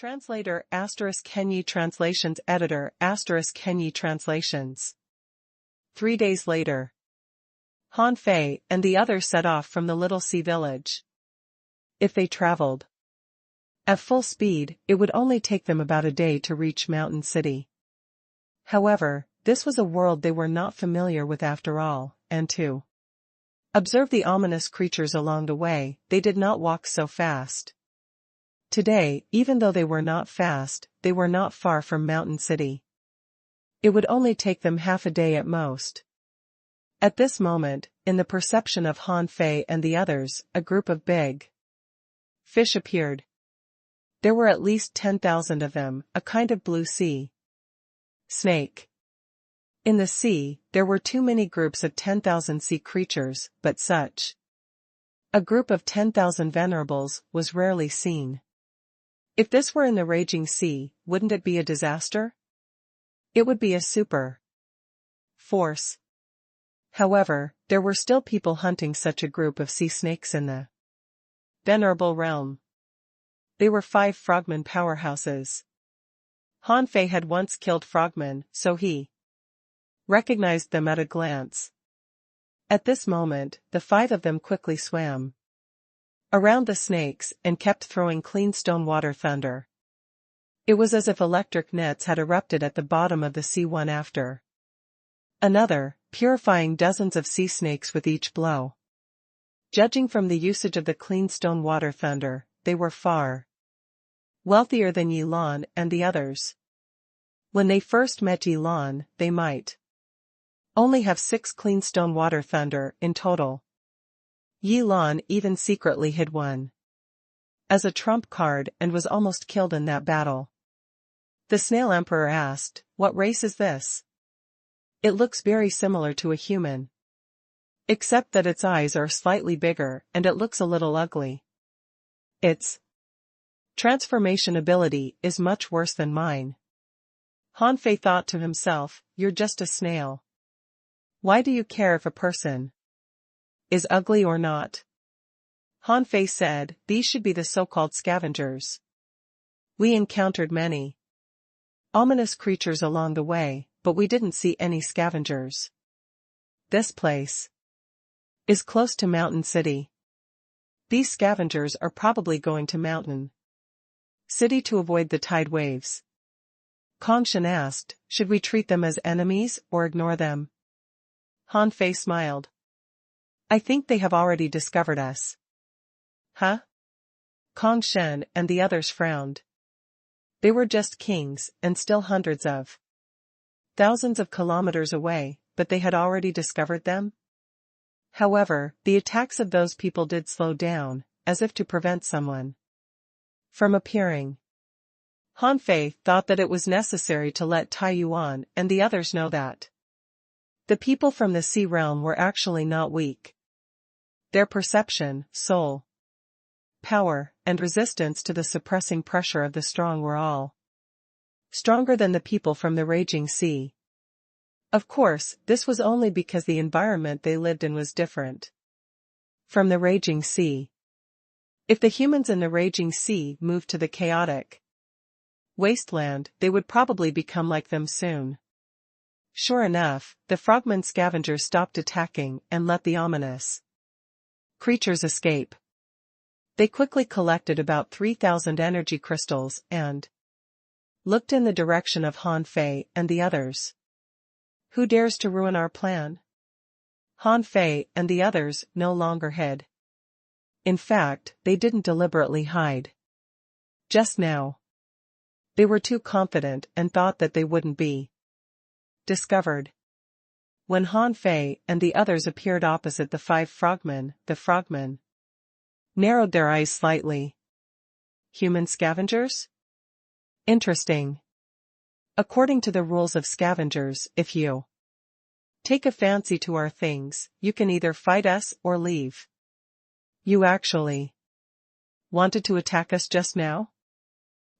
Translator *Kenyi Translations Editor *Kenyi Translations 3 days later. Han Fei and the others set off from the little sea village. If they traveled at full speed, it would only take them about a day to reach Mountain City. However, this was a world they were not familiar with after all, and to observe the ominous creatures along the way, they did not walk so fast. Today, even though they were not fast, they were not far from Mountain City. It would only take them half a day at most. At this moment, in the perception of Han Fei and the others, a group of big fish appeared. There were at least 10,000 of them, a kind of blue sea snake. In the sea, there were too many groups of 10,000 sea creatures, but such a group of 10,000 venerables was rarely seen. If this were in the raging sea, wouldn't it be a disaster? It would be a super force. However, there were still people hunting such a group of sea snakes in the venerable realm. They were 5 frogmen powerhouses. Han Fei had once killed frogmen, so he recognized them at a glance. At this moment, the 5 of them quickly swam around the snakes and kept throwing clean stone water thunder. It was as if electric nets had erupted at the bottom of the sea one after another, purifying dozens of sea snakes with each blow. Judging from the usage of the clean stone water thunder, they were far wealthier than Yi Lan and the others. When they first met Yi Lan, they might only have 6 clean stone water thunder in total. Yi Lan even secretly hid one as a trump card and was almost killed in that battle. The Snail Emperor asked, "What race is this? It looks very similar to a human, except that its eyes are slightly bigger and it looks a little ugly. Its transformation ability is much worse than mine." Han Fei thought to himself, "You're just a snail. Why do you care if a person is ugly or not?" Han Fei said, "These should be the so-called scavengers. We encountered many ominous creatures along the way, but we didn't see any scavengers. This place is close to Mountain City. These scavengers are probably going to Mountain City to avoid the tide waves." Kong Shen asked, "Should we treat them as enemies or ignore them?" Han Fei smiled. "I think they have already discovered us." Huh? Kong Shen and the others frowned. They were just kings, and still hundreds of thousands of kilometers away, but they had already discovered them? However, the attacks of those people did slow down, as if to prevent someone from appearing. Han Fei thought that it was necessary to let Tai Yuan and the others know that the people from the sea realm were actually not weak. Their perception, soul power, and resistance to the suppressing pressure of the strong were all stronger than the people from the raging sea. Of course, this was only because the environment they lived in was different from the raging sea. If the humans in the raging sea moved to the chaotic wasteland, they would probably become like them soon. Sure enough, the frogmen scavengers stopped attacking and let the ominous creatures escape. They quickly collected about 3,000 energy crystals and looked in the direction of Han Fei and the others. "Who dares to ruin our plan?" Han Fei and the others no longer hid. In fact, they didn't deliberately hide. Just now, they were too confident and thought that they wouldn't be discovered. When Han Fei and the others appeared opposite the 5 frogmen, the frogmen narrowed their eyes slightly. "Human scavengers? Interesting. According to the rules of scavengers, if you take a fancy to our things, you can either fight us or leave. You actually wanted to attack us just now?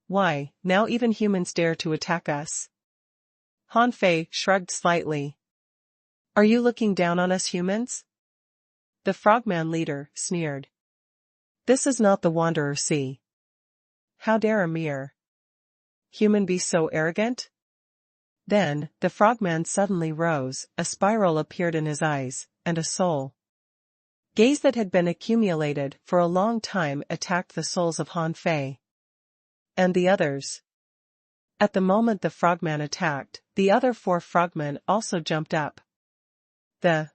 Why, now even humans dare to attack us?" Han Fei shrugged slightly. "Are you looking down on us humans?" The frogman leader sneered. "This is not the Wanderer Sea. How dare a mere human be so arrogant? Then, the frogman suddenly rose, a spiral appeared in his eyes, and a soul gaze that had been accumulated for a long time attacked the souls of Han Fei and the others. At the moment the frogman attacked, the other 4 frogmen also jumped up. The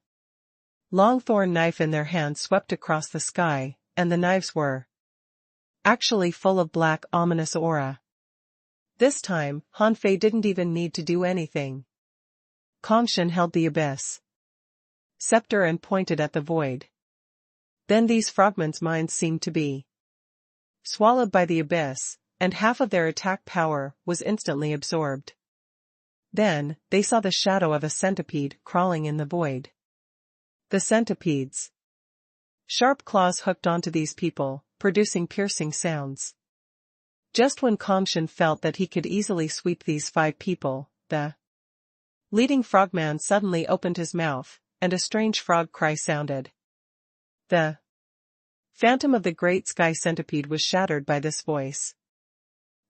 long thorn knife in their hand swept across the sky, and the knives were actually full of black ominous aura. This time, Han Fei didn't even need to do anything. Kongshen held the abyss scepter and pointed at the void. Then these frogmen's minds seemed to be swallowed by the abyss, and half of their attack power was instantly absorbed. Then, they saw the shadow of a centipede crawling in the void. The centipede's sharp claws hooked onto these people, producing piercing sounds. Just when Kongshen felt that he could easily sweep these 5 people, the leading frogman suddenly opened his mouth, and a strange frog cry sounded. The phantom of the great sky centipede was shattered by this voice.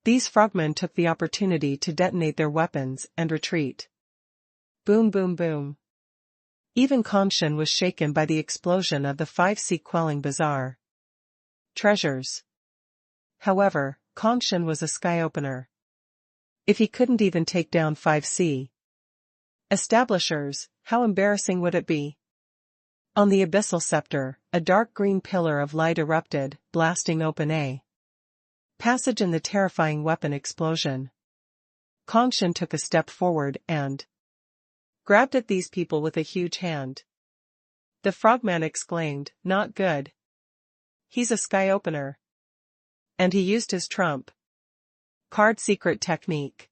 These frogmen took the opportunity to detonate their weapons and retreat. Boom boom boom. Even Kongshen was shaken by the explosion of the 5C quelling bizarre treasures. However, Kongshen was a sky opener. If he couldn't even take down 5C establishers, how embarrassing would it be? On the abyssal scepter, a dark green pillar of light erupted, blasting open a passage in the terrifying weapon explosion. Kongshen took a step forward and grabbed at these people with a huge hand. The frogman exclaimed, "Not good. He's a sky opener." And he used his trump card secret technique.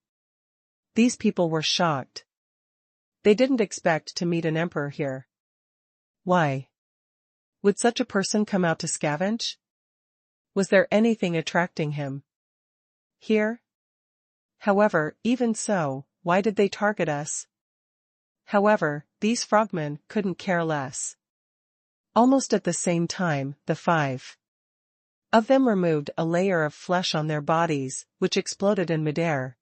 These people were shocked. They didn't expect to meet an emperor here. Why would such a person come out to scavenge? Was there anything attracting him here? However, even so, why did they target us? However, these frogmen couldn't care less. Almost at the same time, the 5 of them removed a layer of flesh on their bodies, which exploded in midair.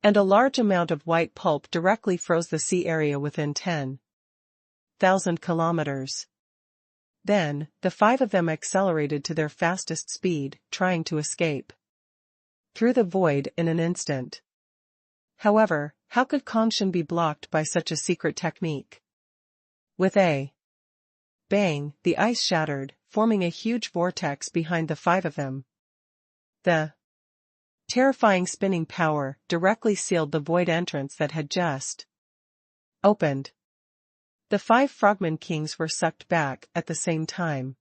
And a large amount of white pulp directly froze the sea area within 10,000 kilometers. Then, the 5 of them accelerated to their fastest speed, trying to escape through the void in an instant. However, how could Kongshen be blocked by such a secret technique? With a bang, the ice shattered, forming a huge vortex behind the 5 of them. The terrifying spinning power directly sealed the void entrance that had just opened. The 5 frogman kings were sucked back at the same time.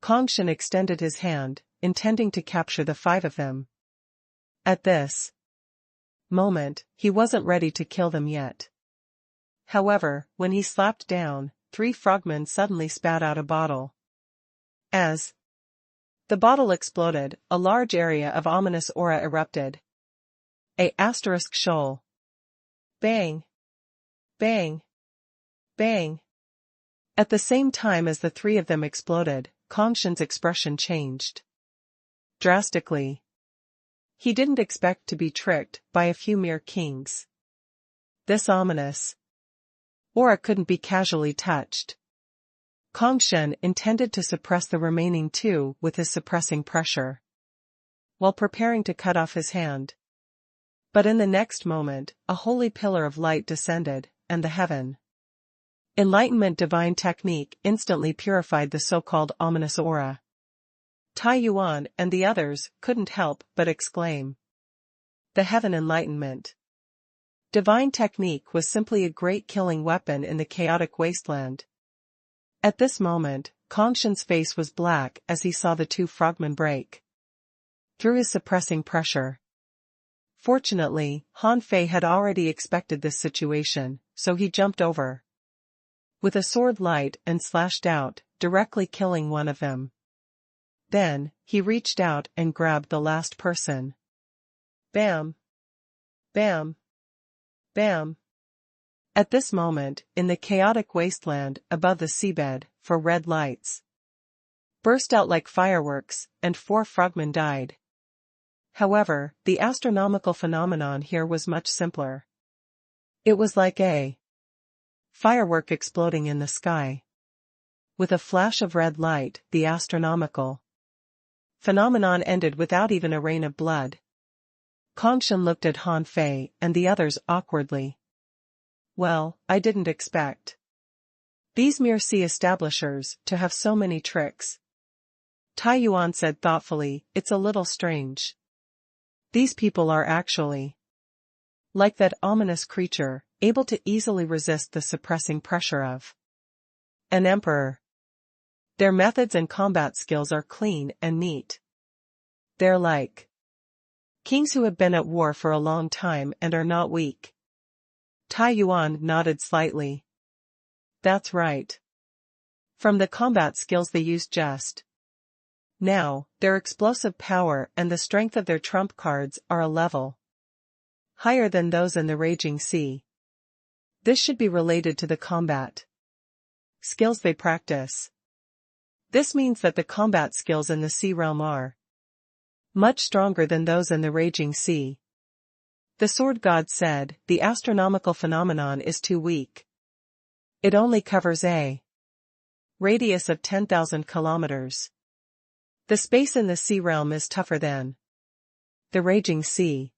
Kongshen extended his hand, intending to capture the 5 of them. At this moment, he wasn't ready to kill them yet. However, when he slapped down, 3 frogmen suddenly spat out a bottle. As the bottle exploded, a large area of ominous aura erupted. A asterisk shoal. Bang! Bang! Bang! At the same time as the 3 of them exploded, Kongshen's expression changed drastically. He didn't expect to be tricked by a few mere kings. This ominous aura couldn't be casually touched. Kongshen intended to suppress the remaining 2 with his suppressing pressure, while preparing to cut off his hand. But in the next moment, a holy pillar of light descended, and the heaven enlightenment divine technique instantly purified the so-called ominous aura. Tai Yuan and the others couldn't help but exclaim. The heaven enlightenment divine technique was simply a great killing weapon in the chaotic wasteland. At this moment, Kongshen's face was black as he saw the 2 frogmen break through his suppressing pressure. Fortunately, Han Fei had already expected this situation, so he jumped over with a sword light and slashed out, directly killing one of them. Then, he reached out and grabbed the last person. Bam! Bam! Bam! At this moment, in the chaotic wasteland above the seabed, 4 red lights burst out like fireworks, and 4 frogmen died. However, the astronomical phenomenon here was much simpler. It was like a firework exploding in the sky. With a flash of red light, the astronomical phenomenon ended without even a rain of blood. Kongshan looked at Han Fei and the others awkwardly. Well, I didn't expect these mere sea establishers to have so many tricks. Tai Yuan said thoughtfully, it's a little strange. These people are actually like that ominous creature, able to easily resist the suppressing pressure of an emperor. Their methods and combat skills are clean and neat. They're like kings who have been at war for a long time and are not weak. Tai Yuan nodded slightly. That's right. From the combat skills they use just now, their explosive power and the strength of their trump cards are a level higher than those in the raging sea. This should be related to the combat skills they practice. This means that the combat skills in the sea realm are much stronger than those in the raging sea. The sword god said, the astronomical phenomenon is too weak. It only covers a radius of 10,000 kilometers. The space in the sea realm is tougher than the raging sea.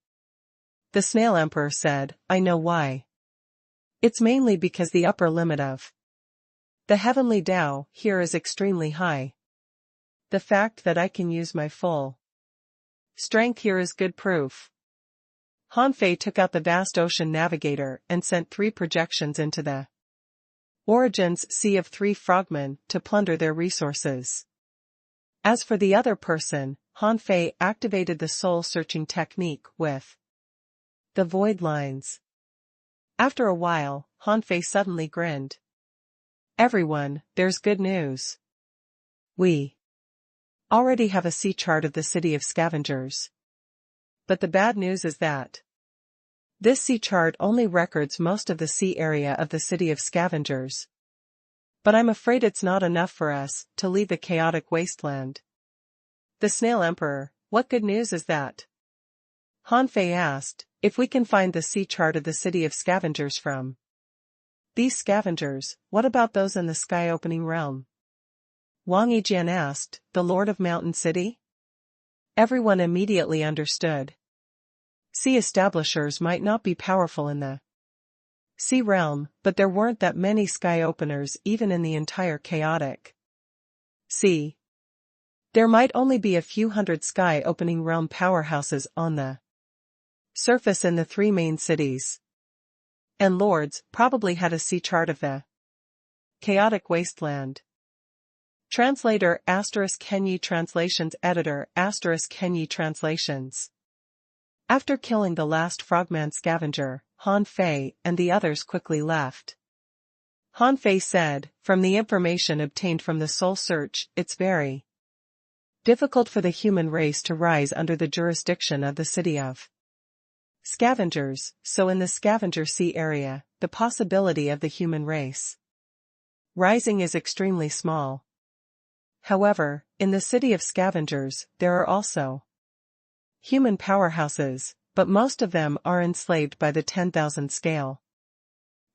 The Snail Emperor said, I know why. It's mainly because the upper limit of the heavenly Tao here is extremely high. The fact that I can use my full strength here is good proof. Han Fei took out the vast ocean navigator and sent 3 projections into the Origins Sea of 3 frogmen to plunder their resources. As for the other person, Han Fei activated the soul-searching technique with the void lines. After a while, Han Fei suddenly grinned. Everyone, there's good news. We already have a sea chart of the city of scavengers. But the bad news is that this sea chart only records most of the sea area of the city of scavengers. But I'm afraid it's not enough for us to leave the chaotic wasteland. The Snail Emperor, what good news is that? Han Fei asked, if we can find the sea chart of the city of scavengers from these scavengers, what about those in the sky-opening realm? Wang Yijian asked, the Lord of Mountain City? Everyone immediately understood. Sea establishers might not be powerful in the sea realm, but there weren't that many sky openers even in the entire chaotic sea. There might only be a few hundred sky opening realm powerhouses on the surface in the 3 main cities. And lords probably had a sea chart of the chaotic wasteland. Translator *Kenyi Translations Editor *Kenyi Translations. After killing the last frogman scavenger, Han Fei and the others quickly left. Han Fei said, from the information obtained from the soul search, it's very difficult for the human race to rise under the jurisdiction of the city of scavengers, so in the scavenger sea area, the possibility of the human race rising is extremely small. However, in the city of scavengers, there are also human powerhouses, but most of them are enslaved by the 10,000 scale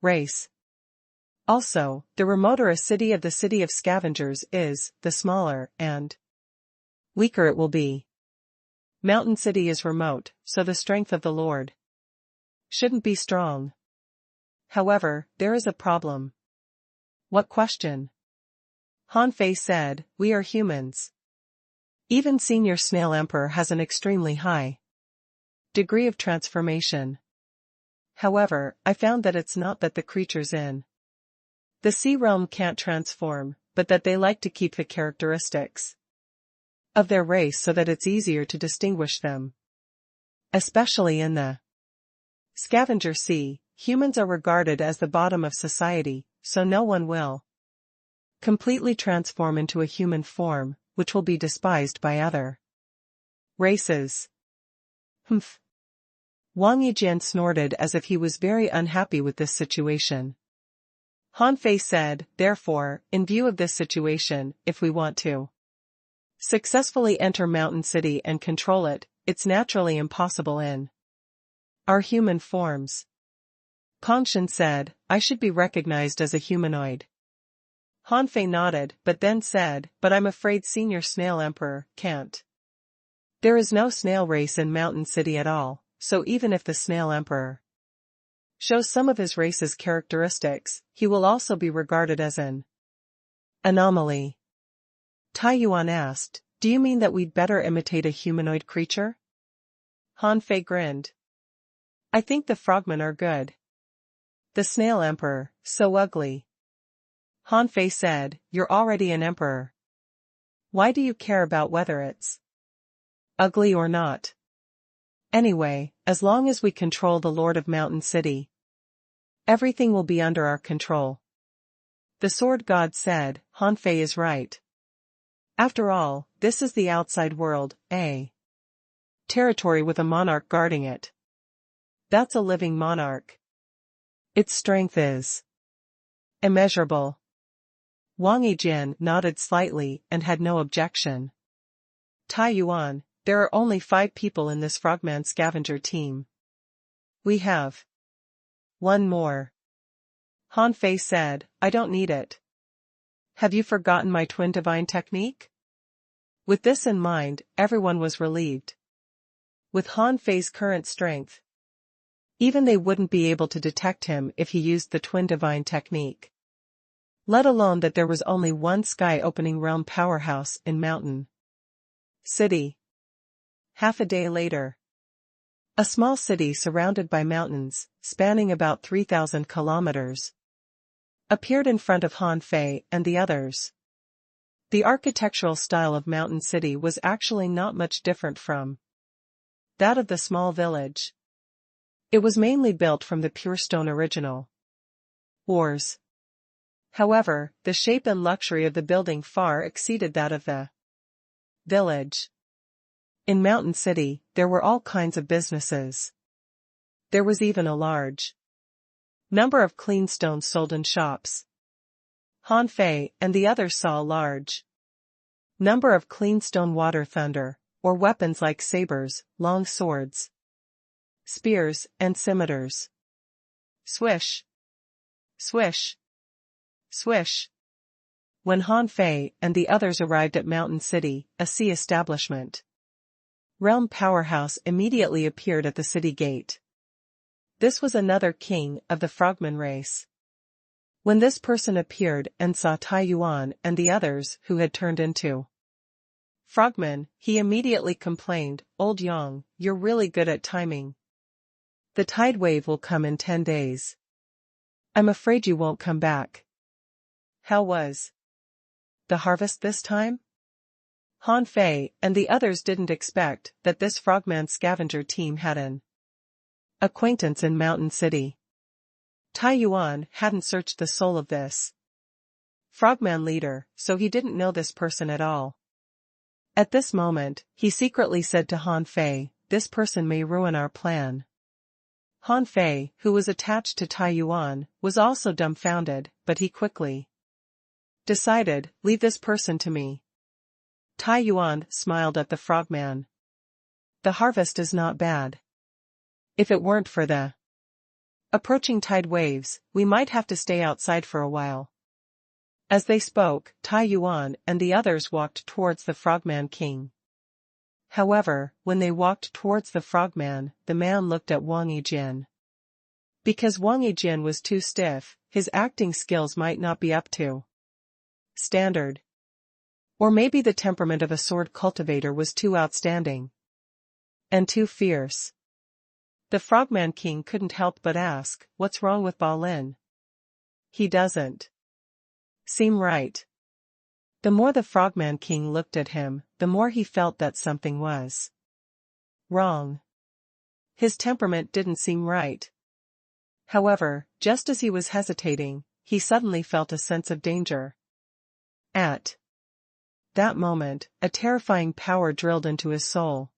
race. Also, the remoter a city of the city of scavengers is, the smaller and weaker it will be. Mountain City is remote, so the strength of the Lord shouldn't be strong. However, there is a problem. What question? Han Fei said, we are humans. Even Senior Snail Emperor has an extremely high degree of transformation. However, I found that it's not that the creatures in the sea realm can't transform, but that they like to keep the characteristics of their race so that it's easier to distinguish them. Especially in the scavenger sea, humans are regarded as the bottom of society, so no one will completely transform into a human form, which will be despised by other races. Humph. Wang Yijian snorted as if he was very unhappy with this situation. Han Fei said, therefore, in view of this situation, if we want to successfully enter Mountain City and control it, it's naturally impossible in our human forms. Kongshin said, I should be recognized as a humanoid. Hanfei nodded, but then said, but I'm afraid Senior Snail Emperor can't. There is no snail race in Mountain City at all, so even if the Snail Emperor shows some of his race's characteristics, he will also be regarded as an anomaly. Tai Yuan asked, do you mean that we'd better imitate a humanoid creature? Hanfei grinned. I think the frogmen are good. The Snail Emperor, so ugly. Hanfei said, you're already an emperor. Why do you care about whether it's ugly or not? Anyway, as long as we control the Lord of Mountain City, everything will be under our control. The Sword God said, Hanfei is right. After all, this is the outside world, a territory with a monarch guarding it. That's a living monarch. Its strength is immeasurable. Wang Yijin nodded slightly and had no objection. Tai Yuan, there are only 5 people in this frogman scavenger team. We have one more. Hanfei said, I don't need it. Have you forgotten my twin divine technique? With this in mind, everyone was relieved. With Hanfei's current strength, even they wouldn't be able to detect him if he used the twin divine technique. Let alone that there was only one sky-opening realm powerhouse in Mountain City. Half a day later, a small city surrounded by mountains, spanning about 3,000 kilometers, appeared in front of Hanfei and the others. The architectural style of Mountain City was actually not much different from that of the small village. It was mainly built from the pure stone original ores. However, the shape and luxury of the building far exceeded that of the village. In Mountain City, there were all kinds of businesses. There was even a large number of clean stones sold in shops. Hanfei and the others saw a large number of clean stone water thunder, or weapons like sabers, long swords, spears, and scimitars. Swish! Swish! Swish! When Hanfei and the others arrived at Mountain City, a sea establishment realm powerhouse immediately appeared at the city gate. This was another king of the frogman race. When this person appeared and saw Tai Yuan and the others who had turned into frogmen, he immediately complained, Old Yang, you're really good at timing. The tide wave will come in 10 days. I'm afraid you won't come back. How was the harvest this time? Hanfei and the others didn't expect that this frogman scavenger team had an acquaintance in Mountain City. Tai Yuan hadn't searched the soul of this frogman leader, so he didn't know this person at all. At this moment, he secretly said to Hanfei, this person may ruin our plan. Hanfei, who was attached to Tai Yuan, was also dumbfounded, but he quickly decided, leave this person to me. Tai Yuan smiled at the frogman. The harvest is not bad. If it weren't for the approaching tide waves, we might have to stay outside for a while. As they spoke, Tai Yuan and the others walked towards the frogman king. However, when they walked towards the frogman, the man looked at Wang Yijin. Because Wang Yijin was too stiff, his acting skills might not be up to standard. Or maybe the temperament of a sword cultivator was too outstanding and too fierce. The frogman king couldn't help but ask, what's wrong with Ba Lin? He doesn't seem right. The more the frogman king looked at him, the more he felt that something was wrong. His temperament didn't seem right. However, just as he was hesitating, he suddenly felt a sense of danger. At that moment, a terrifying power drilled into his soul.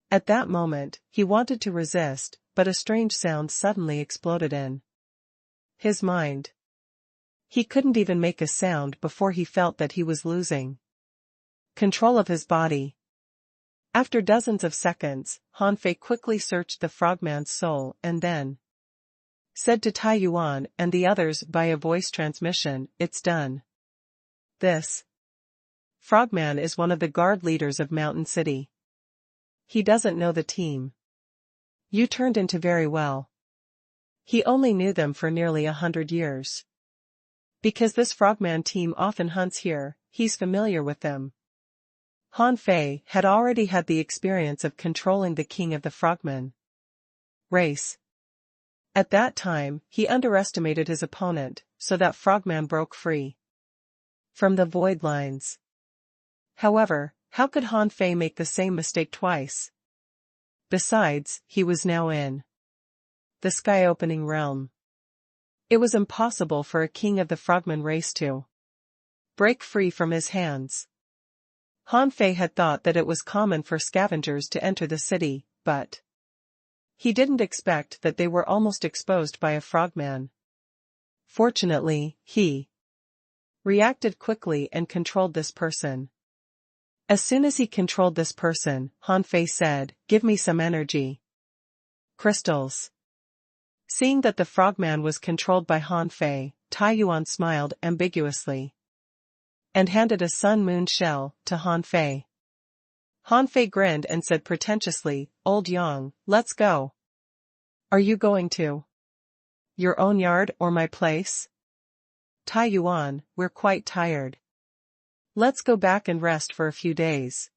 At that moment, he wanted to resist, but a strange sound suddenly exploded in his mind. He couldn't even make a sound before he felt that he was losing control of his body. After dozens of seconds, Han Fei quickly searched the frogman's soul and then said to Tai Yuan and the others via voice transmission, "It's done. This frogman is one of the guard leaders of Mountain City. He doesn't know the team you turned into very well. He only knew them for nearly 100 years. Because this frogman team often hunts here, he's familiar with them." Han Fei had already had the experience of controlling the king of the frogman race. At that time, he underestimated his opponent, so that frogman broke free from the void lines. However, how could Han Fei make the same mistake twice? Besides, he was now in the sky-opening realm. It was impossible for a king of the frogman race to break free from his hands. Han Fei had thought that it was common for scavengers to enter the city, but he didn't expect that they were almost exposed by a frogman. Fortunately, he reacted quickly and controlled this person. As soon as he controlled this person, Han Fei said, "Give me some energy crystals." Seeing that the frogman was controlled by Han Fei, Tai Yuan smiled ambiguously and handed a sun-moon shell to Han Fei. Han Fei grinned and said pretentiously, "Old Yang, let's go. Are you going to your own yard or my place?" "Tai Yuan, we're quite tired. Let's go back and rest for a few days."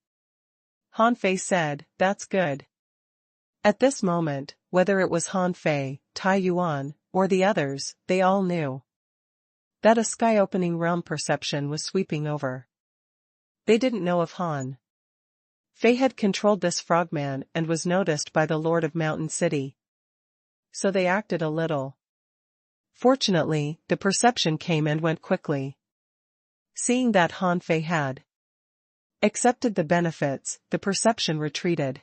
Han Fei said, "That's good." At this moment, whether it was Han Fei, Tai Yuan, or the others, they all knew that a sky-opening realm perception was sweeping over. They didn't know if Han Fei had controlled this frogman and was noticed by the Lord of Mountain City. So they acted a little. Fortunately, the perception came and went quickly. Seeing that Han Fei had accepted the benefits, the perception retreated.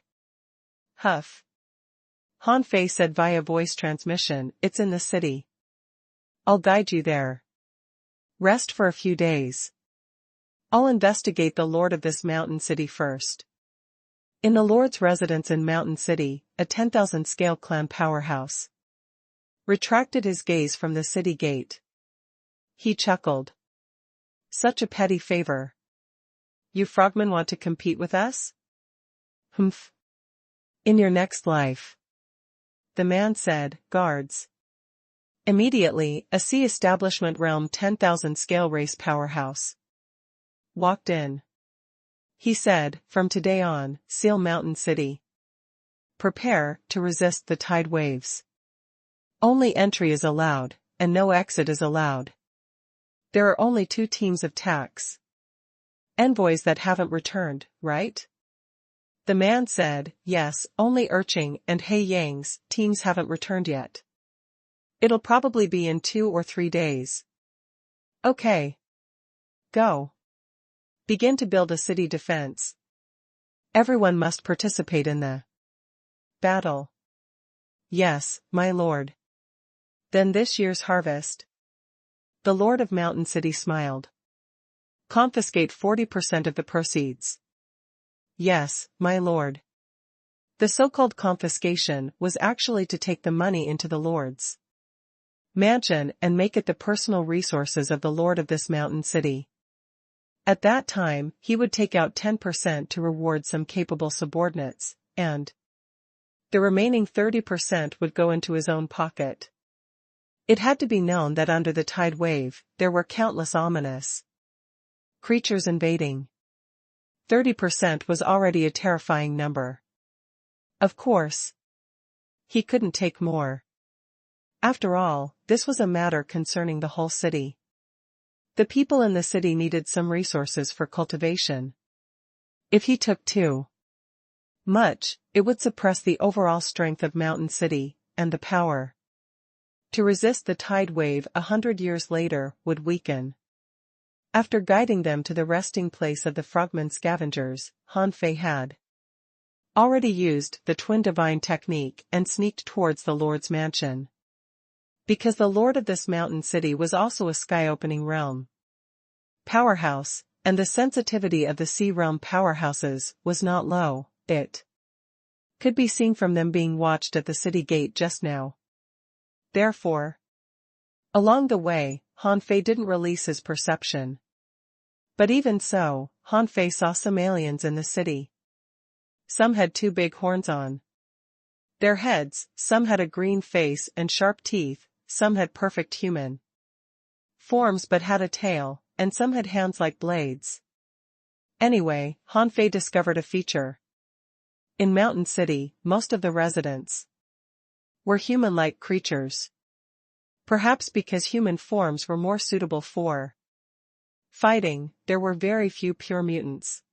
"Huff." Han Fei said via voice transmission, "It's in the city. I'll guide you there. Rest for a few days. I'll investigate the lord of this mountain city first." In the lord's residence in Mountain City, a 10,000 scale clan powerhouse retracted his gaze from the city gate. He chuckled. "Such a petty favor. You frogmen want to compete with us? Humph. In your next life." The man said, "Guards." Immediately, a Sea Establishment Realm 10,000 scale race powerhouse walked in. He said, "From today on, seal Mountain City. Prepare to resist the tide waves. Only entry is allowed, and no exit is allowed. There are only 2 teams of tax envoys that haven't returned, right?" The man said, "Yes, only Urching and Hei Yang's teams haven't returned yet. It'll probably be in 2 or 3 days." "Okay. Go. Begin to build a city defense. Everyone must participate in the battle." "Yes, my lord." "Then this year's harvest?" The Lord of Mountain City smiled. "Confiscate 40% of the proceeds." "Yes, my lord." The so-called confiscation was actually to take the money into the lord's mansion and make it the personal resources of the lord of this mountain city. At that time, he would take out 10% to reward some capable subordinates, and the remaining 30% would go into his own pocket. It had to be known that under the tide wave, there were countless ominous creatures invading. 30% was already a terrifying number. Of course, he couldn't take more. After all, this was a matter concerning the whole city. The people in the city needed some resources for cultivation. If he took too much, it would suppress the overall strength of Mountain City, and the power to resist the tide wave 100 years later would weaken. After guiding them to the resting place of the frogman scavengers, Han Fei had already used the twin divine technique and sneaked towards the Lord's mansion. Because the lord of this mountain city was also a sky-opening realm powerhouse, and the sensitivity of the sea realm powerhouses was not low, it could be seen from them being watched at the city gate just now. Therefore, along the way, Han Fei didn't release his perception. But even so, Han Fei saw some aliens in the city. Some had two big horns on their heads, some had a green face and sharp teeth, some had perfect human forms but had a tail, and some had hands like blades. Anyway, Han Fei discovered a feature. In Mountain City, most of the residents were human-like creatures. Perhaps because human forms were more suitable for fighting, there were very few pure mutants.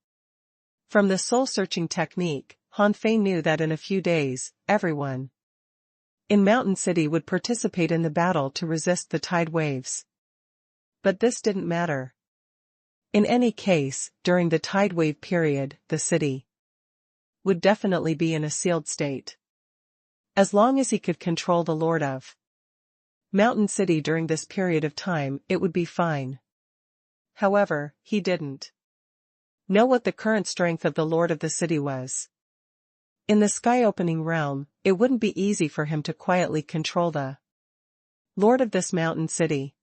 From the soul-searching technique, Han Fei knew that in a few days, everyone in Mountain City would participate in the battle to resist the tide waves. But this didn't matter. In any case, during the tide wave period, the city would definitely be in a sealed state. As long as he could control the Lord of Mountain City during this period of time, it would be fine. However, he didn't know what the current strength of the Lord of the city was. In the sky-opening realm, it wouldn't be easy for him to quietly control the Lord of this mountain city.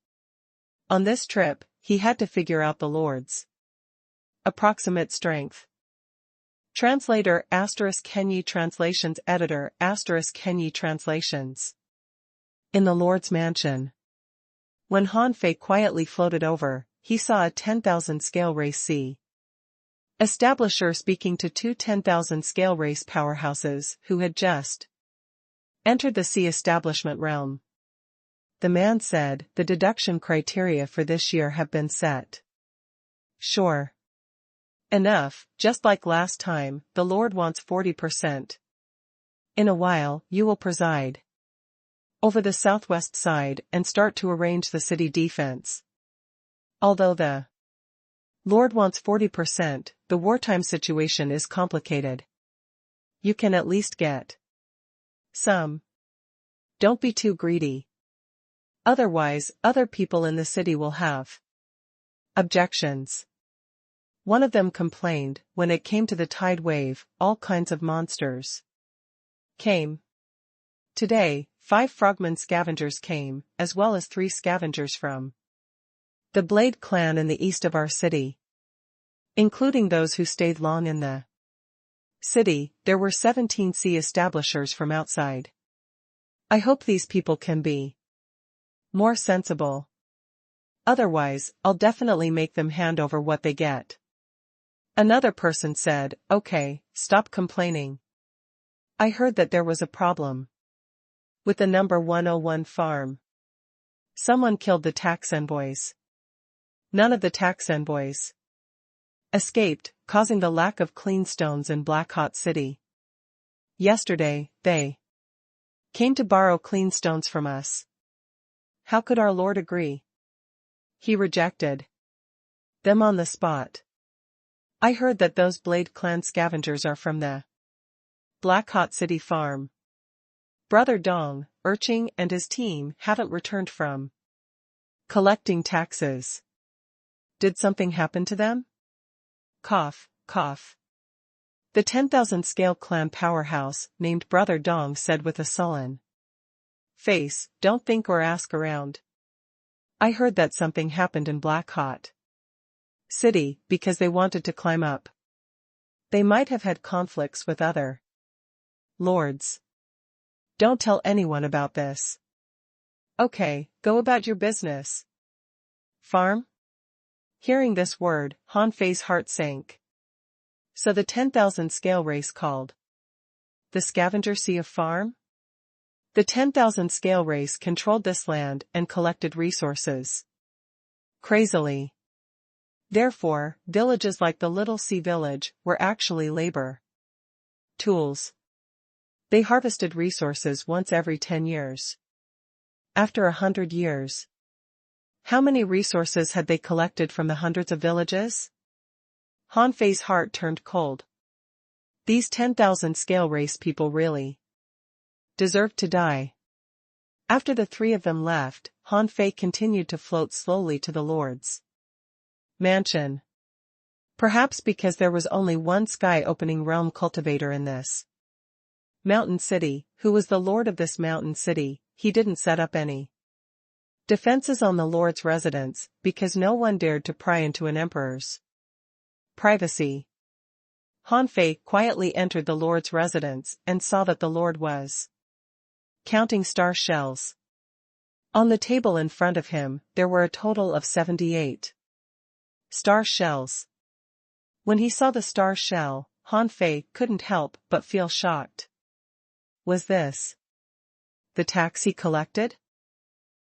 On this trip, he had to figure out the Lord's approximate strength. Translator ** Kenyi Translations Editor ** Kenyi Translations. In the Lord's mansion. When Han Fei quietly floated over, he saw a 10,000 scale race C establisher speaking to two 10,000 scale race powerhouses who had just entered the C establishment realm. The man said, "The deduction criteria for this year have been set. Sure enough, just like last time, the Lord wants 40%. In a while, you will preside over the southwest side and start to arrange the city defense. Although the Lord wants 40%, the wartime situation is complicated. You can at least get some. Don't be too greedy. Otherwise, other people in the city will have objections." One of them complained, when it came to the tide wave, all kinds of monsters came. Today, 5 frogman scavengers came, as well as 3 scavengers from the Blade clan in the east of our city. Including those who stayed long in the city, there were 17 sea establishers from outside. I hope these people can be more sensible. Otherwise, I'll definitely make them hand over what they get. Another person said, "Okay, stop complaining. I heard that there was a problem with the number 101 farm. Someone killed the tax envoys. None of the tax envoys escaped, causing the lack of clean stones in Black Hot City. Yesterday, they came to borrow clean stones from us. How could our Lord agree? He rejected them on the spot. I heard that those Blade clan scavengers are from the Black Hot City farm. Brother Dong, Urching and his team haven't returned from collecting taxes. Did something happen to them?" Cough, cough. The 10,000 scale clan powerhouse, named Brother Dong, said with a sullen face, "Don't think or ask around. I heard that something happened in Black Hot City, because they wanted to climb up. They might have had conflicts with other lords. Don't tell anyone about this. Okay, go about your business." Farm? Hearing this word, Han Fei's heart sank. So the 10,000 scale race called the Scavenger Sea a farm? The 10,000 scale race controlled this land and collected resources crazily. Therefore, villages like the Little Sea Village were actually labor tools. They harvested resources once every 10 years. After 100 years, how many resources had they collected from the hundreds of villages? Han Fei's heart turned cold. These 10,000 scale race people really deserved to die. After the 3 of them left, Han Fei continued to float slowly to the Lord's mansion. Perhaps because there was only one sky-opening realm cultivator in this mountain city, who was the lord of this mountain city. He didn't set up any defenses on the lord's residence, because no one dared to pry into an emperor's privacy. Han Fei quietly entered the lord's residence and saw that the lord was counting star shells. On the table in front of him, there were a total of 78 star shells. When he saw the star shell, Han Fei couldn't help but feel shocked. Was this the tax he collected?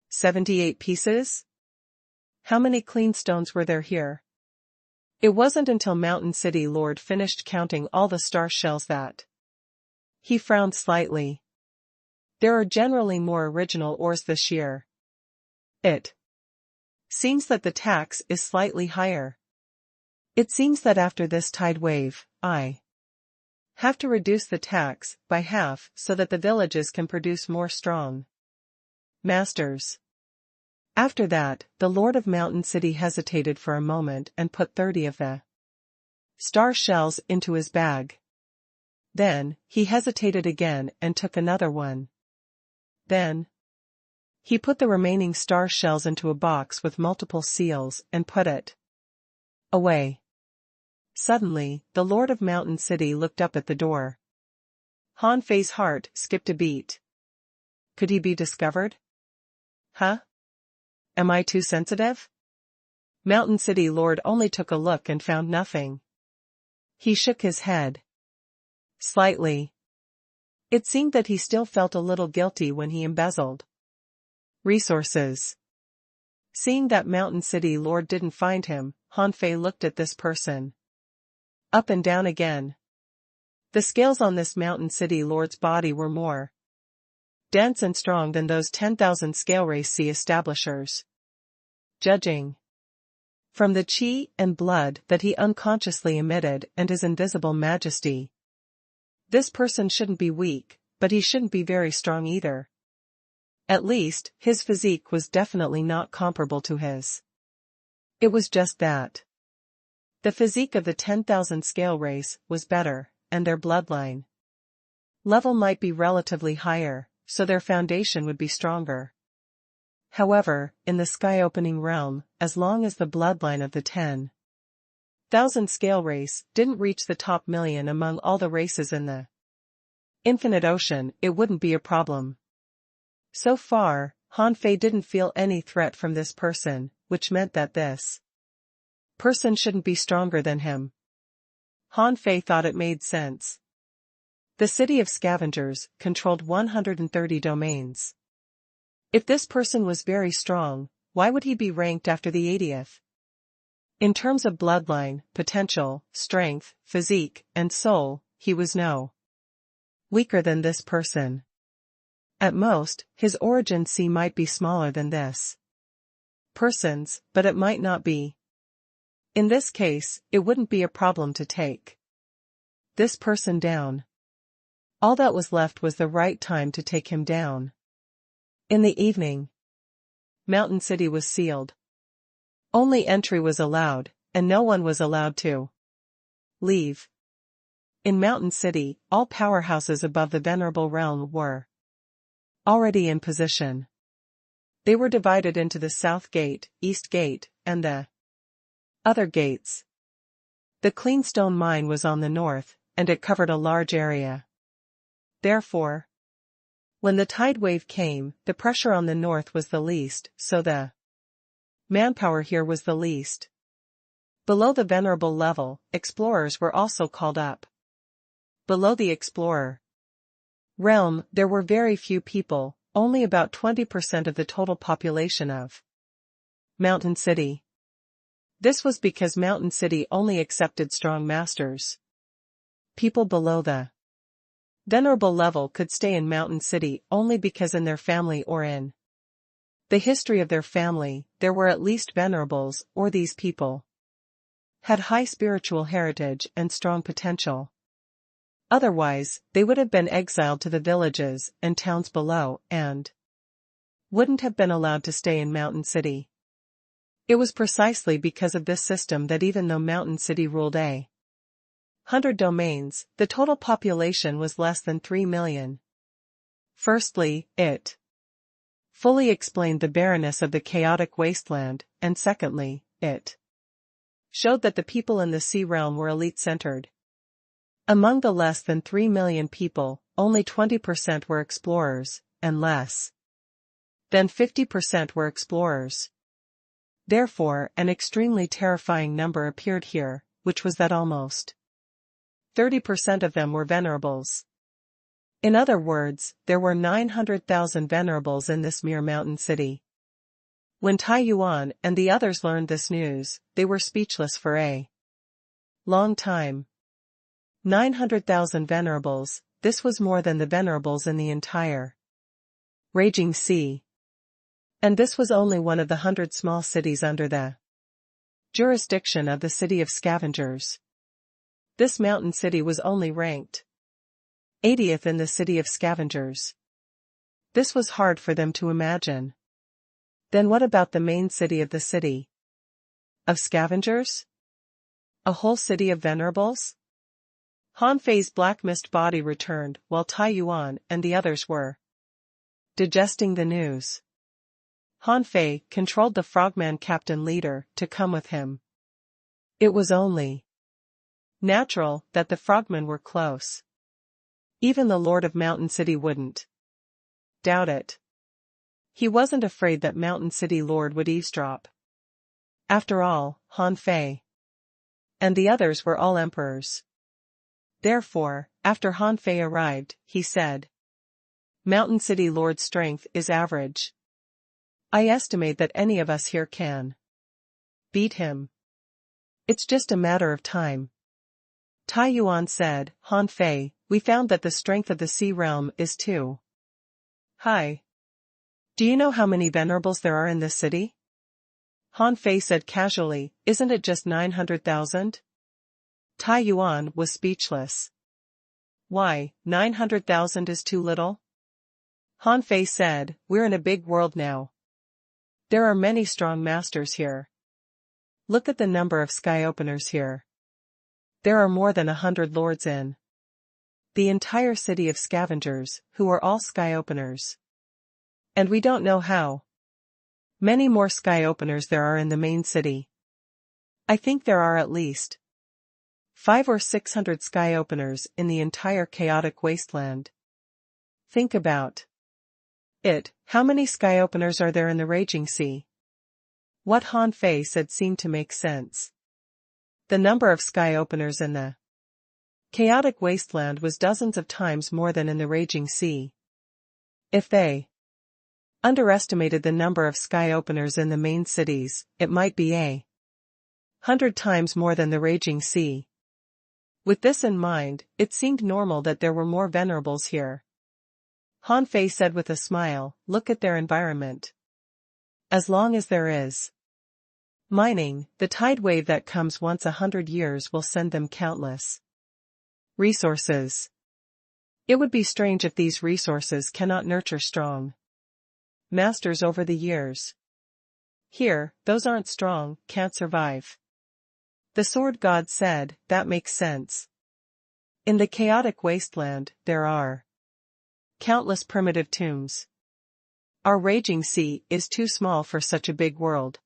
78 pieces? How many clean stones were there here? It wasn't until Mountain City Lord finished counting all the star shells that he frowned slightly. There are generally more original ores this year. It seems that the tax is slightly higher. It seems that after this tide wave, I have to reduce the tax by half so that the villages can produce more strong masters. After that, the Lord of Mountain City hesitated for a moment and put 30 of the star shells into his bag. Then, he hesitated again and took another one. Then, he put the remaining star shells into a box with multiple seals and put it away. Suddenly, the Lord of Mountain City looked up at the door. Han Fei's heart skipped a beat. Could he be discovered? Huh? Am I too sensitive? Mountain City Lord only took a look and found nothing. He shook his head slightly. It seemed that he still felt a little guilty when he embezzled resources. Seeing that Mountain City Lord didn't find him, Han Fei looked at this person up and down again. The scales on this Mountain City Lord's body were more dense and strong than those 10,000 scale race sea establishers. Judging from the chi and blood that he unconsciously emitted and his invisible majesty, this person shouldn't be weak, but he shouldn't be very strong either. At least, his physique was definitely not comparable to his. It was just that the physique of the 10,000 scale race was better, and their bloodline level might be relatively higher, so their foundation would be stronger. However, in the sky-opening realm, as long as the bloodline of the 10,000 scale race didn't reach the top million among all the races in the infinite ocean, it wouldn't be a problem. So far, Han Fei didn't feel any threat from this person, which meant that this person shouldn't be stronger than him. Han Fei thought it made sense. The city of scavengers controlled 130 domains. If this person was very strong, why would he be ranked after the 80th? In terms of bloodline, potential, strength, physique, and soul, he was no weaker than this person. At most, his origin C might be smaller than this person's, but it might not be. In this case, it wouldn't be a problem to take this person down. All that was left was the right time to take him down. In the evening, Mountain City was sealed. Only entry was allowed, and no one was allowed to leave. In Mountain City, all powerhouses above the Venerable Realm were already in position. They were divided into the South Gate, East Gate, and the other gates. The Cleanstone Mine was on the north, and it covered a large area. Therefore, when the tide wave came, the pressure on the north was the least, so the manpower here was the least. Below the Venerable level, explorers were also called up. Below the Explorer realm, there were very few people, only about 20% of the total population of Mountain City. This was because Mountain City only accepted strong masters. People below the Venerable level could stay in Mountain City only because in their family or in the history of their family, there were at least venerables, or these people had high spiritual heritage and strong potential. Otherwise, they would have been exiled to the villages and towns below and wouldn't have been allowed to stay in Mountain City. It was precisely because of this system that even though Mountain City ruled 100 domains, the total population was less than 3 million. Firstly, it fully explained the barrenness of the chaotic wasteland, and secondly, it showed that the people in the sea realm were elite-centered. Among the less than 3 million people, only 20% were explorers, and less than 50% were explorers. Therefore, an extremely terrifying number appeared here, which was that almost 30% of them were venerables. In other words, there were 900,000 venerables in this mere mountain city. When Tai Yuan and the others learned this news, they were speechless for a long time. 900,000 venerables, this was more than the venerables in the entire raging sea. And this was only one of the 100 small cities under the jurisdiction of the city of scavengers. This mountain city was only ranked 80th in the city of scavengers. This was hard for them to imagine. Then what about the main city of the city of scavengers? A whole city of venerables? Han Fei's black mist body returned while Tai Yuan and the others were digesting the news. Han Fei controlled the frogman captain leader to come with him. It was only natural that the frogmen were close. Even the Lord of Mountain City wouldn't doubt it. He wasn't afraid that Mountain City Lord would eavesdrop. After all, Han Fei and the others were all emperors. Therefore, after Han Fei arrived, he said, "Mountain City Lord's strength is average. I estimate that any of us here can beat him. It's just a matter of time." Tai Yuan said, "Han Fei, we found that the strength of the sea realm is too high. Do you know how many venerables there are in this city?" Han Fei said casually, "Isn't it just 900,000? Tai Yuan was speechless. "Why, 900,000 is too little?" Han Fei said, "We're in a big world now. There are many strong masters here. Look at the number of sky openers here. There are more than 100 lords in the entire city of scavengers, who are all sky openers. And we don't know how many more sky openers there are in the main city. I think there are at least 500 or 600 sky openers in the entire chaotic wasteland. Think about it. How many sky openers are there in the raging sea?" What Han Fei said seemed to make sense. The number of sky openers in the chaotic wasteland was dozens of times more than in the raging sea. If they underestimated the number of sky openers in the main cities, it might be 100 times more than the raging sea. With this in mind, it seemed normal that there were more venerables here. Han Fei said with a smile, "Look at their environment. As long as there is mining, the tide wave that comes once 100 years will send them countless resources. It would be strange if these resources cannot nurture strong masters over the years. Here, those aren't strong, can't survive." The sword god said, "That makes sense. In the chaotic wasteland, there are countless primitive tombs. Our raging sea is too small for such a big world."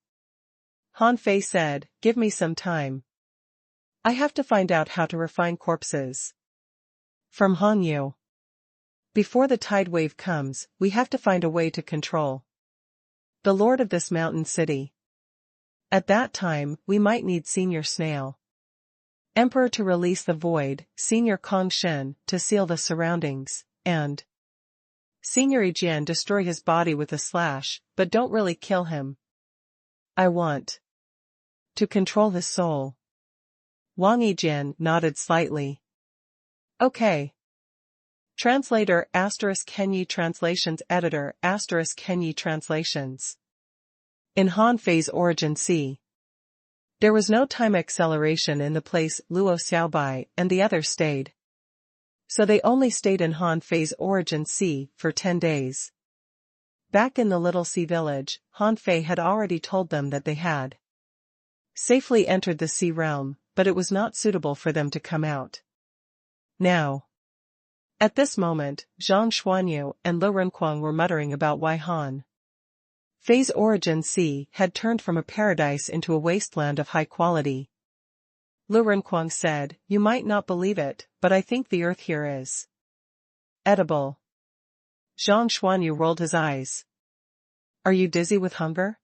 Han Fei said, "Give me some time. I have to find out how to refine corpses from Han Yu. Before the tide wave comes, we have to find a way to control the lord of this mountain city. At that time, we might need Senior Snail Emperor to release the void, Senior Kong Shen to seal the surroundings, and Senior Yijian destroy his body with a slash, but don't really kill him. I want to control his soul." Wang Yijian nodded slightly. "Okay." Translator *Kenyi Translations Editor *Kenyi Translations. In Han Fei's origin sea, there was no time acceleration in the place Luo Xiaobai and the others stayed. So they only stayed in Han Fei's origin sea for 10 days. Back in the little sea village, Han Fei had already told them that they had safely entered the sea realm, but it was not suitable for them to come out. Now. At this moment, Zhang Xuanyu and Lu Renkuang were muttering about why Han Fei's origin sea had turned from a paradise into a wasteland of high quality. Lu Renkuang said, "You might not believe it, but I think the earth here is edible." Zhang Xuanyu rolled his eyes. "Are you dizzy with hunger?"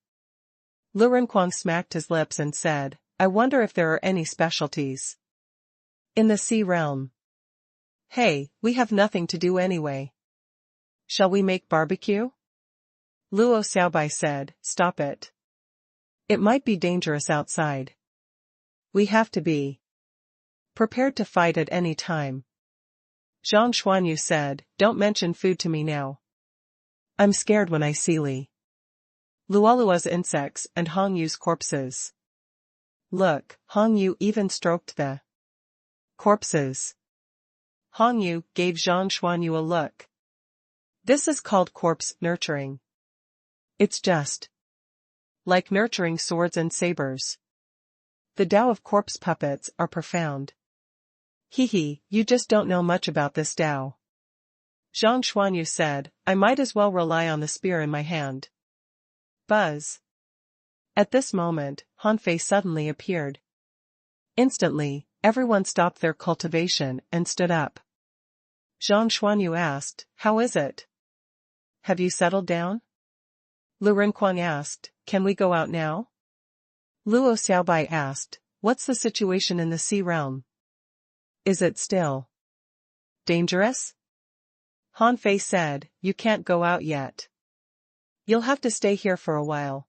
Lu Renkuang smacked his lips and said, "I wonder if there are any specialties in the sea realm. Hey, we have nothing to do anyway. Shall we make barbecue?" Luo Xiaobai said, "Stop it. It might be dangerous outside. We have to be prepared to fight at any time." Zhang Xuanyu said, "Don't mention food to me now. I'm scared when I see Luolua's insects and Hong Yu's corpses." "Look, Hong Yu even stroked the corpses." Hong Yu gave Zhang Xuanyu a look. "This is called corpse nurturing. It's just like nurturing swords and sabers. The Tao of corpse puppets are profound." "Hee, you just don't know much about this Tao." Zhang Xuanyu said, "I might as well rely on the spear in my hand." Buzz. At this moment, Han Fei suddenly appeared. Instantly, everyone stopped their cultivation and stood up. Zhang Xuanyu asked, "How is it? Have you settled down?" Lu Renkuang asked, "Can we go out now?" Luo Xiaobai asked, "What's the situation in the sea realm? Is it still dangerous?" Han Fei said, "You can't go out yet. You'll have to stay here for a while.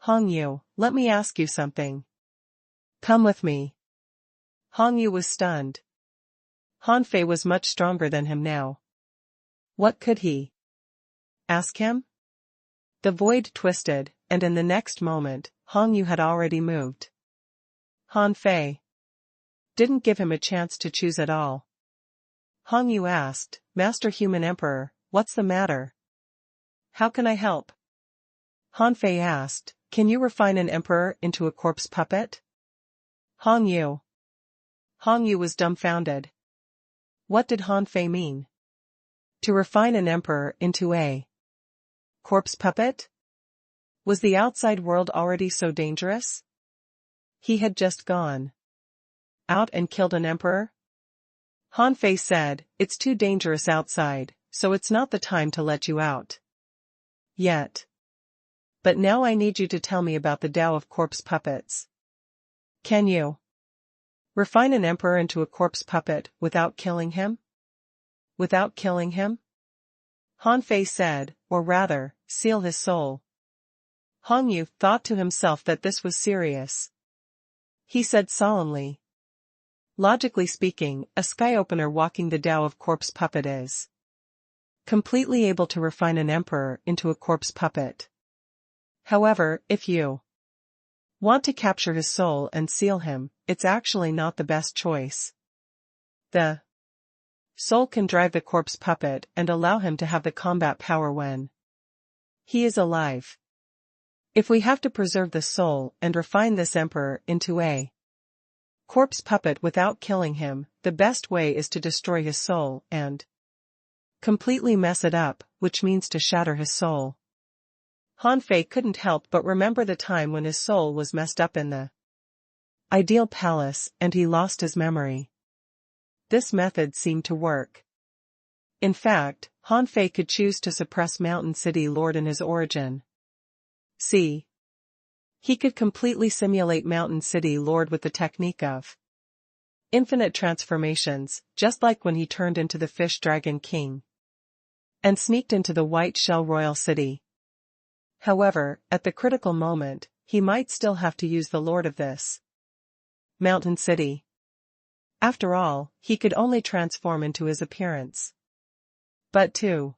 Hong Yu, let me ask you something. Come with me." Hong Yu was stunned. Han Fei was much stronger than him now. What could he ask him? The void twisted, and in the next moment, Hong Yu had already moved. Han Fei didn't give him a chance to choose at all. Hong Yu asked, "Master Human Emperor, what's the matter? How can I help?" Han Fei asked, "Can you refine an emperor into a corpse puppet?" Hong Yu was dumbfounded. What did Han Fei mean? To refine an emperor into a corpse puppet? Was the outside world already so dangerous? He had just gone out and killed an emperor? Han Fei said, "It's too dangerous outside, so it's not the time to let you out yet. But now I need you to tell me about the Tao of corpse puppets. Can you refine an emperor into a corpse puppet without killing him?" Without killing him? Han Fei said, or rather, seal his soul. Hong Yu thought to himself that this was serious. He said solemnly, "Logically speaking, a sky opener walking the Tao of corpse puppet is completely able to refine an emperor into a corpse puppet. However, if you want to capture his soul and seal him, it's actually not the best choice. The soul can drive the corpse puppet and allow him to have the combat power when he is alive. If we have to preserve the soul and refine this emperor into a corpse puppet without killing him, the best way is to destroy his soul and completely mess it up, which means to shatter his soul." Han Fei couldn't help but remember the time when his soul was messed up in the ideal palace and he lost his memory. This method seemed to work. In fact, Han Fei could choose to suppress Mountain City Lord in his origin. See, he could completely simulate Mountain City Lord with the technique of infinite transformations, just like when he turned into the Fish Dragon King and sneaked into the White Shell Royal City. However, at the critical moment, he might still have to use the Lord of this Mountain City. After all, he could only transform into his appearance. But to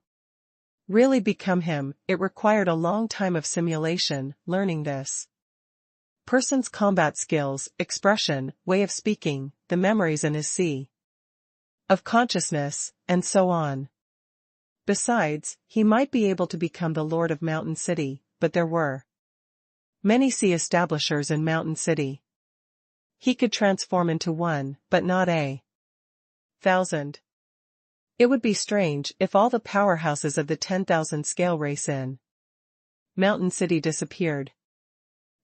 really become him, it required a long time of simulation, learning this person's combat skills, expression, way of speaking, the memories in his sea of consciousness, and so on. Besides, he might be able to become the Lord of Mountain City, but there were many sea establishers in Mountain City. He could transform into one, but not 1,000. It would be strange if all the powerhouses of the 10,000 scale race in Mountain City disappeared.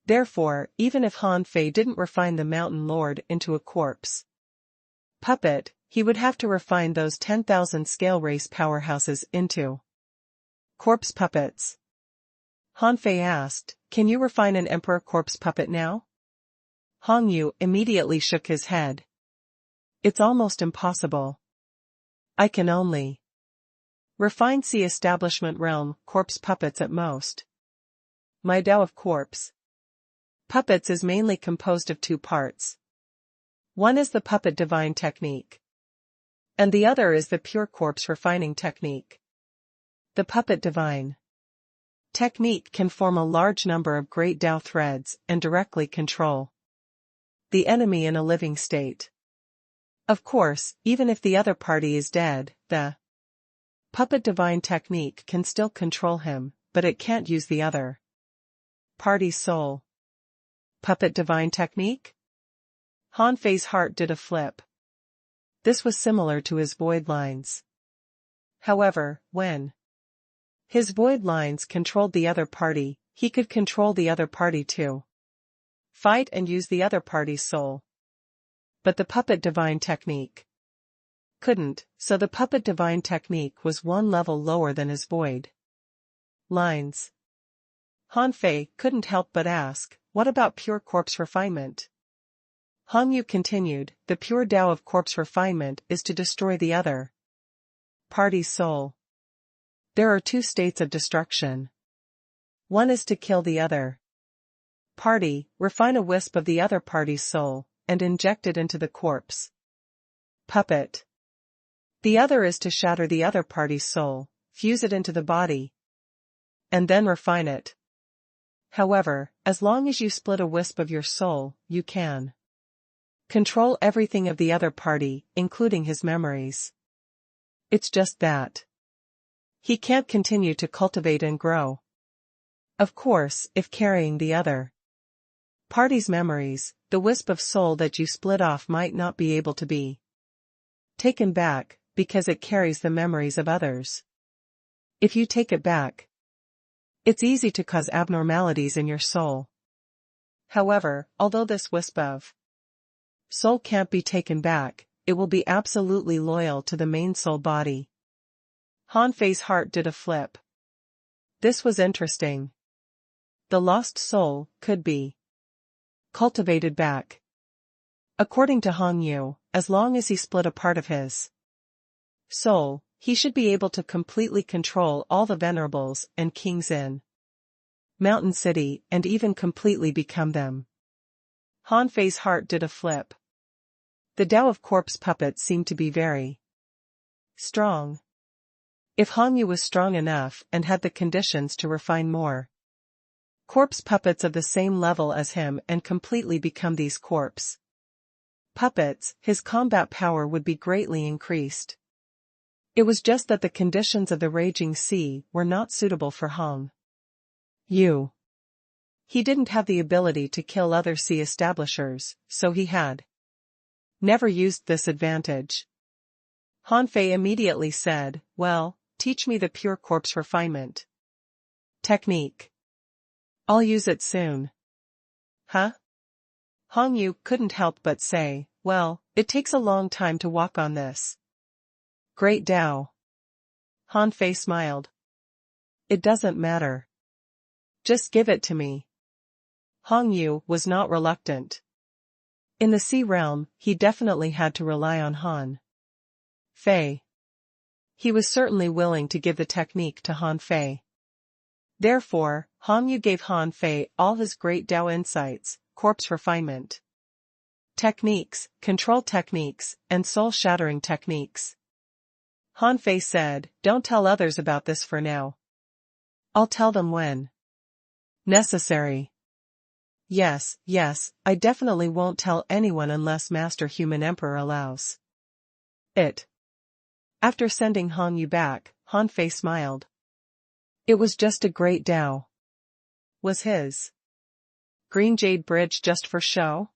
Therefore, even if Han Fei didn't refine the Mountain Lord into a corpse puppet, he would have to refine those 10,000 scale race powerhouses into corpse puppets. Han Fei asked, "Can you refine an emperor corpse puppet now?" Hong Yu immediately shook his head. "It's almost impossible. I can only refine sea establishment realm corpse puppets at most. My Tao of corpse puppets is mainly composed of two parts. One is the puppet divine technique, and the other is the pure corpse refining technique. The puppet divine technique can form a large number of great Tao threads and directly control the enemy in a living state. Of course, even if the other party is dead, the puppet divine technique can still control him, but it can't use the other party's soul. Puppet divine technique?" Han Fei's heart did a flip. This was similar to his void lines. However, when his void lines controlled the other party, he could control the other party too. Fight and use the other party's soul. But the puppet divine technique couldn't, so the puppet divine technique was one level lower than his void lines. Han Fei couldn't help but ask, "What about pure corpse refinement?" Hong Yu continued, "The pure Tao of corpse refinement is to destroy the other party's soul. There are two states of destruction. One is to kill the other party, refine a wisp of the other party's soul, and inject it into the corpse puppet. The other is to shatter the other party's soul, fuse it into the body, and then refine it. However, as long as you split a wisp of your soul, you can control everything of the other party, including his memories. It's just that he can't continue to cultivate and grow. Of course, if carrying the other party's memories, the wisp of soul that you split off might not be able to be taken back, because it carries the memories of others. If you take it back, it's easy to cause abnormalities in your soul. However, although this wisp of soul can't be taken back, it will be absolutely loyal to the main soul body." Han Fei's heart did a flip. This was interesting. The lost soul could be cultivated back. According to Hong Yu, as long as he split a part of his soul, he should be able to completely control all the venerables and kings in Mountain City and even completely become them. Han Fei's heart did a flip. The Tao of corpse puppets seemed to be very strong. If Hong Yu was strong enough and had the conditions to refine more corpse puppets of the same level as him and completely become these corpse puppets, his combat power would be greatly increased. It was just that the conditions of the raging sea were not suitable for Hong Yu. He didn't have the ability to kill other sea establishers, so he had never used this advantage. Han Fei immediately said, "Well, teach me the pure corpse refinement technique. I'll use it soon." "Huh?" Hong Yu couldn't help but say, "Well, it takes a long time to walk on this great Tao." Han Fei smiled. "It doesn't matter. Just give it to me." Hong Yu was not reluctant. In the sea realm, he definitely had to rely on Han Fei. He was certainly willing to give the technique to Han Fei. Therefore, Hong Yu gave Han Fei all his great Tao insights, corpse refinement techniques, control techniques, and soul-shattering techniques. Han Fei said, "Don't tell others about this for now. I'll tell them when necessary." Yes, I definitely won't tell anyone unless Master Human Emperor allows it." After sending Hong Yu back, Han Fei smiled. It was just a great Tao. Was his green jade bridge just for show?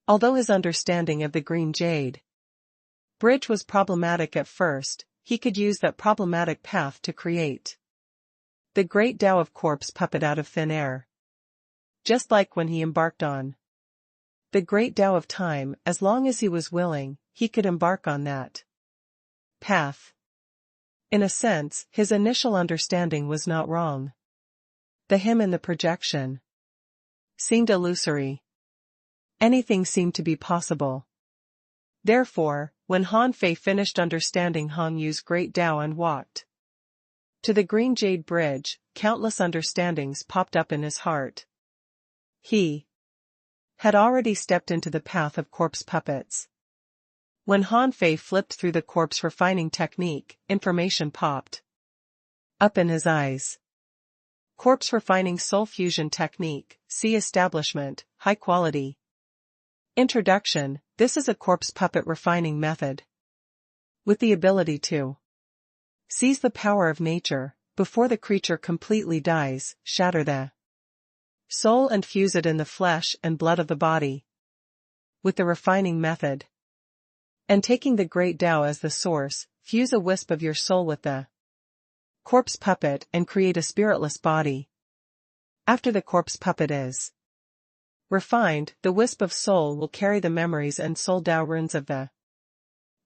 Although his understanding of the green jade bridge was problematic at first, he could use that problematic path to create the great Tao of corpse puppet out of thin air. Just like when he embarked on the great Tao of time, as long as he was willing, he could embark on that path. In a sense, his initial understanding was not wrong. The him in the projection seemed illusory. Anything seemed to be possible. Therefore, when Han Fei finished understanding Hong Yu's great Tao and walked to the green jade bridge, countless understandings popped up in his heart. He had already stepped into the path of corpse puppets. When Han Fei flipped through the corpse refining technique, information popped up in his eyes. Corpse refining soul fusion technique, C establishment, high quality. Introduction: this is a corpse puppet refining method with the ability to seize the power of nature, before the creature completely dies, shatter the soul and fuse it in the flesh and blood of the body. With the refining method, and taking the great Tao as the source, fuse a wisp of your soul with the corpse puppet and create a spiritless body. After the corpse puppet is refined, the wisp of soul will carry the memories and soul Tao runes of the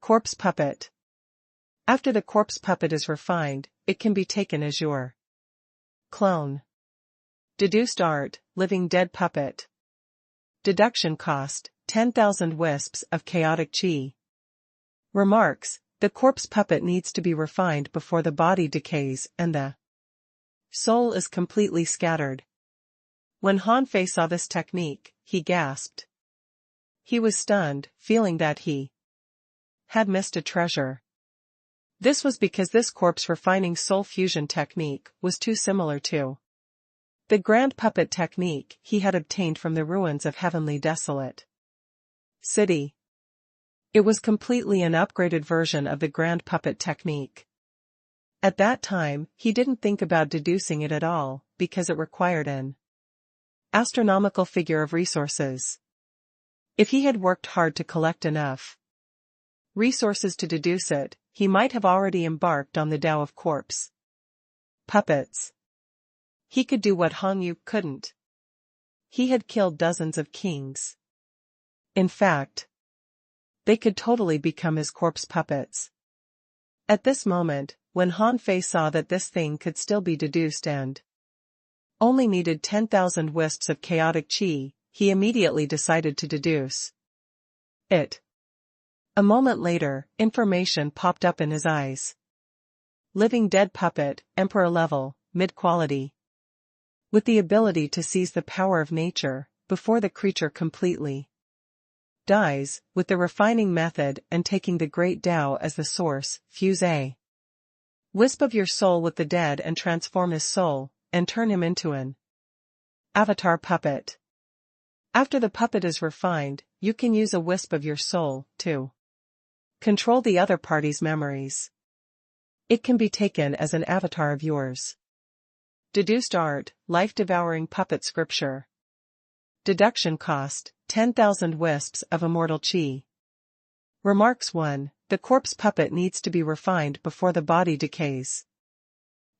corpse puppet. After the corpse puppet is refined, it can be taken as your clone. Deduced art, living dead puppet. Deduction cost, 10,000 wisps of chaotic chi. Remarks: the corpse puppet needs to be refined before the body decays and the soul is completely scattered. When Han Fei saw this technique, he gasped. He was stunned, feeling that he had missed a treasure. This was because this corpse refining soul fusion technique was too similar to the grand puppet technique he had obtained from the ruins of Heavenly Desolate City. It was completely an upgraded version of the grand puppet technique. At that time, he didn't think about deducing it at all, because it required an astronomical figure of resources. If he had worked hard to collect enough resources to deduce it, he might have already embarked on the Tao of corpse puppets. He could do what Hong Yu couldn't. He had killed dozens of kings. In fact, they could totally become his corpse puppets. At this moment, when Han Fei saw that this thing could still be deduced and only needed 10,000 wisps of chaotic chi, he immediately decided to deduce it. A moment later, information popped up in his eyes. Living dead puppet, emperor level, mid-quality. With the ability to seize the power of nature, before the creature completely dies, with the refining method and taking the great Tao as the source, fuse a wisp of your soul with the dead and transform his soul, and turn him into an avatar puppet. After the puppet is refined, you can use a wisp of your soul, to control the other party's memories. It can be taken as an avatar of yours. Deduced art, life-devouring puppet scripture. Deduction cost, 10,000 wisps of immortal chi. Remarks 1. The corpse puppet needs to be refined before the body decays.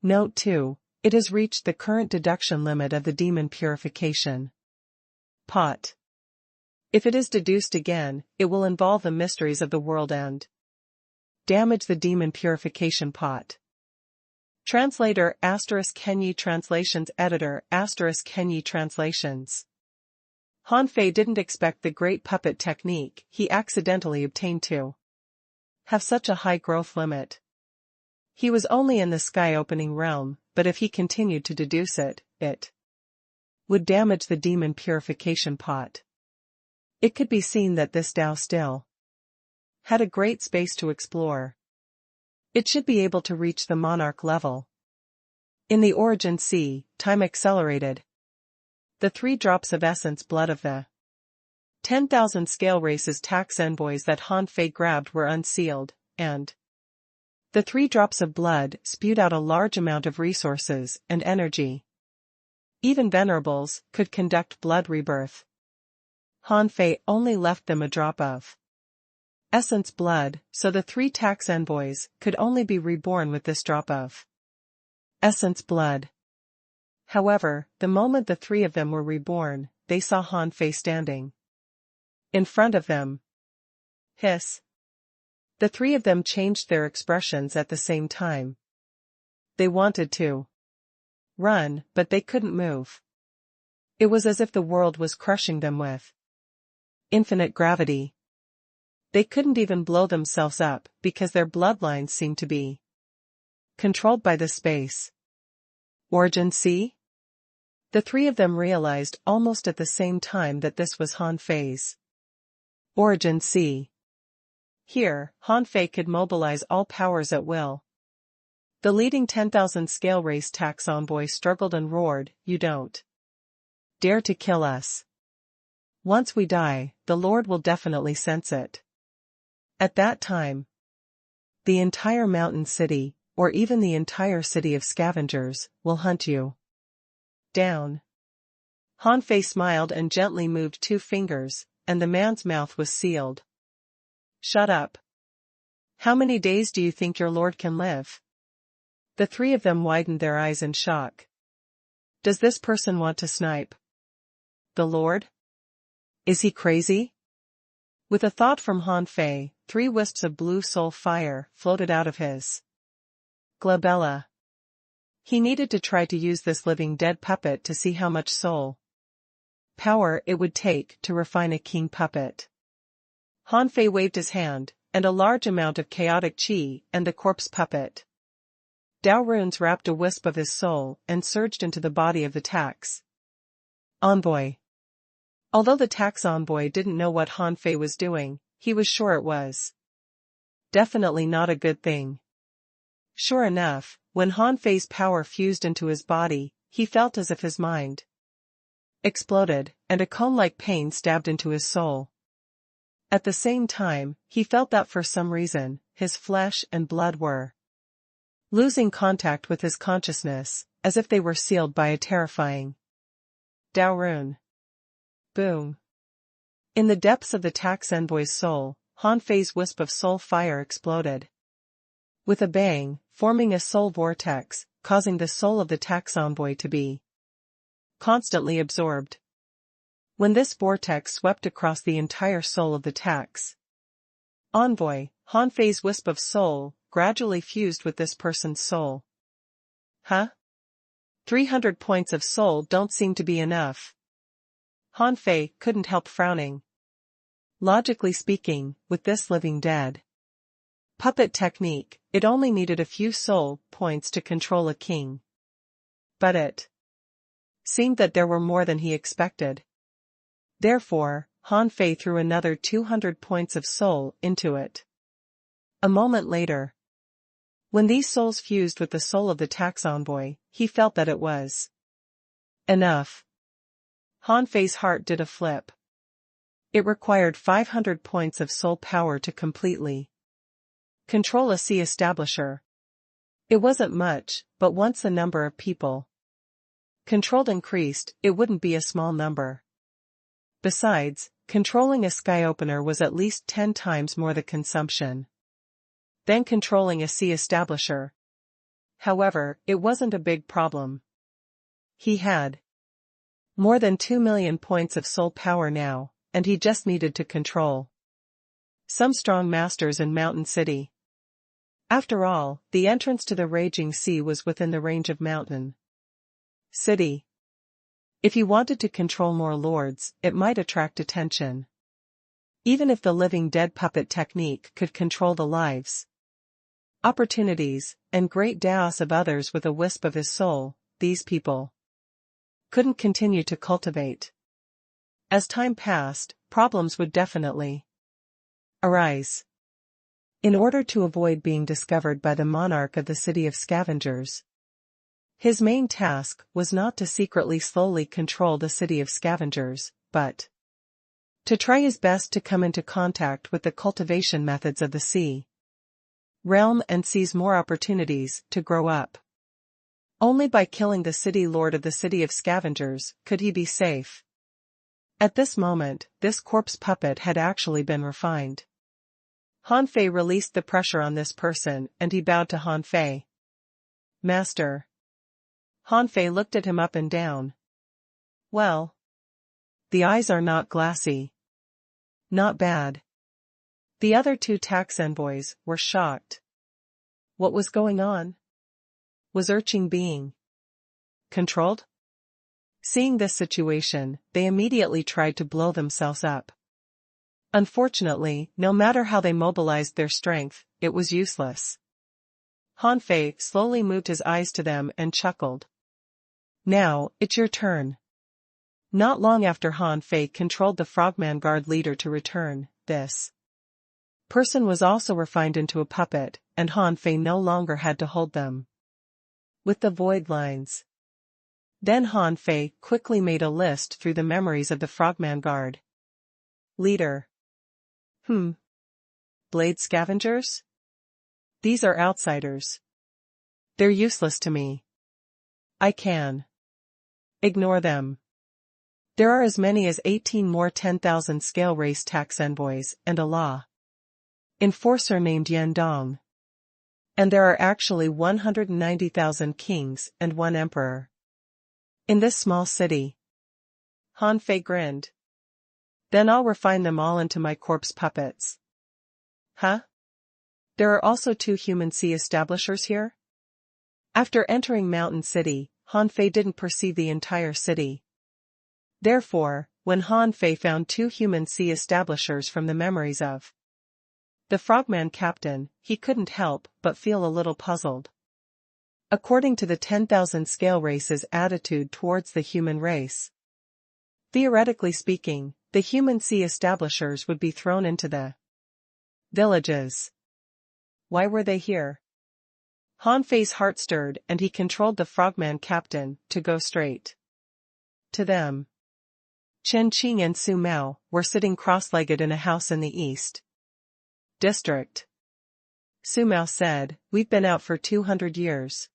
Note 2. It has reached the current deduction limit of the demon purification pot. If it is deduced again, it will involve the mysteries of the world and damage the demon purification pot. Translator ** Kenyi Translations Editor ** Kenyi Translations. Han Fei didn't expect the great puppet technique he accidentally obtained to have such a high growth limit. He was only in the sky-opening realm, but if he continued to deduce it, it would damage the demon purification pot. It could be seen that this Tao still had a great space to explore. It should be able to reach the monarch level. In the Origin Sea, time accelerated. The 3 drops of essence blood of the 10,000 scale races tax envoys that Han Fei grabbed were unsealed, and The 3 drops of blood spewed out a large amount of resources and energy. Even venerables could conduct blood rebirth. Han Fei only left them a drop of essence blood, so the 3 tax envoys could only be reborn with this drop of essence blood. However, the moment the 3 of them were reborn, they saw Han Fei standing in front of them. Hiss. The 3 of them changed their expressions at the same time. They wanted to run, but they couldn't move. It was as if the world was crushing them with infinite gravity. They couldn't even blow themselves up because their bloodlines seemed to be controlled by the space. Origin C? The 3 of them realized almost at the same time that this was Han Fei's Origin C. Here, Han Fei could mobilize all powers at will. The leading 10,000 scale race tax envoy struggled and roared, "You don't dare to kill us. Once we die, the Lord will definitely sense it. At that time, the entire mountain city, or even the entire city of scavengers, will hunt you down." Han Fei smiled and gently moved 2 fingers, and the man's mouth was sealed. "Shut up. How many days do you think your lord can live?" The 3 of them widened their eyes in shock. Does this person want to snipe the Lord? Is he crazy? With a thought from Han Fei, 3 wisps of blue soul fire floated out of his glabella. He needed to try to use this living dead puppet to see how much soul power it would take to refine a king puppet. Han Fei waved his hand, and a large amount of chaotic qi and the corpse puppet Dao runes wrapped a wisp of his soul and surged into the body of the tax envoy. Although the tax envoy didn't know what Han Fei was doing, he was sure it was definitely not a good thing. Sure enough, when Han Fei's power fused into his body, he felt as if his mind exploded, and a cone-like pain stabbed into his soul. At the same time, he felt that for some reason, his flesh and blood were losing contact with his consciousness, as if they were sealed by a terrifying Dao rune. Boom. In the depths of the tax envoy's soul, Han Fei's wisp of soul fire exploded with a bang, forming a soul vortex, causing the soul of the tax envoy to be constantly absorbed. When this vortex swept across the entire soul of the tax envoy, Han Fei's wisp of soul gradually fused with this person's soul. Huh? 300 points of soul don't seem to be enough. Han Fei couldn't help frowning. Logically speaking, with this living dead puppet technique, it only needed a few soul points to control a king. But it seemed that there were more than he expected. Therefore, Han Fei threw another 200 points of soul into it. A moment later, when these souls fused with the soul of the tax envoy, he felt that it was enough. Han Fei's heart did a flip. It required 500 points of soul power to completely control a sea establisher. It wasn't much, but once the number of people controlled increased, it wouldn't be a small number. Besides, controlling a sky opener was at least 10 times more the consumption than controlling a sea establisher. However, it wasn't a big problem. He had more than 2 million points of soul power now, and he just needed to control some strong masters in Mountain City. After all, the entrance to the raging sea was within the range of Mountain City. If he wanted to control more lords, it might attract attention. Even if the living dead puppet technique could control the lives, opportunities, and great chaos of others with a wisp of his soul, these people couldn't continue to cultivate. As time passed, problems would definitely arise. In order to avoid being discovered by the monarch of the city of scavengers, his main task was not to secretly slowly control the city of scavengers, but to try his best to come into contact with the cultivation methods of the sea. realm and seize more opportunities to grow up. Only by killing the city lord of the city of scavengers could he be safe. At this moment, this corpse puppet had actually been refined. Han Fei released the pressure on this person and he bowed to Han Fei. Master. Han Fei looked at him up and down. Well. The eyes are not glassy. Not bad. The other two tax envoys were shocked. What was going on? Was Urchin being controlled? Seeing this situation, they immediately tried to blow themselves up. Unfortunately, no matter how they mobilized their strength, it was useless. Han Fei slowly moved his eyes to them and chuckled. Now, it's your turn. Not long after Han Fei controlled the Frogman Guard leader to return, this person was also refined into a puppet, and Han Fei no longer had to hold them with the void lines. Then Han Fei quickly made a list through the memories of the Frogman Guard. Leader. Blade scavengers? These are outsiders. They're useless to me. I can ignore them. There are as many as 18 more 10,000 scale race tax envoys and a law enforcer named Yan Dong. And there are actually 190,000 kings and one emperor in this small city. Han Fei grinned. Then I'll refine them all into my corpse puppets. Huh? There are also 2 human sea establishers here? After entering Mountain City, Han Fei didn't perceive the entire city. Therefore, when Han Fei found 2 human sea establishers from the memories of the Frogman Captain, he couldn't help but feel a little puzzled. According to the 10,000 scale race's attitude towards the human race, theoretically speaking, the human sea establishers would be thrown into the villages. Why were they here? Han Fei's heart stirred and he controlled the Frogman Captain to go straight to them. Chen Qing and Su Mao were sitting cross-legged in a house in the east district. Su Mao said, "We've been out for 200 years.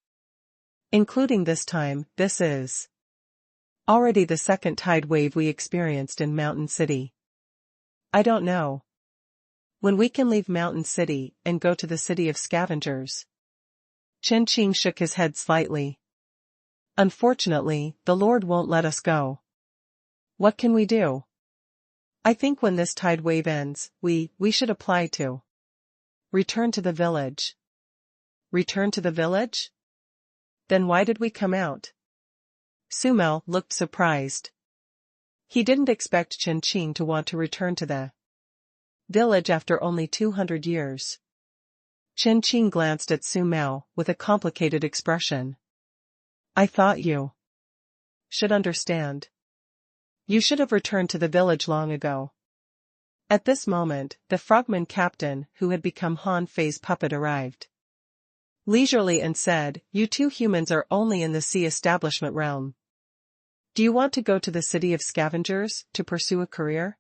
Including this time, this is already the second tide wave we experienced in Mountain City. I don't know when we can leave Mountain City and go to the city of scavengers." Chen Qing shook his head slightly. Unfortunately, the Lord won't let us go. What can we do? I think when this tide wave ends, we should apply to return to the village. Return to the village? Then why did we come out? Su Mao looked surprised. He didn't expect Chen Qing to want to return to the village after only 200 years. Chen Qing glanced at Su Mao with a complicated expression. I thought you should understand. You should have returned to the village long ago. At this moment, the Frogman Captain who had become Han Fei's puppet arrived leisurely and said, "You 2 humans are only in the sea establishment realm. Do you want to go to the city of scavengers to pursue a career?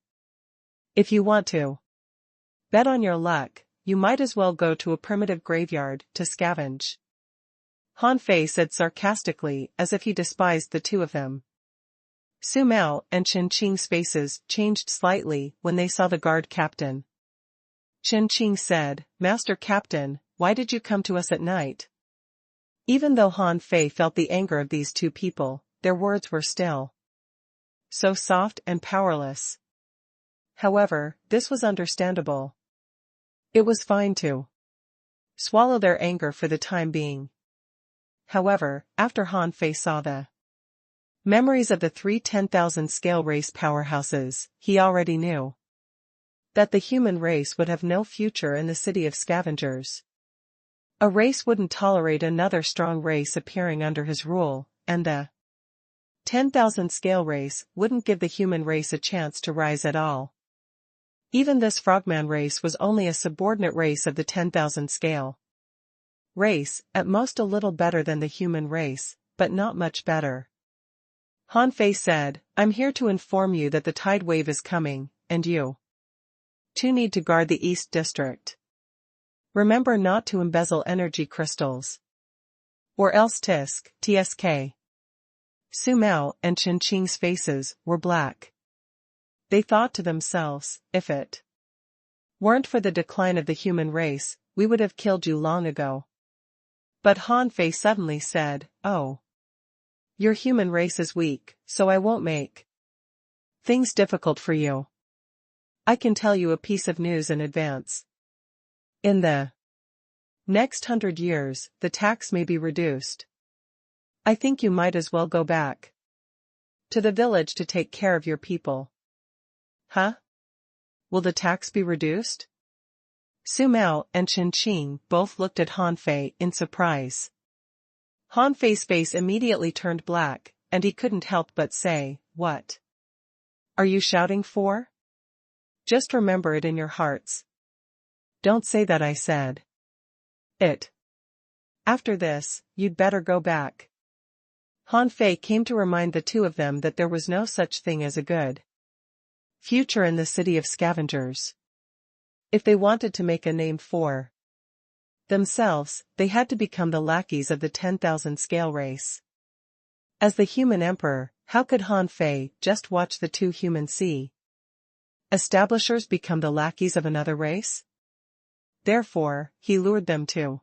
If you want to bet on your luck, you might as well go to a primitive graveyard to scavenge." Han Fei said sarcastically as if he despised the 2 of them. Su Mao and Chen Qing's faces changed slightly when they saw the guard captain. Chen Qing said, "Master Captain, why did you come to us at night?" Even though Han Fei felt the anger of these 2 people, their words were still so soft and powerless. However, this was understandable. It was fine to swallow their anger for the time being. However, after Han Fei saw the memories of the 3 10,000 scale race powerhouses, he already knew that the human race would have no future in the city of scavengers. A race wouldn't tolerate another strong race appearing under his rule, and the 10,000 scale race wouldn't give the human race a chance to rise at all. Even this Frogman race was only a subordinate race of the 10,000 scale race, at most a little better than the human race, but not much better. Han Fei said, "I'm here to inform you that the tide wave is coming, and you 2 need to guard the East District." Remember not to embezzle energy crystals. Or else tsk. Su Mao and Chen Qing's faces were black. They thought to themselves, if it weren't for the decline of the human race, we would have killed you long ago. But Han Fei suddenly said, oh. Your human race is weak, so I won't make things difficult for you. I can tell you a piece of news in advance. In the next 100 years, the tax may be reduced. I think you might as well go back to the village to take care of your people. Huh? Will the tax be reduced? Su Mao and Chen Qing both looked at Han Fei in surprise. Han Fei's face immediately turned black, and he couldn't help but say, what are you shouting for? Just remember it in your hearts. Don't say that I said it. After this, you'd better go back. Han Fei came to remind the two of them that there was no such thing as a good future in the city of scavengers. If they wanted to make a name for themselves, they had to become the lackeys of the 10,000 scale race. As the human emperor, how could Han Fei just watch the two human establishers become the lackeys of another race? Therefore, he lured them to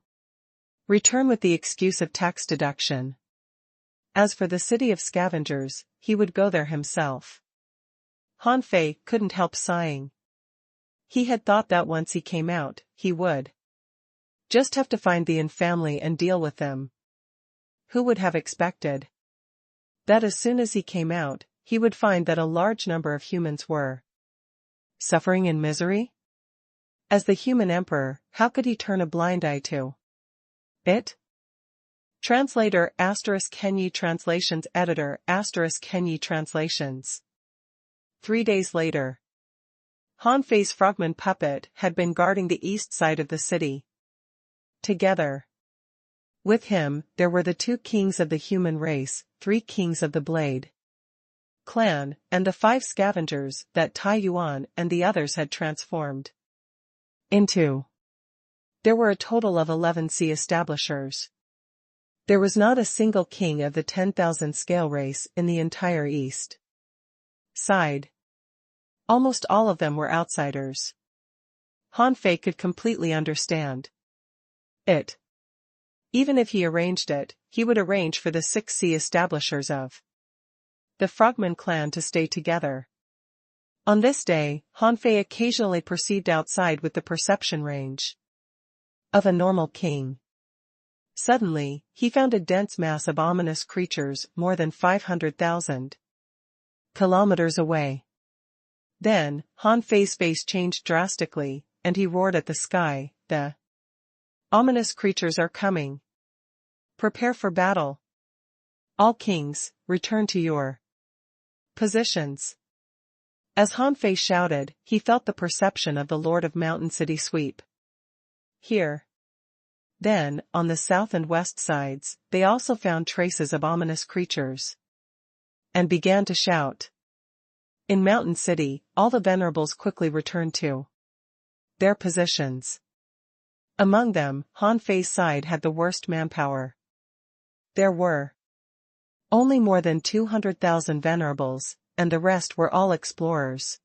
return with the excuse of tax deduction. As for the city of scavengers, he would go there himself. Han Fei couldn't help sighing. He had thought that once he came out, he would just have to find the Yin family and deal with them. Who would have expected that as soon as he came out, he would find that a large number of humans were suffering in misery? As the human emperor, how could he turn a blind eye to it? Translator *Kenyi Translations Editor *Kenyi Translations 3 days later. Han Fei's frogman puppet had been guarding the east side of the city. Together with him, there were the 2 kings of the human race, 3 kings of the Blade clan, and the 5 scavengers that Tai Yuan and the others had transformed into. There were a total of 11 establishers. There was not a single king of the 10,000 scale race in the entire east side. Almost all of them were outsiders. Han Fei could completely understand it. Even if he arranged it, he would arrange for the 6 establishers of the Frogman clan to stay together. On this day, Han Fei occasionally perceived outside with the perception range of a normal king. Suddenly, he found a dense mass of ominous creatures more than 500,000 kilometers away. Then, Han Fei's face changed drastically, and he roared at the sky, the ominous creatures are coming. Prepare for battle. All kings, return to your positions. As Han Fei shouted, he felt the perception of the Lord of Mountain City sweep. Here. Then, on the south and west sides, they also found traces of ominous creatures and began to shout. In Mountain City, all the venerables quickly returned to their positions. Among them, Han Fei's side had the worst manpower. There were only more than 200,000 venerables, and the rest were all explorers.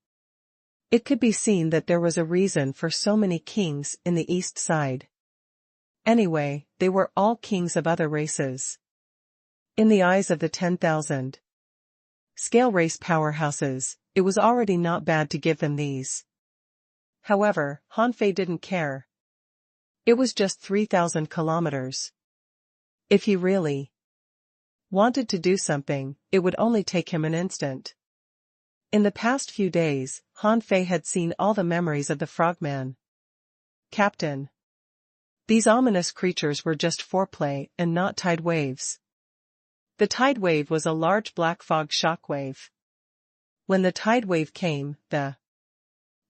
It could be seen that there was a reason for so many kings in the east side. Anyway, they were all kings of other races. In the eyes of the 10,000 scale race powerhouses, it was already not bad to give them these. However, Han Fei didn't care. It was just 3,000 kilometers. If he really wanted to do something, it would only take him an instant. In the past few days, Han Fei had seen all the memories of the frogman captain. These ominous creatures were just foreplay and not tide waves. The tide wave was a large black fog shockwave. When the tide wave came, the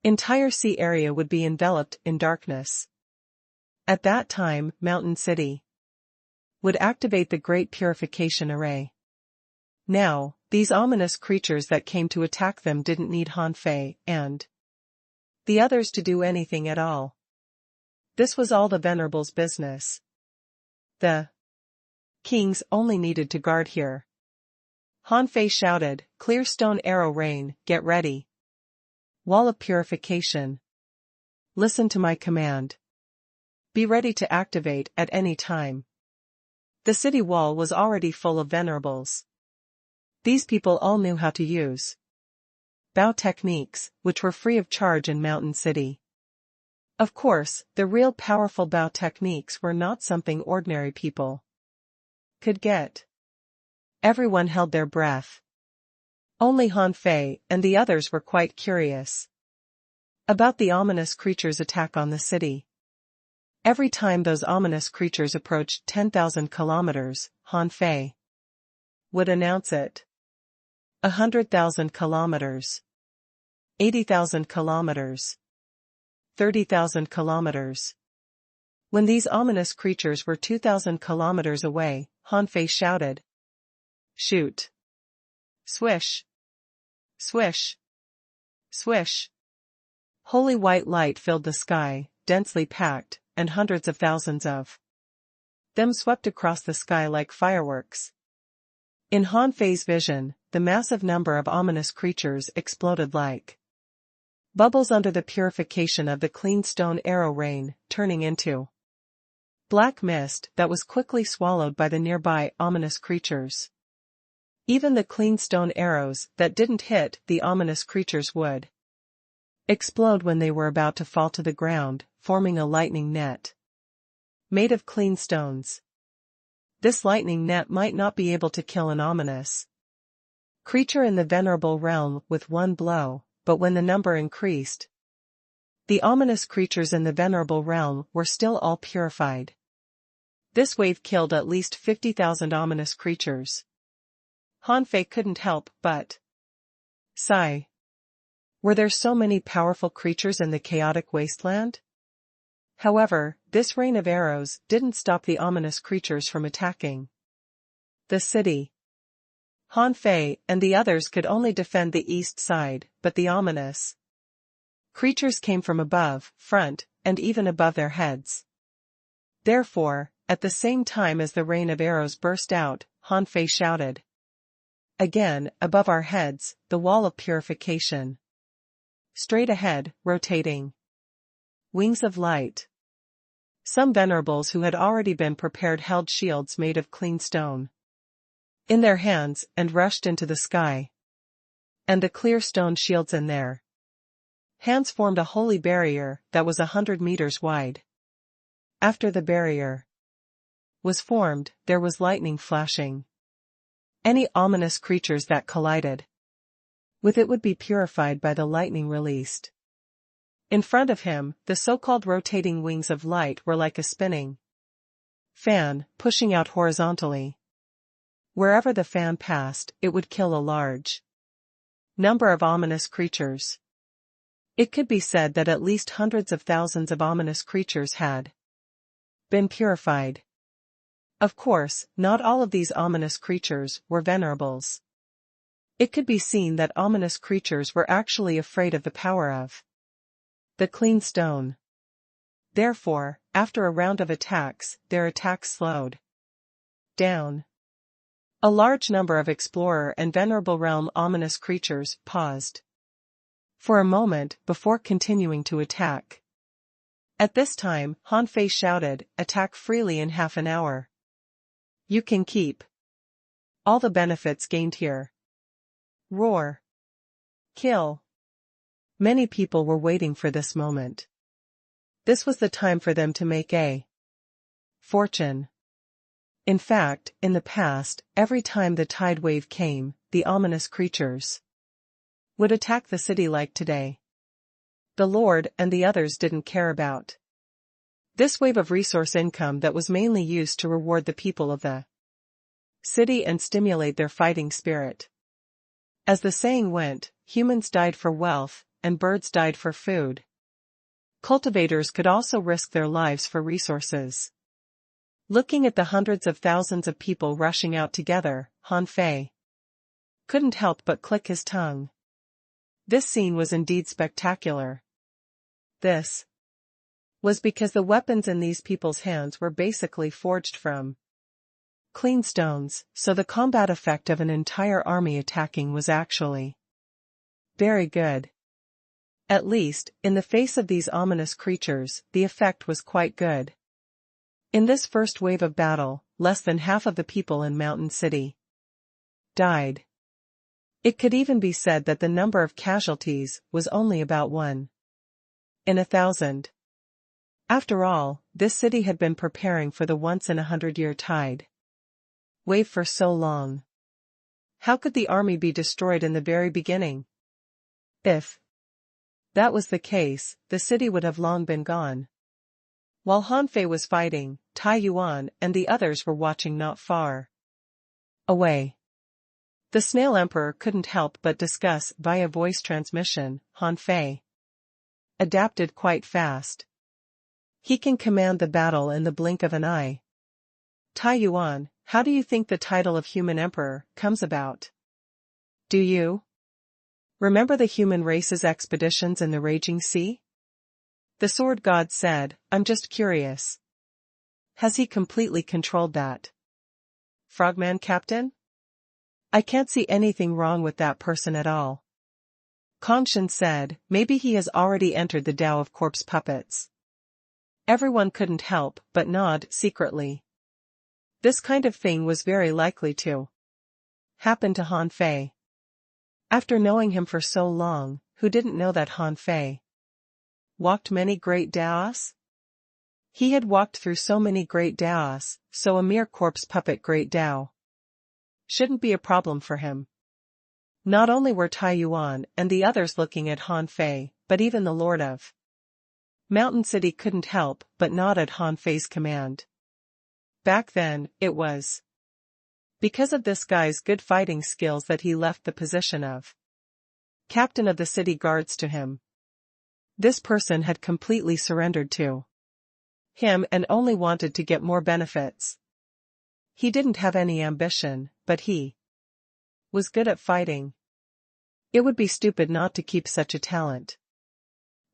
entire sea area would be enveloped in darkness. At that time, Mountain City would activate the Great Purification Array. Now, these ominous creatures that came to attack them didn't need Han Fei and the others to do anything at all. This was all the Venerable's business. The kings only needed to guard here. Han Fei shouted, "Clear stone arrow rain, get ready. Wall of purification. Listen to my command. Be ready to activate at any time." The city wall was already full of Venerables. These people all knew how to use bow techniques, which were free of charge in Mountain City. Of course, the real powerful bow techniques were not something ordinary people could get. Everyone held their breath. Only Han Fei and the others were quite curious about the ominous creature's attack on the city. Every time those ominous creatures approached 10,000 kilometers, Han Fei would announce it. 100,000 kilometers. 80,000 kilometers. 30,000 kilometers. When these ominous creatures were 2,000 kilometers away, Han Fei shouted, "Shoot!" Swish! Swish! Swish! Holy white light filled the sky, densely packed, and hundreds of thousands of them swept across the sky like fireworks. In Han Fei's vision, the massive number of ominous creatures exploded like bubbles under the purification of the clean stone arrow rain, turning into black mist that was quickly swallowed by the nearby ominous creatures. Even the clean stone arrows that didn't hit the ominous creatures would explode when they were about to fall to the ground, forming a lightning net made of clean stones. This lightning net might not be able to kill an ominous creature in the Venerable realm with one blow, but when the number increased, the ominous creatures in the Venerable realm were still all purified. This wave killed at least 50,000 ominous creatures. Han Fei couldn't help but sigh. Were there so many powerful creatures in the chaotic wasteland? However, this rain of arrows didn't stop the ominous creatures from attacking the city. Han Fei and the others could only defend the east side, but the ominous creatures came from above, front, and even above their heads. Therefore, at the same time as the rain of arrows burst out, Han Fei shouted, "Again, above our heads, the wall of purification. Straight ahead, rotating wings of light." Some Venerables who had already been prepared held shields made of clean stone in their hands and rushed into the sky. And the clear stone shields in their hands formed a holy barrier that was 100 meters wide. After the barrier was formed, there was lightning flashing. Any ominous creatures that collided with it would be purified by the lightning released. In front of him, the so-called rotating wings of light were like a spinning fan, pushing out horizontally. Wherever the fan passed, it would kill a large number of ominous creatures. It could be said that at least hundreds of thousands of ominous creatures had been purified. Of course, not all of these ominous creatures were Venerables. It could be seen that ominous creatures were actually afraid of the power of the clean stone. Therefore, after a round of attacks, their attacks slowed down. A large number of Explorer and Venerable Realm ominous creatures paused for a moment before continuing to attack. At this time, Han Fei shouted, "Attack freely in half an hour. You can keep all the benefits gained here. Roar. Kill." Many people were waiting for this moment. This was the time for them to make a fortune. In fact, in the past, every time the tide wave came, the ominous creatures would attack the city like today. The Lord and the others didn't care about this wave of resource income that was mainly used to reward the people of the city and stimulate their fighting spirit. As the saying went, humans died for wealth, and birds died for food. Cultivators could also risk their lives for resources. Looking at the hundreds of thousands of people rushing out together, Han Fei couldn't help but click his tongue. This scene was indeed spectacular. This was because the weapons in these people's hands were basically forged from clean stones, so the combat effect of an entire army attacking was actually very good. At least, in the face of these ominous creatures, the effect was quite good. In this first wave of battle, less than half of the people in Mountain City died. It could even be said that the number of casualties was only about 1 in 1,000. After all, this city had been preparing for the once-in-a-100-year tide wave for so long. How could the army be destroyed in the very beginning? If that was the case, the city would have long been gone. While Han Fei was fighting, Tai Yuan and the others were watching not far away. The Snail Emperor couldn't help but discuss via voice transmission. Han Fei adapted quite fast. He can command the battle in the blink of an eye. Tai Yuan, how do you think the title of Human Emperor comes about? Do you remember the human race's expeditions in the Raging Sea? The Sword God said, I'm just curious. Has he completely controlled that? Frogman Captain? I can't see anything wrong with that person at all. Konshin said, maybe he has already entered the Tao of Corpse Puppets. Everyone couldn't help but nod secretly. This kind of thing was very likely to happen to Han Fei. After knowing him for so long, who didn't know that Han Fei walked many great Daos? He had walked through so many great Daos, so a mere corpse puppet great Dao shouldn't be a problem for him. Not only were Tai Yuan and the others looking at Han Fei, but even the Lord of Mountain City couldn't help but nod at Han Fei's command. Back then, it was because of this guy's good fighting skills that he left the position of captain of the city guards to him. This person had completely surrendered to him and only wanted to get more benefits. He didn't have any ambition, but he was good at fighting. It would be stupid not to keep such a talent.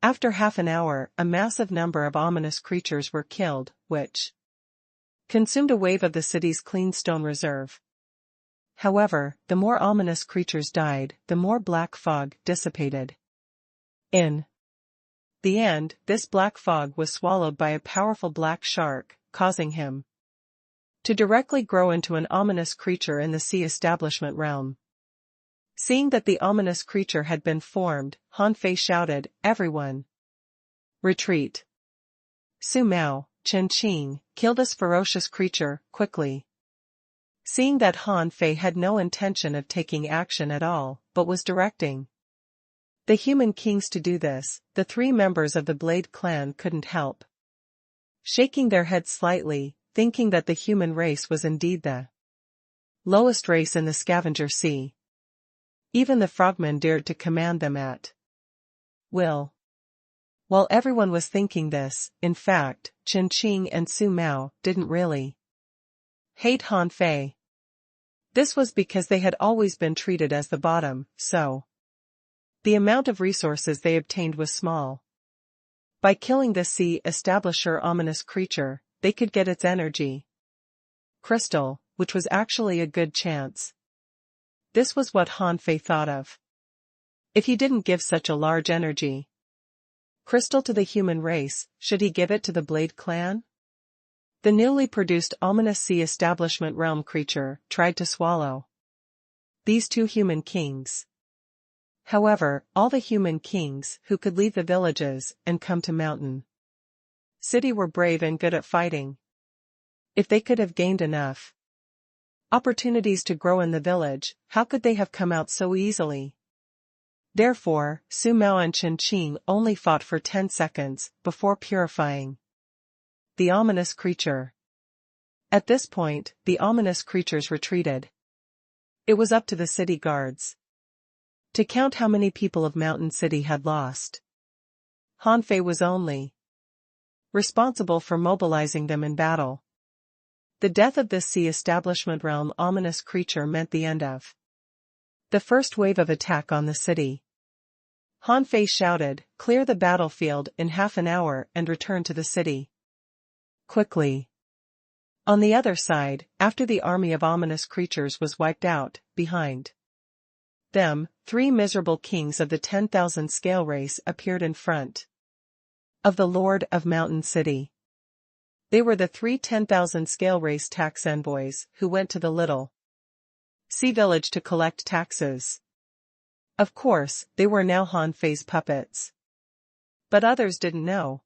After half an hour, a massive number of ominous creatures were killed, which consumed a wave of the city's clean stone reserve. However, the more ominous creatures died, the more black fog dissipated. In the end, this black fog was swallowed by a powerful black shark, causing him to directly grow into an ominous creature in the sea establishment realm. Seeing that the ominous creature had been formed, Han Fei shouted, everyone, retreat. Su Mao, Chen Qing, kill this ferocious creature, quickly. Seeing that Han Fei had no intention of taking action at all, but was directing the human kings to do this, the 3 members of the Blade clan couldn't help shaking their heads slightly, thinking that the human race was indeed the lowest race in the Scavenger Sea. Even the frogmen dared to command them at will. While everyone was thinking this, in fact, Chen Qing and Su Mao didn't really hate Han Fei. This was because they had always been treated as the bottom, so the amount of resources they obtained was small. By killing this sea establisher ominous creature, they could get its energy crystal, which was actually a good chance. This was what Han Fei thought of. If he didn't give such a large energy crystal to the human race, should he give it to the Blade clan? The newly produced ominous sea establishment realm creature tried to swallow these 2 human kings. However, all the human kings who could leave the villages and come to Mountain City were brave and good at fighting. If they could have gained enough opportunities to grow in the village, how could they have come out so easily? Therefore, Su Mao and Chen Qing only fought for 10 seconds before purifying the ominous creature. At this point, the ominous creatures retreated. It was up to the city guards to count how many people of Mountain City had lost. Han Fei was only responsible for mobilizing them in battle. The death of this sea establishment realm ominous creature meant the end of the first wave of attack on the city. Han Fei shouted, "Clear the battlefield in half an hour and return to the city. Quickly." On the other side, after the army of ominous creatures was wiped out, behind them, 3 miserable kings of the 10,000 scale race appeared in front of the Lord of Mountain City. They were the 3 10,000 scale race tax envoys who went to the little sea village to collect taxes. Of course, they were now Han Fei's puppets. But others didn't know.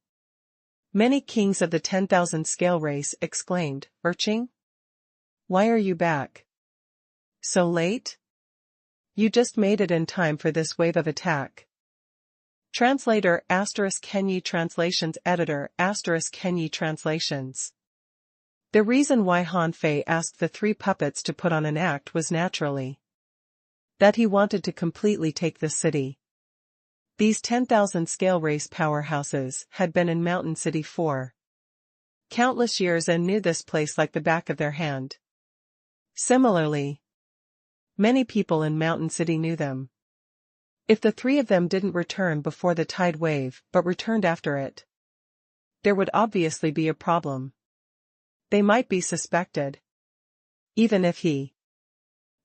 Many kings of the 10,000 scale race exclaimed, "Urchin? Why are you back so late? You just made it in time for this wave of attack." Translator *Kenyi Translations Editor *Kenyi Translations. The reason why Han Fei asked the 3 puppets to put on an act was naturally that he wanted to completely take the city. These 10,000 scale race powerhouses had been in Mountain City for countless years and knew this place like the back of their hand. Similarly, many people in Mountain City knew them. If the 3 of them didn't return before the tide wave but returned after it, there would obviously be a problem. They might be suspected. Even if he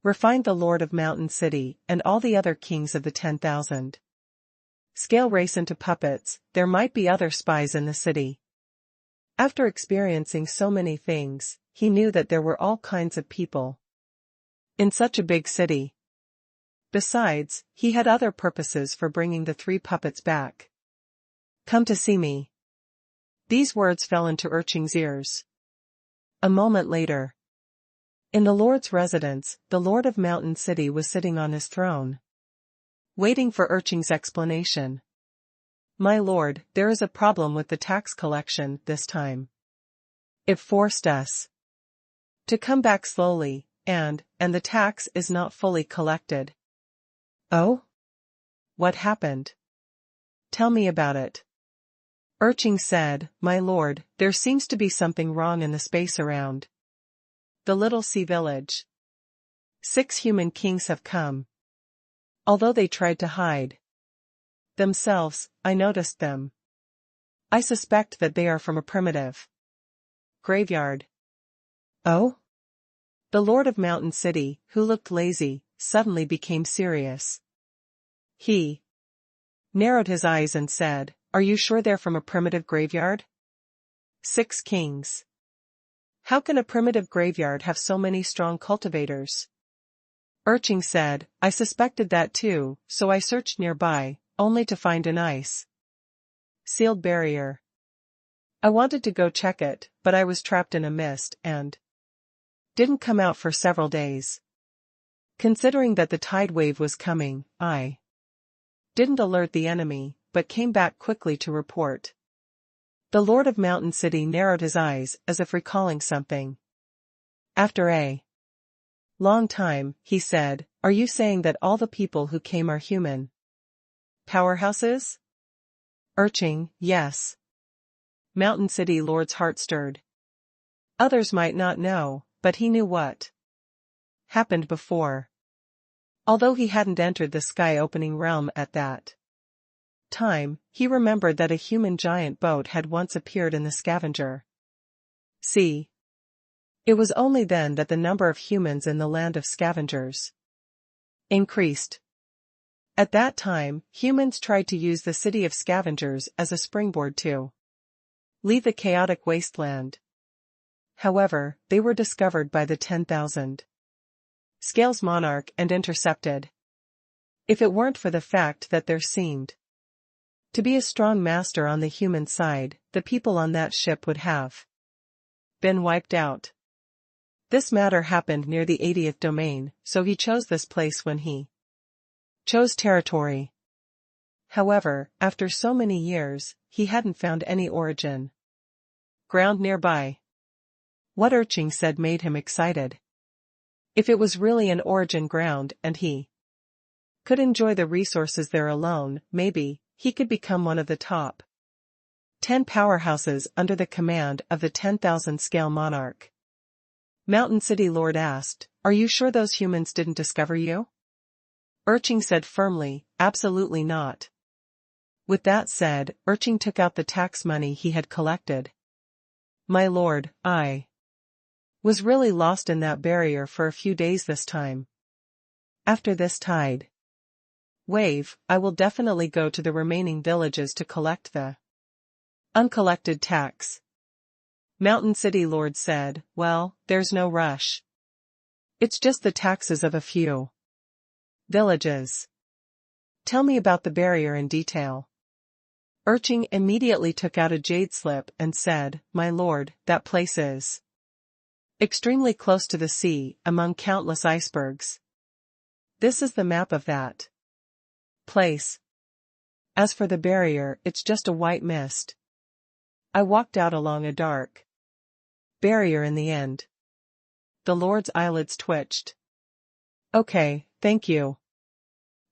refined the Lord of Mountain City and all the other kings of the 10,000 scale race into puppets, there might be other spies in the city. After experiencing so many things, he knew that there were all kinds of people in such a big city. Besides, he had other purposes for bringing the 3 puppets back. "Come to see me." These words fell into Urchin's ears. A moment later, in the Lord's residence, the Lord of Mountain City was sitting on his throne, waiting for Urchin's explanation. "My lord, there is a problem with the tax collection this time. It forced us to come back slowly, and the tax is not fully collected." "Oh? What happened? Tell me about it." Urchin said, "My lord, there seems to be something wrong in the space around the little sea village. 6 human kings have come. Although they tried to hide themselves, I noticed them. I suspect that they are from a primitive graveyard." "Oh?" The Lord of Mountain City, who looked lazy, suddenly became serious. He narrowed his eyes and said, "Are you sure they're from a primitive graveyard? 6 kings. How can a primitive graveyard have so many strong cultivators?" Urchin said, "I suspected that too, so I searched nearby, only to find an ice-sealed barrier. I wanted to go check it, but I was trapped in a mist and didn't come out for several days. Considering that the tide wave was coming, I didn't alert the enemy, but came back quickly to report." The Lord of Mountain City narrowed his eyes as if recalling something. After a long time, he said, "Are you saying that all the people who came are human powerhouses?" Urchin, "Yes." Mountain City Lord's heart stirred. Others might not know, but he knew what happened before. Although he hadn't entered the sky-opening realm at that time, he remembered that a human giant boat had once appeared in the scavenger sea. It was only then that the number of humans in the land of scavengers increased. At that time, humans tried to use the city of scavengers as a springboard to leave the chaotic wasteland. However, they were discovered by the 10,000 scales monarch and intercepted. If it weren't for the fact that there seemed to be a strong master on the human side, the people on that ship would have been wiped out. This matter happened near the 80th domain, so he chose this place when he chose territory. However, after so many years, he hadn't found any origin ground nearby. What Urchin said made him excited. If it was really an origin ground and he could enjoy the resources there alone, maybe he could become one of the top 10 powerhouses under the command of the 10,000 scale monarch. Mountain City Lord asked, "Are you sure those humans didn't discover you?" Urchin said firmly, "Absolutely not. With that said, Urchin took out the tax money he had collected. My lord, I was really lost in that barrier for a few days this time. After this tide wave, I will definitely go to the remaining villages to collect the uncollected tax. Mountain City Lord said, well, there's no rush. It's just the taxes of a few villages. Tell me about the barrier in detail. Urchin immediately took out a jade slip and said, my lord, that place is extremely close to the sea, among countless icebergs. This is the map of that place. As for the barrier, it's just a white mist. I walked out along a dark barrier in the end. The Lord's eyelids twitched. Okay, thank you.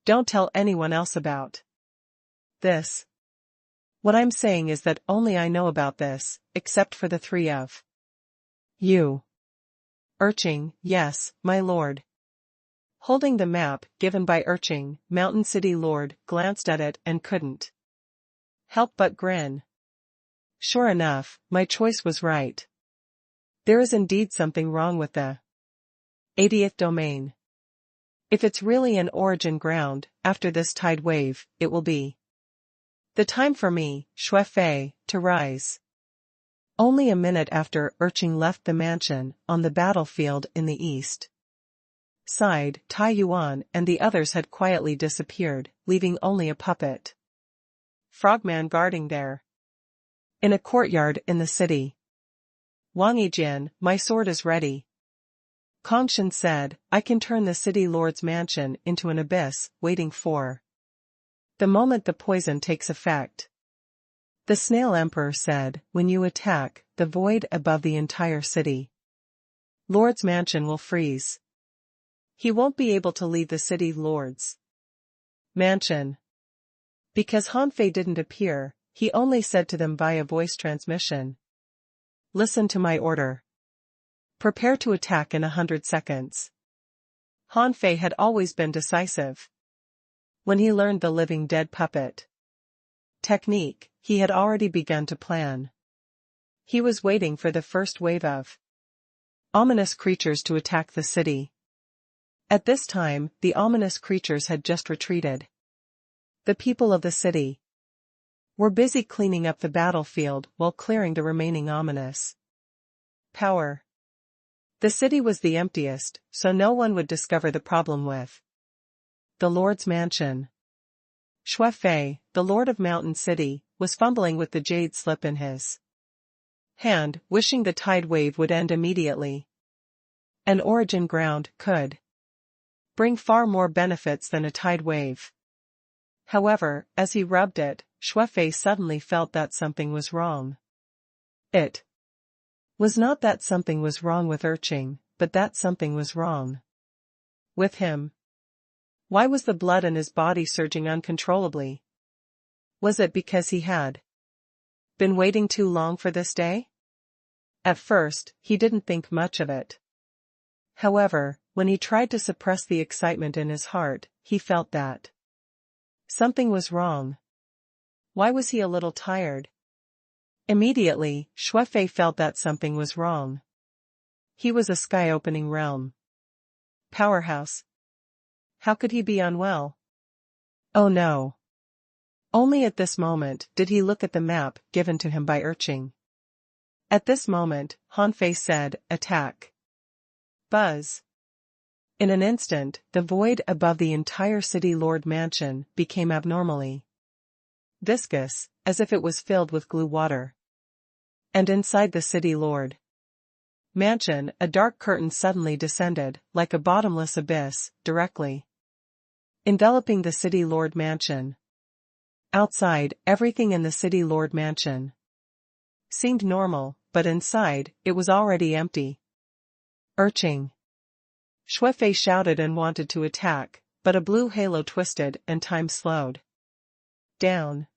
Don't tell anyone else about this. What I'm saying is that only I know about this, except for the three of you. Urchin, yes, my lord. Holding the map given by Urchin, Mountain City Lord glanced at it and couldn't help but grin. Sure enough, my choice was right. There is indeed something wrong with the 80th domain. If it's really an origin ground, after this tide wave, it will be the time for me, Shui Fei, to rise. Only a minute after Urchin left the mansion, on the battlefield in the east side, Tai Yuan and the others had quietly disappeared, leaving only a puppet frogman guarding there. In a courtyard in the city. Wang Yijin, my sword is ready. Kongshen said, I can turn the city lord's mansion into an abyss, waiting for the moment the poison takes effect. The Snail Emperor said, when you attack, the void above the entire city lord's mansion will freeze. He won't be able to leave the city lord's mansion. Because Han Fei didn't appear, he only said to them via voice transmission. Listen to my order. Prepare to attack in 100 seconds. Han Fei had always been decisive. When he learned the living dead puppet technique, he had already begun to plan. He was waiting for the first wave of ominous creatures to attack the city. At this time, the ominous creatures had just retreated. The people of the city were busy cleaning up the battlefield while clearing the remaining ominous power. The city was the emptiest, so no one would discover the problem with the Lord's mansion. Shui Fei, the Lord of Mountain City, was fumbling with the jade slip in his hand, wishing the tide wave would end immediately. An origin ground could bring far more benefits than a tide wave. However, as he rubbed it, Shui Fei suddenly felt that something was wrong. It was not that something was wrong with Urchin, but that something was wrong with him. Why was the blood in his body surging uncontrollably? Was it because he had been waiting too long for this day? At first, he didn't think much of it. However, when he tried to suppress the excitement in his heart, he felt that something was wrong. Why was he a little tired? Immediately, Shui Fei felt that something was wrong. He was a sky-opening realm powerhouse. How could he be unwell? Oh no. Only at this moment did he look at the map given to him by Urchin. At this moment, Han Fei said, attack. Buzz. In an instant, the void above the entire city lord mansion became abnormally viscous, as if it was filled with glue water. And inside the city lord mansion, a dark curtain suddenly descended, like a bottomless abyss, directly enveloping the city lord mansion. Outside, everything in the city lord mansion seemed normal, but inside, it was already empty. Urchin. Shui Fei shouted and wanted to attack, but a blue halo twisted and time slowed down.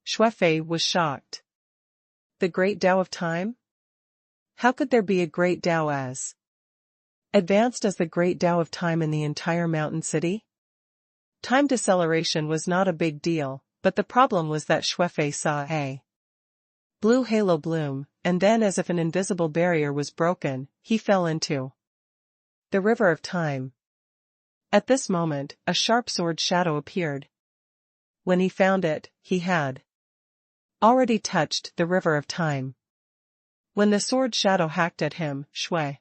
Shui Fei was shocked. The Great Tao of Time? How could there be a Great Tao as advanced as the Great Tao of Time in the entire mountain city? Time deceleration was not a big deal, but the problem was that Xuefei saw a blue halo bloom, and then as if an invisible barrier was broken, he fell into the river of time. At this moment, a sharp sword shadow appeared. When he found it, he had already touched the river of time. When the sword shadow hacked at him, Xuefei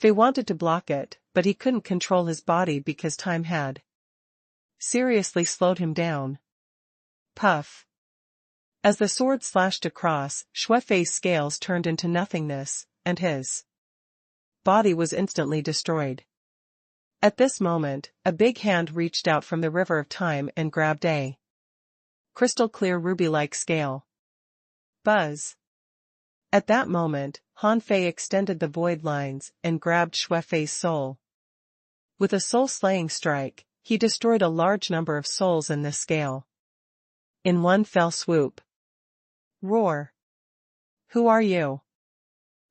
wanted to block it, but he couldn't control his body because time had seriously slowed him down. Puff. As the sword slashed across, Xuefei's scales turned into nothingness, and his body was instantly destroyed. At this moment, a big hand reached out from the river of time and grabbed a crystal-clear ruby-like scale. Buzz. At that moment, Han Fei extended the void lines and grabbed Xuefei's soul. With a soul-slaying strike, he destroyed a large number of souls in this scale. In one fell swoop. Roar. Who are you?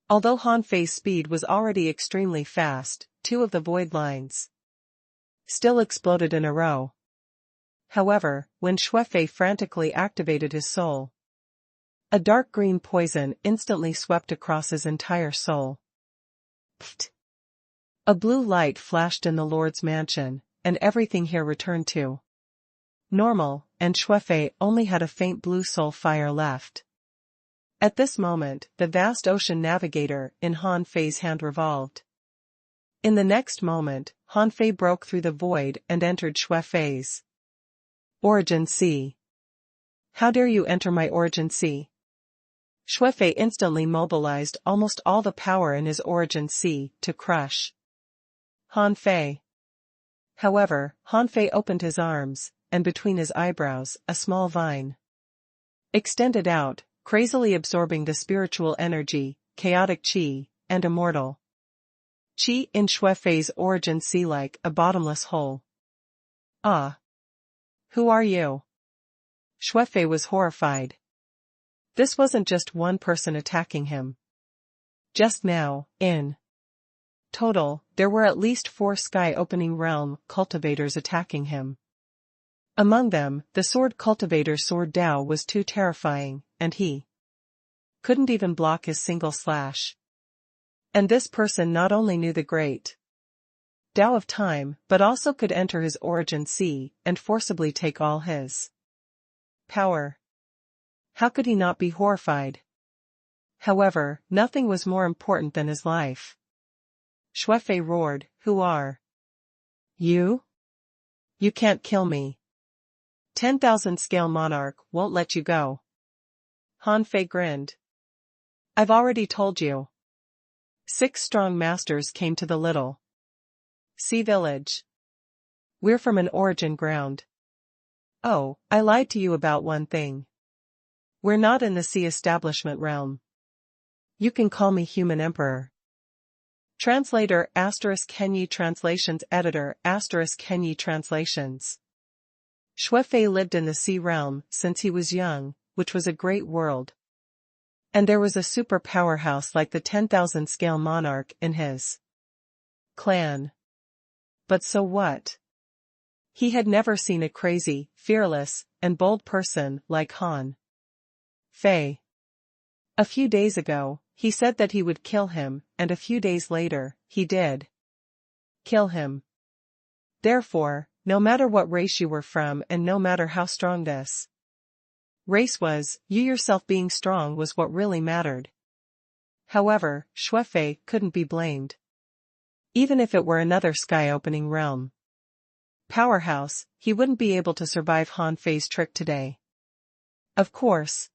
Although Han Fei's speed was already extremely fast, 2 of the void lines still exploded in a row. However, when Xuefei frantically activated his soul, a dark green poison instantly swept across his entire soul. Pfft. A blue light flashed in the Lord's mansion, and everything here returned to normal, and Xuefei only had a faint blue soul fire left. At this moment, the vast ocean navigator in Han Fei's hand revolved. In the next moment, Han Fei broke through the void and entered Xuefei's origin sea. How dare you enter my origin sea? Xuefei instantly mobilized almost all the power in his origin sea to crush Han Fei. However, Han Fei opened his arms, and between his eyebrows, a small vine extended out, crazily absorbing the spiritual energy, chaotic qi, and immortal qi in Xuefei's origin sea like a bottomless hole. Ah! Who are you? Xuefei was horrified. This wasn't just one person attacking him. Just now, in total, there were at least 4 sky-opening realm cultivators attacking him. Among them, the sword cultivator's sword Dao was too terrifying, and he couldn't even block his single slash. And this person not only knew the great Dao of time, but also could enter his origin sea and forcibly take all his power. How could he not be horrified? However, nothing was more important than his life. Xuefei roared, "Who are you? You can't kill me. 10,000 scale monarch won't let you go." Han Fei grinned. "I've already told you. 6 strong masters came to the little sea village. We're from an origin ground. Oh, I lied to you about one thing. We're not in the sea establishment realm. You can call me Human Emperor." Translator ** Kenyi Translations Editor ** Kenyi Translations. Xuefei lived in the sea realm since he was young, which was a great world. And there was a super powerhouse like the 10,000 scale monarch in his clan. But so what? He had never seen a crazy, fearless, and bold person like Han Fei. A few days ago, he said that he would kill him, and a few days later, he did kill him. Therefore, no matter what race you were from and no matter how strong this race was, you yourself being strong was what really mattered. However, Xuefei couldn't be blamed. Even if it were another sky-opening realm powerhouse, he wouldn't be able to survive Han Fei's trick today. Of course,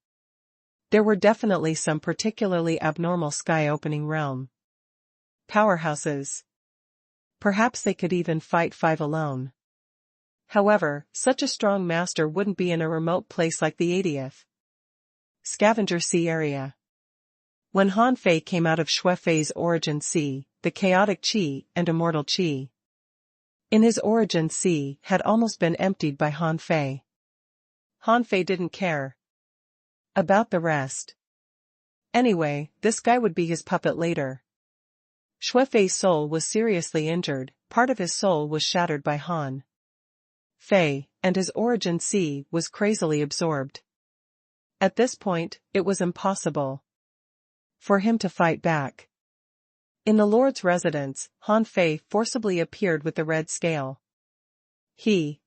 there were definitely some particularly abnormal sky-opening realm powerhouses. Perhaps they could even fight 5 alone. However, such a strong master wouldn't be in a remote place like the 80th Scavenger Sea area. When Han Fei came out of Xuefei's origin sea, the chaotic qi and immortal qi in his origin sea had almost been emptied by Han Fei. Han Fei didn't care about the rest. Anyway, this guy would be his puppet later. Xuefei's soul was seriously injured, part of his soul was shattered by Han Fei, and his origin C was crazily absorbed. At this point, it was impossible for him to fight back. In the Lord's residence, Han Fei forcibly appeared with the red scale. He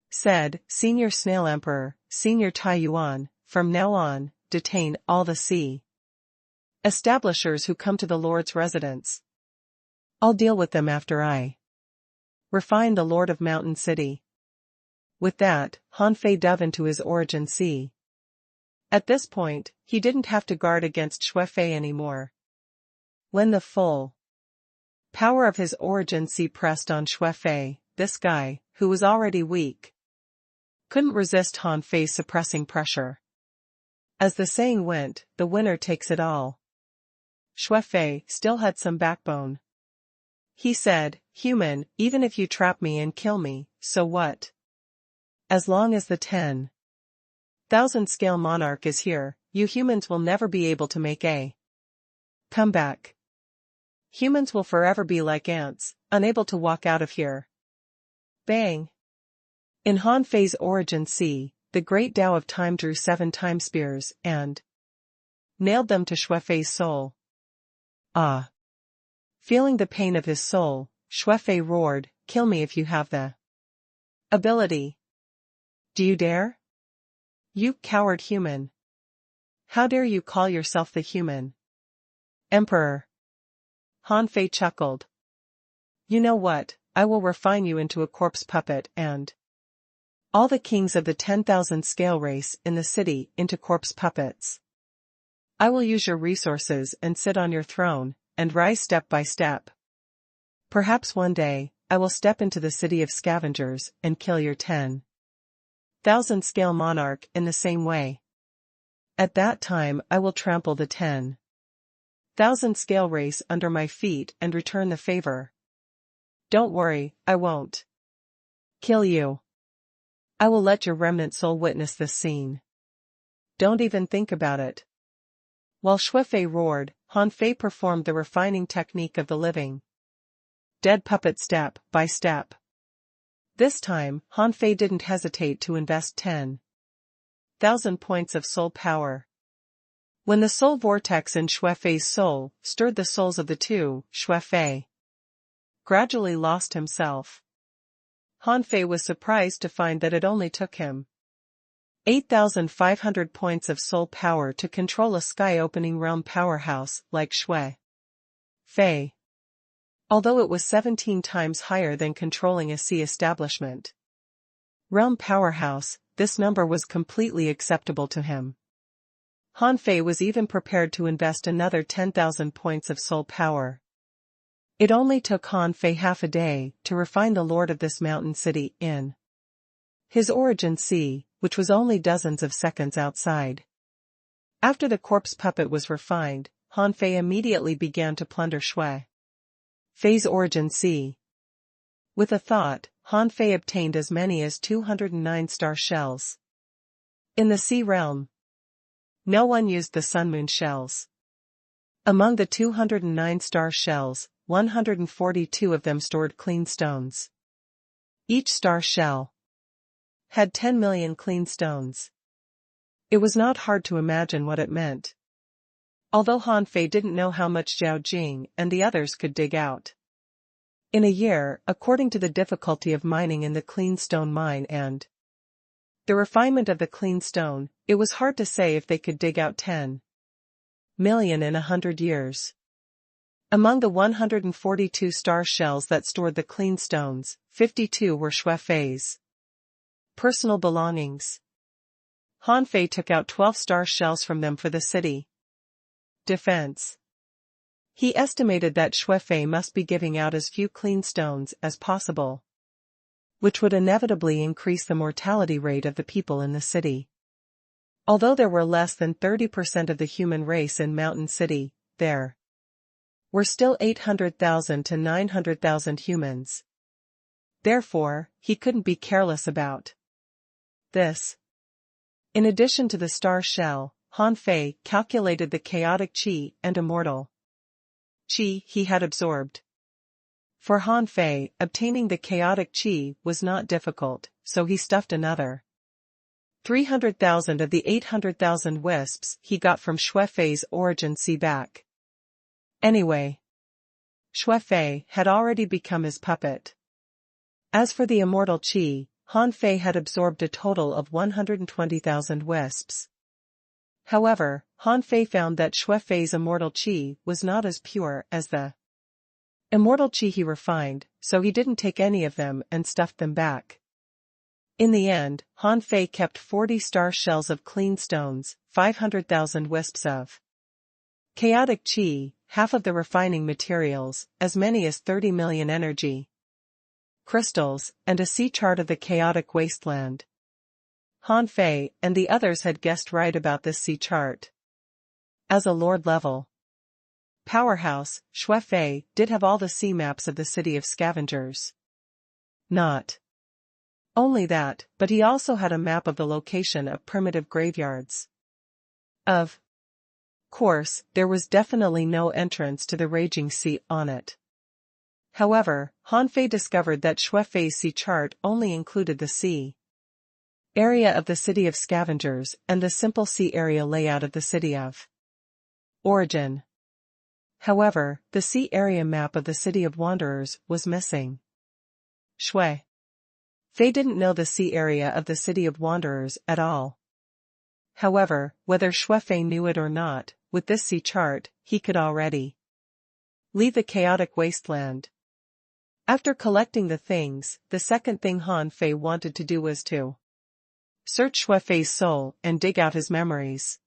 said, "Senior Snail Emperor, Senior Tai Yuan, from now on, detain all the sea establishers who come to the Lord's residence. I'll deal with them after I refine the Lord of Mountain City." With that, Han Fei dove into his origin sea. At this point, he didn't have to guard against Xue Fei anymore. When the full power of his origin sea pressed on Xue Fei, this guy, who was already weak, couldn't resist Han Fei's suppressing pressure. As the saying went, the winner takes it all. Xue Fei still had some backbone. He said, "Human, even if you trap me and kill me, so what? As long as the 10,000 scale monarch is here, you humans will never be able to make a comeback. Humans will forever be like ants, unable to walk out of here." Bang! In Han Fei's origin sea, the great Tao of Time drew 7 time spears and nailed them to Xue Fei's soul. Ah! Feeling the pain of his soul, Xue Fei roared, "Kill me if you have the ability. Do you dare? You coward human. How dare you call yourself the human emperor?" Han Fei chuckled. "You know what, I will refine you into a corpse puppet and all the kings of the 10,000 scale race in the city into corpse puppets. I will use your resources and sit on your throne, and rise step by step. Perhaps one day, I will step into the city of scavengers and kill your 10,000 scale monarch in the same way. At that time I will trample the 10,000 scale race under my feet and return the favor. Don't worry, I won't kill you. I will let your remnant soul witness this scene. Don't even think about it." While Xue Fei roared, Han Fei performed the refining technique of the living dead puppet step by step. This time, Han Fei didn't hesitate to invest 10,000 points of soul power. When the soul vortex in Xue Fei's soul stirred the souls of the two, Xue Fei gradually lost himself. Han Fei was surprised to find that it only took him 8,500 points of soul power to control a sky-opening realm powerhouse like Xue Fei. Although it was 17 times higher than controlling a sea establishment realm powerhouse, this number was completely acceptable to him. Han Fei was even prepared to invest another 10,000 points of soul power. It only took Han Fei half a day to refine the lord of this mountain city in his origin sea, which was only dozens of seconds outside. After the corpse puppet was refined, Han Fei immediately began to plunder Xue Fei's origin sea. With a thought, Han Fei obtained as many as 209 star shells. In the sea realm, no one used the sun moon shells. Among the 209 star shells, 142 of them stored clean stones. Each star shell had 10 million clean stones. It was not hard to imagine what it meant. Although Han Fei didn't know how much Zhao Jing and the others could dig out in a year, according to the difficulty of mining in the clean stone mine and the refinement of the clean stone, it was hard to say if they could dig out 10 million in 100 years. Among the 142 star shells that stored the clean stones, 52 were Xue Fei's personal belongings. Han Fei took out 12 star shells from them for the city defense. He estimated that Xue Fei must be giving out as few clean stones as possible, which would inevitably increase the mortality rate of the people in the city. Although there were less than 30% of the human race in Mountain City, there were still 800,000 to 900,000 humans. Therefore, he couldn't be careless about this. In addition to the star shell, Han Fei calculated the chaotic qi and immortal qi he had absorbed. For Han Fei, obtaining the chaotic qi was not difficult, so he stuffed another 300,000 of the 800,000 wisps he got from Shui-Fei's origin sea back. Anyway, Shui-Fei had already become his puppet. As for the immortal Qi, Han Fei had absorbed a total of 120,000 wisps. However, Han Fei found that Shui-Fei's immortal Qi was not as pure as the immortal Qi he refined, so he didn't take any of them and stuffed them back. In the end, Han Fei kept 40 star shells of clean stones, 500,000 wisps of chaotic Qi, half of the refining materials, as many as 30 million energy crystals, and a sea chart of the chaotic wasteland. Han Fei and the others had guessed right about this sea chart. As a Lord level powerhouse, Shui-Fei did have all the sea maps of the city of scavengers. Not only that, but he also had a map of the location of primitive graveyards. Of course, there was definitely no entrance to the raging sea on it. However, Han Fei discovered that Shui-Fei's sea chart only included the sea area of the city of scavengers and the simple sea area layout of the city of origin. However, the sea area map of the city of wanderers was missing. Shui-Fei didn't know the sea area of the city of wanderers at all. However, whether Shui-Fei knew it or not, with this sea chart, he could already leave the chaotic wasteland. After collecting the things, the second thing Han Fei wanted to do was to search Shui-Fei's soul and dig out his memories.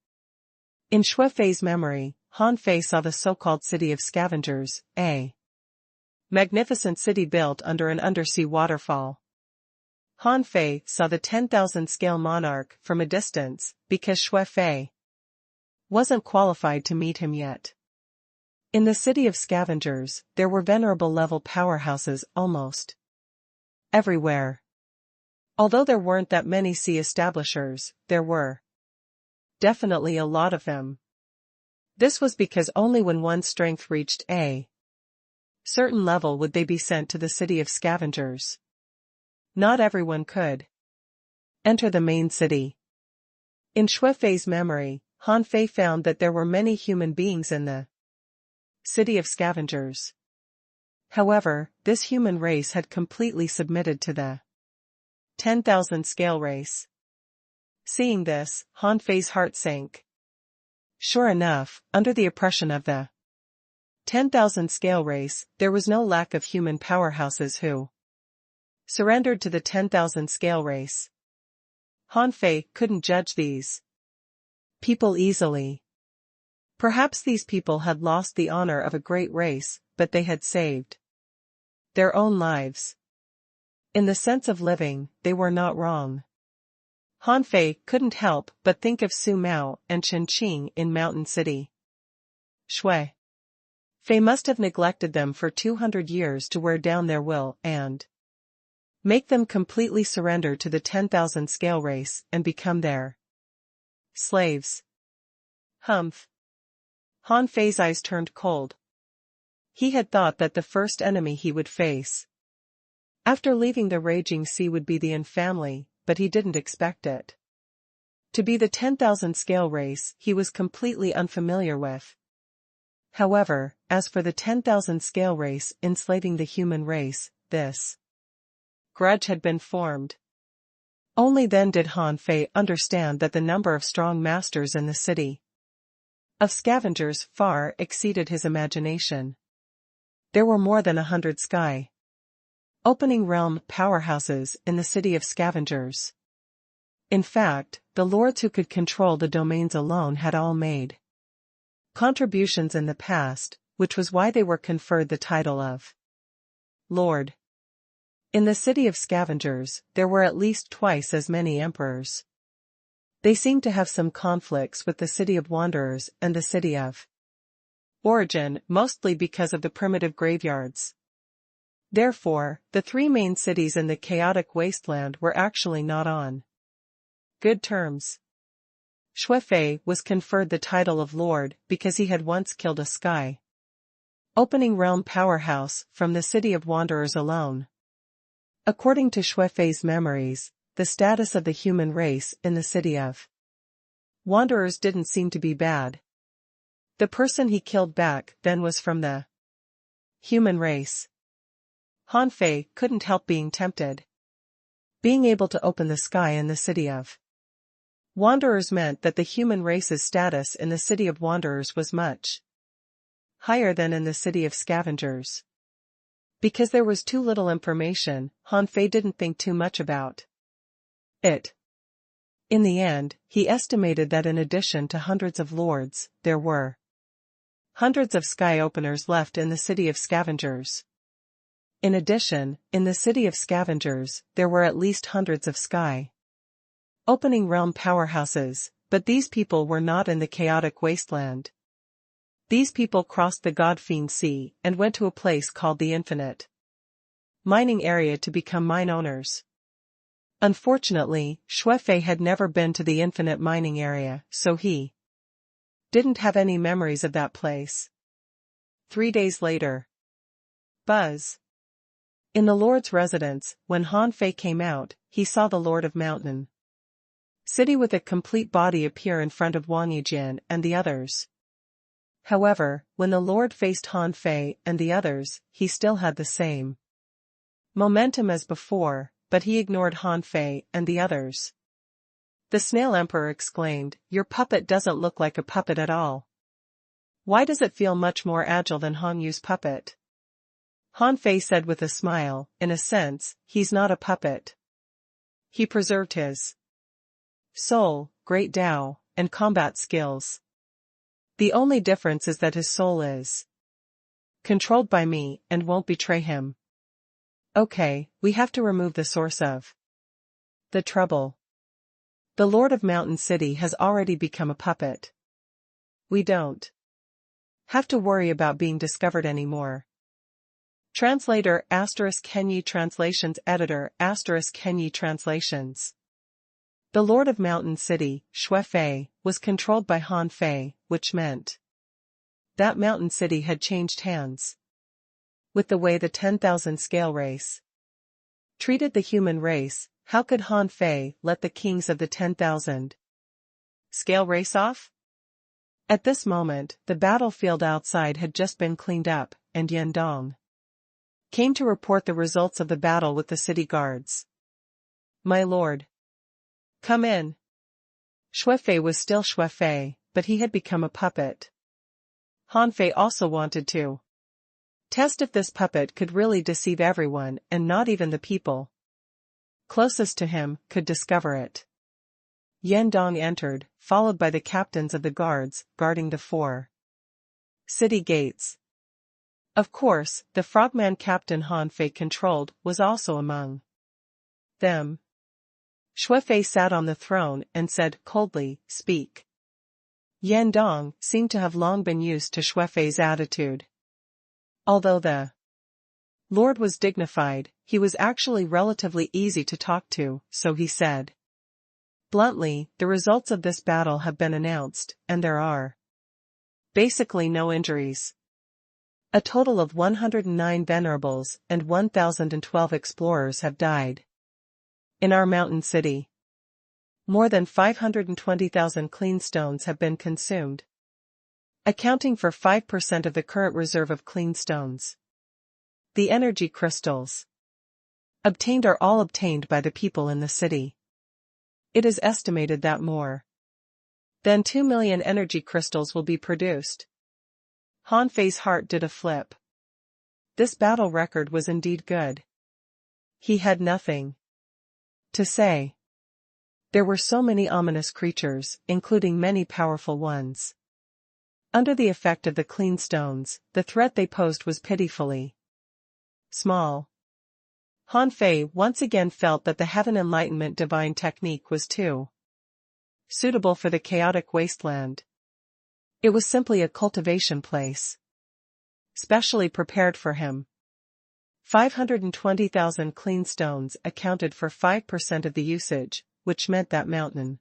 In Shui-Fei's memory, Han Fei saw the so-called city of scavengers, a magnificent city built under an undersea waterfall. Han Fei saw the 10,000 scale monarch from a distance, because Shui-Fei wasn't qualified to meet him yet. In the city of scavengers, there were venerable level powerhouses almost everywhere. Although there weren't that many sea establishers, there were definitely a lot of them. This was because only when one's strength reached a certain level would they be sent to the city of scavengers. Not everyone could enter the main city. In Shui-Fei's memory, Han Fei found that there were many human beings in the city of scavengers. However, this human race had completely submitted to the 10,000 scale race. Seeing this, Han Fei's heart sank. Sure enough, under the oppression of the 10,000 scale race, there was no lack of human powerhouses who surrendered to the 10,000 scale race. Han Fei couldn't judge these people easily. Perhaps these people had lost the honor of a great race, but they had saved their own lives. In the sense of living, they were not wrong. Han Fei couldn't help but think of Su Mao and Chen Qing in Mountain City. Shui-Fei must have neglected them for 200 years to wear down their will and make them completely surrender to the 10,000 scale race and become their slaves. Humph. Han Fei's eyes turned cold. He had thought that the first enemy he would face after leaving the raging sea would be the Yin family, but he didn't expect it to be the 10,000 scale race he was completely unfamiliar with. However, as for the 10,000 scale race enslaving the human race, this grudge had been formed. Only then did Han Fei understand that the number of strong masters in the city of scavengers far exceeded his imagination. There were more than 100 sky opening realm powerhouses in the city of scavengers. In fact, the lords who could control the domains alone had all made contributions in the past, which was why they were conferred the title of Lord. In the city of scavengers, there were at least twice as many emperors. They seemed to have some conflicts with the city of wanderers and the city of origin, mostly because of the primitive graveyards. Therefore, the three main cities in the chaotic wasteland were actually not on good terms. Shui-Fei was conferred the title of Lord because he had once killed a sky opening realm powerhouse from the city of wanderers alone. According to Shuefei's memories, the status of the human race in the city of wanderers didn't seem to be bad. The person he killed back then was from the human race. Han Fei couldn't help being tempted. Being able to open the sky in the city of wanderers meant that the human race's status in the city of wanderers was much higher than in the city of scavengers. Because there was too little information, Han Fei didn't think too much about it. In the end, he estimated that in addition to hundreds of lords, there were hundreds of sky openers left in the city of scavengers. In addition, in the city of scavengers, there were at least hundreds of sky opening realm powerhouses, but these people were not in the chaotic wasteland. These people crossed the God-fiend sea and went to a place called the infinite mining area to become mine owners. Unfortunately, Shuefei had never been to the infinite mining area, so he didn't have any memories of that place. 3 days later. Buzz. In the Lord's residence, when Han Fei came out, he saw the Lord of Mountain City with a complete body appear in front of Wang Yijin and the others. However, when the Lord faced Han Fei and the others, he still had the same momentum as before, but he ignored Han Fei and the others. The Snail Emperor exclaimed, "Your puppet doesn't look like a puppet at all. Why does it feel much more agile than Han Yu's puppet?" Han Fei said with a smile, "In a sense, he's not a puppet. He preserved his soul, great Tao, and combat skills. The only difference is that his soul is controlled by me and won't betray him. Okay, we have to remove the source of the trouble. The Lord of Mountain City has already become a puppet. We don't have to worry about being discovered anymore." Translator *Kenyi Translations Editor *Kenyi Translations. The Lord of Mountain City, Shuefei, was controlled by Han Fei, which meant that Mountain City had changed hands. With the way the 10,000 scale race treated the human race, how could Han Fei let the kings of the 10,000 scale race off? At this moment, the battlefield outside had just been cleaned up, and Yendong came to report the results of the battle with the city guards. "My lord, come in." Shuefei was still Shuefei, but he had become a puppet. Han Fei also wanted to test if this puppet could really deceive everyone and not even the people closest to him could discover it. Yendong entered, followed by the captains of the guards guarding the 4 city gates. Of course, the frogman captain Han Fei controlled was also among them. Shuefei sat on the throne and said coldly, "Speak." Yendong seemed to have long been used to Shuefei's attitude. Although the Lord was dignified, he was actually relatively easy to talk to, so he said bluntly, "The results of this battle have been announced, and there are basically no injuries. A total of 109 venerables and 1,012 explorers have died in our mountain city. More than 520,000 clean stones have been consumed, accounting for 5% of the current reserve of clean stones. The energy crystals obtained are all obtained by the people in the city. It is estimated that more than 2 million energy crystals will be produced." Han Fei's heart did a flip. This battle record was indeed good. He had nothing to say. There were so many ominous creatures, including many powerful ones. Under the effect of the clean stones, the threat they posed was pitifully small. Han Fei once again felt that the Heaven Enlightenment divine technique was too suitable for the chaotic wasteland. It was simply a cultivation place, specially prepared for him. 520,000 clean stones accounted for 5% of the usage, which meant that Mountain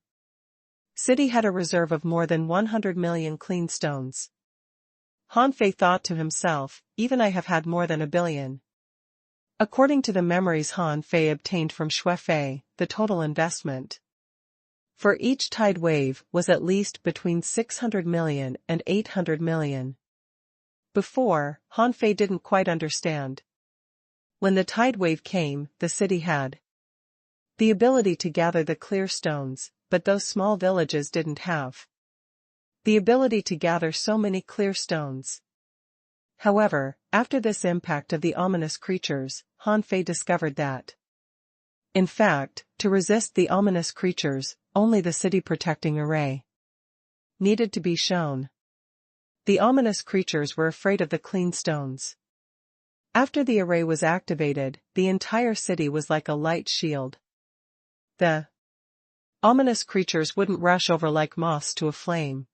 City had a reserve of more than 100 million clean stones. Han Fei thought to himself, "Even I have had more than 1 billion. According to the memories Han Fei obtained from Xue Fei, the total investment for each tide wave was at least between 600 million and 800 million. Before, Han Fei didn't quite understand. When the tide wave came, the city had the ability to gather the clear stones, but those small villages didn't have the ability to gather so many clear stones. However, after this impact of the ominous creatures, Han Fei discovered that, in fact, to resist the ominous creatures, only the city protecting array needed to be shown. The ominous creatures were afraid of the clean stones. After the array was activated, the entire city was like a light shield. The ominous creatures wouldn't rush over like moths to a flame.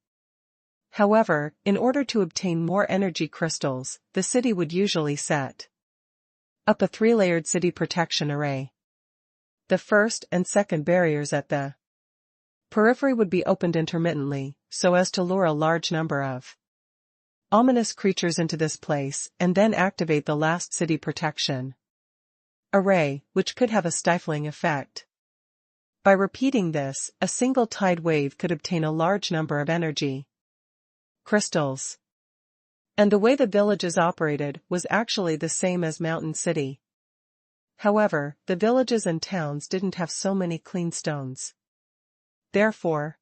However, in order to obtain more energy crystals, the city would usually set up a 3-layered city protection array. The first and second barriers at the periphery would be opened intermittently, so as to lure a large number of ominous creatures into this place and then activate the last city protection array, which could have a stifling effect. By repeating this, a single tide wave could obtain a large number of energy crystals. And the way the villages operated was actually the same as Mountain City. However, the villages and towns didn't have so many clean stones. Therefore,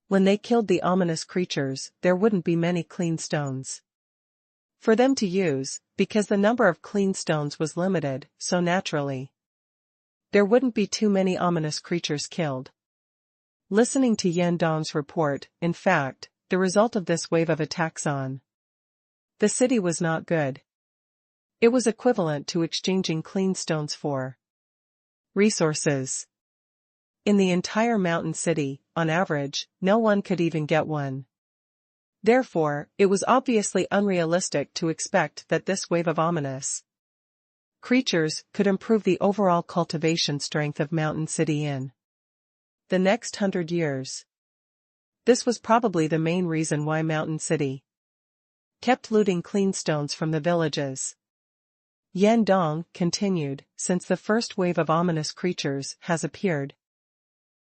when they killed the ominous creatures, there wouldn't be many clean stones for them to use, because the number of clean stones was limited, so naturally, there wouldn't be too many ominous creatures killed. Listening to Yan Dong's report, in fact, the result of this wave of attacks on the city was not good. It was equivalent to exchanging clean stones for resources. In the entire mountain city, on average, no one could even get one. Therefore, it was obviously unrealistic to expect that this wave of ominous creatures could improve the overall cultivation strength of Mountain City in the next 100 years. This was probably the main reason why Mountain City kept looting clean stones from the villages. Yan Dong continued, since the first wave of ominous creatures has appeared,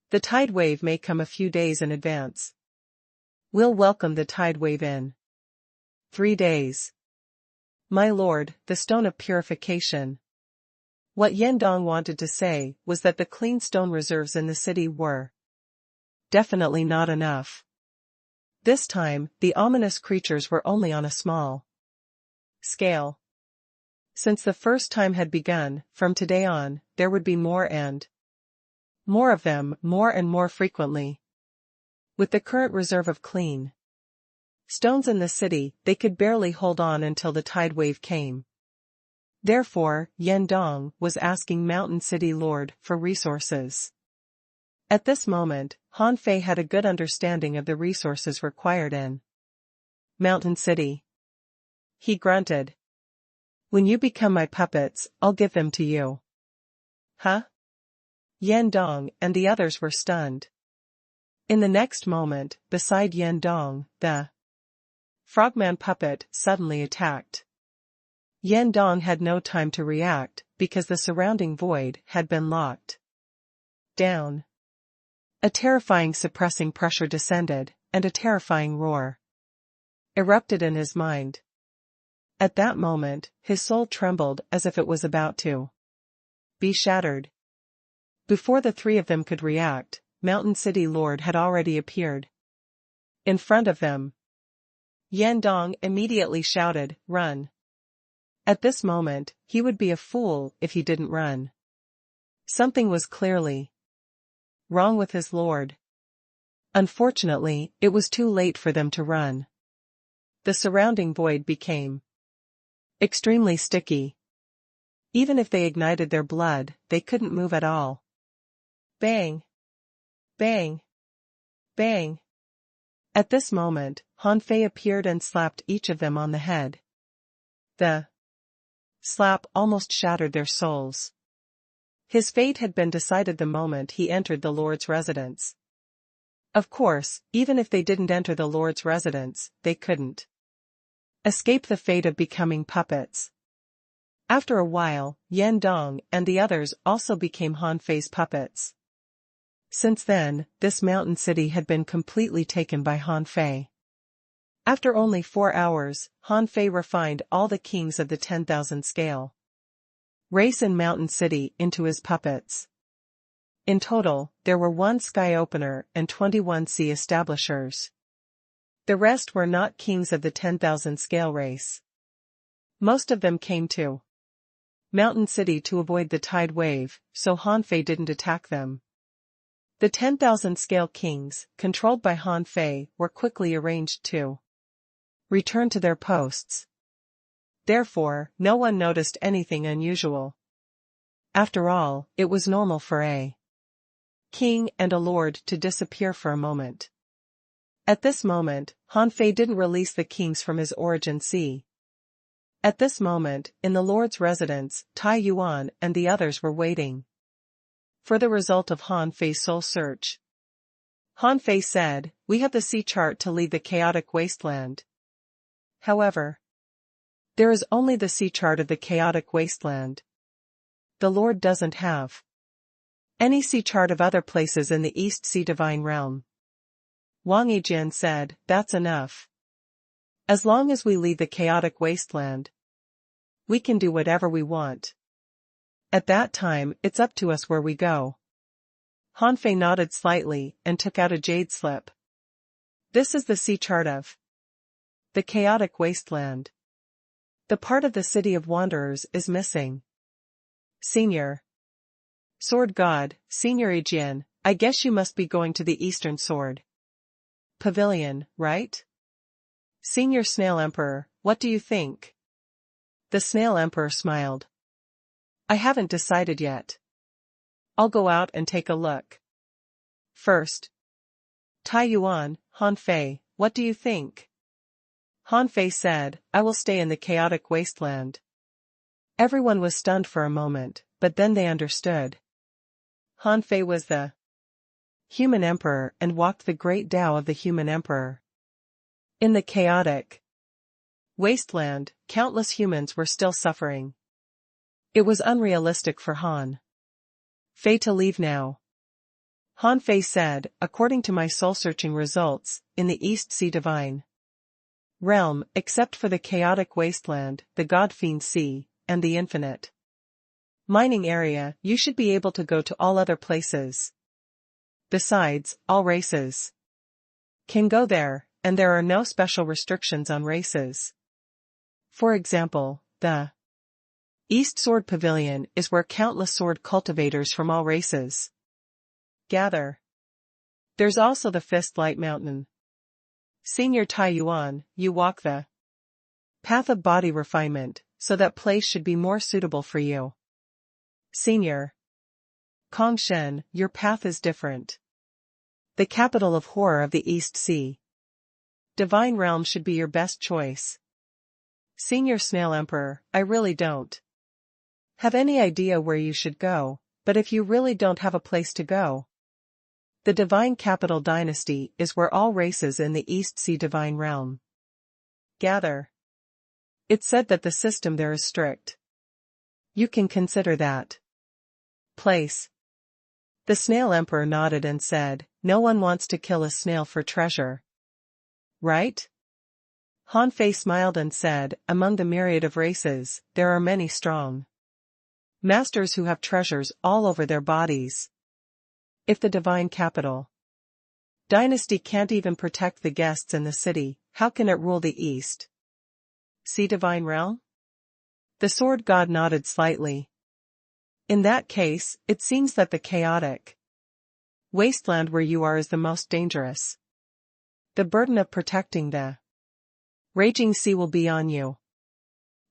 the tide wave may come a few days in advance. We'll welcome the tide wave in 3 days. My lord, the stone of purification. What Yan Dong wanted to say was that the clean stone reserves in the city were definitely not enough. This time, the ominous creatures were only on a small scale. Since the first time had begun, from today on, there would be more and more of them, more and more frequently. With the current reserve of clean stones in the city, they could barely hold on until the tide wave came. Therefore, Yan Dong was asking Mountain City Lord for resources. At this moment, Han Fei had a good understanding of the resources required in Mountain City. He grunted. When you become my puppets, I'll give them to you. Huh? Yan Dong and the others were stunned. In the next moment, beside Yan Dong, the frogman puppet suddenly attacked. Yan Dong had no time to react, because the surrounding void had been locked down. A terrifying suppressing pressure descended, and a terrifying roar erupted in his mind. At that moment, his soul trembled as if it was about to be shattered. Before the 3 of them could react, Mountain City Lord had already appeared in front of them. Yan Dong immediately shouted, "Run!" At this moment, he would be a fool if he didn't run. Something was clearly wrong with his lord. Unfortunately, it was too late for them to run. The surrounding void became extremely sticky. Even if they ignited their blood, they couldn't move at all. Bang! Bang! Bang! At this moment, Han Fei appeared and slapped each of them on the head. The slap almost shattered their souls. His fate had been decided the moment he entered the Lord's residence. Of course, even if they didn't enter the Lord's residence, they couldn't escape the fate of becoming puppets. After a while, Yan Dong and the others also became Han Fei's puppets. Since then, this mountain city had been completely taken by Han Fei. After only 4 hours, Han Fei refined all the kings of the 10,000 scale race in Mountain City into his puppets. In total, there were 1 sky opener and 21 sea establishers. The rest were not kings of the 10,000 scale race. Most of them came to Mountain City to avoid the tide wave, so Han Fei didn't attack them. The 10,000 scale kings, controlled by Han Fei, were quickly arranged to return to their posts. Therefore, no one noticed anything unusual. After all, it was normal for a king and a lord to disappear for a moment. At this moment, Han Fei didn't release the kings from his origin sea. At this moment, in the lord's residence, Tai Yuan and the others were waiting for the result of Han Fei's soul search. Han Fei said, "We have the sea chart to lead the chaotic wasteland. However, there is only the sea chart of the chaotic wasteland. The Lord doesn't have any sea chart of other places in the East Sea Divine Realm." Wang Yijian said, "That's enough. As long as we lead the chaotic wasteland, we can do whatever we want. At that time, it's up to us where we go." Han Fei nodded slightly and took out a jade slip. "This is the sea chart of the chaotic wasteland. The part of the city of wanderers is missing. Senior Sword God, Senior Yijian, I guess you must be going to the Eastern Sword Pavilion, right? Senior Snail Emperor, what do you think?" The Snail Emperor smiled. "I haven't decided yet. I'll go out and take a look first." Tai Yuan, Han Fei, what do you think? Han Fei said, "I will stay in the chaotic wasteland." Everyone was stunned for a moment, but then they understood. Han Fei was the human emperor and walked the great Tao of the human emperor. In the chaotic wasteland, countless humans were still suffering. It was unrealistic for Han Fei to leave now. Han Fei said, "According to my soul-searching results, in the East Sea Divine Realm, except for the chaotic wasteland, the God-Fiend Sea, and the infinite mining area, you should be able to go to all other places. Besides, all races can go there, and there are no special restrictions on races. For example, the East Sword Pavilion is where countless sword cultivators from all races gather. There's also the Fist Light Mountain. Senior Tai Yuan, you walk the path of body refinement, so that place should be more suitable for you. Senior Kong Shen, your path is different. The capital of horror of the East Sea Divine Realm should be your best choice. Senior Snail Emperor, I really don't have any idea where you should go, but if you really don't have a place to go, the Divine Capital Dynasty is where all races in the East Sea Divine Realm gather. It's said that the system there is strict. You can consider that place." The Snail Emperor nodded and said, "No one wants to kill a snail for treasure, right?" Han Fei smiled and said, "Among the myriad of races, there are many strong masters who have treasures all over their bodies. If the Divine Capital Dynasty can't even protect the guests in the city, how can it rule the East Sea Divine Realm?" The Sword God nodded slightly. "In that case, it seems that the chaotic wasteland where you are is the most dangerous. The burden of protecting the raging sea will be on you."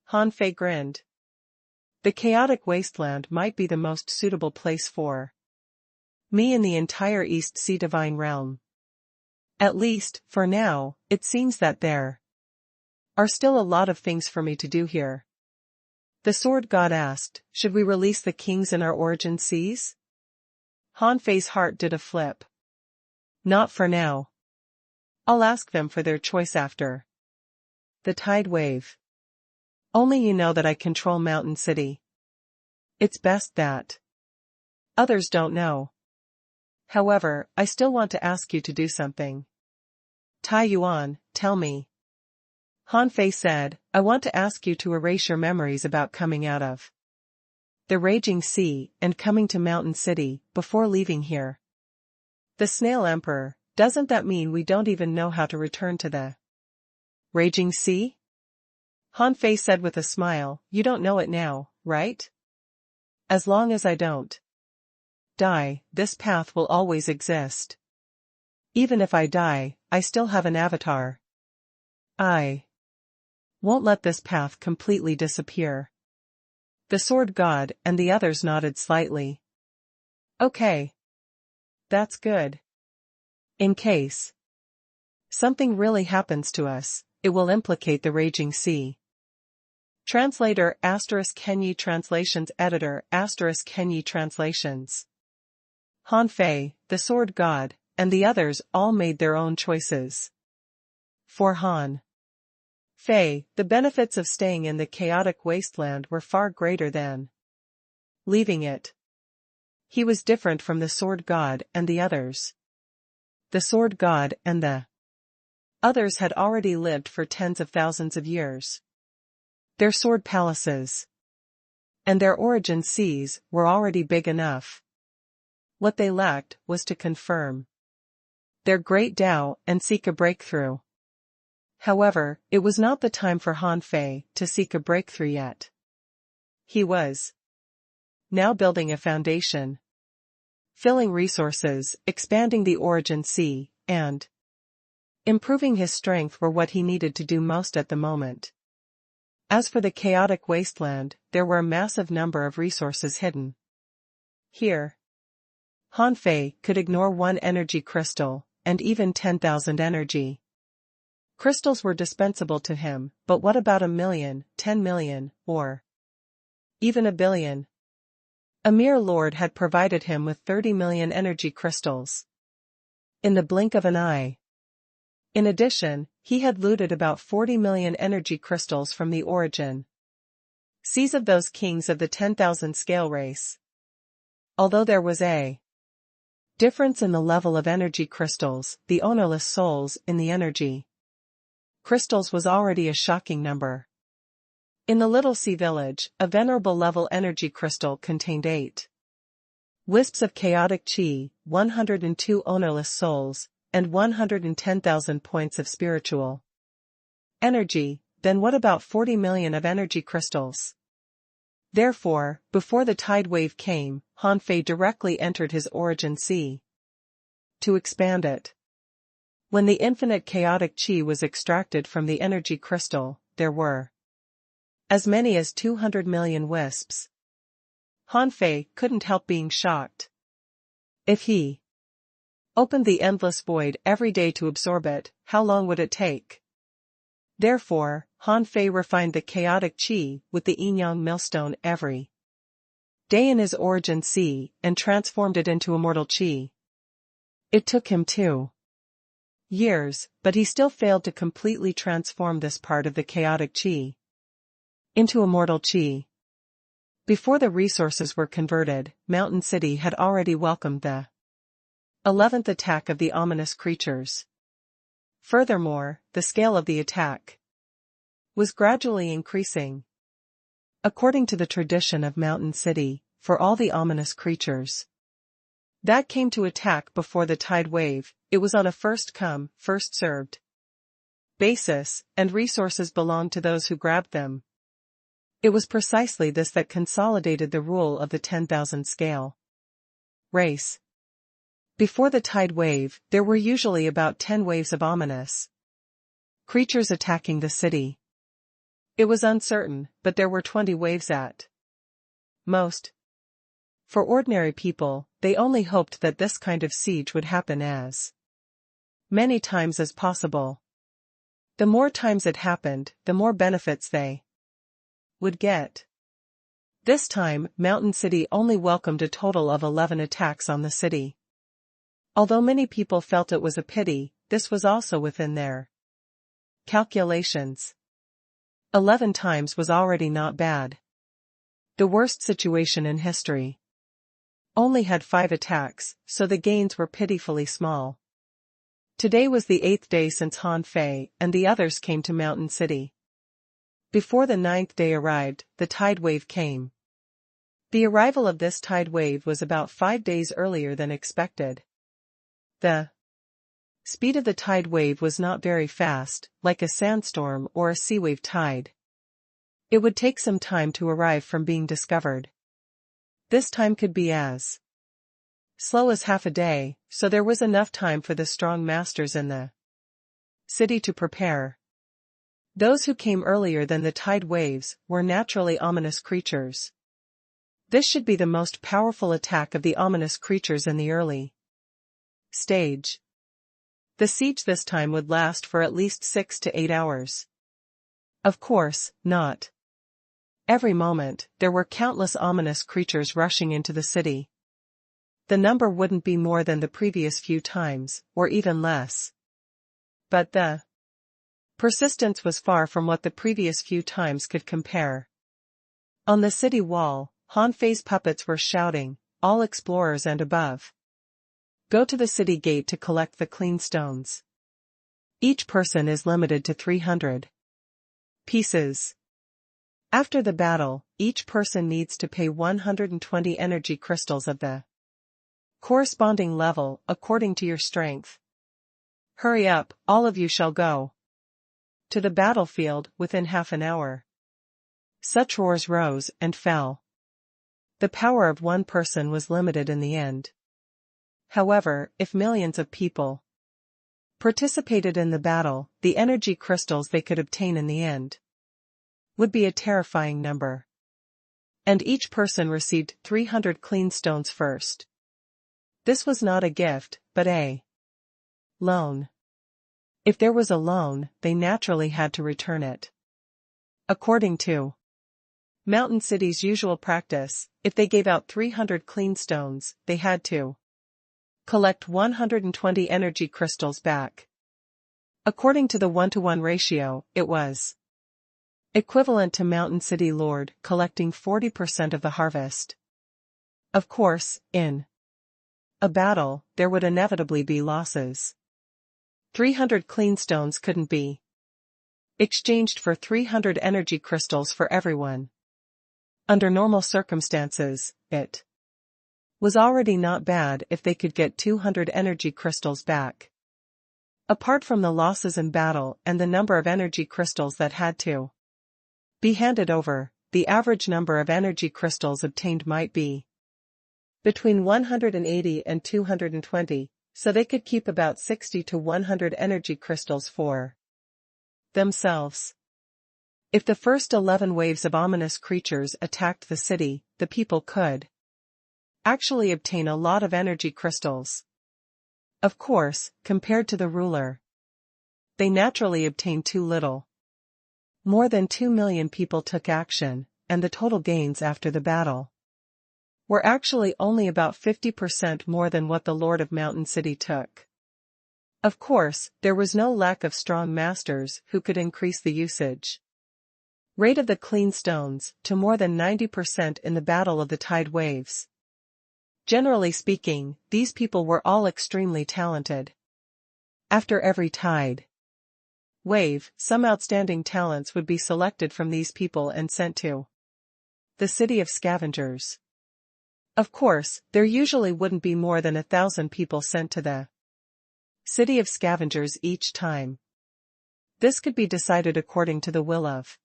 Han Fei grinned. "The chaotic wasteland might be the most suitable place for me in the entire East Sea Divine Realm. At least, for now, it seems that there are still a lot of things for me to do here." The Sword God asked, "Should we release the kings in our origin seas?" Han Fei's heart did a flip. "Not for now. I'll ask them for their choice after the tide wave Only you know that I control Mountain City. It's best that others don't know. However, I still want to ask you to do something. Tai Yuan, tell me. Han Fei said, I want to ask you to erase your memories about coming out of the raging sea and coming to Mountain City before leaving here. The Snail Emperor, doesn't that mean we don't even know how to return to the raging sea? Han Fei said with a smile, you don't know it now, right? As long as I don't die, this path will always exist. Even if I die, I still have an avatar. I won't let this path completely disappear. The Sword God and the others nodded slightly. Okay. That's good. In case something really happens to us, it will implicate the raging sea. Translator * Kenyi Translations Editor * Kenyi Translations. Han Fei, the Sword God, and the others all made their own choices. For Han Fei, the benefits of staying in the chaotic wasteland were far greater than leaving it. He was different from the Sword God and the others. The Sword God and the others had already lived for tens of thousands of years. Their sword palaces and their origin seas were already big enough. What they lacked was to confirm their great Tao and seek a breakthrough. However, it was not the time for Han Fei to seek a breakthrough yet. He was now building a foundation, filling resources, expanding the origin sea, and improving his strength were what he needed to do most at the moment. As for the chaotic wasteland, there were a massive number of resources hidden. Here, Han Fei could ignore 1 energy crystal, and even 10,000 energy crystals were dispensable to him, but what about 1 million, 10 million, or even 1 billion? Amir Lord had provided him with 30 million energy crystals in the blink of an eye. In addition, he had looted about 40 million energy crystals from the origin seas of those kings of the 10,000 scale race. Although there was a difference in the level of energy crystals, the ownerless souls in the energy crystals was already a shocking number. In the Little Sea Village, a venerable level energy crystal contained 8 wisps of chaotic chi, 102 ownerless souls, and 110,000 points of spiritual energy. Then what about 40 million of energy crystals? Therefore, before the tide wave came, Han Fei directly entered his origin sea to expand it. When the infinite chaotic chi was extracted from the energy crystal, there were as many as 200 million wisps. Han Fei couldn't help being shocked. If he opened the endless void every day to absorb it, how long would it take? Therefore, Han Fei refined the chaotic chi with the yin-yang millstone every day in his origin sea and transformed it into immortal chi. It took him 2 years, but he still failed to completely transform this part of the chaotic chi into immortal chi. Before the resources were converted, Mountain City had already welcomed the 11th attack of the ominous creatures. Furthermore, the scale of the attack was gradually increasing. According to the tradition of Mountain City, for all the ominous creatures that came to attack before the tide wave, it was on a first-come, first-served basis, and resources belonged to those who grabbed them. It was precisely this that consolidated the rule of the 10,000 scale race. Before the tide wave, there were usually about 10 waves of ominous creatures attacking the city. It was uncertain, but there were 20 waves at most. For ordinary people, they only hoped that this kind of siege would happen as many times as possible. The more times it happened, the more benefits they would get. This time, Mountain City only welcomed a total of 11 attacks on the city. Although many people felt it was a pity, this was also within their calculations. 11 times was already not bad. The worst situation in history. Only had 5 attacks, so the gains were pitifully small. Today was the 8th day since Han Fei and the others came to Mountain City. Before the 9th day arrived, the tide wave came. The arrival of this tide wave was about 5 days earlier than expected. The speed of the tide wave was not very fast, like a sandstorm or a sea wave tide. It would take some time to arrive from being discovered. This time could be as slow as half a day, so there was enough time for the strong masters in the city to prepare. Those who came earlier than the tide waves were naturally ominous creatures. This should be the most powerful attack of the ominous creatures in the early stage. The siege this time would last for at least 6 to 8 hours. Of course, not every moment. There were countless ominous creatures rushing into the city. The number wouldn't be more than the previous few times, or even less. But the persistence was far from what the previous few times could compare. On the city wall, Han Fei's puppets were shouting, "All explorers and above, go to the city gate to collect the clean stones. Each person is limited to 300 pieces. After the battle, each person needs to pay 120 energy crystals of the corresponding level according to your strength. Hurry up, all of you shall go to the battlefield within half an hour." Such roars rose and fell. The power of one person was limited in the end. However, if millions of people participated in the battle, the energy crystals they could obtain in the end would be a terrifying number. And each person received 300 clean stones first. This was not a gift, but a loan. If there was a loan, they naturally had to return it. According to Mountain City's usual practice, if they gave out 300 clean stones, they had to collect 120 energy crystals back. According to the 1-to-1 ratio, it was equivalent to Mountain City Lord collecting 40% of the harvest. Of course, in a battle, there would inevitably be losses. 300 clean stones couldn't be exchanged for 300 energy crystals for everyone. Under normal circumstances, it was already not bad if they could get 200 energy crystals back. Apart from the losses in battle and the number of energy crystals that had to be handed over, the average number of energy crystals obtained might be between 180 and 220, so they could keep about 60 to 100 energy crystals for themselves. If the first 11 waves of ominous creatures attacked the city, the people could actually obtain a lot of energy crystals. Of course, compared to the ruler, they naturally obtained too little. More than 2 million people took action, and the total gains after the battle were actually only about 50% more than what the Lord of Mountain City took. Of course, there was no lack of strong masters who could increase the usage rate of the clean stones to more than 90% in the Battle of the Tide Waves. Generally speaking, these people were all extremely talented. After every tide wave, some outstanding talents would be selected from these people and sent to the City of Scavengers. Of course, there usually wouldn't be more than 1,000 people sent to the City of Scavengers each time. This could be decided according to the will of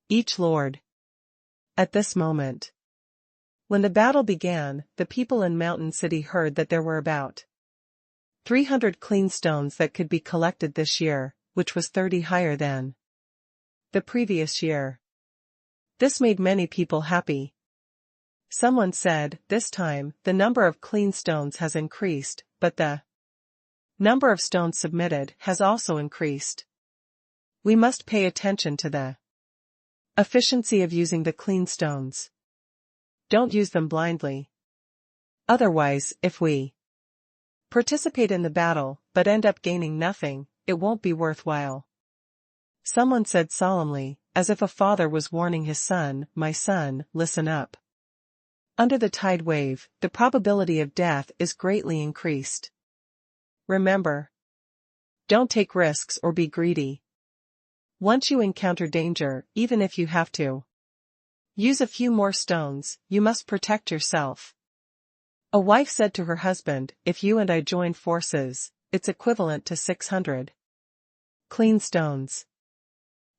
each lord. At this moment, when the battle began, the people in Mountain City heard that there were about 300 clean stones that could be collected this year, which was 30 higher than the previous year. This made many people happy. Someone said, "This time, the number of clean stones has increased, but the number of stones submitted has also increased. We must pay attention to the efficiency of using the clean stones. Don't use them blindly. Otherwise, if we participate in the battle, but end up gaining nothing, it won't be worthwhile." Someone said solemnly, as if a father was warning his son, "My son, listen up. Under the tide wave, the probability of death is greatly increased. Remember. Don't take risks or be greedy. Once you encounter danger, even if you have to use a few more stones, you must protect yourself." A wife said to her husband, "If you and I join forces, it's equivalent to 600 clean stones.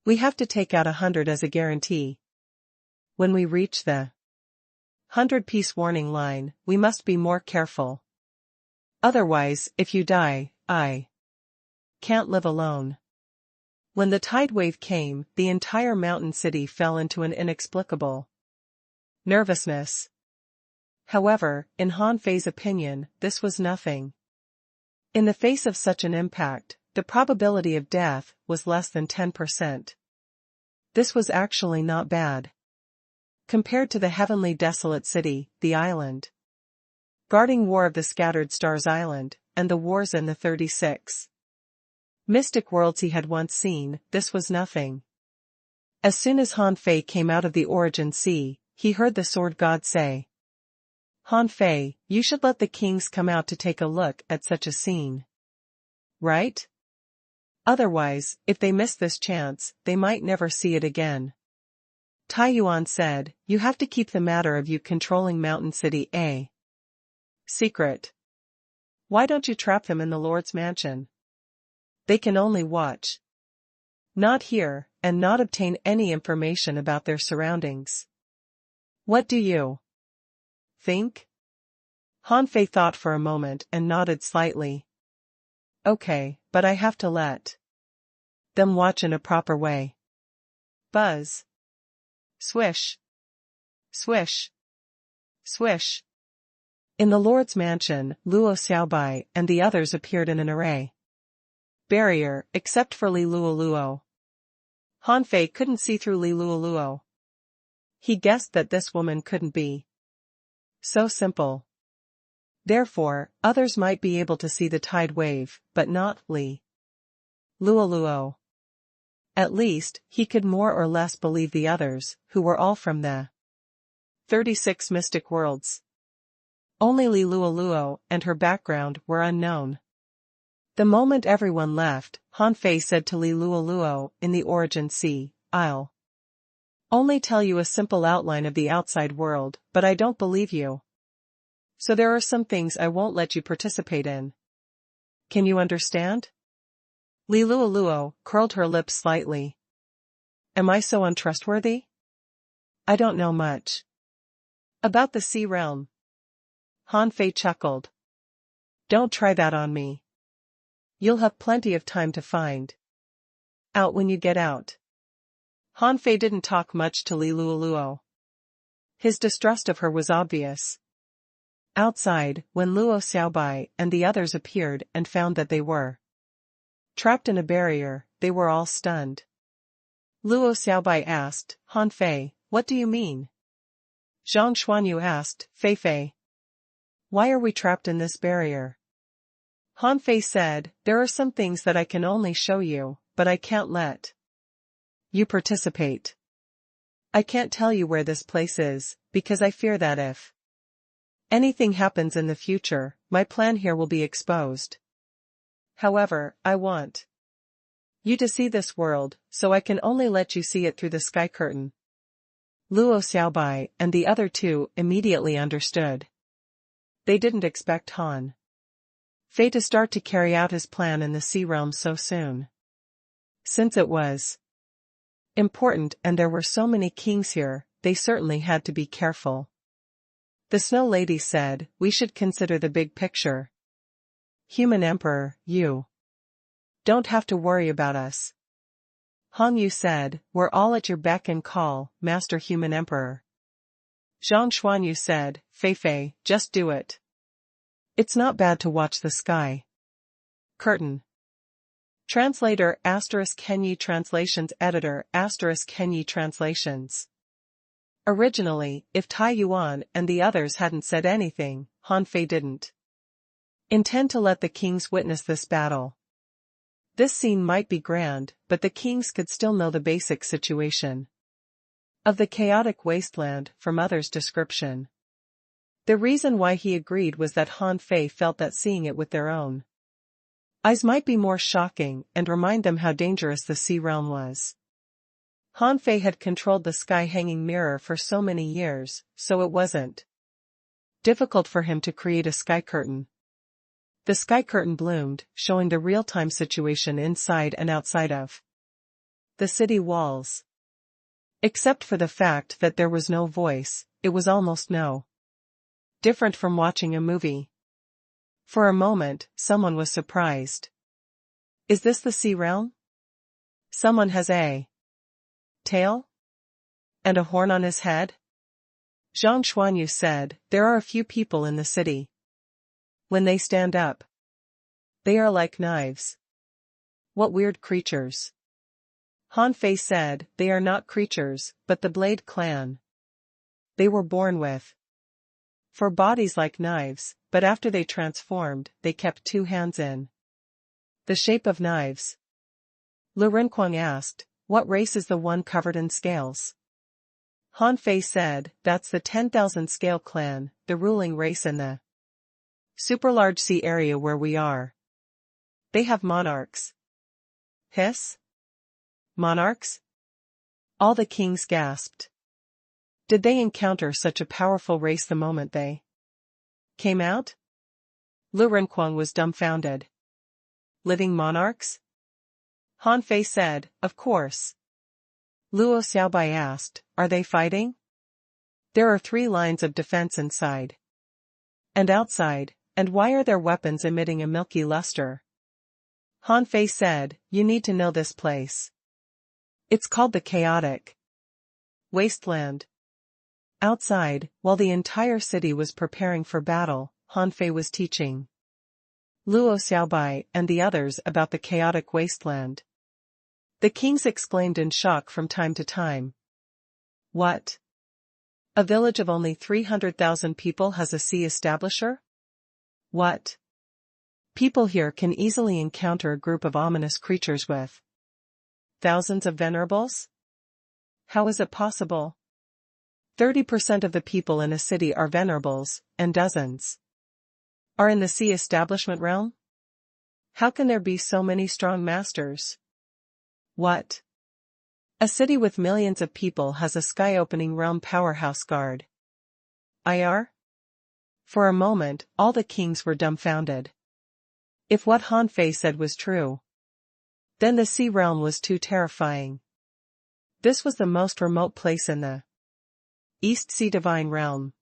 We have to take out 100 as a guarantee. When we reach the 100-piece warning line, we must be more careful. Otherwise, if you die, I can't live alone." When the tide wave came, the entire mountain city fell into an inexplicable nervousness. However, in Han Fei's opinion, this was nothing. In the face of such an impact, the probability of death was less than 10%. This was actually not bad. Compared to the heavenly desolate city, the island guarding War of the Scattered Stars Island, and the wars in the 36 mystic worlds he had once seen, this was nothing. As soon as Han Fei came out of the Origin Sea, he heard the Sword God say, "Han Fei, you should let the kings come out to take a look at such a scene. Right? Otherwise, if they miss this chance, they might never see it again." Tai Yuan said, "You have to keep the matter of you controlling Mountain City a secret. Why don't you trap them in the Lord's mansion? They can only watch, not hear, and not obtain any information about their surroundings. What do you think?" Han Fei thought for a moment and nodded slightly. "Okay, but I have to let them watch in a proper way." Buzz. Swish. Swish. Swish. In the Lord's mansion, Luo Xiaobai and the others appeared in an array. Barrier, except for Li Luoluo. Han Fei couldn't see through Li Luoluo. He guessed that this woman couldn't be so simple. Therefore, others might be able to see the tide wave, but not Li Luoluo. At least, he could more or less believe the others, who were all from the 36 mystic worlds. Only Li Luoluo and her background were unknown. The moment everyone left, Han Fei said to Li Luoluo in the Origin Sea, "I'll only tell you a simple outline of the outside world, but I don't believe you. So there are some things I won't let you participate in. Can you understand?" Li Luoluo curled her lips slightly. "Am I so untrustworthy? I don't know much about the sea realm." Han Fei chuckled. "Don't try that on me. You'll have plenty of time to find out when you get out." Han Fei didn't talk much to Li Luoluo. His distrust of her was obvious. Outside, when Luo Xiaobai and the others appeared and found that they were trapped in a barrier, they were all stunned. Luo Xiaobai asked, "Han Fei, what do you mean?" Zhang Xuanyu asked, "Fei Fei, why are we trapped in this barrier?" Han Fei said, "There are some things that I can only show you, but I can't let you participate. I can't tell you where this place is, because I fear that if anything happens in the future, my plan here will be exposed. However, I want you to see this world, so I can only let you see it through the sky curtain." Luo Xiaobai and the other two immediately understood. They didn't expect Han Fei to start to carry out his plan in the sea realm so soon. Since it was important and there were so many kings here, they certainly had to be careful. The Snow Lady said, "We should consider the big picture. Human Emperor, you don't have to worry about us." Hong Yu said, "We're all at your beck and call, Master Human Emperor." Zhang Xuanyu said, "Fei Fei, just do it. It's not bad to watch the sky curtain." Translator *Kenyi Translations Editor *Kenyi Translations. Originally, if Tai Yuan and the others hadn't said anything, Han Fei didn't intend to let the kings witness this battle. This scene might be grand, but the kings could still know the basic situation of the chaotic wasteland from others' description. The reason why he agreed was that Han Fei felt that seeing it with their own eyes might be more shocking and remind them how dangerous the sea realm was. Han Fei had controlled the sky-hanging mirror for so many years, so it wasn't difficult for him to create a sky curtain. The sky curtain bloomed, showing the real-time situation inside and outside of the city walls. Except for the fact that there was no voice, it was almost no different from watching a movie. For a moment, someone was surprised. Is this the sea realm? Someone has a tail? And a horn on his head? Zhang Xuanyu said, there are a few people in the city. When they stand up, they are like knives. What weird creatures. Han Fei said, they are not creatures, but the Blade clan. They were born with for bodies like knives, but after they transformed, they kept two hands in the shape of knives. Lu Renquang asked, what race is the one covered in scales? Han Fei said, that's the 10,000 scale clan, the ruling race in the super large sea area where we are. They have monarchs. Hiss? Monarchs? All the kings gasped. Did they encounter such a powerful race the moment they came out? Lu Renquang was dumbfounded. Living monarchs? Han Fei said, of course. Luo Xiaobai asked, are they fighting? There are 3 lines of defense inside and outside, and why are their weapons emitting a milky luster? Han Fei said, you need to know this place. It's called the chaotic wasteland. Outside, while the entire city was preparing for battle, Han Fei was teaching Luo Xiaobai and the others about the chaotic wasteland. The kings exclaimed in shock from time to time. What? A village of only 300,000 people has a sea establisher? What? People here can easily encounter a group of ominous creatures with thousands of venerables? How is it possible? 30% of the people in a city are venerables, and dozens are in the sea establishment realm? How can there be so many strong masters? What? A city with millions of people has a sky-opening realm powerhouse guard. IR? For a moment, all the kings were dumbfounded. If what Han Fei said was true, then the sea realm was too terrifying. This was the most remote place in the East Sea Divine Realm.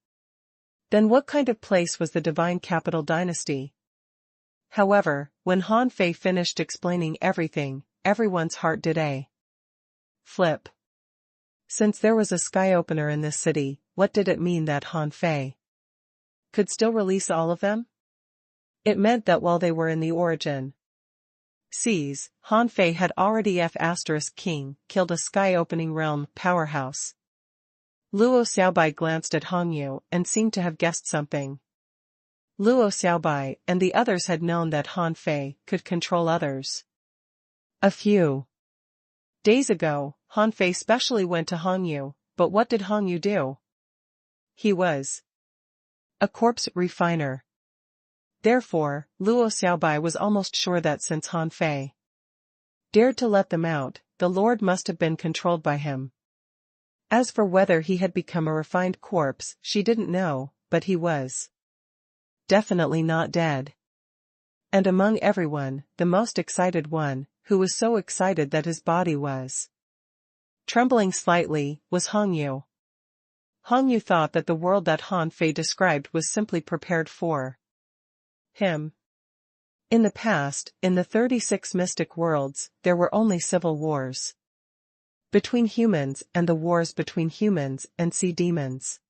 Then what kind of place was the Divine Capital Dynasty? However, when Han Fei finished explaining everything, everyone's heart did a flip. Since there was a sky opener in this city, what did it mean that Han Fei could still release all of them? It meant that while they were in the origin seas, Han Fei had already F*King killed a sky-opening realm powerhouse. Luo Xiaobai glanced at Hong Yu and seemed to have guessed something. Luo Xiaobai and the others had known that Han Fei could control others. A few days ago, Han Fei specially went to Hong Yu, but what did Hong Yu do? He was a corpse refiner. Therefore, Luo Xiaobai was almost sure that since Han Fei dared to let them out, the Lord must have been controlled by him. As for whether he had become a refined corpse, she didn't know, but he was definitely not dead. And among everyone, the most excited one, who was so excited that his body was trembling slightly, was Hong Yu. Hong Yu thought that the world that Han Fei described was simply prepared for him. In the past, in the 36 mystic worlds, there were only civil wars between humans and the wars between humans and sea demons.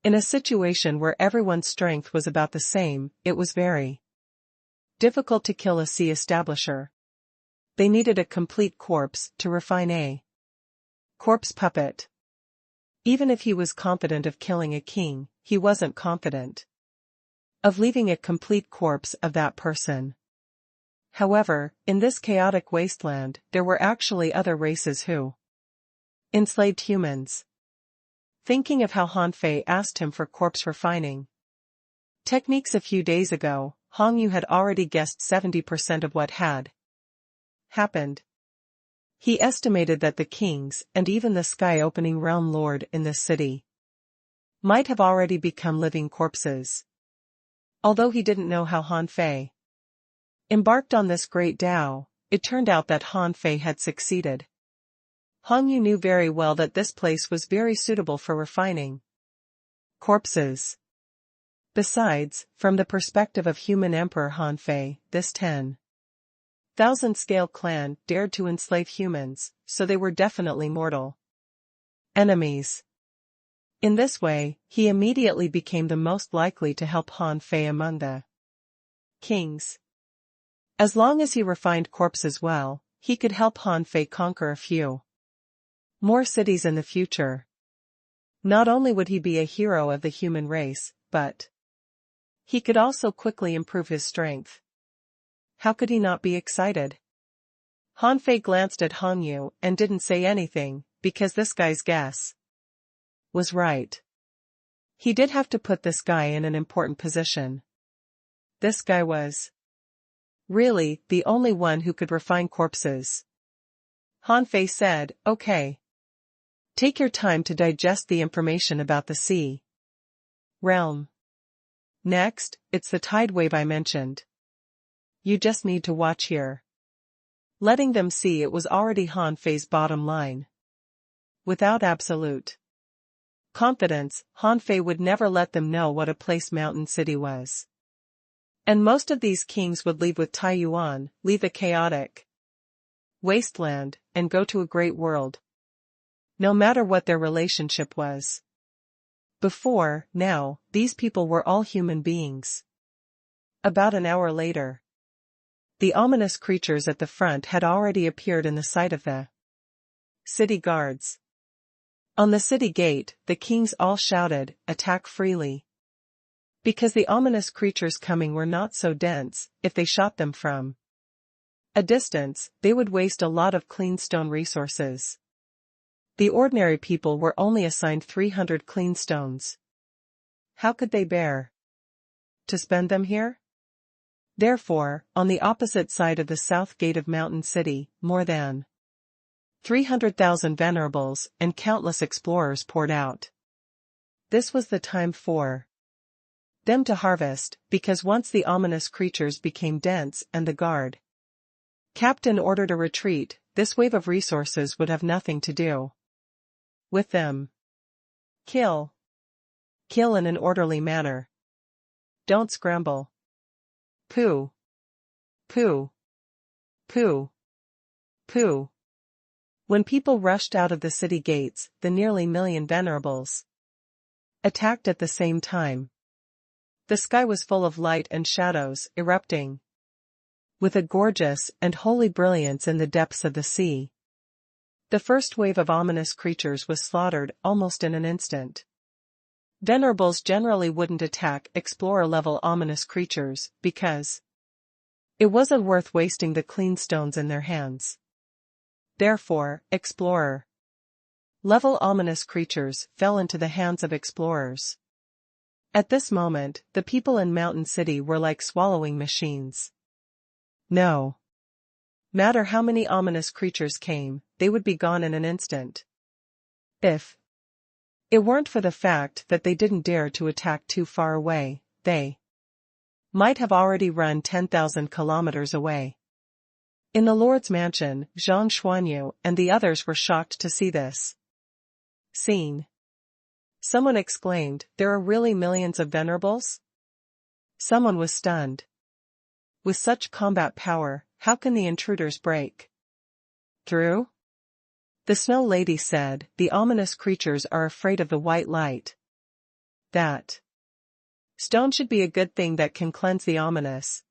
In a situation where everyone's strength was about the same, it was very difficult to kill a sea establisher. They needed a complete corpse to refine a corpse puppet. Even if he was confident of killing a king, he wasn't confident of leaving a complete corpse of that person. However, in this chaotic wasteland, there were actually other races who enslaved humans. Thinking of how Han Fei asked him for corpse refining techniques a few days ago, Hong Yu had already guessed 70% of what had happened. He estimated that the kings and even the sky-opening realm lord in this city might have already become living corpses. Although he didn't know how Han Fei embarked on this great Tao, it turned out that Han Fei had succeeded. Hong Yu knew very well that this place was very suitable for refining corpses. Besides, from the perspective of human Emperor Han Fei, this 10,000 scale clan dared to enslave humans, so they were definitely mortal enemies. In this way, he immediately became the most likely to help Han Fei among the kings. As long as he refined corpses well, he could help Han Fei conquer a few more cities in the future. Not only would he be a hero of the human race, but he could also quickly improve his strength. How could he not be excited? Han Fei glanced at Hong Yu and didn't say anything, because this guy's guess was right. He did have to put this guy in an important position. This guy was really the only one who could refine corpses. Han Fei said, "Okay. Take your time to digest the information about the sea realm. Next, it's the tide wave I mentioned. You just need to watch here." Letting them see it was already Han Fei's bottom line. Without absolute confidence, Han Fei would never let them know what a place Mountain City was. And most of these kings would leave with Tai Yuan, leave the chaotic wasteland, and go to a great world. No matter what their relationship was. Before, now, these people were all human beings. About an hour later, the ominous creatures at the front had already appeared in the sight of the city guards. On the city gate, the kings all shouted, "Attack freely." Because the ominous creatures coming were not so dense, if they shot them from a distance, they would waste a lot of clean stone resources. The ordinary people were only assigned 300 clean stones. How could they bear to spend them here? Therefore, on the opposite side of the south gate of Mountain City, more than 300,000 venerables and countless explorers poured out. This was the time for them to harvest, because once the ominous creatures became dense and the guard captain ordered a retreat, this wave of resources would have nothing to do with them. Kill. Kill in an orderly manner. Don't scramble. Poo. Poo. Poo. Poo. When people rushed out of the city gates, the nearly million venerables attacked at the same time. The sky was full of light and shadows, erupting with a gorgeous and holy brilliance in the depths of the sea. The first wave of ominous creatures was slaughtered almost in an instant. Venerables generally wouldn't attack explorer-level ominous creatures, because it wasn't worth wasting the clean stones in their hands. Therefore, explorer-level ominous creatures fell into the hands of explorers. At this moment, the people in Mountain City were like swallowing machines. No matter how many ominous creatures came, they would be gone in an instant. If it weren't for the fact that they didn't dare to attack too far away, they might have already run 10,000 kilometers away. In the Lord's mansion, Zhang Xuanyu and the others were shocked to see this scene. Someone exclaimed, "There are really millions of venerables?" Someone was stunned. With such combat power, how can the intruders break through? The Snow Lady said, "The ominous creatures are afraid of the white light. That stone should be a good thing that can cleanse the ominous."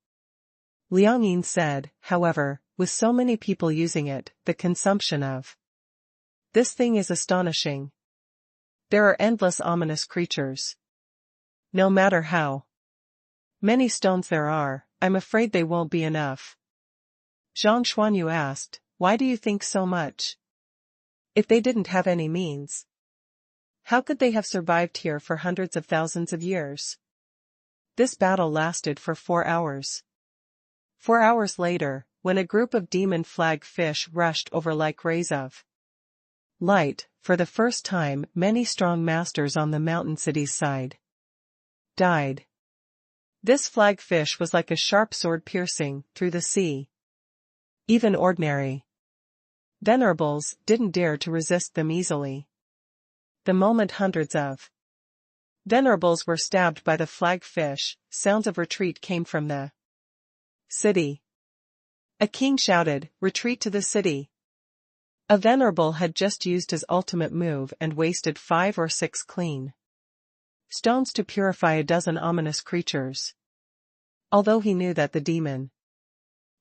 Liang Yin said, "However, with so many people using it, the consumption of this thing is astonishing. There are endless ominous creatures. No matter how many stones there are, I'm afraid they won't be enough." Zhang Xuanyu asked, why do you think so much? If they didn't have any means, how could they have survived here for hundreds of thousands of years? This battle lasted for 4 hours. 4 hours later, when a group of demon flag fish rushed over like rays of light, for the first time many strong masters on the mountain city's side died. This flag fish was like a sharp sword piercing through the sea. Even ordinary venerables didn't dare to resist them easily. The moment hundreds of venerables were stabbed by the flag fish, sounds of retreat came from the city. A king shouted, retreat to the city. A venerable had just used his ultimate move and wasted 5 or 6 clean stones to purify a dozen ominous creatures. Although he knew that the demon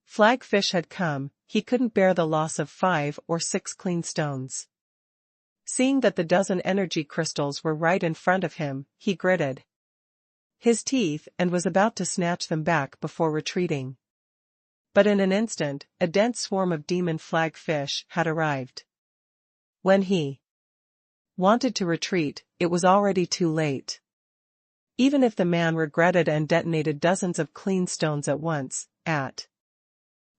flag fish had come, he couldn't bear the loss of 5 or 6 clean stones. Seeing that the dozen energy crystals were right in front of him, he gritted his teeth and was about to snatch them back before retreating. But in an instant, a dense swarm of demon flag fish had arrived. When he wanted to retreat, it was already too late. Even if the man regretted and detonated dozens of clean stones at once, at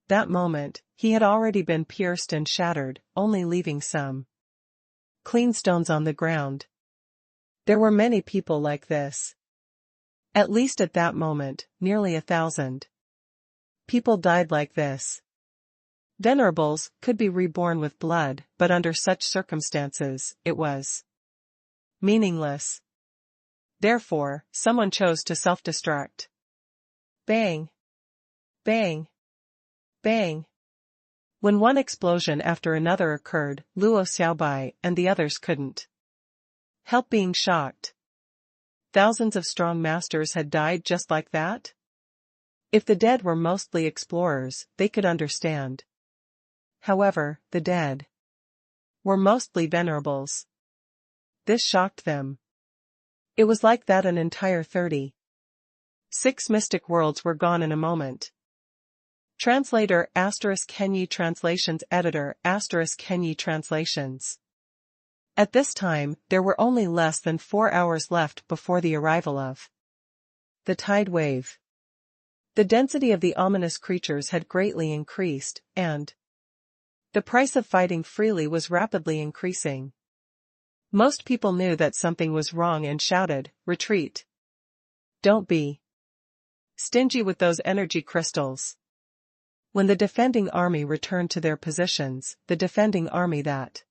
that moment, he had already been pierced and shattered, only leaving some clean stones on the ground. There were many people like this. At least at that moment, nearly 1,000 people died like this. Venerables could be reborn with blood, but under such circumstances, it was meaningless. Therefore, someone chose to self-destruct. Bang! Bang! Bang! When one explosion after another occurred, Luo Xiaobai and the others couldn't help being shocked. Thousands of strong masters had died just like that? If the dead were mostly explorers, they could understand. However, the dead were mostly venerables. This shocked them. It was like that an entire 36 mystic worlds were gone in a moment. Translator ** Henyi Translations Editor ** Henyi Translations. At this time, there were only less than 4 hours left before the arrival of the tide wave. The density of the ominous creatures had greatly increased, and the price of fighting freely was rapidly increasing. Most people knew that something was wrong and shouted, retreat. Don't be stingy with those energy crystals. When the defending army returned to their positions, the defending army that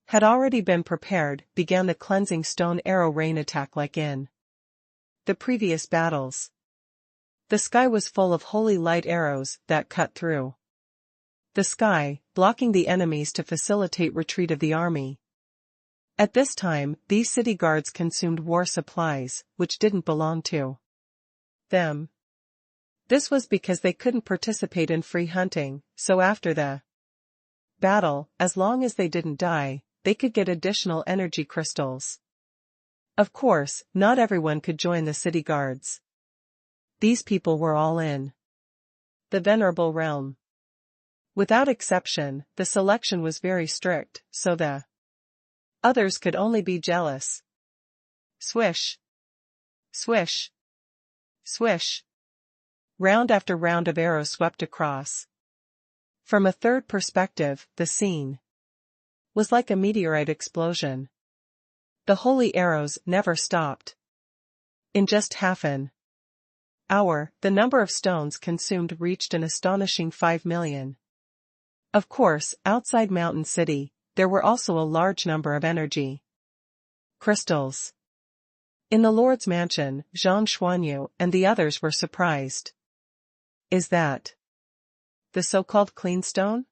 had already been prepared began the cleansing stone arrow rain attack like in the previous battles. The sky was full of holy light arrows that cut through the sky, blocking the enemies to facilitate retreat of the army. At this time, these city guards consumed war supplies, which didn't belong to them. This was because they couldn't participate in free hunting, so after the battle, as long as they didn't die, they could get additional energy crystals. Of course, not everyone could join the city guards. These people were all in the venerable realm. Without exception, the selection was very strict, so the others could only be jealous. Swish! Swish! Swish! Round after round of arrows swept across. From a third perspective, the scene was like a meteorite explosion. The holy arrows never stopped. In just half an hour, the number of stones consumed reached an astonishing 5 million. Of course, outside Mountain City, there were also a large number of energy crystals. In the Lord's mansion, Zhang Xuanyu and the others were surprised. Is that the so-called clean stone?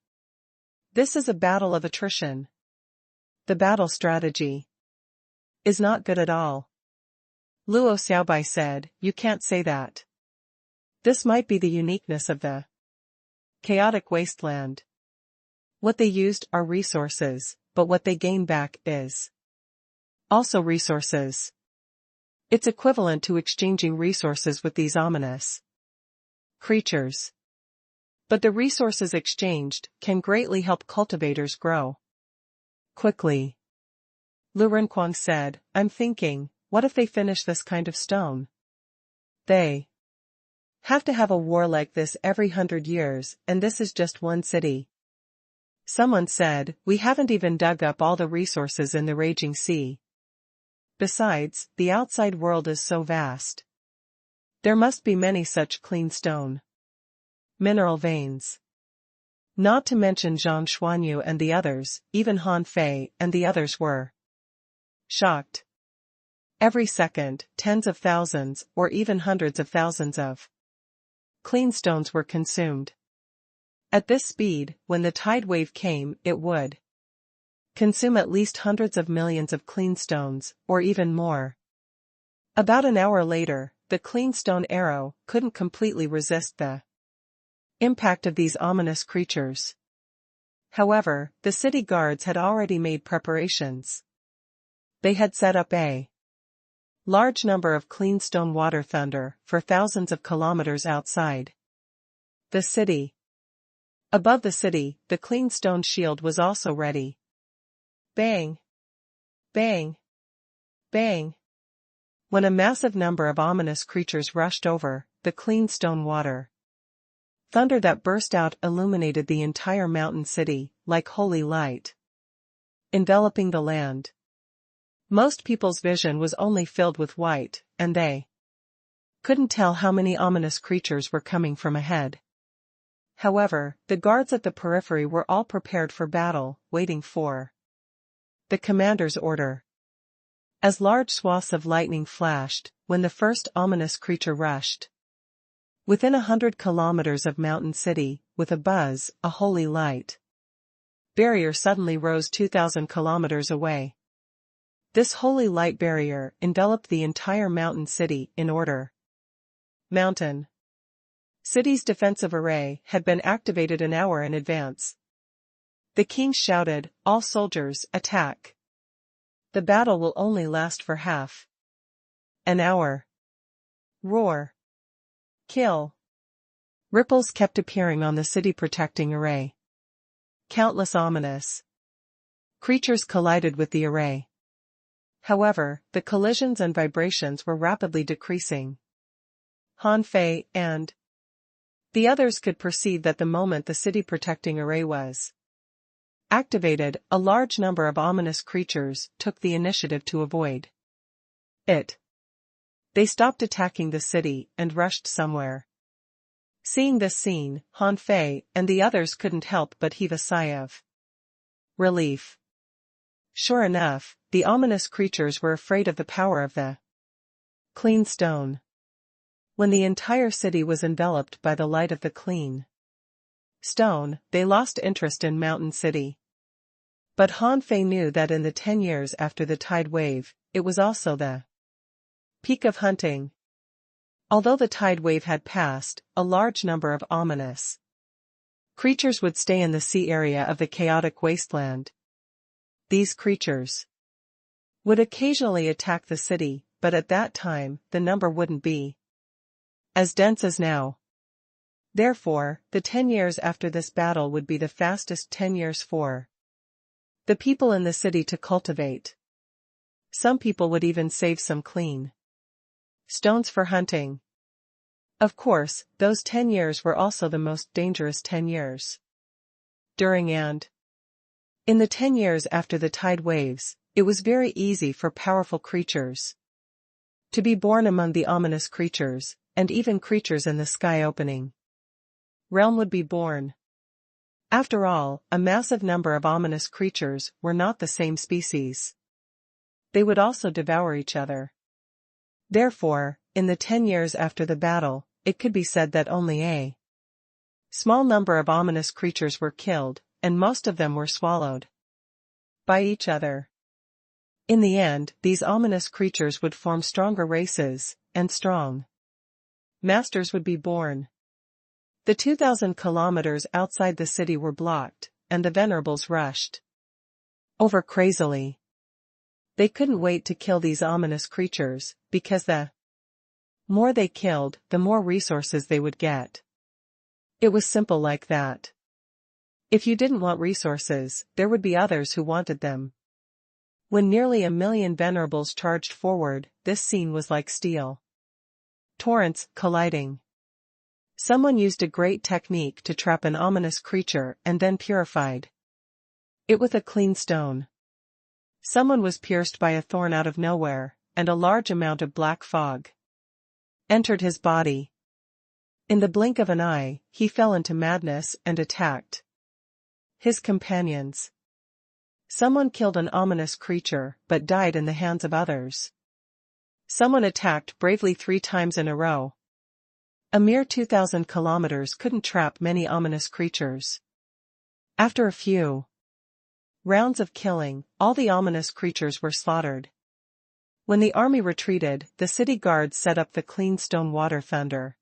This is a battle of attrition. The battle strategy is not good at all. Luo Xiaobai said, you can't say that. This might be the uniqueness of the chaotic wasteland. What they used are resources, but what they gain back is also resources. It's equivalent to exchanging resources with these ominous creatures. But the resources exchanged can greatly help cultivators grow quickly. Lu Renquang said, I'm thinking, what if they finish this kind of stone? They have to have a war like this every 100 years, and this is just one city. Someone said, we haven't even dug up all the resources in the raging sea. Besides, the outside world is so vast. There must be many such clean stone mineral veins. Not to mention Zhang Xuanyu and the others, even Han Fei and the others were shocked. Every second, tens of thousands, or even hundreds of thousands of clean stones were consumed. At this speed, when the tide wave came, it would consume at least hundreds of millions of clean stones, or even more. About an hour later, the clean stone arrow couldn't completely resist the impact of these ominous creatures. However, the city guards had already made preparations. They had set up a large number of clean stone water thunder for thousands of kilometers outside the city. Above the city, the clean stone shield was also ready. Bang! Bang! Bang! When a massive number of ominous creatures rushed over the clean stone water thunder that burst out illuminated the entire mountain city, like holy light, enveloping the land. Most people's vision was only filled with white, and they couldn't tell how many ominous creatures were coming from ahead. However, the guards at the periphery were all prepared for battle, waiting for the commander's order. As large swaths of lightning flashed, when the first ominous creature rushed within 100 kilometers of Mountain City, with a buzz, a holy light barrier suddenly rose 2,000 kilometers away. This holy light barrier enveloped the entire Mountain City in order. Mountain City's defensive array had been activated an hour in advance. The king shouted, all soldiers, attack. The battle will only last for half an hour. Roar. Kill. Ripples kept appearing on the city protecting array. Countless ominous creatures collided with the array. However, the collisions and vibrations were rapidly decreasing. Han Fei and the others could perceive that the moment the city protecting array was activated, a large number of ominous creatures took the initiative to avoid it. They stopped attacking the city and rushed somewhere. Seeing this scene, Han Fei and the others couldn't help but heave a sigh of relief. Sure enough, the ominous creatures were afraid of the power of the clean stone. When the entire city was enveloped by the light of the clean stone, they lost interest in Mountain City. But Han Fei knew that in the 10 years after the tide wave, it was also the peak of hunting. Although the tide wave had passed, a large number of ominous creatures would stay in the sea area of the chaotic wasteland. These creatures would occasionally attack the city, but at that time, the number wouldn't be as dense as now. Therefore, the 10 years after this battle would be the fastest 10 years for the people in the city to cultivate. Some people would even save some clean stones for hunting. Of course, those 10 years were also the most dangerous 10 years. During and in the 10 years after the tide waves, it was very easy for powerful creatures to be born among the ominous creatures, and even creatures in the sky opening realm would be born. After all, a massive number of ominous creatures were not the same species. They would also devour each other. Therefore, in the 10 years after the battle, it could be said that only a small number of ominous creatures were killed, and most of them were swallowed by each other. In the end, these ominous creatures would form stronger races, and strong masters would be born. The 2,000 kilometers outside the city were blocked, and the venerables rushed over crazily. They couldn't wait to kill these ominous creatures, because the more they killed, the more resources they would get. It was simple like that. If you didn't want resources, there would be others who wanted them. When nearly 1,000,000 venerables charged forward, this scene was like steel. Torrents, colliding. Someone used a great technique to trap an ominous creature and then purified it with a clean stone. Someone was pierced by a thorn out of nowhere, and a large amount of black fog entered his body. In the blink of an eye, he fell into madness and attacked his companions. Someone killed an ominous creature but died in the hands of others. Someone attacked bravely 3 times in a row. A mere 2,000 kilometers couldn't trap many ominous creatures. After a few rounds of killing, all the ominous creatures were slaughtered. When the army retreated, the city guards set up the clean stone water thunder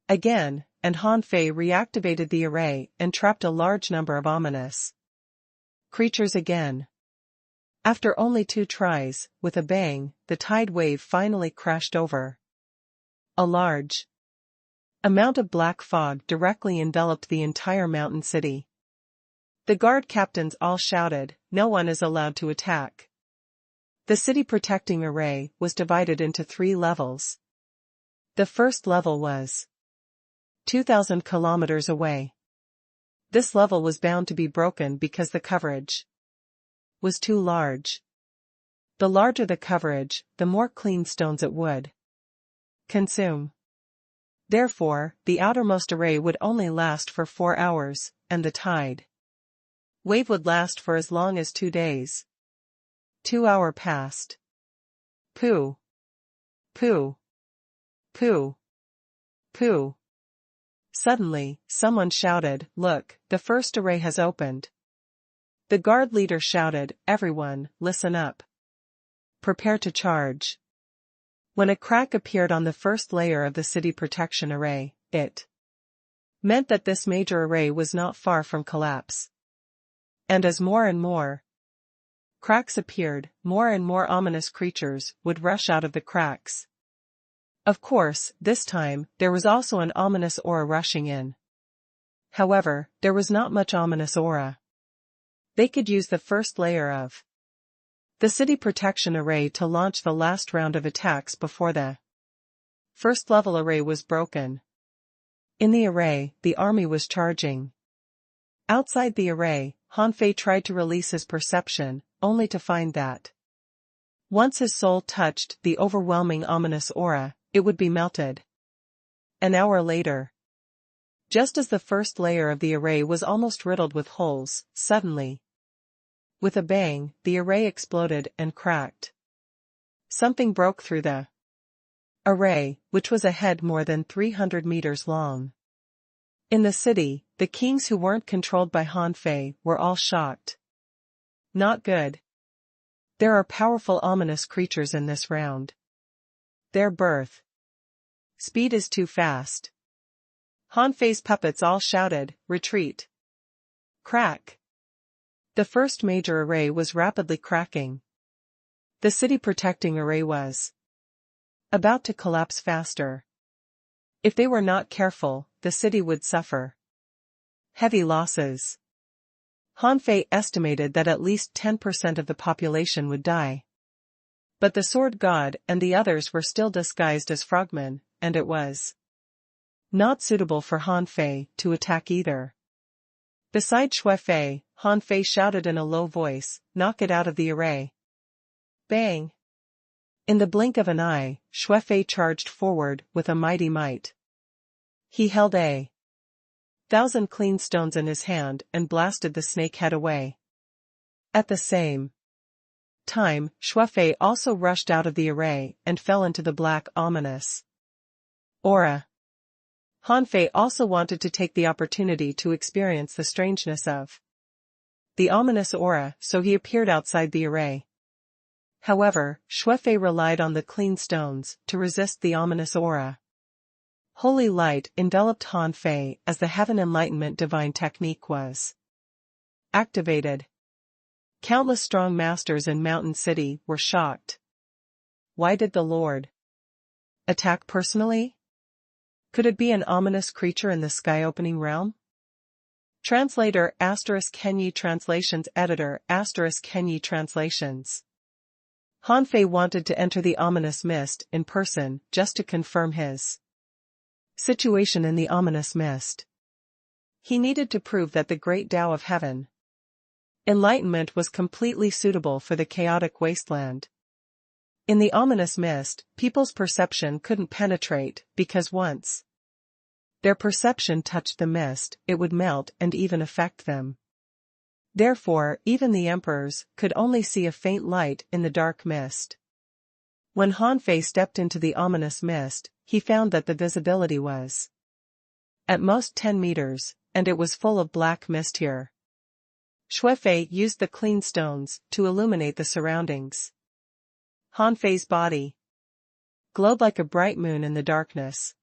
again, and Han Fei reactivated the array and trapped a large number of ominous creatures again. After only 2 tries, with a bang, the tide wave finally crashed over. A large amount of black fog directly enveloped the entire mountain city. The guard captains all shouted, "No one is allowed to attack." The city protecting array was divided into 3 levels. The first level was 2,000 kilometers away. This level was bound to be broken because the coverage was too large. The larger the coverage, the more clean stones it would consume. Therefore, the outermost array would only last for 4 hours, and the tide wave would last for as long as 2 days. 2 hours passed. Pooh. Pooh. Pooh. Pooh. Suddenly, someone shouted, "Look, the first array has opened." The guard leader shouted, "Everyone, listen up. Prepare to charge." When a crack appeared on the first layer of the city protection array, it meant that this major array was not far from collapse. And as more and more cracks appeared, more and more ominous creatures would rush out of the cracks. Of course, this time, there was also an ominous aura rushing in. However, there was not much ominous aura. They could use the first layer of the city protection array to launch the last round of attacks before the first level array was broken. In the array, the army was charging. Outside the array, Han Fei tried to release his perception, only to find that once his soul touched the overwhelming ominous aura, it would be melted. An hour later, just as the first layer of the array was almost riddled with holes, suddenly, with a bang, the array exploded and cracked. Something broke through the array, which was a head more than 300 meters long. In the city, the kings who weren't controlled by Han Fei were all shocked. Not good. There are powerful ominous creatures in this round. Their birth speed is too fast. Han Fei's puppets all shouted, "Retreat!" Crack. The first major array was rapidly cracking. The city protecting array was about to collapse faster. If they were not careful, the city would suffer heavy losses. Han Fei estimated that at least 10% of the population would die. But the sword god and the others were still disguised as frogmen, and it was not suitable for Han Fei to attack either. Beside Xue Fei, Han Fei shouted in a low voice, "Knock it out of the array." Bang! In the blink of an eye, Xue Fei charged forward with a mighty might. He held 1,000 clean stones in his hand and blasted the snake head away. At the same time, Xue Fei also rushed out of the array and fell into the black ominous aura. Han Fei also wanted to take the opportunity to experience the strangeness of the ominous aura, so he appeared outside the array. However, Xue Fei relied on the clean stones to resist the ominous aura. Holy light enveloped Han Fei as the heaven enlightenment divine technique was activated. Countless strong masters in Mountain City were shocked. Why did the Lord attack personally? Could it be an ominous creature in the sky-opening realm? Translator * Kenyi Translations Editor * Kenyi Translations. Han Fei wanted to enter the ominous mist in person just to confirm his situation in the ominous mist. He needed to prove that the great Tao of heaven, enlightenment, was completely suitable for the chaotic wasteland. In the ominous mist, people's perception couldn't penetrate because once their perception touched the mist, it would melt and even affect them. Therefore, even the emperors could only see a faint light in the dark mist. When Han Fei stepped into the ominous mist, he found that the visibility was at most 10 meters, and it was full of black mist here. Shui Fei used the clean stones to illuminate the surroundings. Han Fei's body glowed like a bright moon in the darkness.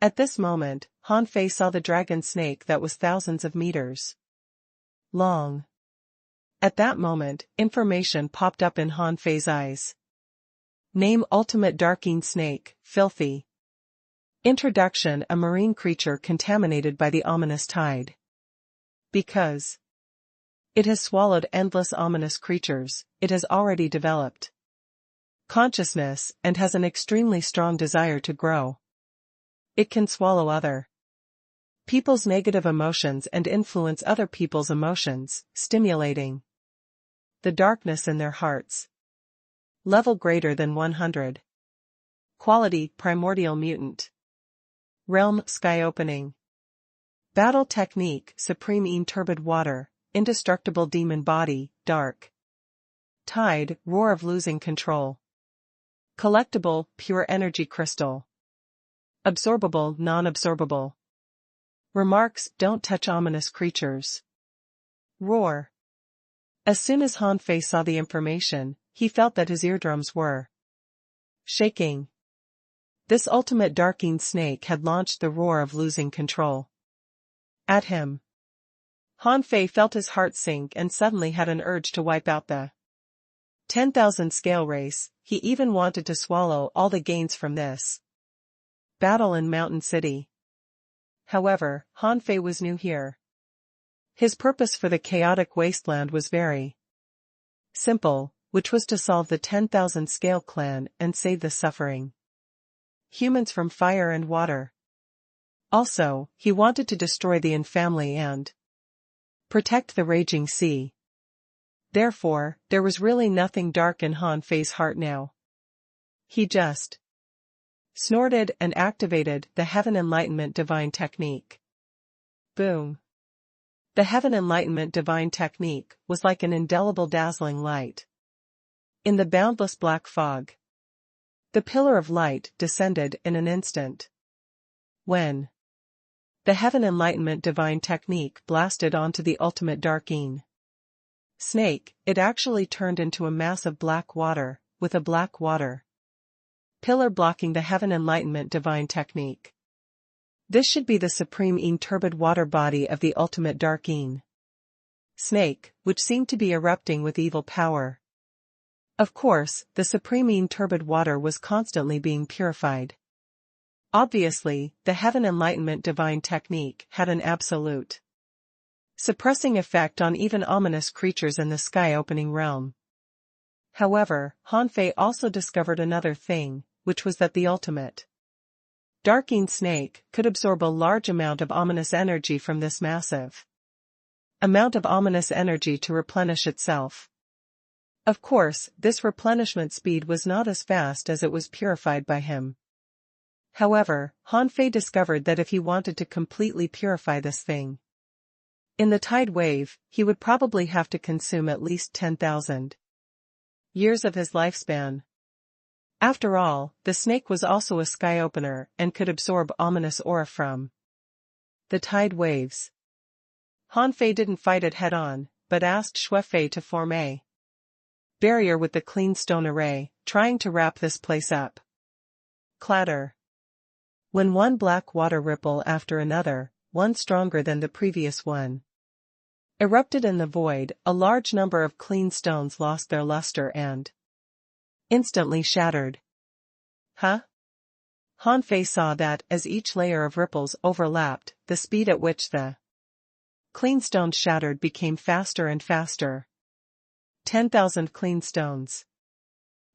At this moment, Han Fei saw the dragon snake that was thousands of meters long. At that moment, information popped up in Han Fei's eyes. Name: Ultimate Darking Snake, Filthy. Introduction: a marine creature contaminated by the ominous tide. Because it has swallowed endless ominous creatures, it has already developed consciousness and has an extremely strong desire to grow. It can swallow other people's negative emotions and influence other people's emotions, stimulating the darkness in their hearts. Level greater than 100. Quality: Primordial Mutant. Realm: Sky Opening. Battle Technique: Supreme Turbid Water, Indestructible Demon Body, Dark Tide, Roar of Losing Control. Collectible: Pure Energy Crystal. Absorbable: Non-absorbable. Remarks: Don't touch ominous creatures. Roar. As soon as Han Fei saw the information, he felt that his eardrums were shaking. This ultimate darking snake had launched the roar of losing control at him. Han Fei felt his heart sink and suddenly had an urge to wipe out the 10,000 scale race. He even wanted to swallow all the gains from this battle in Mountain City. However, Han Fei was new here. His purpose for the chaotic wasteland was very simple, which was to solve the 10,000 scale clan and save the suffering humans from fire and water. Also, he wanted to destroy the Yin family and protect the raging sea. Therefore, there was really nothing dark in Han Fei's heart now. He just snorted and activated the Heaven Enlightenment Divine Technique. Boom. The Heaven Enlightenment Divine Technique was like an indelible dazzling light in the boundless black fog. The pillar of light descended in an instant. When the Heaven Enlightenment Divine Technique blasted onto the ultimate darking snake, it actually turned into a mass of black water, with a black water pillar blocking the Heaven Enlightenment Divine Technique. This should be the supreme turbid water body of the ultimate darking snake, which seemed to be erupting with evil power. Of course, the supreme turbid water was constantly being purified. Obviously, the Heaven Enlightenment Divine Technique had an absolute suppressing effect on even ominous creatures in the sky-opening realm. However, Han Fei also discovered another thing, which was that the ultimate darking snake could absorb a large amount of ominous energy from this massive amount of ominous energy to replenish itself. Of course, this replenishment speed was not as fast as it was purified by him. However, Han Fei discovered that if he wanted to completely purify this thing in the tide wave, he would probably have to consume at least 10,000 years of his lifespan. After all, the snake was also a sky opener and could absorb ominous aura from the tide waves. Han Fei didn't fight it head-on, but asked Shui Fei to form a barrier with the clean stone array, trying to wrap this place up. Clatter. When one black water ripple after another, one stronger than the previous one, erupted in the void, a large number of clean stones lost their luster and instantly shattered. Huh? Han Fei saw that as each layer of ripples overlapped, the speed at which the clean stones shattered became faster and faster. 10,000 clean stones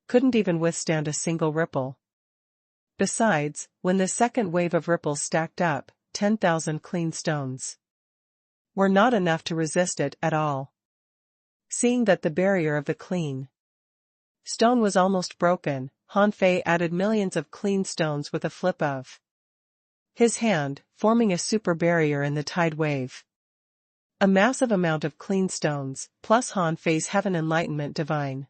couldn't even withstand a single ripple. Besides, when the second wave of ripples stacked up, 10,000 clean stones were not enough to resist it at all. Seeing that the barrier of the clean stone was almost broken, Han Fei added millions of clean stones with a flip of his hand, forming a super barrier in the tide wave. A massive amount of clean stones, plus Han Fei's heaven enlightenment divine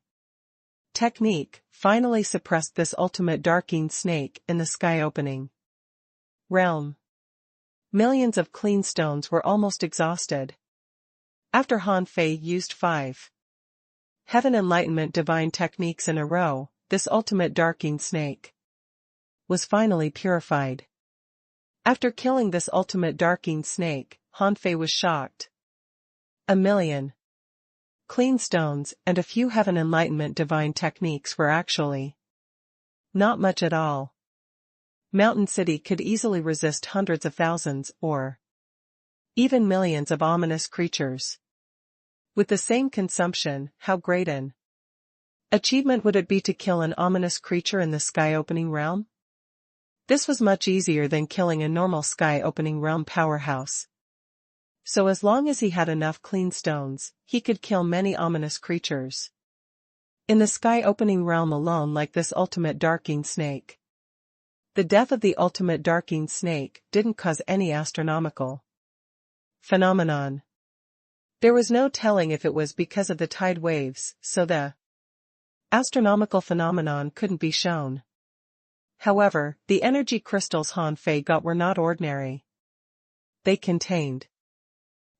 technique, finally suppressed this ultimate darking snake in the sky opening realm. Millions of clean stones were almost exhausted. After Han Fei used 5 heaven enlightenment divine techniques in a row, this ultimate darking snake was finally purified. After killing this ultimate darking snake, Han Fei was shocked. 1,000,000 clean stones and a few heaven enlightenment divine techniques were actually not much at all. Mountain City could easily resist hundreds of thousands or even millions of ominous creatures. With the same consumption, how great an achievement would it be to kill an ominous creature in the sky-opening realm? This was much easier than killing a normal sky-opening realm powerhouse. So as long as he had enough clean stones, he could kill many ominous creatures in the sky-opening realm alone, like this ultimate darking snake. The death of the ultimate darking snake didn't cause any astronomical phenomenon. There was no telling if it was because of the tide waves, so the astronomical phenomenon couldn't be shown. However, the energy crystals Han Fei got were not ordinary. They contained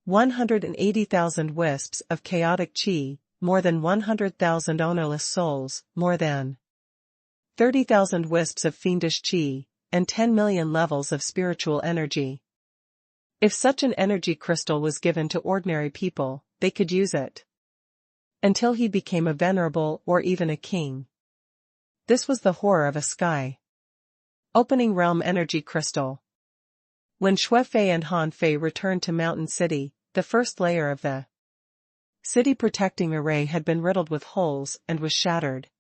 180,000 wisps of chaotic qi, more than 100,000 ownerless souls, more than 30,000 wisps of fiendish qi, and 10 million levels of spiritual energy. If such an energy crystal was given to ordinary people, they could use it until he became a venerable or even a king. This was the horror of a sky opening realm energy crystal. When Shui Fei and Han Fei returned to Mountain City, the first layer of the city protecting array had been riddled with holes and was shattered.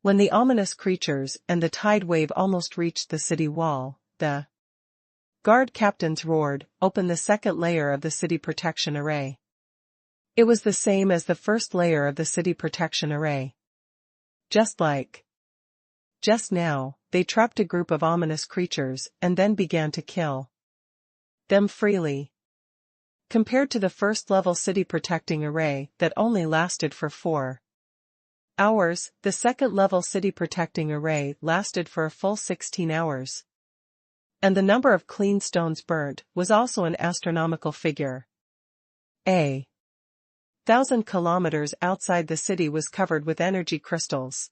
When the ominous creatures and the tide wave almost reached the city wall, the guard captains roared, "Open the second layer of the city protection array." It was the same as the first layer of the city protection array. Just now, they trapped a group of ominous creatures and then began to kill them freely. Compared to the first level city protecting array that only lasted for 4 hours, the second level city protecting array lasted for a full 16 hours. And the number of clean stones burnt was also an astronomical figure. 1,000 kilometers outside the city was covered with energy crystals.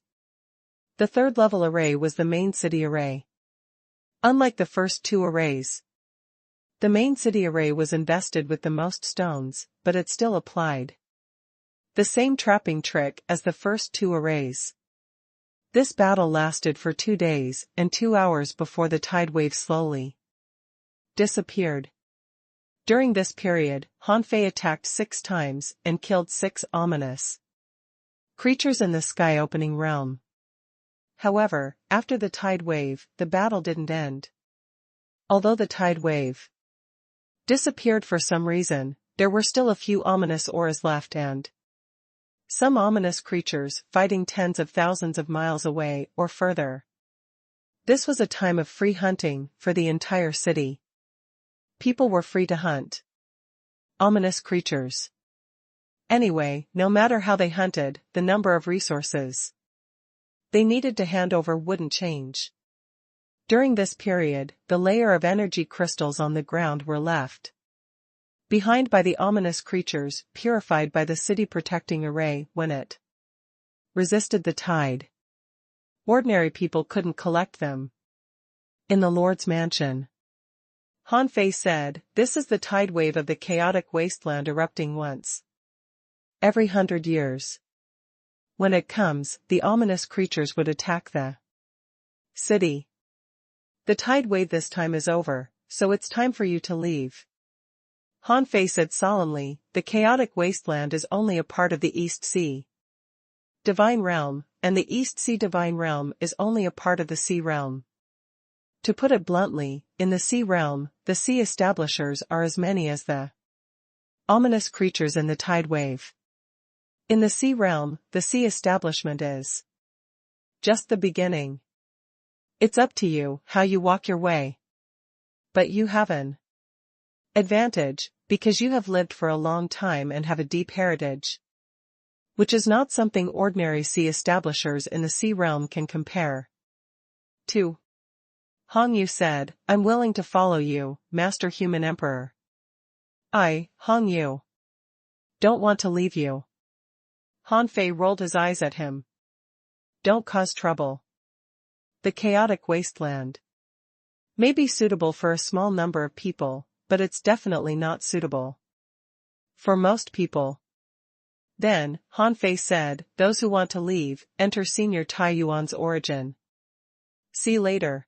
The third level array was the main city array. Unlike the first 2 arrays, the main city array was invested with the most stones, but it still applied the same trapping trick as the first 2 arrays. This battle lasted for 2 days and 2 hours before the tide wave slowly disappeared. During this period, Han Fei attacked 6 times and killed 6 ominous creatures in the sky-opening realm. However, after the tide wave, the battle didn't end. Although the tide wave disappeared for some reason, there were still a few ominous auras left and some ominous creatures fighting tens of thousands of miles away or further. This was a time of free hunting for the entire city. People were free to hunt ominous creatures. Anyway, no matter how they hunted, the number of resources they needed to hand over wouldn't change. During this period, the layer of energy crystals on the ground were left behind by the ominous creatures purified by the city protecting array when it resisted the tide. Ordinary people couldn't collect them. In the Lord's mansion, Han Fei said, "This is the tide wave of the chaotic wasteland erupting once every 100 years. When it comes, the ominous creatures would attack the city. The tide wave this time is over, so it's time for you to leave. Han Fei said solemnly, the chaotic wasteland is only a part of the East Sea Divine Realm, and the East Sea Divine Realm is only a part of the Sea Realm. To put it bluntly, in the Sea Realm, the sea establishers are as many as the ominous creatures in the tide wave. In the Sea Realm, the sea establishment is just the beginning. It's up to you how you walk your way. But you have an advantage, because you have lived for a long time and have a deep heritage, which is not something ordinary sea establishers in the Sea Realm can compare to. Hong Yu said, I'm willing to follow you, Master Human Emperor. I, Hong Yu, don't want to leave you. Han Fei rolled his eyes at him. Don't cause trouble. The chaotic wasteland may be suitable for a small number of people, but it's definitely not suitable for most people. Then, Han Fei said, those who want to leave, enter Senior Tai Yuan's origin. See later.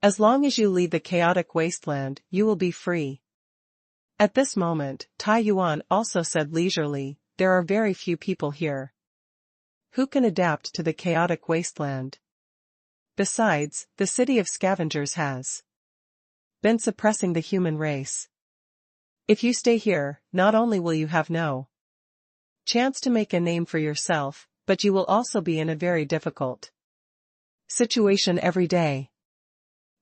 As long as you leave the chaotic wasteland, you will be free. At this moment, Tai Yuan also said leisurely, there are very few people here who can adapt to the chaotic wasteland. Besides, the city of scavengers has been suppressing the human race. If you stay here, not only will you have no chance to make a name for yourself, but you will also be in a very difficult situation every day.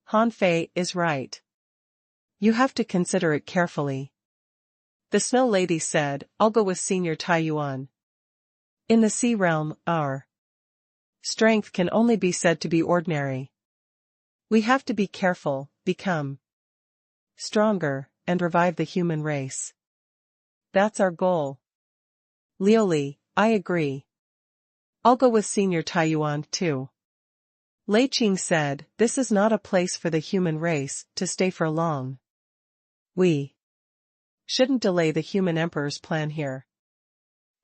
Han Fei is right. You have to consider it carefully. The Snow Lady said, I'll go with Senior Tai Yuan. In the Sea Realm, our strength can only be said to be ordinary. We have to be careful, become stronger, and revive the human race. That's our goal. Liuli, I agree. I'll go with Senior Tai Yuan too. Lei Qing said, this is not a place for the human race to stay for long. We shouldn't delay the human emperor's plan here.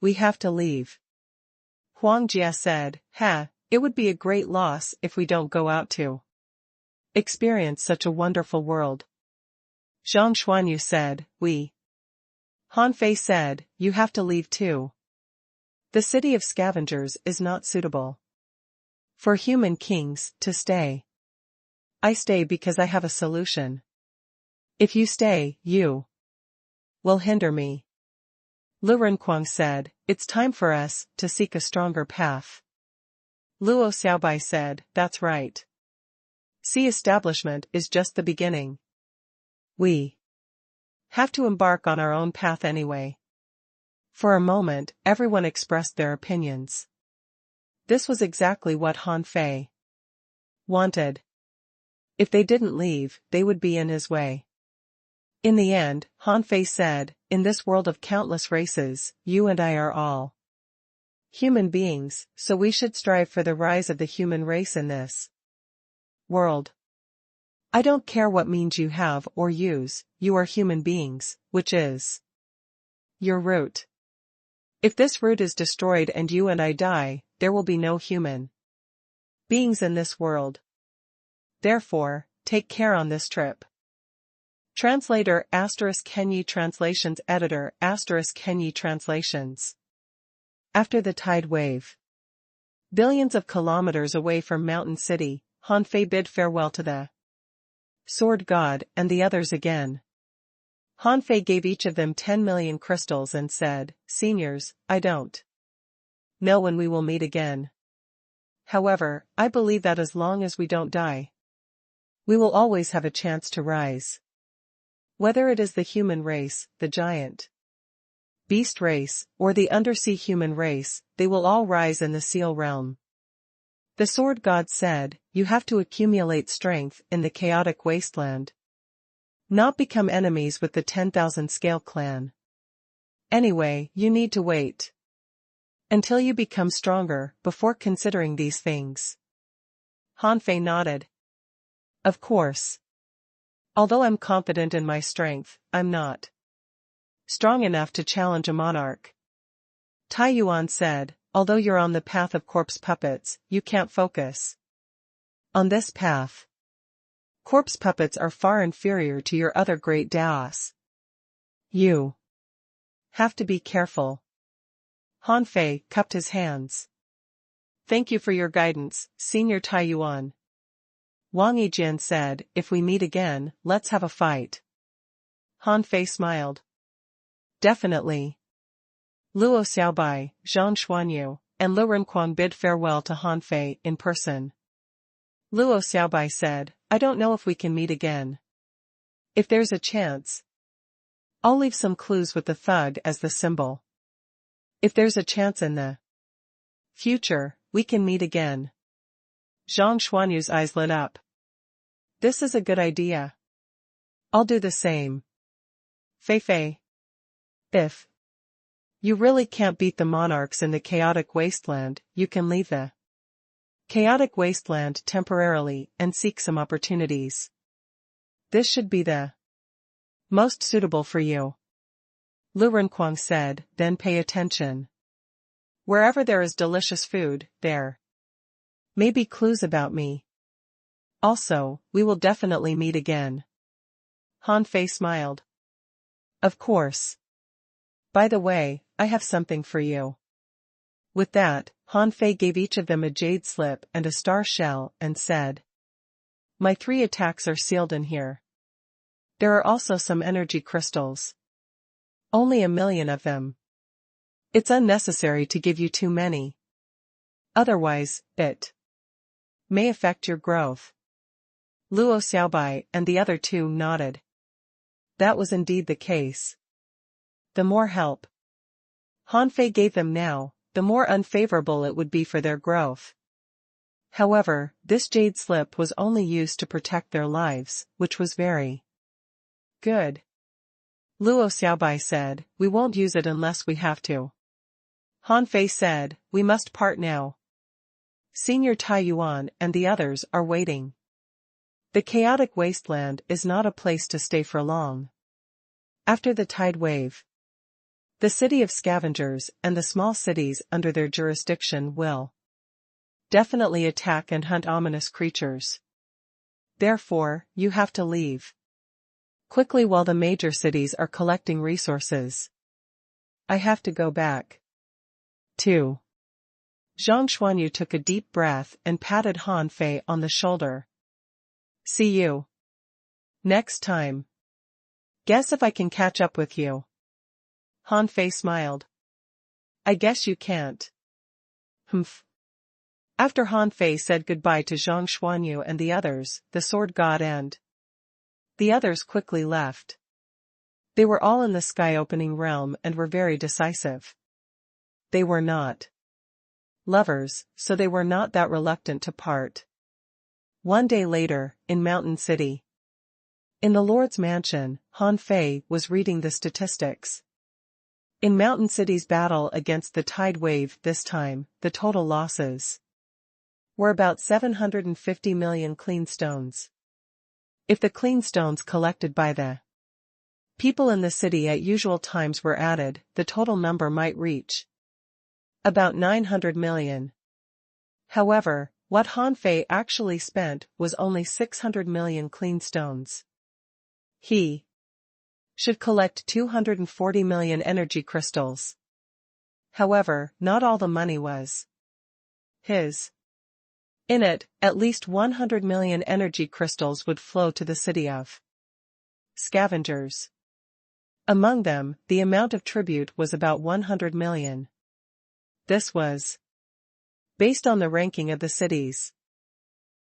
We have to leave. Huang Jia said, it would be a great loss if we don't go out to experience such a wonderful world. Zhang Xuanyu said, we. Han Fei said, you have to leave too. The city of scavengers is not suitable for human kings to stay. I stay because I have a solution. If you stay, you will hinder me. Lu Renquang said, it's time for us to seek a stronger path. Luo Xiaobai said, that's right. Sea establishment is just the beginning. We have to embark on our own path anyway. For a moment, everyone expressed their opinions. This was exactly what Han Fei wanted. If they didn't leave, they would be in his way. In the end, Han Fei said, in this world of countless races, you and I are all human beings, so we should strive for the rise of the human race in this world. I don't care what means you have or use, you are human beings, which is your root. If this root is destroyed and you and I die, there will be no human beings in this world. Therefore, take care on this trip. Translator ** Kenyi Translations Editor ** Kenyi Translations. After the tide wave. Billions of kilometers away from Mountain City, Han Fei bid farewell to the Sword God and the others again. Han Fei gave each of them 10 million crystals and said, Seniors, I don't know when we will meet again. However, I believe that as long as we don't die, we will always have a chance to rise. Whether it is the human race, the giant beast race, or the undersea human race, they will all rise in the Seal realm. The Sword God said, you have to accumulate strength in the chaotic wasteland. Not become enemies with the 10,000 Scale clan. Anyway, you need to wait until you become stronger before considering these things. Han Fei nodded. Of course. Although I'm confident in my strength, I'm not strong enough to challenge a monarch. Tai Yuan said, although you're on the path of corpse puppets, you can't focus on this path. Corpse puppets are far inferior to your other great Daos. You have to be careful. Han Fei cupped his hands. Thank you for your guidance, Senior Tai Yuan. Wang Yijian said, if we meet again, let's have a fight. Han Fei smiled. Definitely. Luo Xiaobai, Zhang Xuanyu, and Lu Renquan bid farewell to Han Fei in person. Luo Xiaobai said, I don't know if we can meet again. If there's a chance, I'll leave some clues with the thug as the symbol. If there's a chance in the future, we can meet again. Zhang Xuanyu's eyes lit up. This is a good idea. I'll do the same. Fei. If you really can't beat the monarchs in the chaotic wasteland, you can leave the chaotic wasteland temporarily and seek some opportunities. This should be the most suitable for you. Lu Renquang said, then pay attention. Wherever there is delicious food, there may be clues about me. Also, we will definitely meet again. Han Fei smiled. Of course. By the way, I have something for you. With that, Han Fei gave each of them a jade slip and a star shell and said, my 3 attacks are sealed in here. There are also some energy crystals. Only 1 million of them. It's unnecessary to give you too many. Otherwise, it may affect your growth. Luo Xiaobai and the other 2 nodded. That was indeed the case. The more help Han Fei gave them now, the more unfavorable it would be for their growth. However, this jade slip was only used to protect their lives, which was very good. Luo Xiaobai said, we won't use it unless we have to. Han Fei said, we must part now. Senior Tai Yuan and the others are waiting. The chaotic wasteland is not a place to stay for long. After the tide wave, the city of scavengers and the small cities under their jurisdiction will definitely attack and hunt ominous creatures. Therefore, you have to leave quickly while the major cities are collecting resources. I have to go back. 2. Zhang Xuanyu took a deep breath and patted Han Fei on the shoulder. See you next time. Guess if I can catch up with you. Han Fei smiled. I guess you can't. Humph. After Han Fei said goodbye to Zhang Xuanyu and the others, the sword god and the others quickly left. They were all in the sky-opening realm and were very decisive. They were not lovers, so they were not that reluctant to part. One day later, in Mountain City. In the Lord's mansion, Han Fei was reading the statistics. In Mountain City's battle against the tide wave this time, the total losses were about 750 million clean stones. If the clean stones collected by the people in the city at usual times were added, the total number might reach about 900 million. However, what Han Fei actually spent was only 600 million clean stones. He should collect 240 million energy crystals. However, not all the money was his. In it, at least 100 million energy crystals would flow to the city of scavengers. Among them, the amount of tribute was about 100 million. This was based on the ranking of the cities.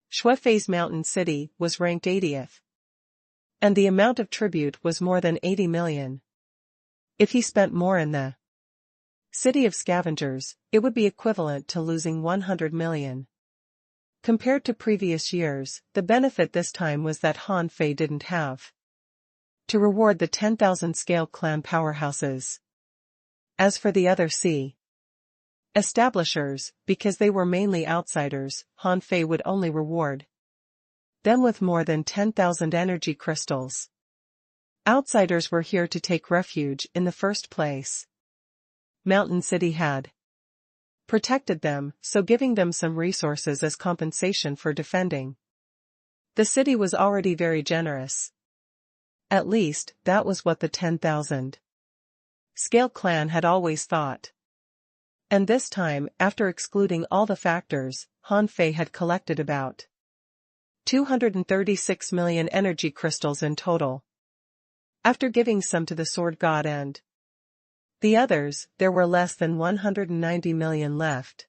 Shuefei's Mountain City was ranked 80th. And the amount of tribute was more than 80 million. If he spent more in the city of scavengers, it would be equivalent to losing 100 million. Compared to previous years, the benefit this time was that Han Fei didn't have to reward the 10,000 scale clan powerhouses. As for the other sea establishers, because they were mainly outsiders, Han Fei would only reward them with more than 10,000 energy crystals. Outsiders were here to take refuge in the first place. Mountain City had protected them, so giving them some resources as compensation for defending The city was already very generous. At least, that was what the 10,000 scale clan had always thought. And this time, after excluding all the factors, Han Fei had collected about 236 million energy crystals in total. After giving some to the sword god and the others, there were less than 190 million left.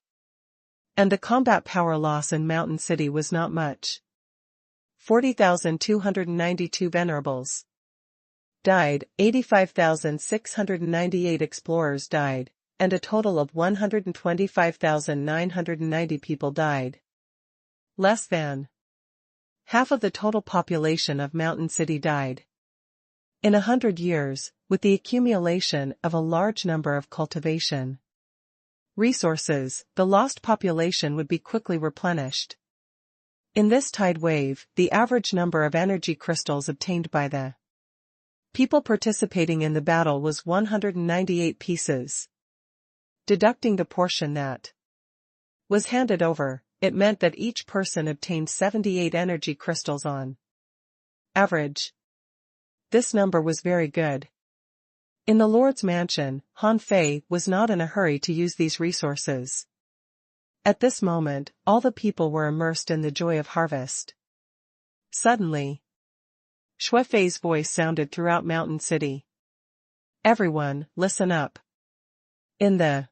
And the combat power loss in Mountain City was not much. 40,292 venerables died, 85,698 explorers died, and a total of 125,990 people died. Less than half of the total population of Mountain City died. In 100 years, with the accumulation of a large number of cultivation resources, the lost population would be quickly replenished. In this tide wave, the average number of energy crystals obtained by the people participating in the battle was 198 pieces. Deducting the portion that was handed over, it meant that each person obtained 78 energy crystals on average. This number was very good. In the Lord's mansion, Han Fei was not in a hurry to use these resources. At this moment, all the people were immersed in the joy of harvest. Suddenly, Shui Fei's voice sounded throughout Mountain City. Everyone, listen up. In the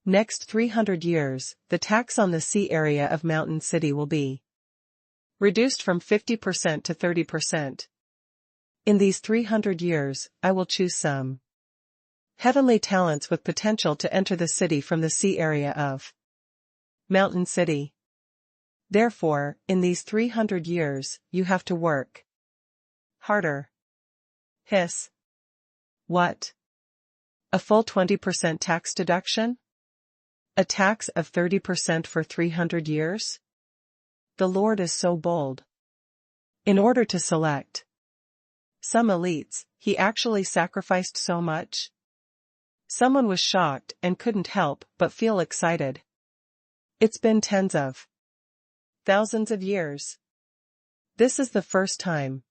next 300 years, the tax on the sea area of Mountain City will be reduced from 50% to 30%. In these 300 years, I will choose some heavenly talents with potential to enter the city from the sea area of Mountain City. Therefore, in these 300 years, you have to work harder. Hiss. What? A full 20% tax deduction? A tax of 30% for 300 years? The Lord is so bold. In order to select some elites, he actually sacrificed so much? Someone was shocked and couldn't help but feel excited. It's been tens of thousands of years. This is the first time.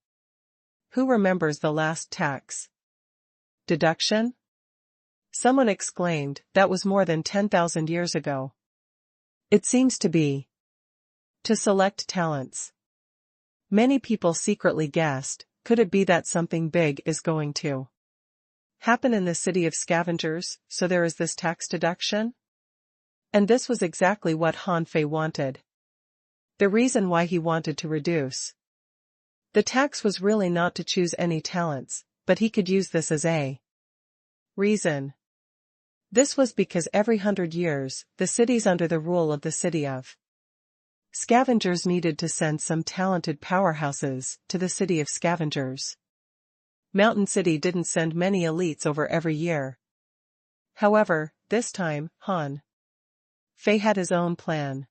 Who remembers the last tax deduction? Someone exclaimed, that was more than 10,000 years ago. It seems to be to select talents. Many people secretly guessed, could it be that something big is going to happen in the city of scavengers, so there is this tax deduction? And this was exactly what Han Fei wanted. The reason why he wanted to reduce the tax was really not to choose any talents, but he could use this as a reason. This was because every 100 years, the cities under the rule of the city of scavengers needed to send some talented powerhouses to the city of scavengers. Mountain City didn't send many elites over every year. However, this time, Han Fei had his own plan.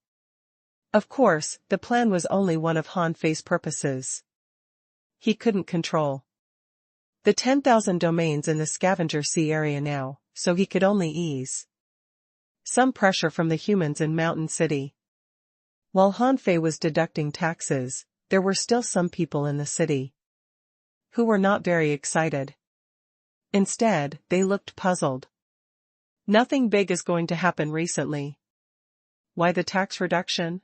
Of course, the plan was only one of Han Fei's purposes. He couldn't control the 10,000 domains in the scavenger sea area now, so he could only ease some pressure from the humans in Mountain City. While Han Fei was deducting taxes, there were still some people in the city who were not very excited. Instead, they looked puzzled. Nothing big is going to happen recently. Why the tax reduction?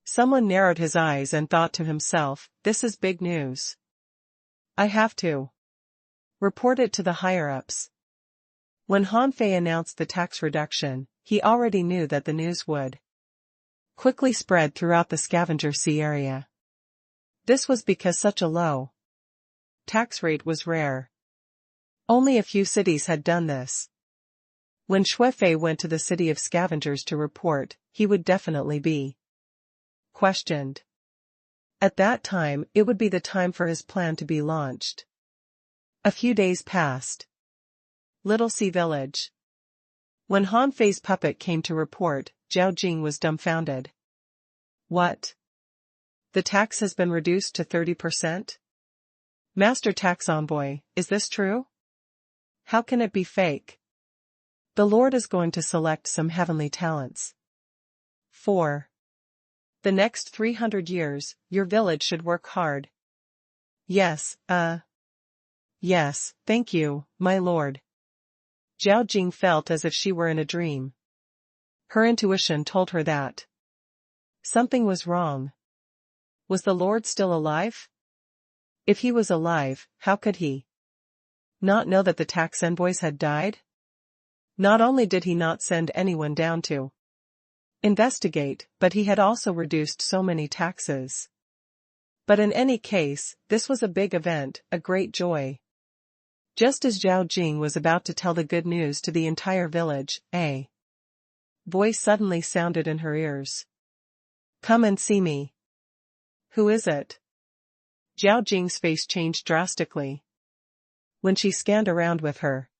Someone narrowed his eyes and thought to himself, this is big news. I have to report it to the higher-ups. When Han Fei announced the tax reduction, he already knew that the news would quickly spread throughout the scavenger sea area. This was because such a low tax rate was rare. Only a few cities had done this. When Shui Fei went to the city of scavengers to report, he would definitely be questioned. At that time, it would be the time for his plan to be launched. A few days passed. Little Sea Village. When Han Fei's puppet came to report, Zhao Jing was dumbfounded. What? The tax has been reduced to 30%? Master Tax Envoy, is this true? How can it be fake? The Lord is going to select some heavenly talents. 4. The next 300 years, your village should work hard. Yes, yes, thank you, my lord. Zhao Jing felt as if she were in a dream. Her intuition told her that something was wrong. Was the lord still alive? If he was alive, how could he not know that the tax envoys had died? Not only did he not send anyone down to investigate, but he had also reduced so many taxes. But in any case, this was a big event, a great joy. Just as Zhao Jing was about to tell the good news to the entire village, a voice suddenly sounded in her ears. Come and see me. Who is it? Zhao Jing's face changed drastically. When she scanned around with her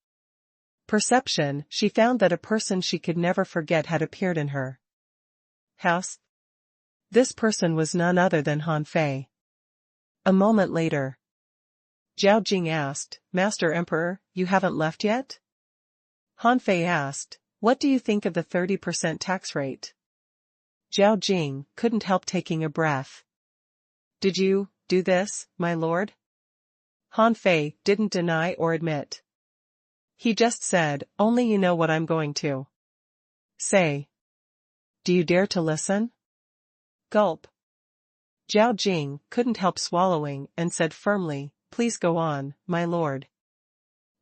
perception, she found that a person she could never forget had appeared in her house. This person was none other than Han Fei. A moment later, Zhao Jing asked, Master Emperor, you haven't left yet? Han Fei asked, what do you think of the 30% tax rate? Zhao Jing couldn't help taking a breath. Did you do this, my lord? Han Fei didn't deny or admit. He just said, only you know what I'm going to say. Do you dare to listen? Gulp. Zhao Jing couldn't help swallowing and said firmly, please go on, my lord.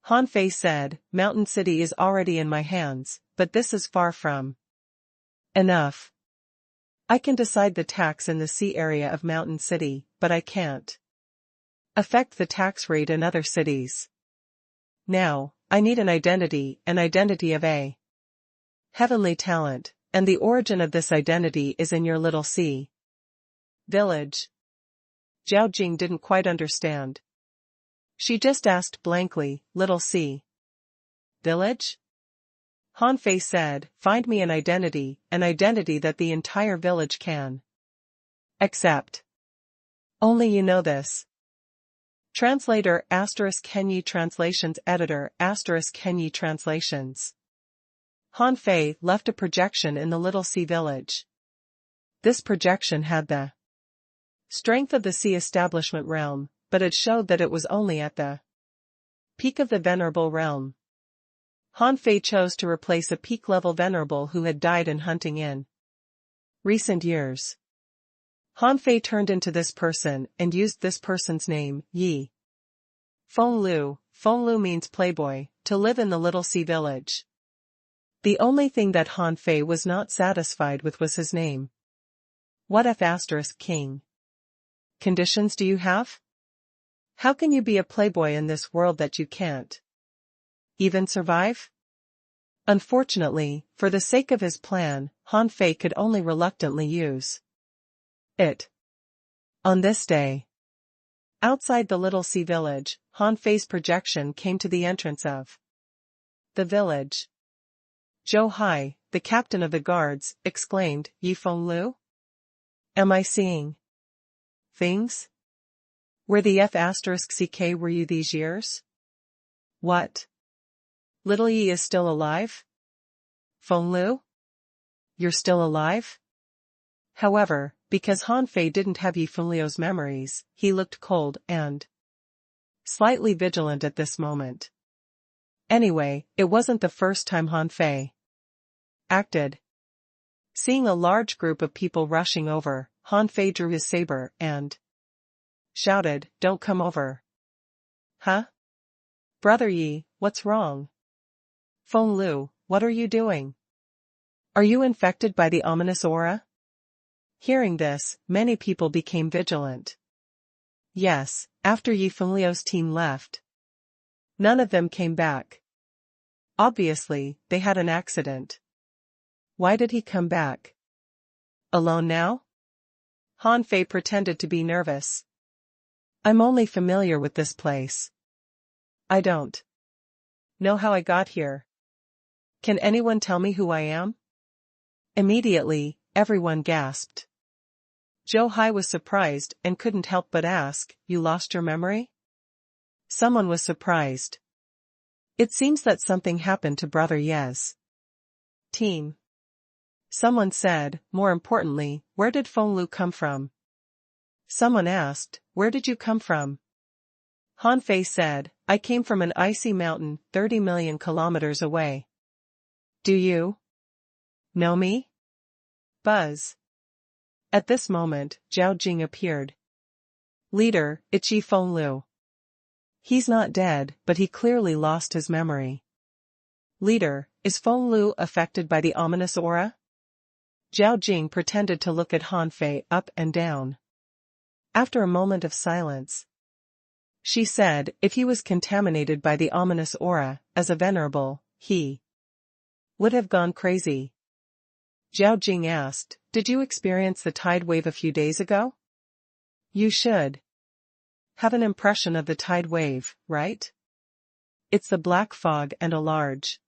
Han Fei said, Mountain City is already in my hands, but this is far from enough. I can decide the tax in the sea area of Mountain City, but I can't affect the tax rate in other cities. Now, I need an identity of a heavenly talent, and the origin of this identity is in your little sea village. Zhao Jing didn't quite understand. She just asked blankly, little sea village? Han Fei said, find me an identity that the entire village can accept. Only you know this. Translator ** Kenyi Translations Editor ** Kenyi Translations. Han Fei left a projection in the little sea village. This projection had the strength of the sea establishment realm, but it showed that it was only at the peak of the venerable realm. Han Fei chose to replace a peak-level venerable who had died in hunting in recent years. Han Fei turned into this person and used this person's name, Yi Fenglu. Fenglu means playboy, to live in the little sea village. The only thing that Han Fei was not satisfied with was his name. What if * king? Conditions do you have? How can you be a playboy in this world that you can't even survive? Unfortunately, for the sake of his plan, Han Fei could only reluctantly use it. On this day, outside the little sea village, Han Fei's projection came to the entrance of the village. Zhou Hai, the captain of the guards, exclaimed, Yi Fenglu? Am I seeing things? Where the *ck were you these years? What? Little Yi is still alive? Fenglu? You're still alive? However, because Han Fei didn't have Yi Fenglu's memories, he looked cold and slightly vigilant at this moment. Anyway, it wasn't the first time Han Fei acted. Seeing a large group of people rushing over, Han Fei drew his saber and shouted, Don't come over. Huh? Brother Yi, what's wrong? Fenglu, what are you doing? Are you infected by the ominous aura? Hearing this, many people became vigilant. Yes, after Yi Fenglu's team left, none of them came back. Obviously, they had an accident. Why did he come back? Alone now? Han Fei pretended to be nervous. I'm only familiar with this place. I don't know how I got here. Can anyone tell me who I am? Immediately, everyone gasped. Zhou Hai was surprised and couldn't help but ask, You lost your memory? Someone was surprised. It seems that something happened to Brother Ye's team. Someone said, more importantly, where did Feng Lu come from? Someone asked, where did you come from? Han Fei said, I came from an icy mountain 30 million kilometers away. Do you know me? Buzz. At this moment, Zhao Jing appeared. Leader, it's Yi Feng Lu. He's not dead, but he clearly lost his memory. Leader, is Feng Lu affected by the ominous aura? Zhao Jing pretended to look at Han Fei up and down. After a moment of silence, she said, if he was contaminated by the ominous aura, as a venerable, he would have gone crazy. Zhao Jing asked, did you experience the tide wave a few days ago? You should have an impression of the tide wave, right? It's the black fog and a large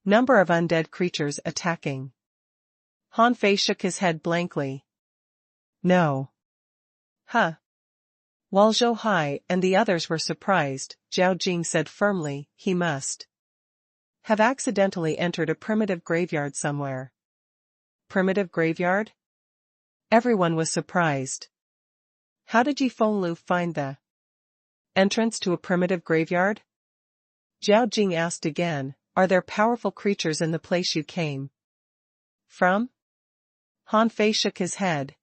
number of undead creatures attacking. Han Fei shook his head blankly. No. Huh. While Zhou Hai and the others were surprised, Zhao Jing said firmly, he must have accidentally entered a primitive graveyard somewhere. Primitive graveyard? Everyone was surprised. How did Yi Feng Lu find the entrance to a primitive graveyard? Zhao Jing asked again, are there powerful creatures in the place you came from? Han Fei shook his head.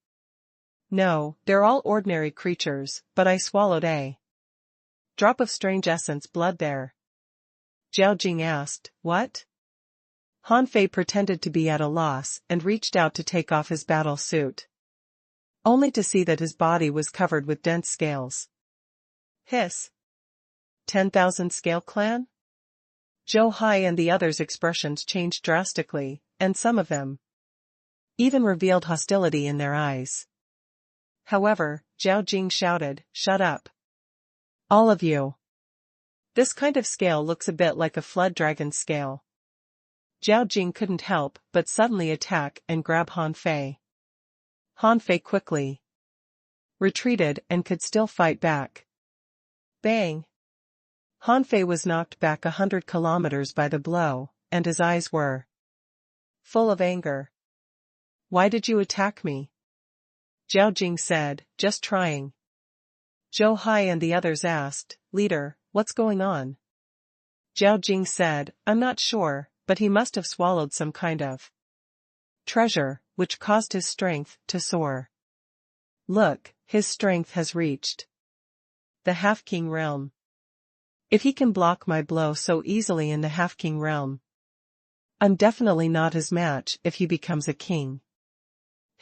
No, they're all ordinary creatures, but I swallowed a drop of strange essence blood there. Zhao Jing asked, what? Han Fei pretended to be at a loss and reached out to take off his battle suit, only to see that his body was covered with dense scales. Hiss. 10,000 Scale Clan? Zhou Hai and the others' expressions changed drastically, and some of them even revealed hostility in their eyes. However, Zhao Jing shouted, shut up. All of you. This kind of scale looks a bit like a flood dragon scale. Zhao Jing couldn't help but suddenly attack and grab Han Fei. Han Fei quickly retreated and could still fight back. Bang! Han Fei was knocked back 100 kilometers by the blow, and his eyes were full of anger. Why did you attack me? Zhao Jing said, just trying. Zhou Hai and the others asked, Leader, what's going on? Zhao Jing said, I'm not sure, but he must have swallowed some kind of treasure, which caused his strength to soar. Look, his strength has reached the Half-King realm. If he can block my blow so easily in the Half-King realm, I'm definitely not his match if he becomes a king.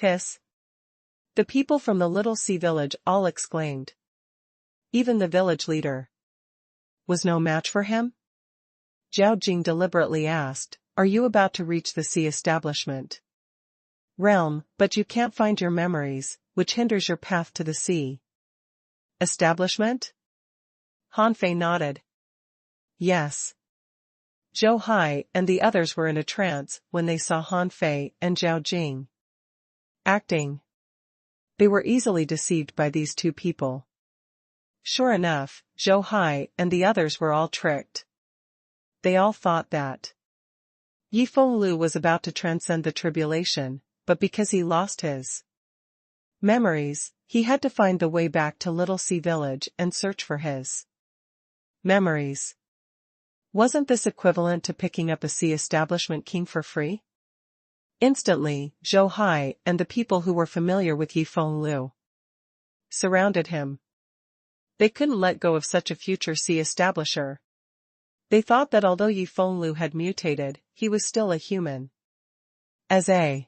Hiss. The people from the little sea village all exclaimed. Even the village leader was no match for him? Zhao Jing deliberately asked, are you about to reach the sea establishment realm, but you can't find your memories, which hinders your path to the sea establishment? Han Fei nodded. Yes. Zhou Hai and the others were in a trance when they saw Han Fei and Zhao Jing acting. They were easily deceived by these two people. Sure enough, Zhou Hai and the others were all tricked. They all thought that Yi Feng Lu was about to transcend the tribulation, but because he lost his memories, he had to find the way back to Little Sea Village and search for his memories. Wasn't this equivalent to picking up a sea establishment king for free? Instantly, Zhou Hai and the people who were familiar with Yi Feng Lu surrounded him. They couldn't let go of such a future sea establisher. They thought that although Yi Feng Lu had mutated, he was still a human. As a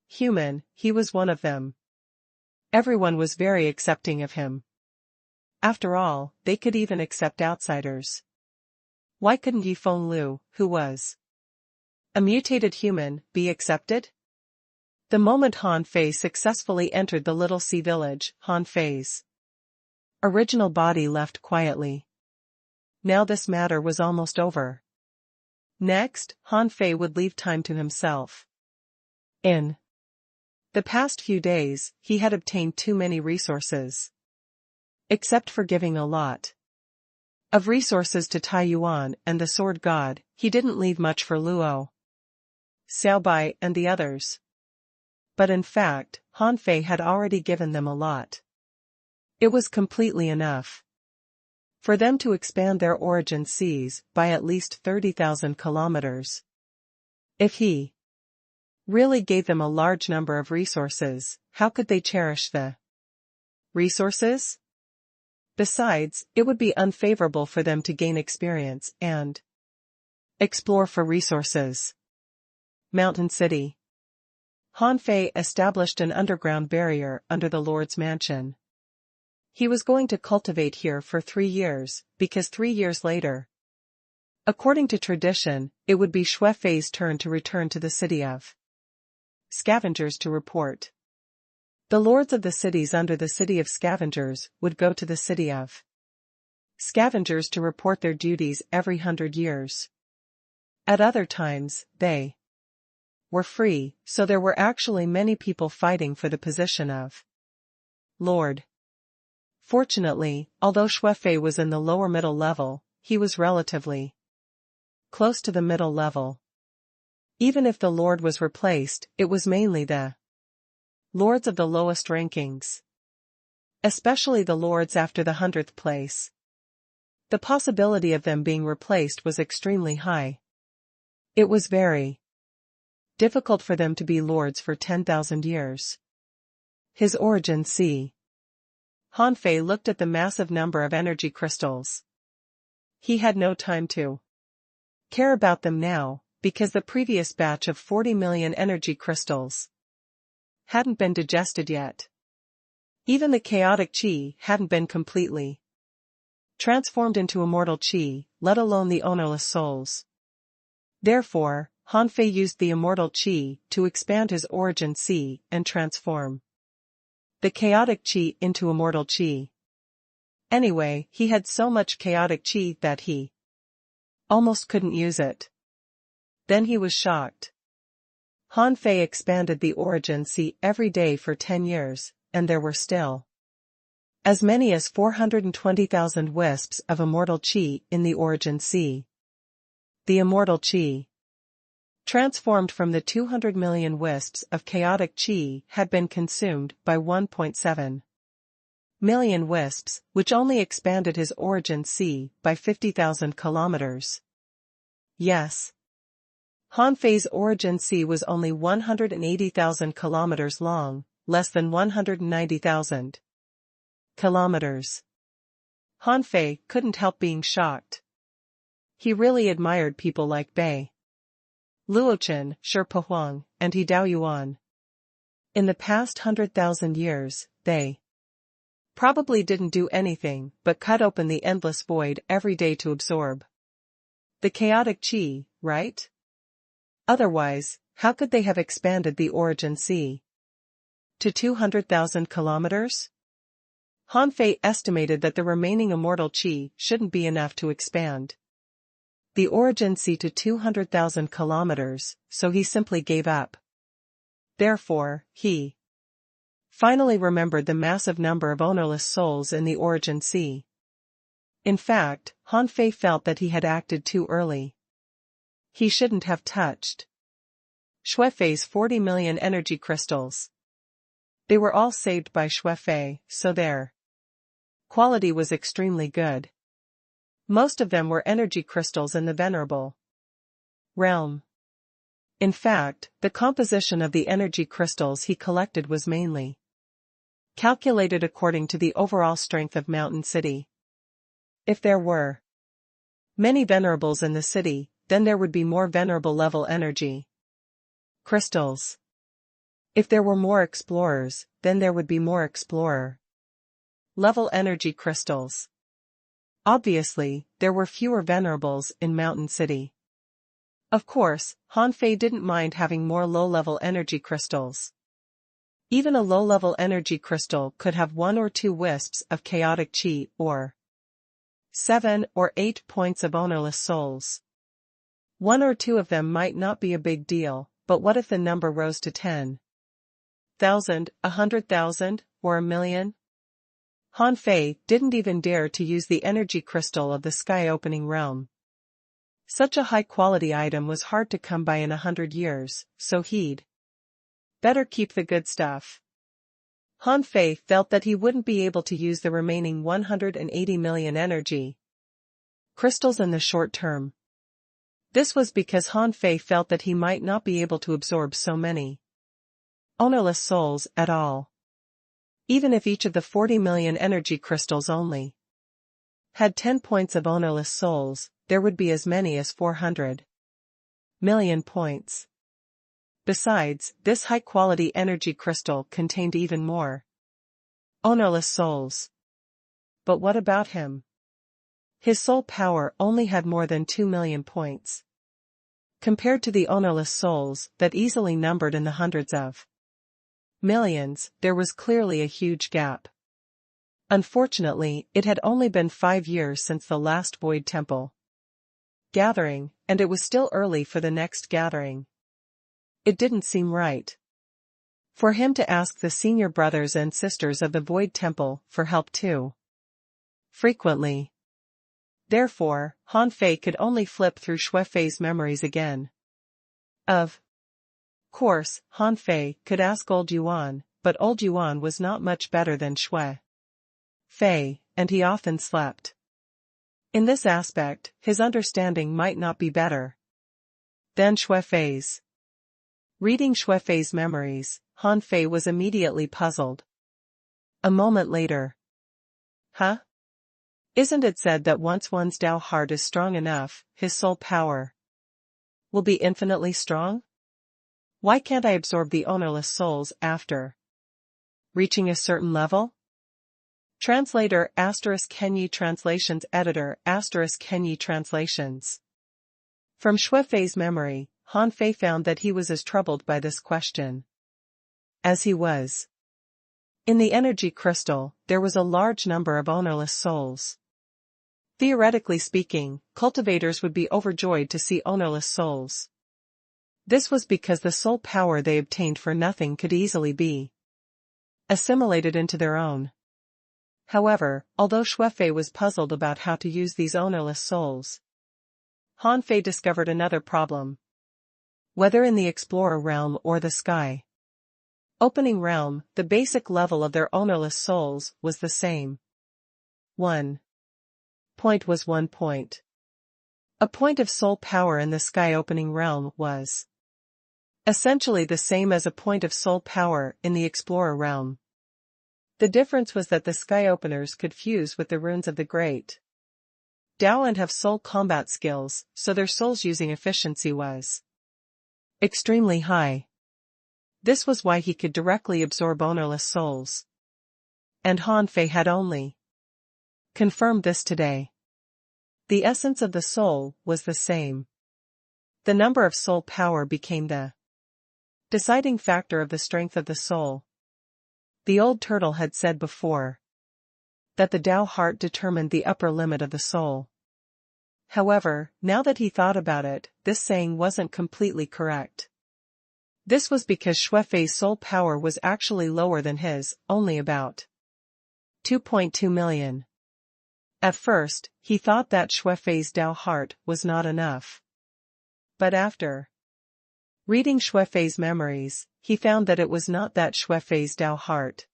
human, he was one of them. Everyone was very accepting of him. After all, they could even accept outsiders. Why couldn't Yi Feng Lu, who was a mutated human, be accepted? The moment Han Fei successfully entered the Little Sea Village, Han Fei's original body left quietly. Now this matter was almost over. Next, Han Fei would leave time to himself. In the past few days, he had obtained too many resources. Except for giving a lot of resources to Tai Yuan and the Sword God, he didn't leave much for Luo. Xiaobai and the others. But in fact, Han Fei had already given them a lot. It was completely enough for them to expand their origin seas by at least 30,000 kilometers. If he really gave them a large number of resources, how could they cherish the resources? Besides, it would be unfavorable for them to gain experience and explore for resources. Mountain City. Han Fei established an underground barrier under the Lord's mansion. He was going to cultivate here for 3 years, because 3 years later, according to tradition, it would be Xue Fei's turn to return to the city of Scavengers to report. The lords of the cities under the city of Scavengers would go to the city of Scavengers to report their duties every 100 years. At other times, they were free, so there were actually many people fighting for the position of Lord. Fortunately, although Xue Fei was in the lower middle level, he was relatively close to the middle level. Even if the Lord was replaced, it was mainly the lords of the lowest rankings. Especially the lords after the 100th place. The possibility of them being replaced was extremely high. It was very difficult for them to be lords for 10,000 years. His origin C. Han Fei looked at the massive number of energy crystals. He had no time to care about them now, because the previous batch of 40 million energy crystals hadn't been digested yet. Even the chaotic qi hadn't been completely transformed into immortal qi, let alone the ownerless souls. Therefore, Han Fei used the immortal qi to expand his origin C and transform the chaotic qi into immortal qi. Anyway, he had so much chaotic qi that he almost couldn't use it. Then he was shocked. Han Fei expanded the origin C every day for 10 years, and there were still as many as 420,000 wisps of immortal qi in the origin C. The immortal qi, transformed from the 200 million wisps of chaotic qi, had been consumed by 1.7 million wisps, which only expanded his origin C by 50,000 kilometers. Yes. Han Fei's origin C was only 180,000 kilometers long, less than 190,000 kilometers. Han Fei couldn't help being shocked. He really admired people like Bei Luochen, Shi Puhuang, and He Daoyuan. In the past 100,000 years, they probably didn't do anything but cut open the endless void every day to absorb the chaotic qi, right? Otherwise, how could they have expanded the origin C to 200,000 kilometers? Han Fei estimated that the remaining immortal qi shouldn't be enough to expand the origin C to 200,000 kilometers, so he simply gave up. Therefore, he finally remembered the massive number of ownerless souls in the origin C. In fact, Han Fei felt that he had acted too early. He shouldn't have touched Xue Fei's 40 million energy crystals. They were all saved by Xue Fei, so their quality was extremely good. Most of them were energy crystals in the venerable realm. In fact, the composition of the energy crystals he collected was mainly calculated according to the overall strength of Mountain City. If there were many venerables in the city, then there would be more venerable level energy crystals. If there were more explorers, then there would be more explorer level energy crystals. Obviously, there were fewer venerables in Mountain City. Of course, Han Fei didn't mind having more low-level energy crystals. Even a low-level energy crystal could have 1 or 2 wisps of chaotic qi or 7 or 8 points of ownerless souls. 1 or 2 of them might not be a big deal, but what if the number rose to 10,000, 100,000, or 1,000,000? Han Fei didn't even dare to use the energy crystal of the sky-opening realm. Such a high-quality item was hard to come by in 100 years, so he'd better keep the good stuff. Han Fei felt that he wouldn't be able to use the remaining 180 million energy crystals in the short term. This was because Han Fei felt that he might not be able to absorb so many ownerless souls at all. Even if each of the 40 million energy crystals only had 10 points of ownerless souls, there would be as many as 400 million points. Besides, this high-quality energy crystal contained even more ownerless souls. But what about him? His soul power only had more than 2 million points. Compared to the ownerless souls that easily numbered in the hundreds of millions, there was clearly a huge gap. Unfortunately, it had only been 5 years since the last Void Temple gathering, and it was still early for the next gathering. It didn't seem right for him to ask the senior brothers and sisters of the Void Temple for help too frequently. Therefore, Han Fei could only flip through Xue Fei's memories again. Of course, Han Fei could ask Old Yuan, but Old Yuan was not much better than Xue Fei, and he often slept. In this aspect, his understanding might not be better than Xue Fei's. Reading Xue Fei's memories, Han Fei was immediately puzzled. A moment later. Huh? Isn't it said that once one's Tao heart is strong enough, his soul power will be infinitely strong? Why can't I absorb the ownerless souls after reaching a certain level? Translator ** Kenyi Translations Editor ** Kenyi Translations. From Xue Fei's memory, Han Fei found that he was as troubled by this question as he was. In the energy crystal, there was a large number of ownerless souls. Theoretically speaking, cultivators would be overjoyed to see ownerless souls. This was because the soul power they obtained for nothing could easily be assimilated into their own. However, although Xue Fei was puzzled about how to use these ownerless souls, Han Fei discovered another problem. Whether in the Explorer realm or the Sky Opening realm, the basic level of their ownerless souls was the same. 1 point was 1 point. A point of soul power in the Sky Opening realm was essentially the same as a point of soul power in the Explorer realm. The difference was that the Sky Openers could fuse with the runes of the Great Tao and have soul combat skills, so their souls using efficiency was extremely high. This was why he could directly absorb ownerless souls. And Han Fei had only confirmed this today. The essence of the soul was the same. The number of soul power became the deciding factor of the strength of the soul. The old turtle had said before that the Tao heart determined the upper limit of the soul. However, now that he thought about it, this saying wasn't completely correct. This was because Xue Fei's soul power was actually lower than his, only about 2.2 million. At first, he thought that Xue Fei's Tao heart was not enough. But after reading Xue Fei's memories, he found that it was not that Xue Fei's Tao heart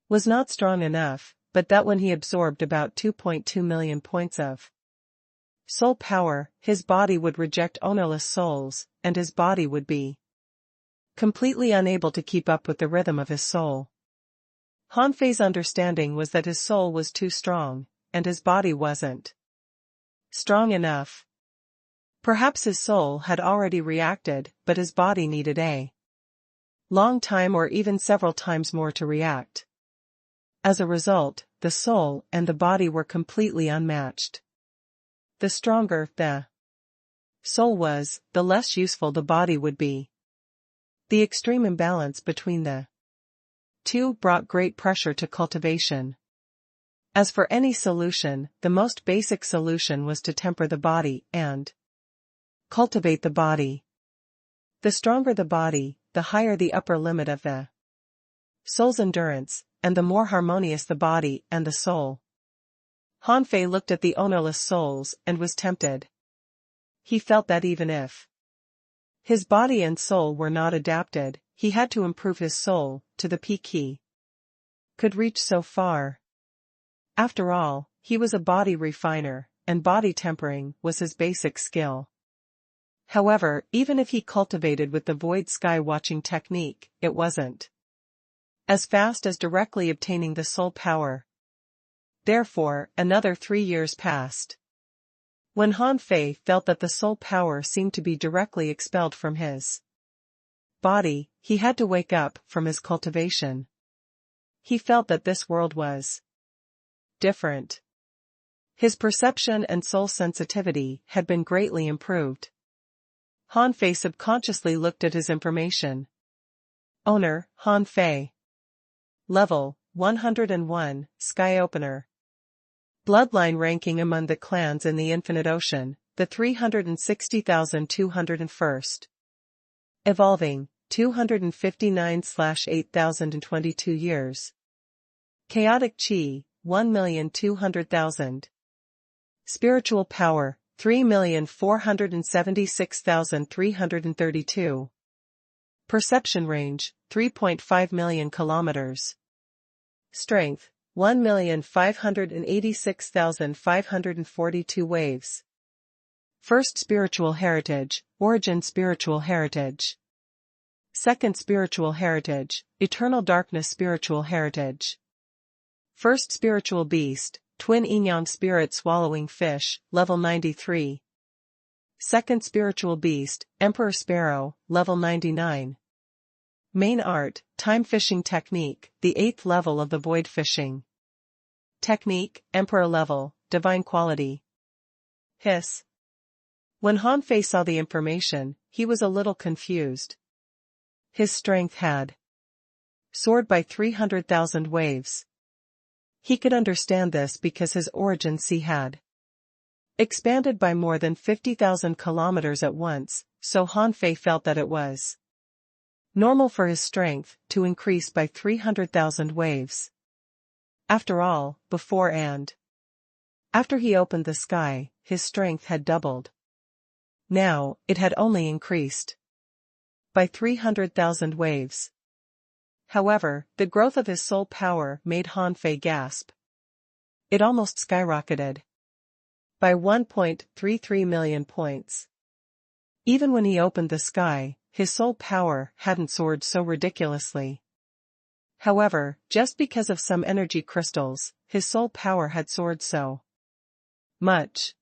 was not strong enough, but that when he absorbed about 2.2 million points of soul power, his body would reject ownerless souls, and his body would be completely unable to keep up with the rhythm of his soul. Han Fei's understanding was that his soul was too strong, and his body wasn't strong enough. Perhaps his soul had already reacted, but his body needed a long time or even several times more to react. As a result, the soul and the body were completely unmatched. The stronger the soul was, the less useful the body would be. The extreme imbalance between the two brought great pressure to cultivation. As for any solution, the most basic solution was to temper the body and cultivate the body. The stronger the body, the higher the upper limit of the soul's endurance, and the more harmonious the body and the soul. Han Fei looked at the ownerless souls and was tempted. he felt that even if his body and soul were not adapted, he had to improve his soul to the peak he could reach so far. After all, he was a body refiner, and body tempering was his basic skill. However, even if he cultivated with the void sky watching technique, it wasn't as fast as directly obtaining the soul power. Therefore, another 3 years passed. When Han Fei felt that the soul power seemed to be directly expelled from his body, he had to wake up from his cultivation. He felt that this world was different. His perception and soul sensitivity had been greatly improved. Han Fei subconsciously looked at his information. Owner, Han Fei. Level, 101, Sky Opener. Bloodline ranking among the clans in the Infinite Ocean, the 360,201st. Evolving, 259/8022 years. Chaotic Chi, 1,200,000. Spiritual Power, 3,476,332. Perception Range, 3.5 million kilometers. Strength, 1,586,542 waves. First Spiritual Heritage, Origin Spiritual Heritage. Second Spiritual Heritage, Eternal Darkness Spiritual Heritage. First Spiritual Beast, Twin Yin-Yang Spirit Swallowing Fish, Level 93. Second Spiritual Beast, Emperor Sparrow, Level 99. Main Art, Time Fishing Technique, the 8th level of the Void Fishing Technique, Emperor Level, Divine Quality. Hiss. When Han Fei saw the information, he was a little confused. His strength had soared by 300,000 waves. He could understand this because his origin sea had expanded by more than 50,000 kilometers at once, so Han Fei felt that it was normal for his strength to increase by 300,000 waves. After all, before and after he opened the sky, his strength had doubled. Now, it had only increased by 300,000 waves. However, the growth of his soul power made Han Fei gasp. It almost skyrocketed by 1.33 million points. Even when he opened the sky, his soul power hadn't soared so ridiculously. However, just because of some energy crystals, his soul power had soared so much.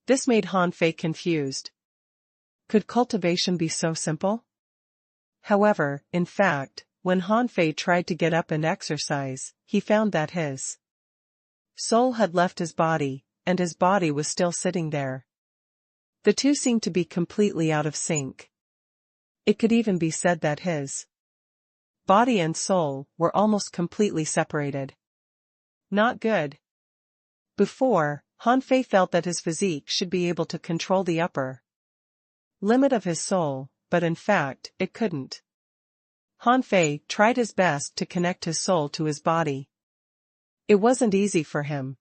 This made Han Fei confused. Could cultivation be so simple? However, in fact, when Han Fei tried to get up and exercise, he found that his soul had left his body, and his body was still sitting there. The two seemed to be completely out of sync. It could even be said that his body and soul were almost completely separated. Not good. Before, Han Fei felt that his physique should be able to control the upper limit of his soul, but in fact, it couldn't. Han Fei tried his best to connect his soul to his body. It wasn't easy for him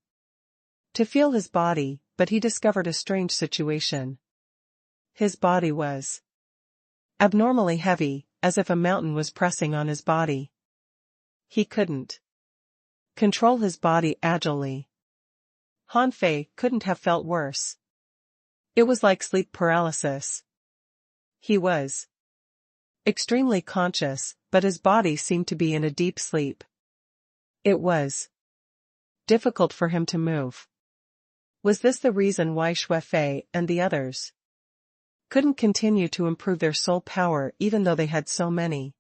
to feel his body, but he discovered a strange situation. His body was abnormally heavy, as if a mountain was pressing on his body. He couldn't control his body agilely. Han Fei couldn't have felt worse. It was like sleep paralysis. He was extremely conscious, but his body seemed to be in a deep sleep. It was difficult for him to move. Was this the reason why Xue Fei and the others couldn't continue to improve their soul power even though they had so many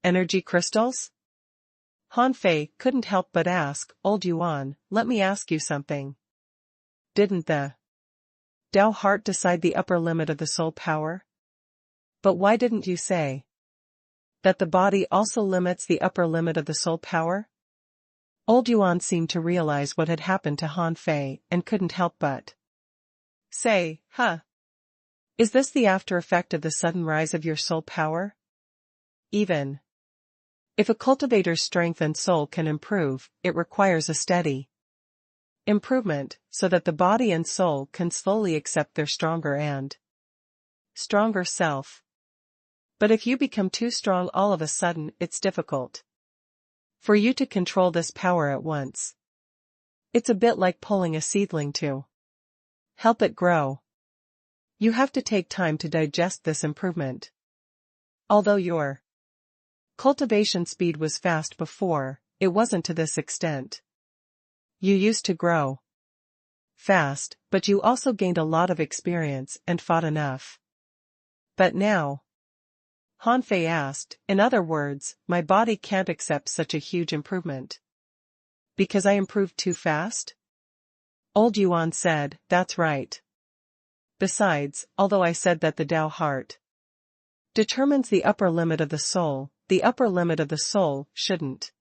energy crystals? Han Fei couldn't help but ask, "Old Yuan, let me ask you something. Didn't the Dao heart decide the upper limit of the soul power? But why didn't you say that the body also limits the upper limit of the soul power?" Old Yuan seemed to realize what had happened to Han Fei and couldn't help but say, Is this the after effect of the sudden rise of your soul power? Even if a cultivator's strength and soul can improve, it requires a steady improvement, so that the body and soul can slowly accept their stronger and stronger self. But if you become too strong all of a sudden, it's difficult for you to control this power at once. It's a bit like pulling a seedling to help it grow. You have to take time to digest this improvement. Although your cultivation speed was fast before, it wasn't to this extent. You used to grow fast, but you also gained a lot of experience and fought enough. But now? Han Fei asked, in other words, my body can't accept such a huge improvement. Because I improved too fast? Old Yuan said, that's right. Besides, although I said that the Tao heart determines the upper limit of the soul, the upper limit of the soul shouldn't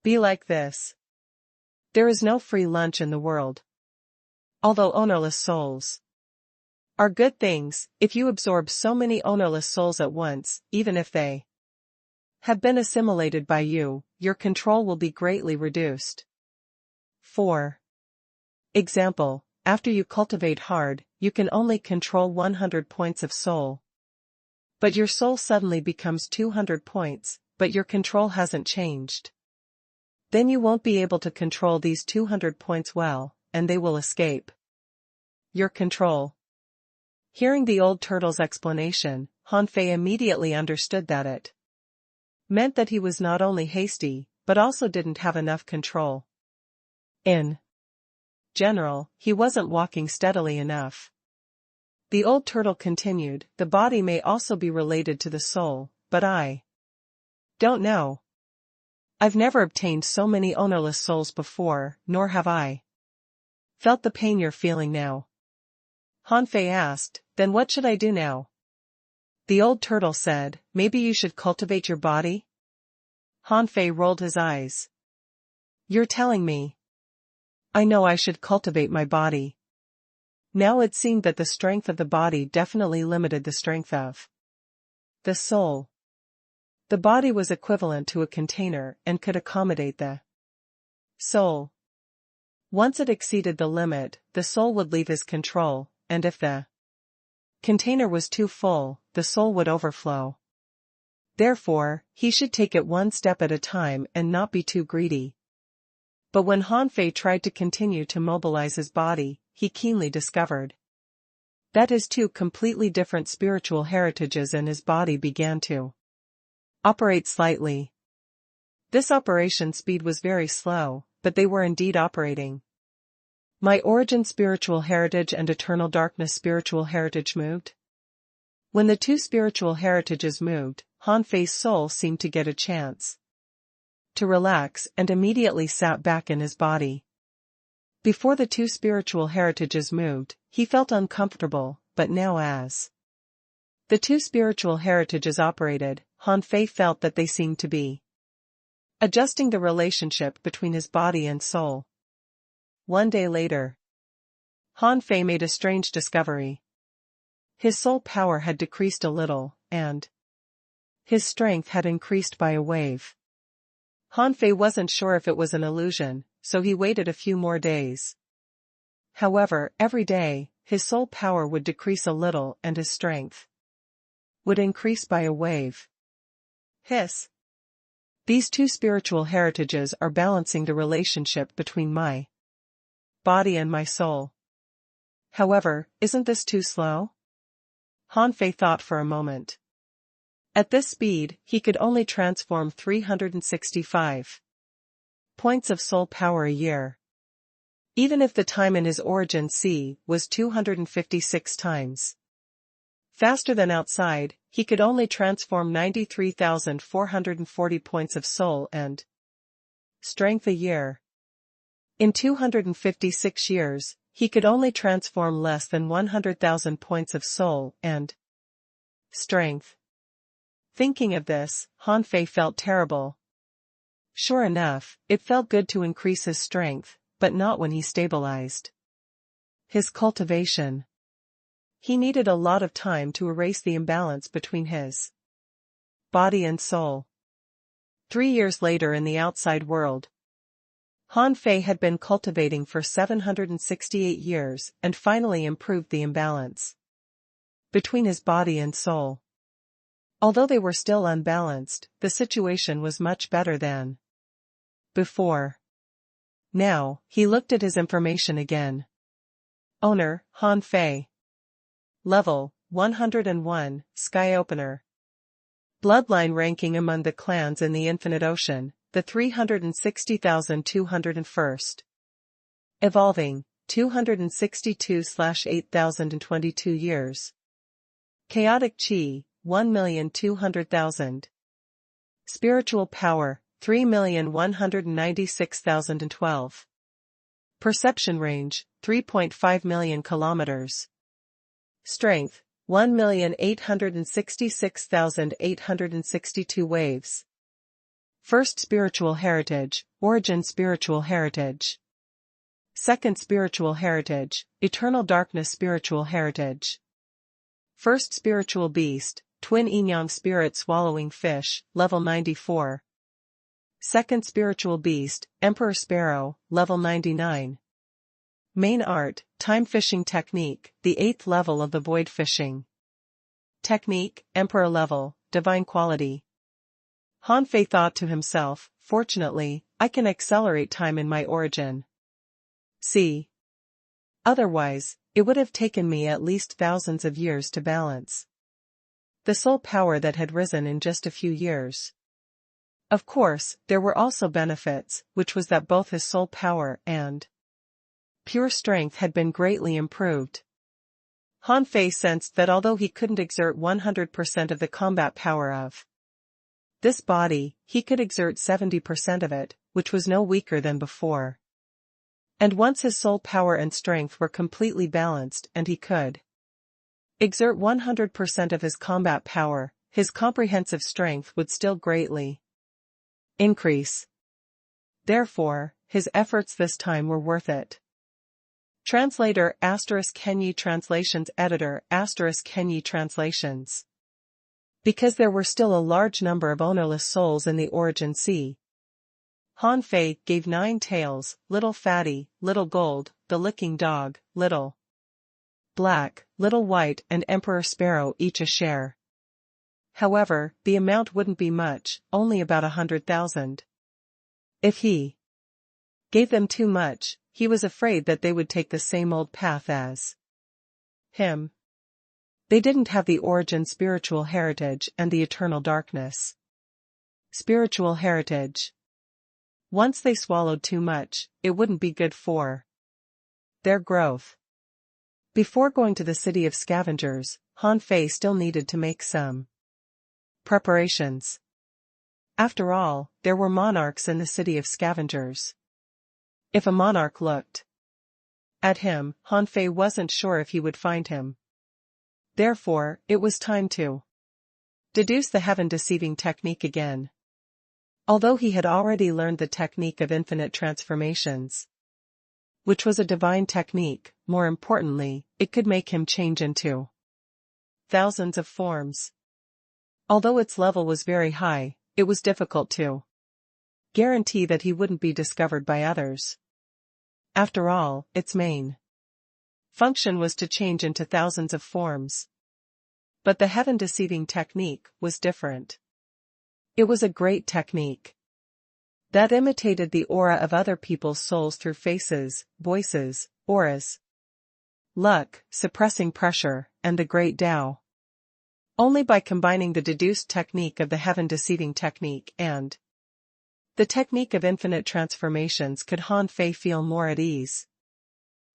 be like this. There is no free lunch in the world. Although ownerless souls are good things, if you absorb so many ownerless souls at once, even if they have been assimilated by you, your control will be greatly reduced. 4. Example, after you cultivate hard, you can only control 100 points of soul. But your soul suddenly becomes 200 points, but your control hasn't changed. Then you won't be able to control these 200 points well, and they will escape your control. Hearing the old turtle's explanation, Han Fei immediately understood that it meant that he was not only hasty, but also didn't have enough control. In general, he wasn't walking steadily enough. The old turtle continued, the body may also be related to the soul, but I don't know. I've never obtained so many ownerless souls before, nor have I felt the pain you're feeling now. Han Fei asked, then what should I do now? The old turtle said, maybe you should cultivate your body? Han Fei rolled his eyes. You're telling me? I know I should cultivate my body. Now it seemed that the strength of the body definitely limited the strength of the soul. The body was equivalent to a container and could accommodate the soul. Once it exceeded the limit, the soul would leave his control, and if the container was too full, the soul would overflow. Therefore, he should take it one step at a time and not be too greedy. But when Han Fei tried to continue to mobilize his body, he keenly discovered that his two completely different spiritual heritages in his body began to operate slightly. This operation speed was very slow, but they were indeed operating. My origin spiritual heritage and eternal darkness spiritual heritage moved. When the two spiritual heritages moved, Han Fei's soul seemed to get a chance to relax and immediately sat back in his body. Before the two spiritual heritages moved, he felt uncomfortable, but now as the two spiritual heritages operated, Han Fei felt that they seemed to be adjusting the relationship between his body and soul. One day later, Han Fei made a strange discovery. His soul power had decreased a little, and his strength had increased by a wave. Han Fei wasn't sure if it was an illusion, so he waited a few more days. However, every day, his soul power would decrease a little and his strength would increase by a wave. Hiss. These two spiritual heritages are balancing the relationship between my body and my soul. However, isn't this too slow? Han Fei thought for a moment. At this speed, he could only transform 365 points of soul power a year. Even if the time in his origin C was 256 times faster than outside, he could only transform 93,440 points of soul and strength a year. In 256 years, he could only transform less than 100,000 points of soul and strength. Thinking of this, Han Fei felt terrible. Sure enough, it felt good to increase his strength, but not when he stabilized his cultivation. He needed a lot of time to erase the imbalance between his body and soul. 3 years later in the outside world, Han Fei had been cultivating for 768 years and finally improved the imbalance between his body and soul. Although they were still unbalanced, the situation was much better than before. Now, he looked at his information again. Owner, Han Fei. Level, 101, Sky Opener. Bloodline ranking among the clans in the Infinite Ocean, the 360,201st. Evolving, 262/8022 years. Chaotic Chi, 1,200,000. Spiritual Power, 3,196,012. Perception Range, 3.5 million kilometers. Strength, 1,866,862 waves. First Spiritual Heritage, Origin Spiritual Heritage. Second Spiritual Heritage, Eternal Darkness Spiritual Heritage. First Spiritual Beast, Twin Yin-Yang Spirit Swallowing Fish, Level 94. Second Spiritual Beast, Emperor Sparrow, Level 99. Main Art, Time Fishing Technique, the 8th level of the Void Fishing. Technique, Emperor Level, Divine Quality. Han Fei thought to himself, fortunately, I can accelerate time in my origin. See. Otherwise, it would have taken me at least thousands of years to balance the soul power that had risen in just a few years. Of course, there were also benefits, which was that both his soul power and pure strength had been greatly improved. Han Fei sensed that although he couldn't exert 100% of the combat power of this body, he could exert 70% of it, which was no weaker than before. And once his soul power and strength were completely balanced and he could exert 100% of his combat power, his comprehensive strength would still greatly increase. Therefore, his efforts this time were worth it. Translator ** Kenyi Translations Editor ** Kenyi Translations. Because there were still a large number of ownerless souls in the Origin Sea, Han Fei gave 9 tails, Little Fatty, Little Gold, the Licking Dog, Little Black, Little White and Emperor Sparrow each a share. However, the amount wouldn't be much, only about 100,000. If he gave them too much, he was afraid that they would take the same old path as him. They didn't have the Origin Spiritual Heritage and the Eternal Darkness Spiritual Heritage. Once they swallowed too much, it wouldn't be good for their growth. Before going to the City of Scavengers, Han Fei still needed to make some preparations. After all, there were monarchs in the City of Scavengers. If a monarch looked at him, Han Fei wasn't sure if he would find him. Therefore, it was time to deduce the heaven-deceiving technique again. Although he had already learned the technique of infinite transformations, which was a divine technique, more importantly, it could make him change into thousands of forms. Although its level was very high, it was difficult to guarantee that he wouldn't be discovered by others. After all, its main function was to change into thousands of forms. But the heaven-deceiving technique was different. It was a great technique that imitated the aura of other people's souls through faces, voices, auras, luck, suppressing pressure, and the great Tao. Only by combining the deduced technique of the heaven-deceiving technique and the technique of infinite transformations could Han Fei feel more at ease.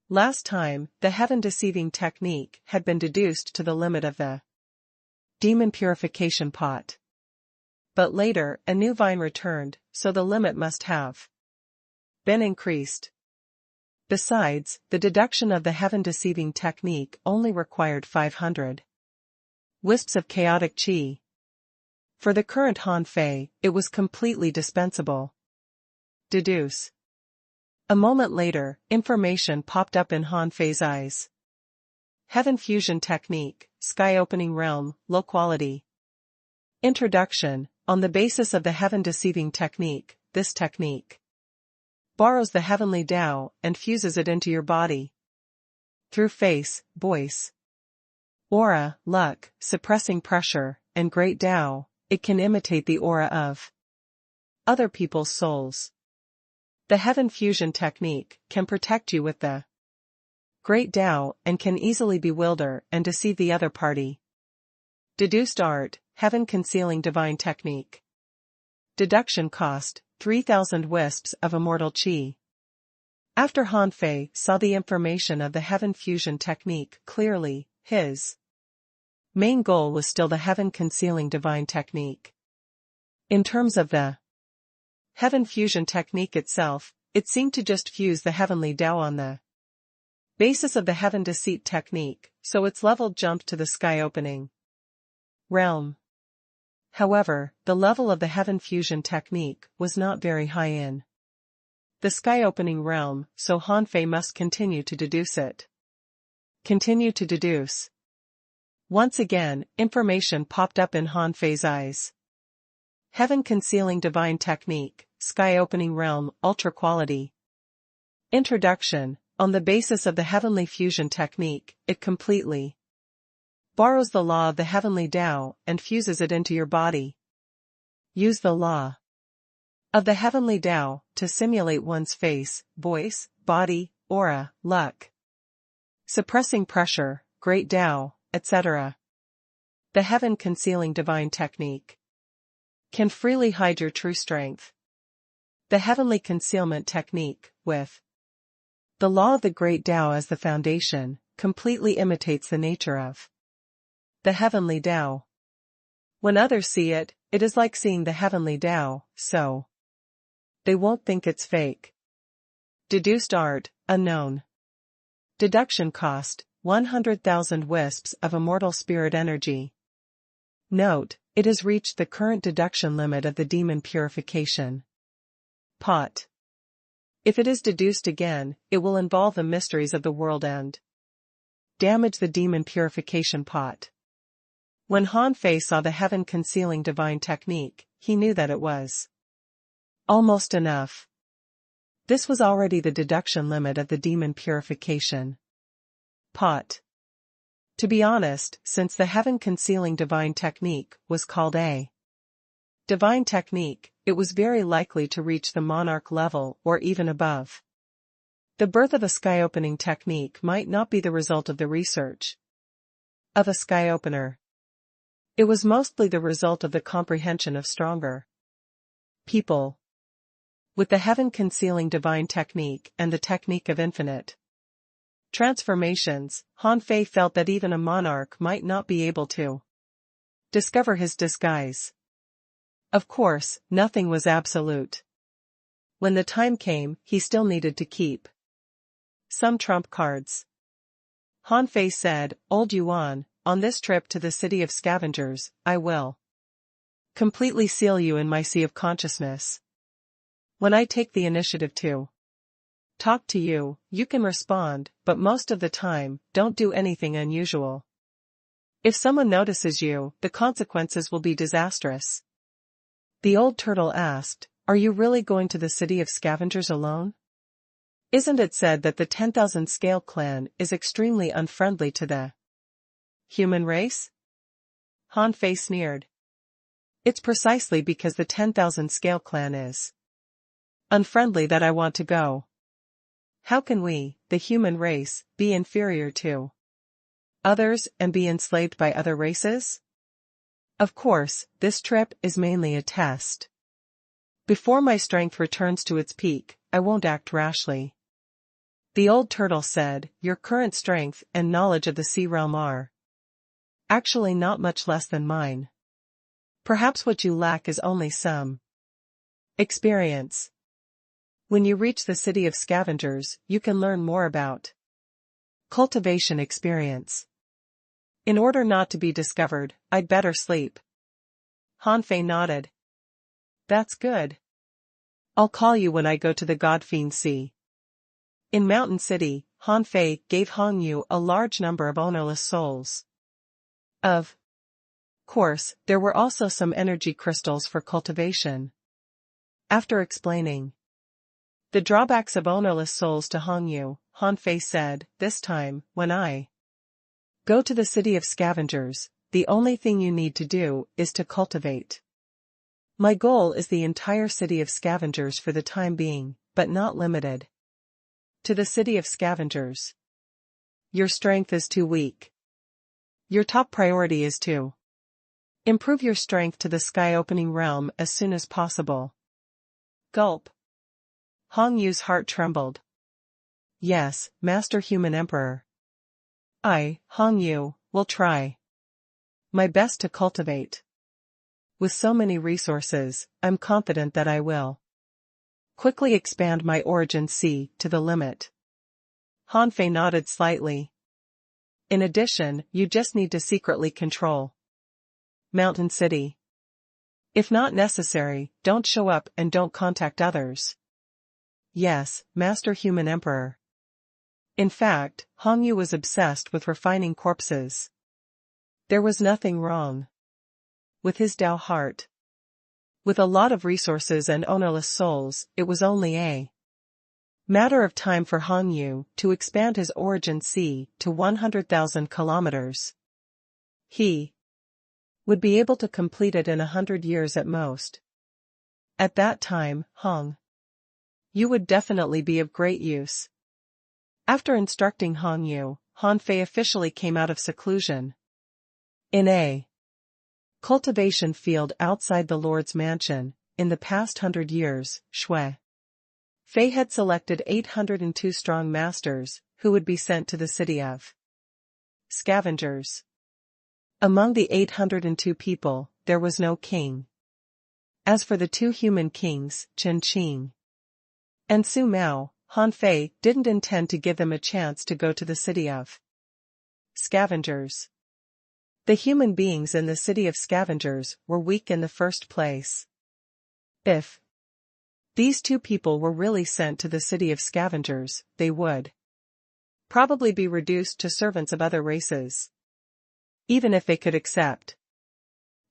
Last time, the heaven-deceiving technique had been deduced to the limit of the demon purification pot. But later, a new vine returned, so the limit must have been increased. Besides, the deduction of the heaven-deceiving technique only required 500 wisps of chaotic chi. For the current Han Fei, it was completely dispensable. Deduce. A moment later, information popped up in Han Fei's eyes. Heaven Fusion Technique, Sky Opening Realm, Low Quality. Introduction. On the basis of the heaven-deceiving technique, this technique borrows the heavenly Tao and fuses it into your body. Through face, voice, aura, luck, suppressing pressure, and great Tao, it can imitate the aura of other people's souls. The heaven fusion technique can protect you with the great Tao and can easily bewilder and deceive the other party. Deduced art, heaven concealing divine technique. Deduction cost, 3,000 wisps of immortal qi. After Han Fei saw the information of the heaven fusion technique clearly, his main goal was still the heaven concealing divine technique. In terms of the heaven fusion technique itself, it seemed to just fuse the heavenly Tao on the basis of the heaven deceit technique, so its level jumped to the sky opening realm. However, the level of the heaven fusion technique was not very high in the sky opening realm, so Han Fei must continue to deduce it. Continue to deduce. Once again, information popped up in Han Fei's eyes. Heaven concealing divine technique, sky opening realm, ultra quality. Introduction. On the basis of the heavenly fusion technique, it completely borrows the law of the heavenly Tao and fuses it into your body. Use the law of the heavenly Tao to simulate one's face, voice, body, aura, luck, suppressing pressure, great Tao, etc. The heaven concealing divine technique can freely hide your true strength. The heavenly concealment technique, with the law of the great Tao as the foundation, completely imitates the nature of the heavenly Tao. When others see it, it is like seeing the heavenly Tao, so they won't think it's fake. Deduced art, unknown. Deduction cost, 100,000 wisps of immortal spirit energy. Note, it has reached the current deduction limit of the demon purification pot. If it is deduced again, it will involve the mysteries of the world and damage the demon purification pot. When Han Fei saw the heaven concealing divine technique, he knew that it was almost enough. This was already the deduction limit of the demon purification pot. To be honest, since the heaven concealing divine technique was called a divine technique, it was very likely to reach the monarch level or even above. The birth of a sky opening technique might not be the result of the research of a sky opener. It was mostly the result of the comprehension of stronger people. With the heaven concealing divine technique and the technique of infinite transformations, Han Fei felt that even a monarch might not be able to discover his disguise. Of course, nothing was absolute. When the time came, he still needed to keep some trump cards. Han Fei said, "Old Yuan, on this trip to the city of scavengers, I will completely seal you in my sea of consciousness. When I take the initiative to talk to you, you can respond, but most of the time, don't do anything unusual. If someone notices you, the consequences will be disastrous." The old turtle asked, "Are you really going to the city of scavengers alone? Isn't it said that the 10,000 scale clan is extremely unfriendly to the human race?" Han Fei sneered. "It's precisely because the 10,000 scale clan is unfriendly that I want to go. How can we, the human race, be inferior to others and be enslaved by other races? Of course, this trip is mainly a test. Before my strength returns to its peak, I won't act rashly." The old turtle said, "Your current strength and knowledge of the sea realm are actually not much less than mine. Perhaps what you lack is only some experience. When you reach the city of scavengers, you can learn more about cultivation experience. In order not to be discovered, I'd better sleep." Han Fei nodded. "That's good. I'll call you when I go to the God-Fiend Sea." In Mountain City, Han Fei gave Hong Yu a large number of ownerless souls. Of course, there were also some energy crystals for cultivation. After explaining The drawbacks of ownerless souls to Hongyu, Han Fei said, this time, when I go to the city of scavengers, the only thing you need to do is to cultivate. My goal is the entire city of scavengers for the time being, but not limited to the city of scavengers. Your strength is too weak. Your top priority is to improve your strength to the sky-opening realm as soon as possible. Gulp. Hongyu's heart trembled. Yes, Master Human Emperor. I, Hongyu, will try my best to cultivate. With so many resources, I'm confident that I will quickly expand my origin sea to the limit. Han Fei nodded slightly. In addition, you just need to secretly control Mountain City. If not necessary, don't show up and don't contact others. Yes, Master Human Emperor. In fact, Hongyu was obsessed with refining corpses. There was nothing wrong with his Tao heart. With a lot of resources and ownerless souls, it was only a matter of time for Hongyu to expand his origin sea to 100,000 kilometers. He would be able to complete it in 100 years at most. At that time, you would definitely be of great use. After instructing Hongyu, Han Fei officially came out of seclusion. In a cultivation field outside the Lord's mansion, in the past 100 years, Shui Fei had selected 802 strong masters, who would be sent to the city of scavengers. Among the 802 people, there was no king. As for the two human kings, Chen Qing and Su Mao, Han Fei didn't intend to give them a chance to go to the city of scavengers. The human beings in the city of scavengers were weak in the first place. If these two people were really sent to the city of scavengers, they would probably be reduced to servants of other races. Even if they could accept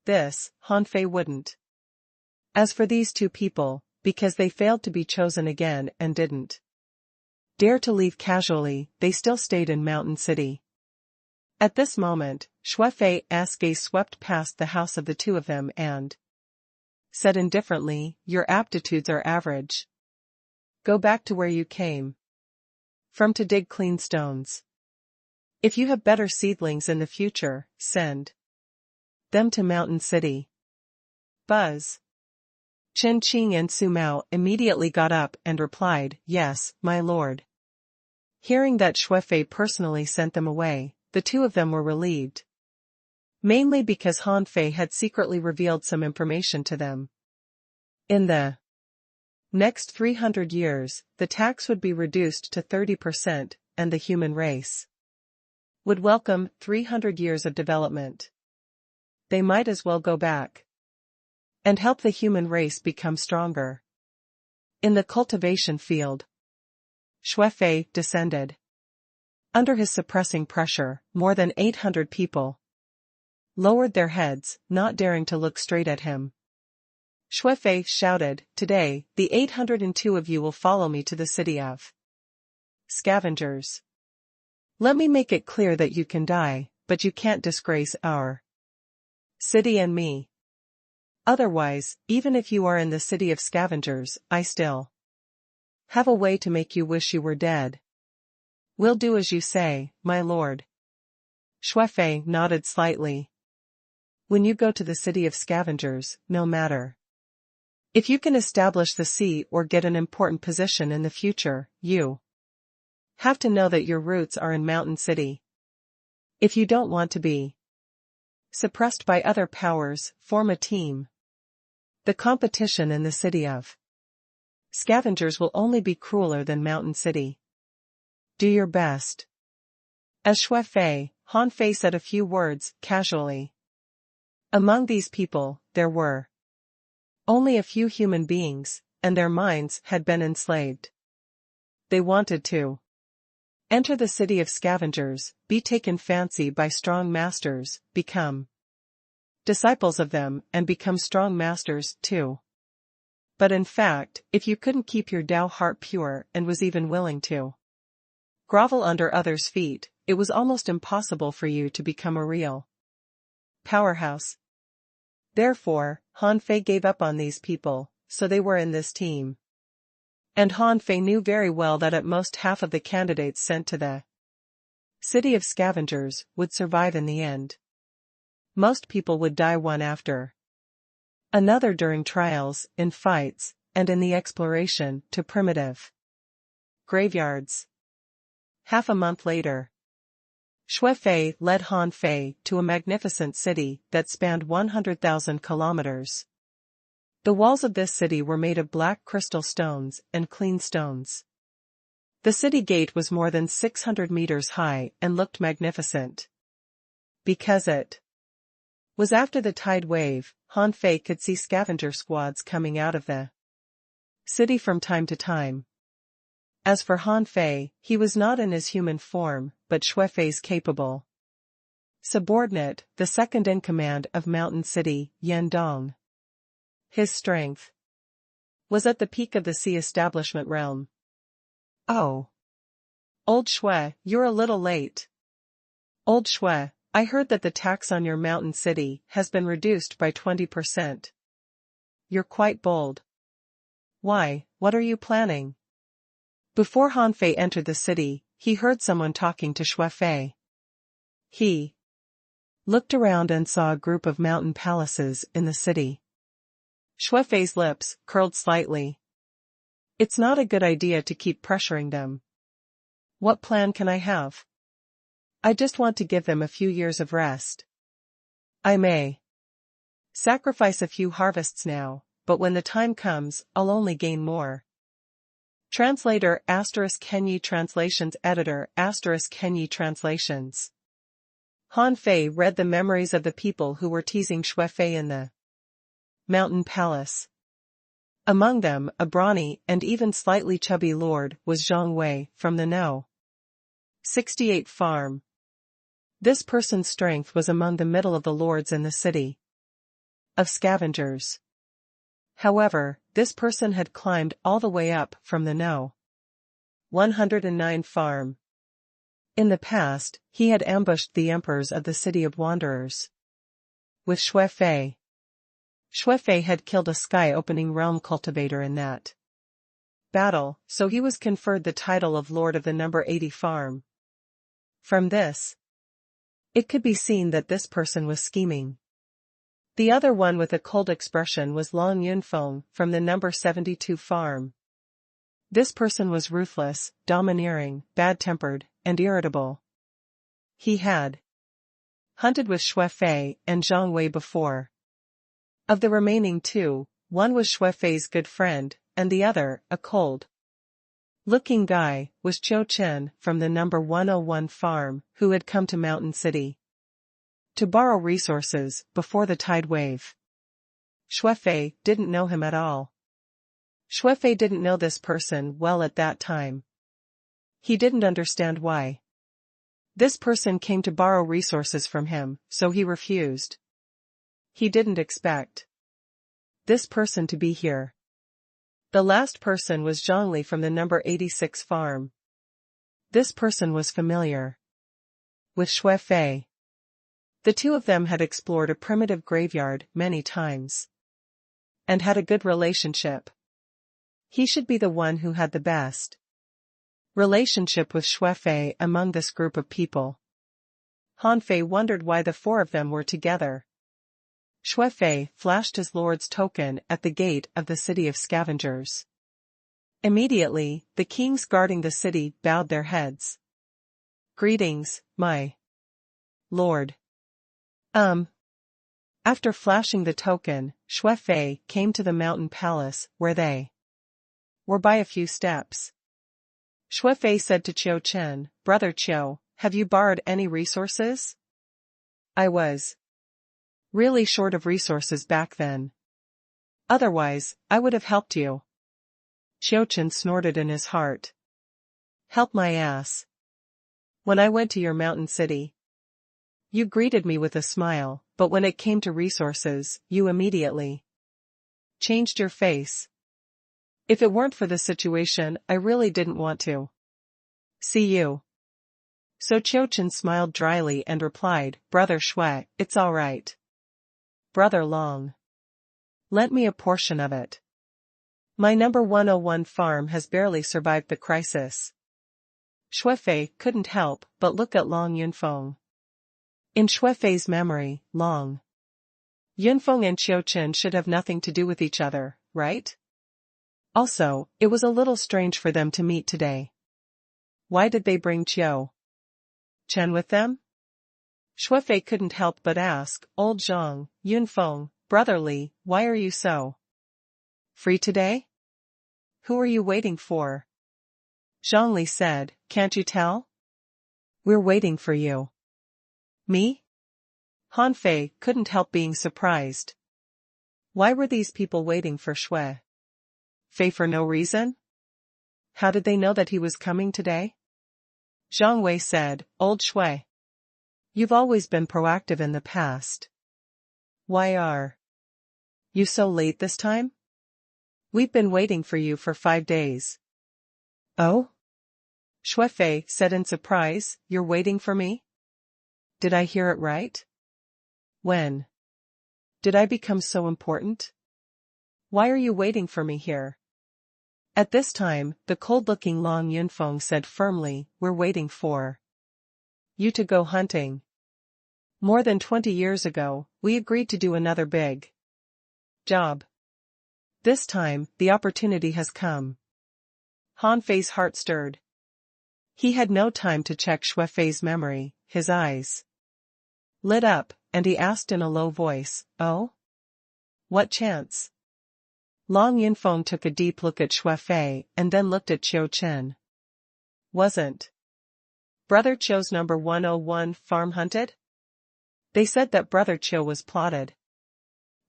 this, Han Fei wouldn't. As for these two people, because they failed to be chosen again and didn't dare to leave casually, they still stayed in Mountain City. At this moment, Shui Fei's gaze swept past the house of the two of them and said indifferently, your aptitudes are average. Go back to where you came from to dig clean stones. If you have better seedlings in the future, send them to Mountain City. Buzz. Chen Qing and Su Mao immediately got up and replied, yes, my lord. Hearing that Shui Fei personally sent them away, the two of them were relieved. Mainly because Han Fei had secretly revealed some information to them. In the next 300 years, the tax would be reduced to 30%, and the human race would welcome 300 years of development. They might as well go back and help the human race become stronger. In the cultivation field, Shui Fei descended. Under his suppressing pressure, more than 800 people lowered their heads, not daring to look straight at him. Shui Fei shouted, today, the 802 of you will follow me to the city of scavengers. Let me make it clear that you can die, but you can't disgrace our city and me. Otherwise, even if you are in the city of scavengers, I still have a way to make you wish you were dead. We'll do as you say, my lord. Shui Fei nodded slightly. When you go to the city of scavengers, no matter if you can establish the sea or get an important position in the future, you have to know that your roots are in Mountain City. If you don't want to be suppressed by other powers, form a team. The competition in the city of scavengers will only be crueler than Mountain City. Do your best. As Shui Fei, Han Fei said a few words, casually. Among these people, there were only a few human beings, and their minds had been enslaved. They wanted to enter the city of scavengers, be taken fancy by strong masters, become disciples of them, and become strong masters, too. But in fact, if you couldn't keep your Tao heart pure and was even willing to grovel under others' feet, it was almost impossible for you to become a real powerhouse. Therefore, Han Fei gave up on these people, so they were in this team. And Han Fei knew very well that at most half of the candidates sent to the city of scavengers would survive in the end. Most people would die one after another during trials, in fights, and in the exploration to primitive graveyards. Half a month later, Xue Fei led Han Fei to a magnificent city that spanned 100,000 kilometers. The walls of this city were made of black crystal stones and clean stones. The city gate was more than 600 meters high and looked magnificent. Because it was after the tide wave, Han Fei could see scavenger squads coming out of the city from time to time. As for Han Fei, he was not in his human form, but Xue Fei's capable subordinate, the second in command of Mountain City, Yandong. His strength was at the peak of the sea establishment realm. Oh. Old Xue, you're a little late. Old Xue, I heard that the tax on your mountain city has been reduced by 20%. You're quite bold. Why, what are you planning? Before Han Fei entered the city, he heard someone talking to Xue Fei. He looked around and saw a group of mountain palaces in the city. Xue Fei's lips curled slightly. It's not a good idea to keep pressuring them. What plan can I have? I just want to give them a few years of rest. I may sacrifice a few harvests now, but when the time comes, I'll only gain more. Translator *Kenyi Translations Editor *Kenyi Translations. Han Fei read the memories of the people who were teasing Xue Fei in the mountain palace. Among them, a brawny and even slightly chubby lord was Zhang Wei from the No. 68 farm. This person's strength was among the middle of the lords in the city of scavengers. However, this person had climbed all the way up from the No. 109 farm. In the past, he had ambushed the emperors of the city of wanderers. With Xue Fei. Xue Fei had killed a sky-opening realm cultivator in that battle, so he was conferred the title of Lord of the number 80 farm. From this, it could be seen that this person was scheming. The other one with a cold expression was Long Yunfeng from the number 72 farm. This person was ruthless, domineering, bad-tempered, and irritable. He had hunted with Xue Fei and Zhang Wei before. Of the remaining two, one was Xue Fei's good friend, and the other, a cold-looking guy, was Qiu Chen from the number 101 farm, who had come to Mountain City to borrow resources before the tide wave. Xue Fei didn't know him at all. Xue Fei didn't know this person well at that time. He didn't understand why this person came to borrow resources from him, so he refused. He didn't expect this person to be here. The last person was Zhongli from the number 86 farm. This person was familiar with Xue Fei. The two of them had explored a primitive graveyard many times and had a good relationship. He should be the one who had the best relationship with Xue Fei among this group of people. Han Fei wondered why the four of them were together. Xue Fei flashed his lord's token at the gate of the city of scavengers. Immediately, the kings guarding the city bowed their heads. Greetings, my lord. After flashing the token, Xue Fei came to the mountain palace where they were by a few steps. Xue Fei said to Qiu Chen, Brother Qiu, have you borrowed any resources? I was really short of resources back then. Otherwise, I would have helped you. Qiu Chen snorted in his heart. Help my ass. When I went to your mountain city, you greeted me with a smile, but when it came to resources, you immediately changed your face. If it weren't for the situation, I really didn't want to. See you. So Qiuchen smiled dryly and replied, Brother Shui, it's all right. Brother Long. Lent me a portion of it. My number 101 farm has barely survived the crisis. Shuifei couldn't help but look at Long Yunfeng. In Shuifei's memory, Long Yunfeng and Qiuchen should have nothing to do with each other, right? Also, it was a little strange for them to meet today. Why did they bring Chen with them? Shuifei couldn't help but ask, Old Zhang, Yunfeng, brotherly, why are you so free today? Who are you waiting for? Zhongli said, can't you tell? We're waiting for you. Me? Han Fei couldn't help being surprised. Why were these people waiting for Shui Fei for no reason? How did they know that he was coming today? Zhang Wei said, Old Shui. You've always been proactive in the past. Why are you so late this time? We've been waiting for you for 5 days. Oh? Shuifei said in surprise, you're waiting for me? Did I hear it right? When did I become so important? Why are you waiting for me here? At this time, the cold-looking Long Yunfeng said firmly, we're waiting for you to go hunting. More than 20 years ago, we agreed to do another big job. This time, the opportunity has come. Han Fei's heart stirred. He had no time to check Shuifei's memory, his eyes lit up, and he asked in a low voice, oh? What chance? Long Yunfeng took a deep look at Shuifei and then looked at Qiuchen. Wasn't Brother Qiu's number 101 farm hunted? They said that Brother Qiu was plotted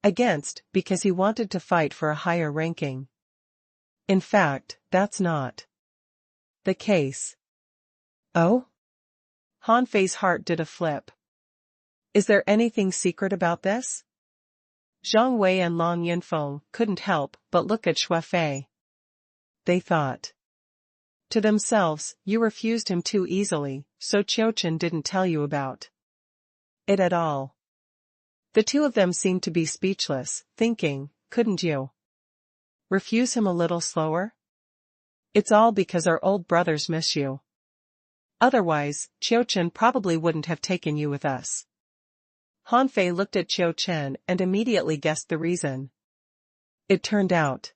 against because he wanted to fight for a higher ranking. In fact, that's not the case. Oh? Han Fei's heart did a flip. Is there anything secret about this? Zhang Wei and Long Yunfeng couldn't help but look at Shuifei. They thought to themselves, you refused him too easily, so Qiuchen didn't tell you about it at all. The two of them seemed to be speechless, thinking, couldn't you refuse him a little slower? It's all because our old brothers miss you. Otherwise, Qiuchen probably wouldn't have taken you with us. Han Fei looked at Qiuchen and immediately guessed the reason. It turned out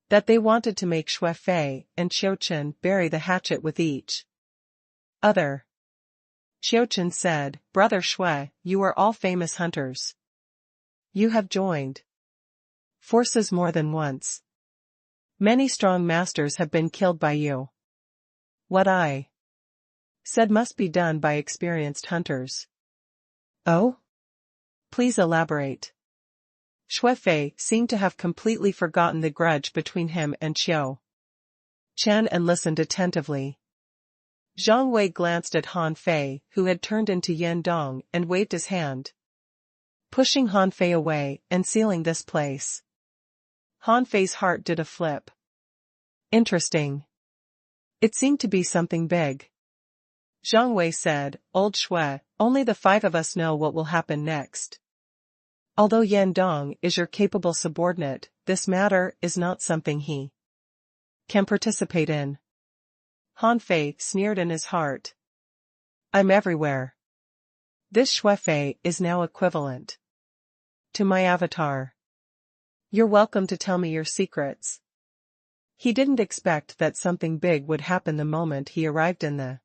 that they wanted to make Shuifei and Qiuchen bury the hatchet with each other. Qiuchen said, Brother Shui, you are all famous hunters. You have joined forces more than once. Many strong masters have been killed by you. What I said must be done by experienced hunters. Oh? Please elaborate. Shuifei seemed to have completely forgotten the grudge between him and Qiuchen and listened attentively. Zhang Wei glanced at Han Fei, who had turned into Yin Dong, and waved his hand, pushing Han Fei away and sealing this place. Han Fei's heart did a flip. Interesting. It seemed to be something big. Zhang Wei said, Old Shui, only the 5 of us know what will happen next. Although Yan Dong is your capable subordinate, this matter is not something he can participate in. Han Fei sneered in his heart. I'm everywhere. This Shuifei is now equivalent to my avatar. You're welcome to tell me your secrets. He didn't expect that something big would happen the moment he arrived in the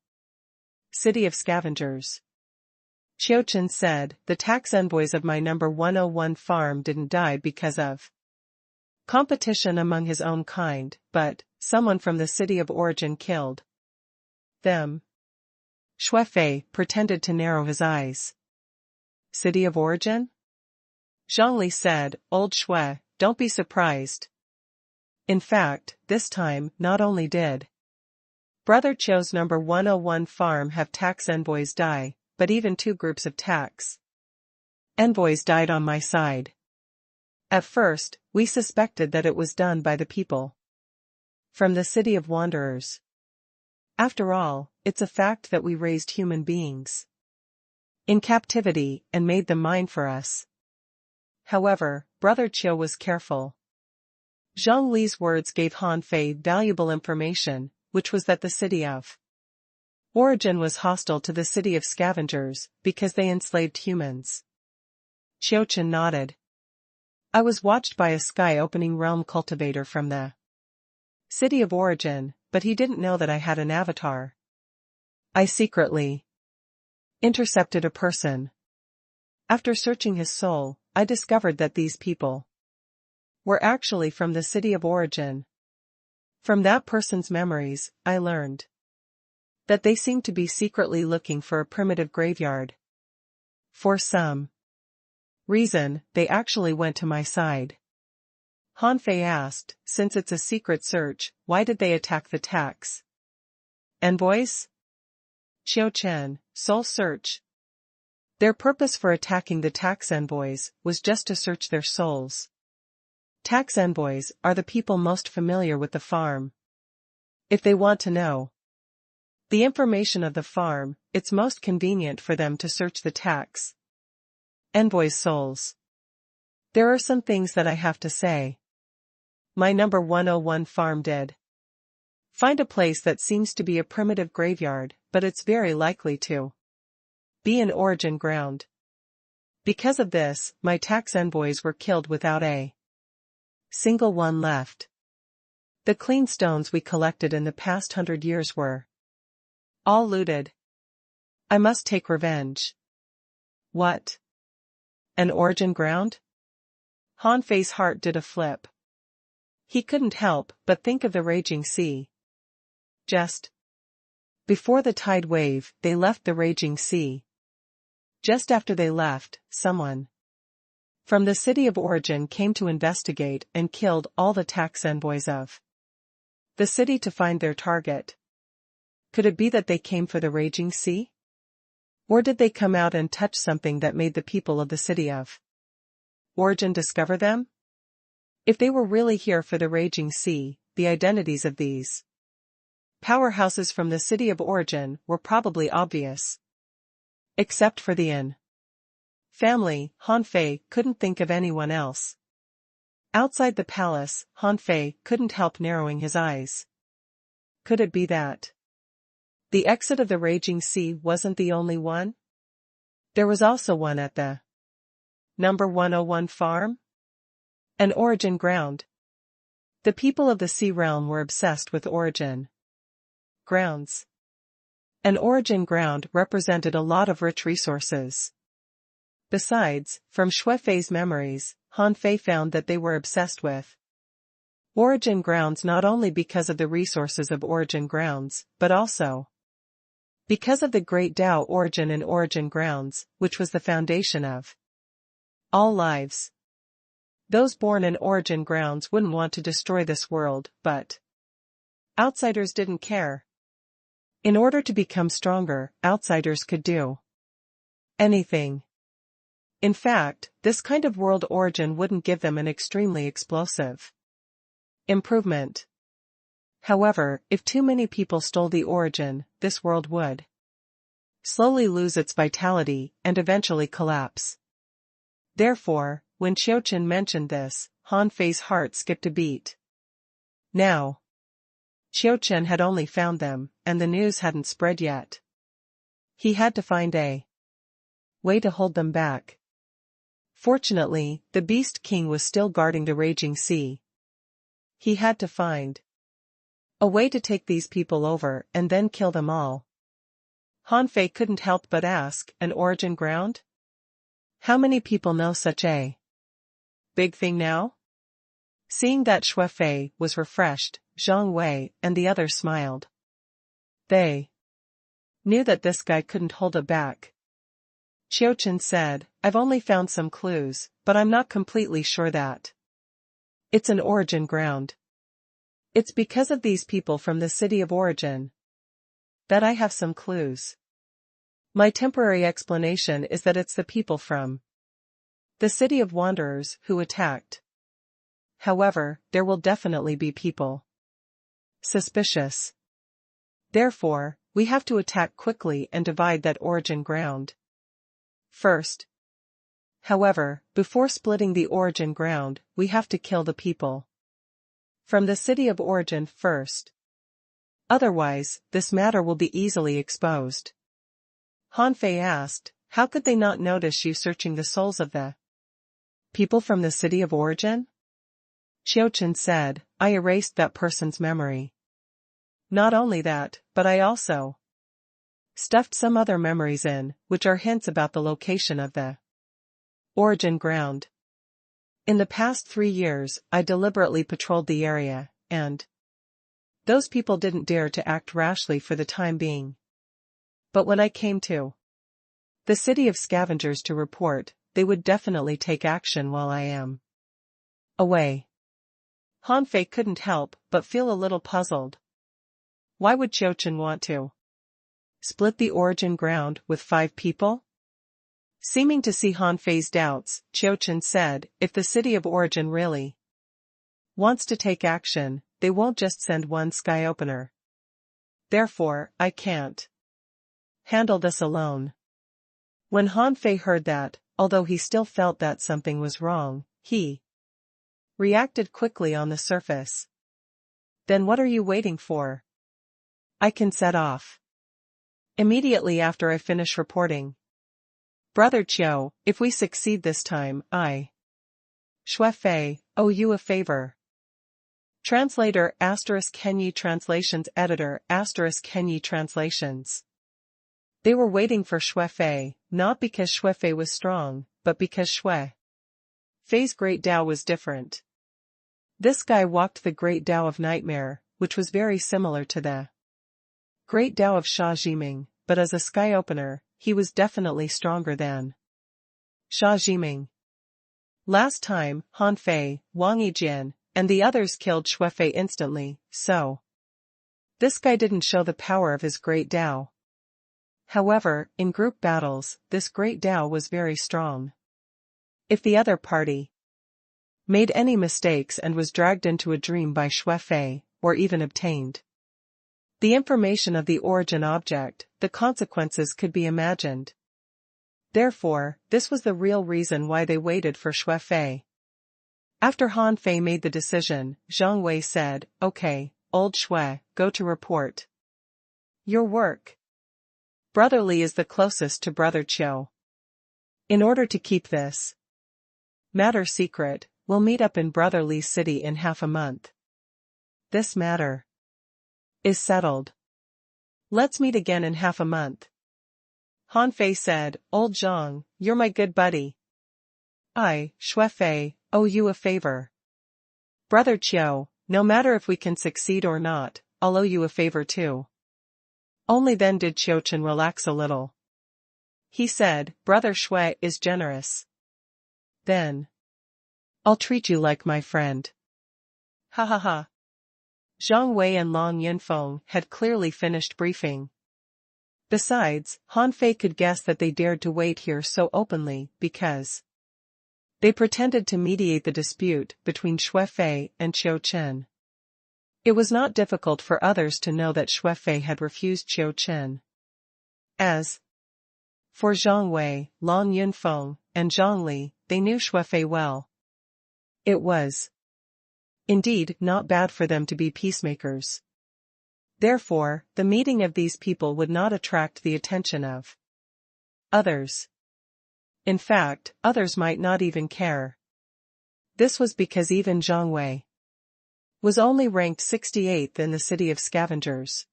city of scavengers. Qiuchen said, the tax envoys of my number 101 farm didn't die because of competition among his own kind, but someone from the city of origin killed them. Shuifei pretended to narrow his eyes. City of origin? Zhongli said, Old Shui, don't be surprised. In fact, this time, not only did Brother Qiu's number 101 farm have tax envoys die, but even 2 groups of tax envoys died on my side. At first, we suspected that it was done by the people From the city of wanderers. After all, it's a fact that we raised human beings in captivity and made them mine for us. However, Brother Chiu was careful. Zhang Li's words gave Han Fei valuable information, which was that the city of origin was hostile to the city of scavengers because they enslaved humans. Qiu Chen nodded. I was watched by a sky-opening realm cultivator from the city of origin, but he didn't know that I had an avatar. I secretly intercepted a person. After searching his soul, I discovered that these people were actually from the city of origin. From that person's memories, I learned that they seemed to be secretly looking for a primitive graveyard. For some reason, they actually went to my side. Han Fei asked, since it's a secret search, why did they attack the tax envoys? Qiu Chen, soul search. Their purpose for attacking the tax envoys was just to search their souls. Tax envoys are the people most familiar with the farm. If they want to know the information of the farm, it's most convenient for them to search the tax envoys' souls. There are some things that I have to say. My number 101 farm did find a place that seems to be a primitive graveyard, but it's very likely to be an origin ground. Because of this, my tax envoys were killed without a single one left. The clean stones we collected in the past 100 years were all looted. I must take revenge. What? An origin ground? Han Fei's heart did a flip. He couldn't help but think of the raging sea. Just before the tide wave, they left the raging sea. Just after they left, someone from the city of origin came to investigate and killed all the tax envoys of the city to find their target. Could it be that they came for the raging sea? Or did they come out and touch something that made the people of the city of origin discover them? If they were really here for the raging sea, the identities of these powerhouses from the city of origin were probably obvious. Except for the Yin family, Han Fei couldn't think of anyone else. Outside the palace, Han Fei couldn't help narrowing his eyes. Could it be that the exit of the raging sea wasn't the only one? There was also one at the number 101 farm? An origin ground. The people of the sea realm were obsessed with origin grounds. An origin ground represented a lot of rich resources. Besides, from Shui Fei's memories, Han Fei found that they were obsessed with origin grounds not only because of the resources of origin grounds, but also because of the great Tao origin in origin grounds, which was the foundation of all lives. Those born in origin grounds wouldn't want to destroy this world, but outsiders didn't care. In order to become stronger, outsiders could do anything. In fact, this kind of world origin wouldn't give them an extremely explosive improvement. However, if too many people stole the origin, this world would slowly lose its vitality and eventually collapse. Therefore, when Qiu Chen mentioned this, Han Fei's heart skipped a beat. Now, Qiu Chen had only found them, and the news hadn't spread yet. He had to find a way to hold them back. Fortunately, the Beast King was still guarding the raging sea. He had to find a way to take these people over and then kill them all. Han Fei couldn't help but ask, an origin ground? How many people know such a big thing now? Seeing that Shui Fei was refreshed, Zhang Wei and the others smiled. They knew that this guy couldn't hold it back. Qiu Chen said, I've only found some clues, but I'm not completely sure that it's an origin ground. It's because of these people from the city of origin that I have some clues. My temporary explanation is that it's the people from the city of wanderers who attacked. However, there will definitely be people Suspicious. Therefore, we have to attack quickly and divide that origin ground first. However, before splitting the origin ground, we have to kill the people from the city of origin first. Otherwise, this matter will be easily exposed. Han Fei asked, how could they not notice you searching the souls of the people from the city of origin? Qiu Chen said, I erased that person's memory. Not only that, but I also stuffed some other memories in, which are hints about the location of the origin ground. In the past 3 years, I deliberately patrolled the area, and those people didn't dare to act rashly for the time being. But when I came to the city of scavengers to report, they would definitely take action while I am away. Han Fei couldn't help but feel a little puzzled. Why would Qiu Chen want to split the origin ground with 5 people? Seeming to see Han Fei's doubts, Qiu Chen said, if the city of origin really wants to take action, they won't just send one sky opener. Therefore, I can't handle this alone. When Han Fei heard that, although he still felt that something was wrong, he reacted quickly on the surface. Then what are you waiting for? I can set off immediately after I finish reporting. Brother Qiu, if we succeed this time, I, Shui Fei, owe you a favor. Translator ** Henyi Translations Editor ** Henyi Translations. They were waiting for Shui Fei, not because Shui Fei was strong, but because Shui Fei's great Tao was different. This guy walked the great Tao of nightmare, which was very similar to the great Tao of Sha Jiming, but as a sky opener, he was definitely stronger than Sha Jiming. Last time, Han Fei, Wang Yijin, and the others killed Shui Fei instantly, so this guy didn't show the power of his great Tao. However, in group battles, this great Tao was very strong. If the other party made any mistakes and was dragged into a dream by Shui Fei, or even obtained the information of the origin object, the consequences could be imagined. Therefore, this was the real reason why they waited for Shui Fei. After Han Fei made the decision, Zhang Wei said, okay, old Shui, go to report your work. Brother Li is the closest to Brother Qiu. In order to keep this matter secret, we'll meet up in Brother Li's city in half a month. This matter is settled. Let's meet again in half a month. Han Fei said, Old Zhang, you're my good buddy. I, Shui Fei, owe you a favor. Brother Qiu, no matter if we can succeed or not, I'll owe you a favor too. Only then did Qiu Chen relax a little. He said, Brother Shui is generous. Then I'll treat you like my friend. Ha ha ha. Zhang Wei and Long Yunfeng had clearly finished briefing. Besides, Han Fei could guess that they dared to wait here so openly because they pretended to mediate the dispute between Shui Fei and Qiu Chen. It was not difficult for others to know that Shui Fei had refused Qiu Chen. As for Zhang Wei, Long Yunfeng, and Zhang Li, they knew Shui Fei well. It was indeed not bad for them to be peacemakers. Therefore, the meeting of these people would not attract the attention of others. In fact, others might not even care. This was because even Zhang Wei was only ranked 68th in the city of scavengers.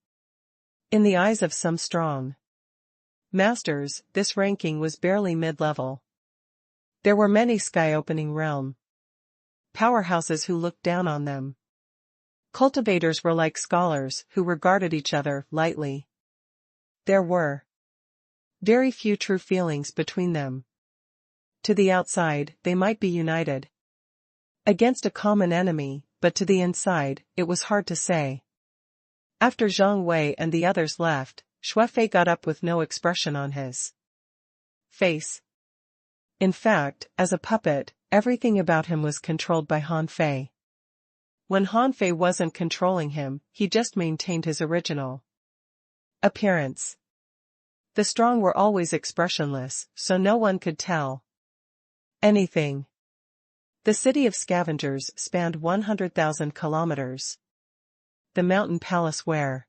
In the eyes of some strong masters, this ranking was barely mid-level. There were many sky-opening realm powerhouses who looked down on them. Cultivators were like scholars who regarded each other lightly. There were very few true feelings between them. To the outside, they might be united against a common enemy, but to the inside, it was hard to say. After Zhang Wei and the others left, Shui Fei got up with no expression on his face. In fact, as a puppet, everything about him was controlled by Han Fei. When Han Fei wasn't controlling him, he just maintained his original appearance. The strong were always expressionless, so no one could tell anything. The city of scavengers spanned 100,000 kilometers. The mountain palace where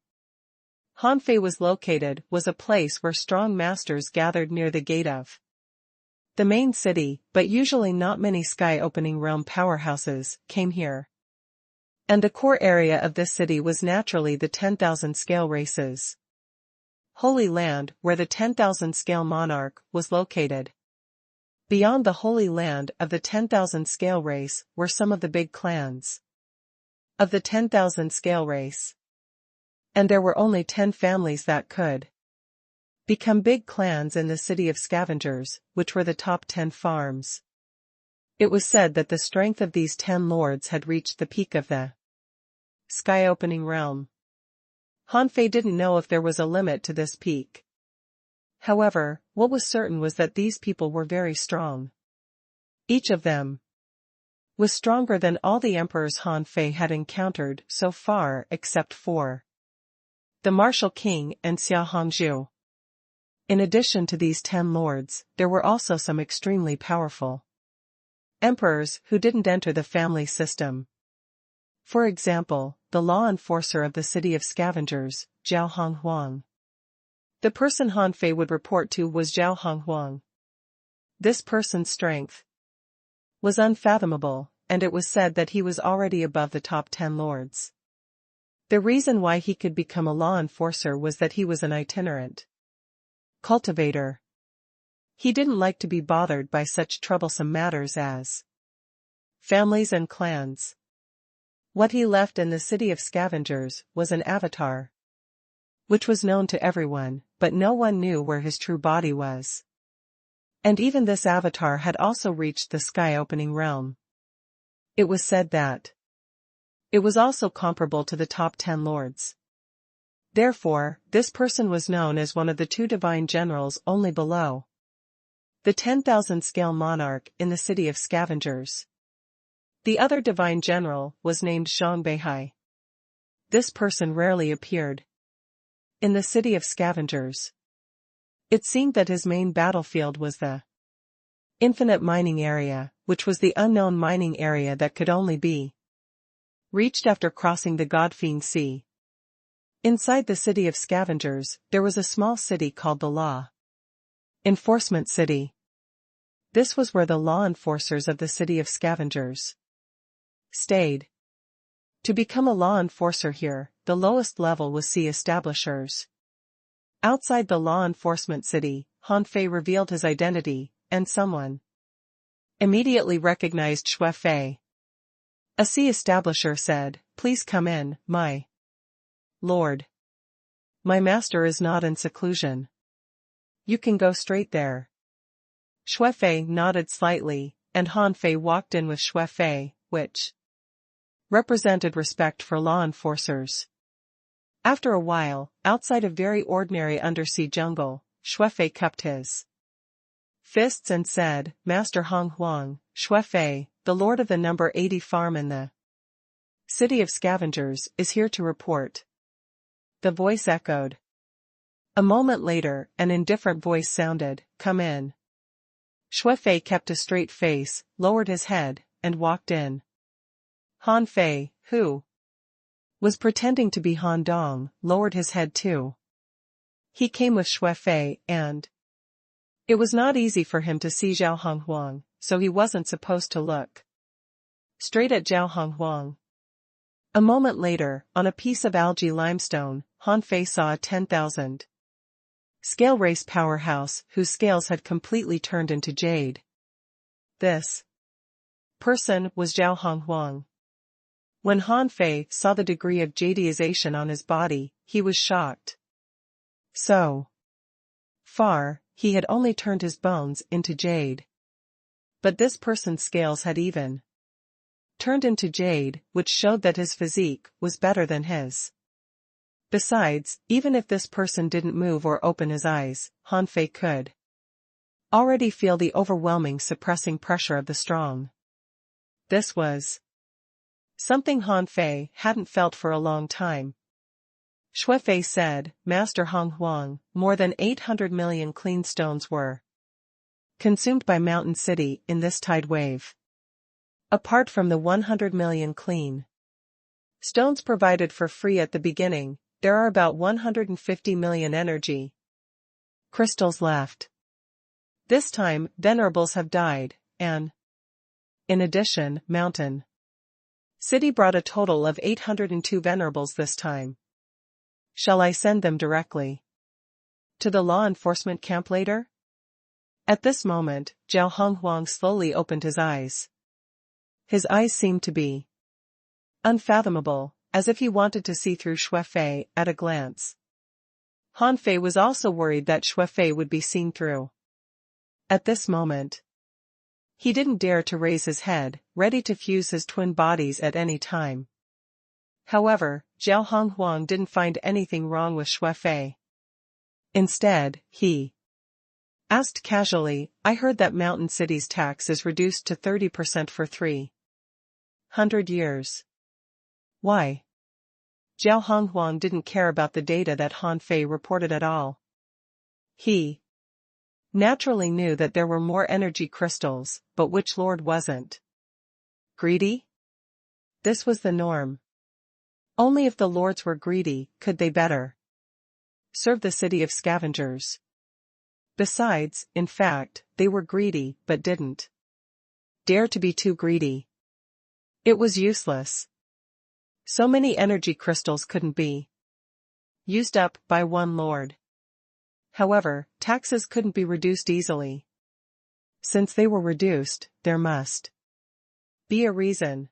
Han Fei was located was a place where strong masters gathered near the gate of the main city, but usually not many sky-opening realm powerhouses came here. And the core area of this city was naturally the 10,000 scale races. Holy Land, where the 10,000 scale monarch was located. Beyond the Holy Land of the 10,000 scale race were some of the big clans of the 10,000 scale race. And there were only 10 families that could become big clans in the city of scavengers, which were the top 10 farms. It was said that the strength of these 10 lords had reached the peak of the sky-opening realm. Han Fei didn't know if there was a limit to this peak. However, what was certain was that these people were very strong. Each of them was stronger than all the emperors Han Fei had encountered so far except for the Martial King and Xia Hongzhu. In addition to these 10 lords, there were also some extremely powerful emperors who didn't enter the family system. For example, the law enforcer of the city of scavengers, Zhao Honghuang. The person Han Fei would report to was Zhao Honghuang. This person's strength was unfathomable, and it was said that he was already above the top 10 lords. The reason why he could become a law enforcer was that he was an itinerant cultivator. He didn't like to be bothered by such troublesome matters as families and clans. What he left in the city of scavengers was an avatar, which was known to everyone, but no one knew where his true body was. And even this avatar had also reached the sky-opening realm. It was said that it was also comparable to the top 10 lords. Therefore, this person was known as one of the 2 divine generals only below the 10,000 scale monarch in the city of scavengers. The other divine general was named Zhang Beihai. This person rarely appeared in the city of scavengers. It seemed that his main battlefield was the infinite mining area, which was the unknown mining area that could only be reached after crossing the Godfiend Sea. Inside the city of scavengers, there was a small city called the Law Enforcement City. This was where the law enforcers of the city of scavengers stayed. To become a law enforcer here, the lowest level was sea establishers. Outside the law enforcement city, Han Fei revealed his identity, and someone immediately recognized Xue Fei. A sea establisher said, "Please come in, my lord. My master is not in seclusion. You can go straight there." Xue Fei nodded slightly, and Han Fei walked in with Xue Fei, which represented respect for law enforcers. After a while, outside a very ordinary undersea jungle, Xue Fei cupped his fists and said, "Master Honghuang, Xue Fei, the lord of the number 80 farm in the city of scavengers, is here to report." The voice echoed. A moment later, an indifferent voice sounded, "Come in." Xue Fei kept a straight face, lowered his head, and walked in. Han Fei, who was pretending to be Han Dong, lowered his head too. He came with Xue Fei, and it was not easy for him to see Zhao Honghuang, so he wasn't supposed to look straight at Zhao Honghuang. A moment later, on a piece of algae limestone, Han Fei saw a 10,000 scale race powerhouse whose scales had completely turned into jade. This person was Zhao Honghuang. When Han Fei saw the degree of jadeization on his body, he was shocked. So far, he had only turned his bones into jade. But this person's scales had even turned into jade, which showed that his physique was better than his. Besides, even if this person didn't move or open his eyes, Han Fei could already feel the overwhelming suppressing pressure of the strong. This was Something Han Fei hadn't felt for a long time. Shui Fei said, Master Hong Huang, more than 800 million clean stones were consumed by Mountain City in this tide wave. Apart from the 100 million clean stones provided for free at the beginning, there are about 150 million energy crystals left. This time, venerables have died, and in addition, Mountain City brought a total of 802 venerables this time. Shall I send them directly to the law enforcement camp later? At this moment, Zhao Honghuang slowly opened his eyes. His eyes seemed to be unfathomable, as if he wanted to see through Shui Fei at a glance. Han Fei was also worried that Shui Fei would be seen through. At this moment, he didn't dare to raise his head, ready to fuse his twin bodies at any time. However, Zhao Honghuang didn't find anything wrong with Shui Fei. Instead, he asked casually, I heard that Mountain City's tax is reduced to 30% for 300 years. Why? Zhao Honghuang didn't care about the data that Han Fei reported at all. He naturally knew that there were more energy crystals, but which lord wasn't greedy? This was the norm. Only if the lords were greedy could they better serve the city of scavengers. Besides, in fact, they were greedy but didn't dare to be too greedy. It was useless. So many energy crystals couldn't be used up by one lord. However, taxes couldn't be reduced easily. Since they were reduced, there must be a reason.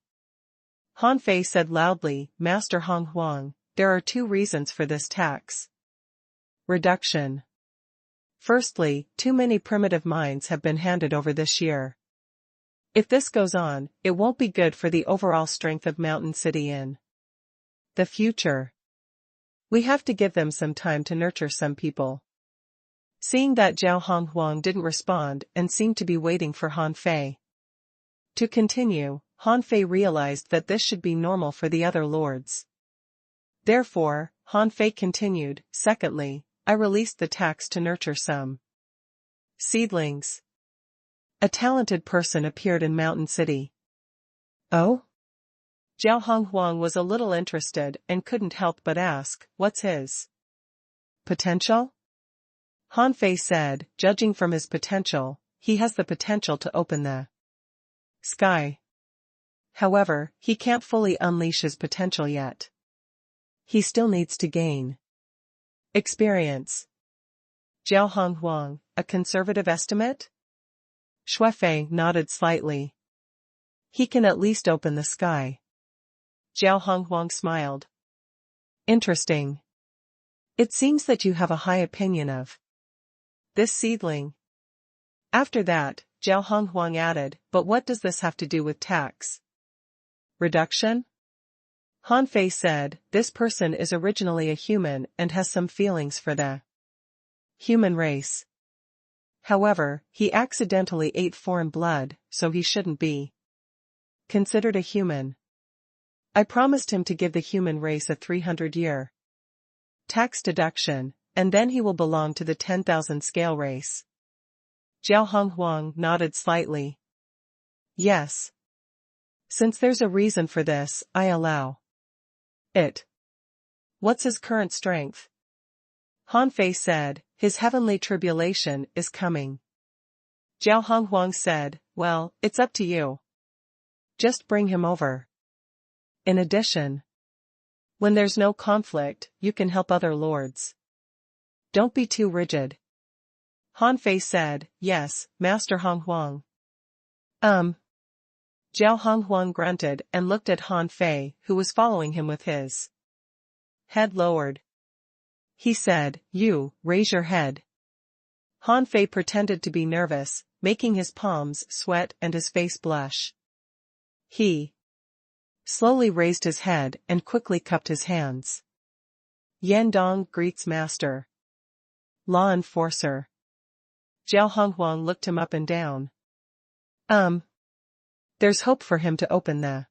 Han Fei said loudly, Master Hong Huang, there are two reasons for this tax reduction. Firstly, too many primitive mines have been handed over this year. If this goes on, it won't be good for the overall strength of Mountain City in the future. We have to give them some time to nurture some people. Seeing that Zhao Honghuang didn't respond and seemed to be waiting for Han Fei to continue, Han Fei realized that this should be normal for the other lords. Therefore, Han Fei continued, secondly, I released the tax to nurture some seedlings. A talented person appeared in Mountain City. Oh? Zhao Honghuang was a little interested and couldn't help but ask, what's his potential? Han Fei said, judging from his potential, he has the potential to open the sky. However, he can't fully unleash his potential yet. He still needs to gain experience. Zhao Honghuang, a conservative estimate? Shui Fei nodded slightly. He can at least open the sky. Zhao Honghuang smiled. Interesting. It seems that you have a high opinion of this seedling. After that, Zhao Honghuang added, but what does this have to do with tax reduction? Han Fei said, this person is originally a human and has some feelings for the human race. However, he accidentally ate foreign blood, so he shouldn't be considered a human. I promised him to give the human race a 300-year tax deduction, and then he will belong to the 10,000 scale race. Zhao Honghuang nodded slightly. Yes. Since there's a reason for this, I allow it. What's his current strength? Han Fei said, his heavenly tribulation is coming. Zhao Honghuang said, well, it's up to you. Just bring him over. In addition, when there's no conflict, you can help other lords. Don't be too rigid. Han Fei said, yes, Master Honghuang. Zhao Honghuang grunted and looked at Han Fei, who was following him with his head lowered. He said, you, raise your head. Han Fei pretended to be nervous, making his palms sweat and his face blush. He slowly raised his head and quickly cupped his hands. Yandong greets Master. Law enforcer. Zhao Honghuang looked him up and down. There's hope for him to open the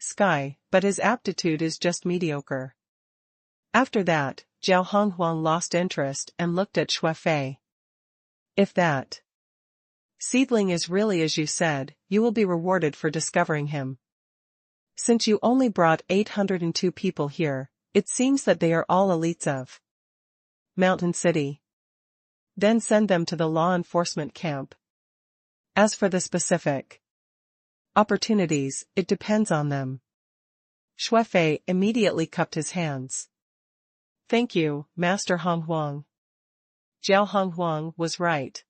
Sky, but his aptitude is just mediocre. After that, Zhao Honghuang lost interest and looked at Shuefei. If that seedling is really as you said, you will be rewarded for discovering him. Since you only brought 802 people here, it seems that they are all elites of Mountain City. Then send them to the law enforcement camp. As for the specific opportunities, it depends on them. Shuefei immediately cupped his hands. Thank you, Master Honghuang. Zhao Honghuang was right.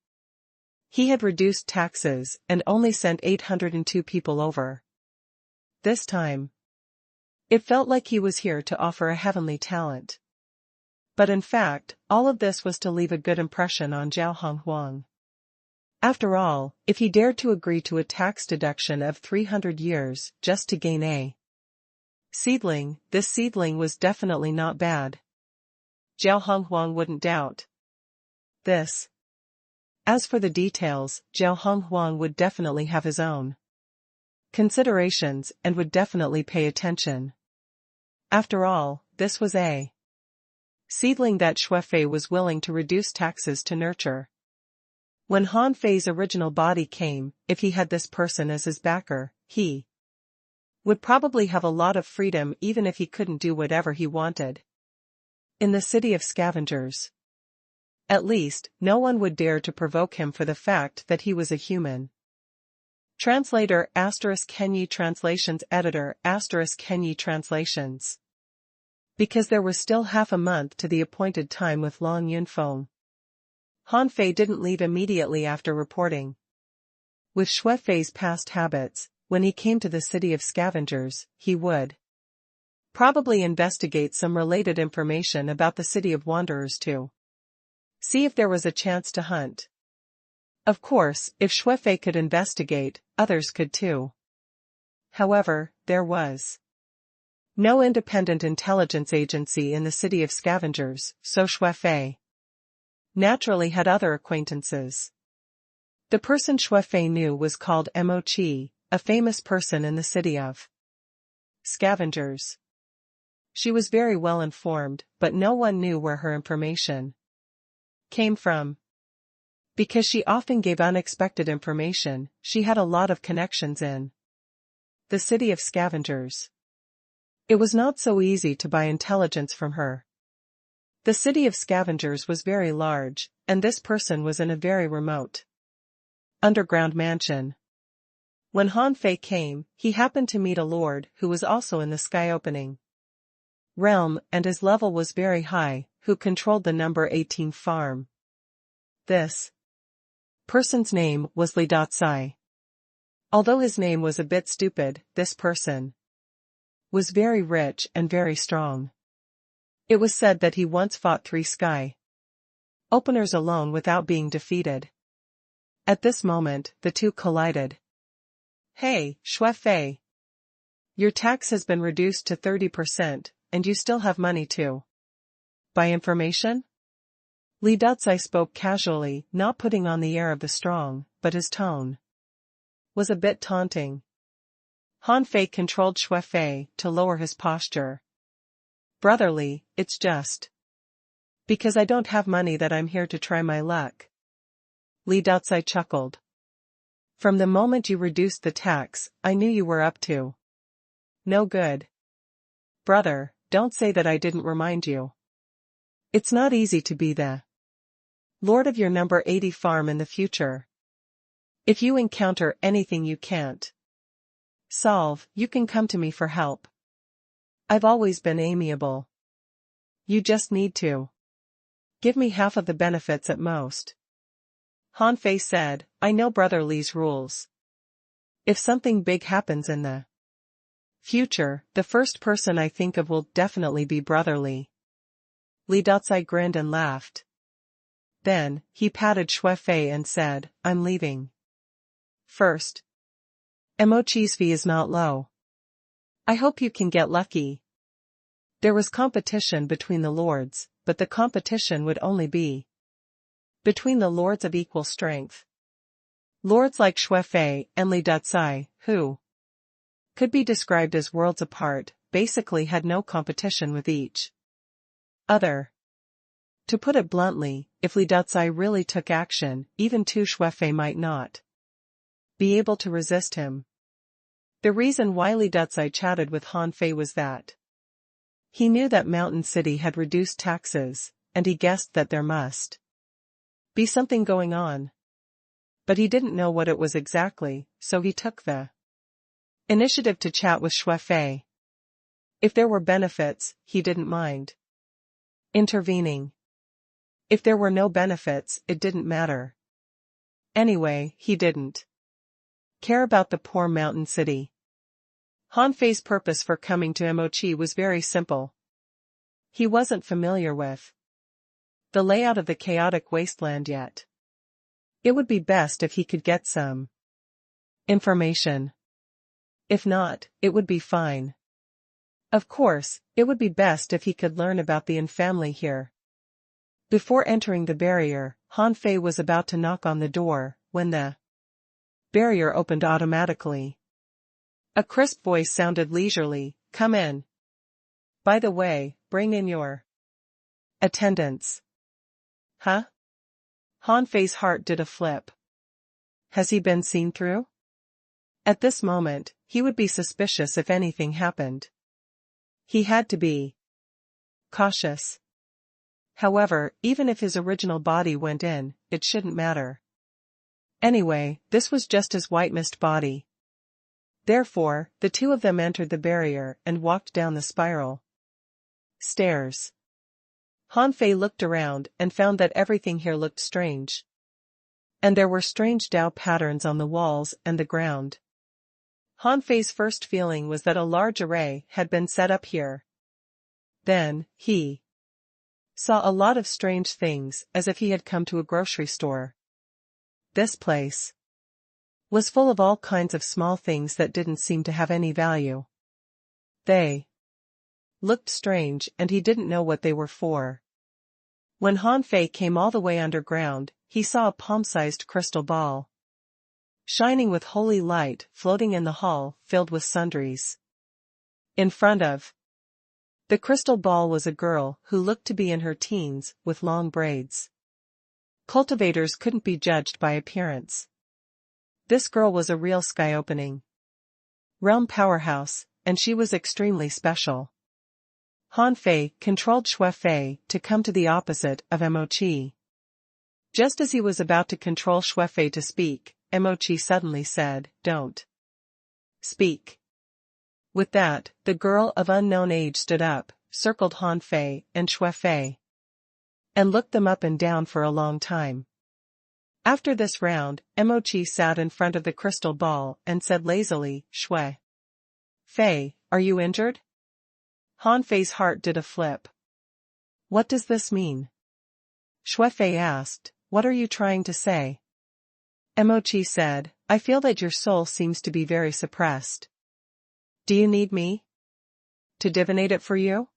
He had reduced taxes and only sent 802 people over. This time, it felt like he was here to offer a heavenly talent. But in fact, all of this was to leave a good impression on Zhao Honghuang. After all, if he dared to agree to a tax deduction of 300 years just to gain a seedling, this seedling was definitely not bad. Zhao Honghuang wouldn't doubt this. As for the details, Zhao Honghuang would definitely have his own considerations and would definitely pay attention. After all, this was a seedling that Shuefei was willing to reduce taxes to nurture. When Han Fei's original body came, if he had this person as his backer, he would probably have a lot of freedom even if he couldn't do whatever he wanted. In the city of scavengers, at least, no one would dare to provoke him for the fact that he was a human. Translator *Kenyi Translations Editor *Kenyi Translations. Because there was still half a month to the appointed time with Long Yunfeng, Han Fei didn't leave immediately after reporting. With Shuefei's past habits, when he came to the city of scavengers, he would probably investigate some related information about the city of wanderers too. See if there was a chance to hunt. Of course, if Shuefei could investigate, others could too. However, there was no independent intelligence agency in the city of scavengers, so Shuefei naturally had other acquaintances. The person Shuefei knew was called Mo Qi, a famous person in the city of scavengers. She was very well informed, but no one knew where her information came from. Because she often gave unexpected information, she had a lot of connections in the city of scavengers. It was not so easy to buy intelligence from her. The city of scavengers was very large, and this person was in a very remote underground mansion. When Han Fei came, he happened to meet a lord who was also in the sky opening realm, and his level was very high, who controlled the number 18 farm. This person's name was Li Datsai. Although his name was a bit stupid, this person was very rich and very strong. It was said that he once fought 3 sky openers alone without being defeated. At this moment, the two collided. Hey, Shuefei. Your tax has been reduced to 30%, and you still have money to buy information? Li Datsai spoke casually, not putting on the air of the strong, but his tone was a bit taunting. Han Fei controlled Shuefei to lower his posture. Brotherly, it's just because I don't have money that I'm here to try my luck. Li Datsai chuckled. From the moment you reduced the tax, I knew you were up to no good. Brother, don't say that I didn't remind you. It's not easy to be the lord of your number 80 farm in the future. If you encounter anything you can't solve, you can come to me for help. I've always been amiable. You just need to give me half of the benefits at most. Han Fei said, I know Brother Li's rules. If something big happens in the future, the first person I think of will definitely be Brother Li. Li Datsai grinned and laughed. Then, he patted Shuefei and said, I'm leaving. First, Mo Qi's fee is not low. I hope you can get lucky. There was competition between the lords, but the competition would only be between the lords of equal strength. Lords like Shuefei and Li Datsai, who Could be described as worlds apart, basically had no competition with each other. To put it bluntly, if Li Ducai really took action, even Tu Shuefei might not be able to resist him. The reason why Li Ducai chatted with Han Fei was that he knew that Mountain City had reduced taxes, and he guessed that there must be something going on. But he didn't know what it was exactly, so he took the initiative to chat with Shuefei. If there were benefits, he didn't mind intervening. If there were no benefits, it didn't matter. Anyway, he didn't care about the poor Mountain City. Han Fei's purpose for coming to Mochi was very simple. He wasn't familiar with the layout of the chaotic wasteland yet. It would be best if he could get some information. If not, it would be fine. Of course, it would be best if he could learn about the Yin family here. Before entering the barrier, Han Fei was about to knock on the door, when the barrier opened automatically. A crisp voice sounded leisurely, "Come in. By the way, bring in your attendants." Huh? Han Fei's heart did a flip. Has he been seen through? At this moment, he would be suspicious if anything happened. He had to be cautious. However, even if his original body went in, it shouldn't matter. Anyway, this was just his white mist body. Therefore, the two of them entered the barrier and walked down the spiral stairs. Han Fei looked around and found that everything here looked strange. And there were strange Dao patterns on the walls and the ground. Han Fei's first feeling was that a large array had been set up here. Then, he saw a lot of strange things, as if he had come to a grocery store. This place was full of all kinds of small things that didn't seem to have any value. They looked strange and he didn't know what they were for. When Han Fei came all the way underground, he saw a palm-sized crystal ball shining with holy light floating in the hall filled with sundries. In front of the crystal ball was a girl who looked to be in her teens, with long braids. Cultivators couldn't be judged by appearance. This girl was a real sky-opening realm powerhouse, and she was extremely special. Han Fei controlled Shuefei to come to the opposite of Mochi. Just as he was about to control Shuefei to speak, Mochi suddenly said, "Don't speak." With that, the girl of unknown age stood up, circled Han Fei and Shuefei, and looked them up and down for a long time. After this round, Mochi sat in front of the crystal ball and said lazily, "Fei, are you injured?" Han Fei's heart did a flip. What does this mean? Shuefei asked, "What are you trying to say?" Mochi said, "I feel that your soul seems to be very suppressed. Do you need me to divinate it for you?"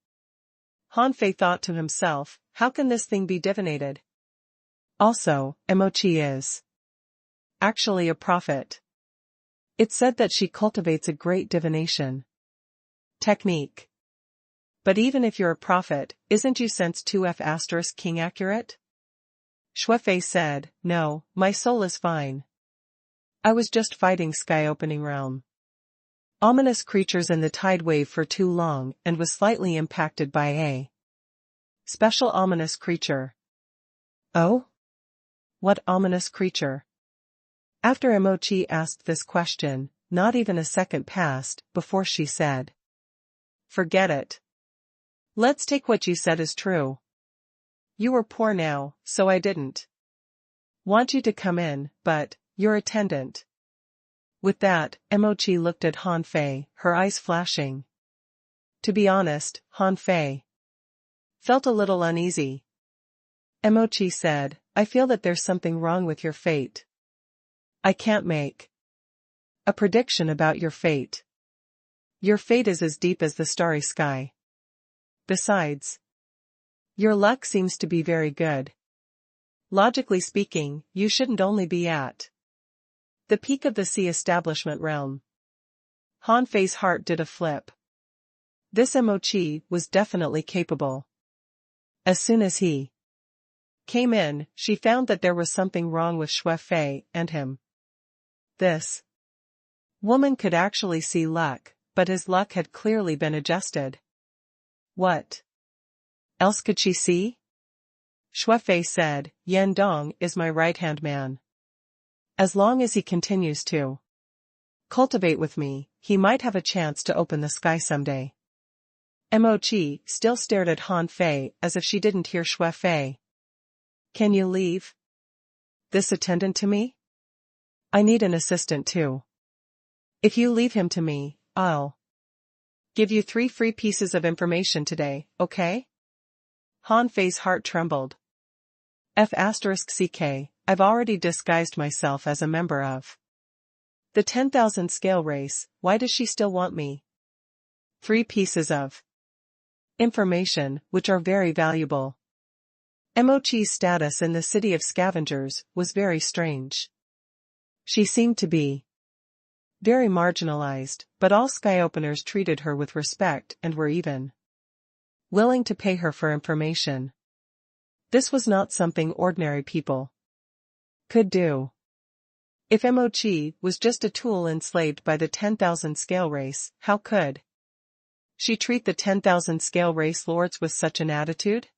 Han Fei thought to himself, how can this thing be divinated? Also, Mochi is actually a prophet. It's said that she cultivates a great divination technique. But even if you're a prophet, isn't you sense 2F** king accurate? Shuefei said, "No, my soul is fine. I was just fighting sky-opening realm ominous creatures in the tide wave for too long and was slightly impacted by a special ominous creature." Oh? What ominous creature? After Mochi asked this question, not even a second passed before she said, "Forget it. Let's take what you said as true. You were poor now, so I didn't want you to come in, but your attendant." With that, Mochi looked at Han Fei, her eyes flashing. To be honest, Han Fei felt a little uneasy. Mochi said, "I feel that there's something wrong with your fate. I can't make a prediction about your fate. Your fate is as deep as the starry sky. Besides, your luck seems to be very good. Logically speaking, you shouldn't only be at the peak of the sea establishment realm." Han Fei's heart did a flip. This Mochi was definitely capable. As soon as he came in, she found that there was something wrong with Xue Fei and him. This woman could actually see luck, but his luck had clearly been adjusted. What else could she see? Xue Fei said, Yan Dong is my right-hand man. As long as he continues to cultivate with me, he might have a chance to open the sky someday. Mochi still stared at Han Fei as if she didn't hear Xue Fei. Can you leave this attendant to me? I need an assistant too. If you leave him to me, I'll give you 3 free pieces of information today, okay? Han Fei's heart trembled. F***ck, I've already disguised myself as a member of the 10,000 scale race, why does she still want me? 3 pieces of information, which are very valuable. Mochi's status in the city of scavengers was very strange. She seemed to be very marginalized, but all sky openers treated her with respect and were even willing to pay her for information. This was not something ordinary people could do. If Mochi was just a tool enslaved by the 10,000 scale race, how could she treat the 10,000 scale race lords with such an attitude?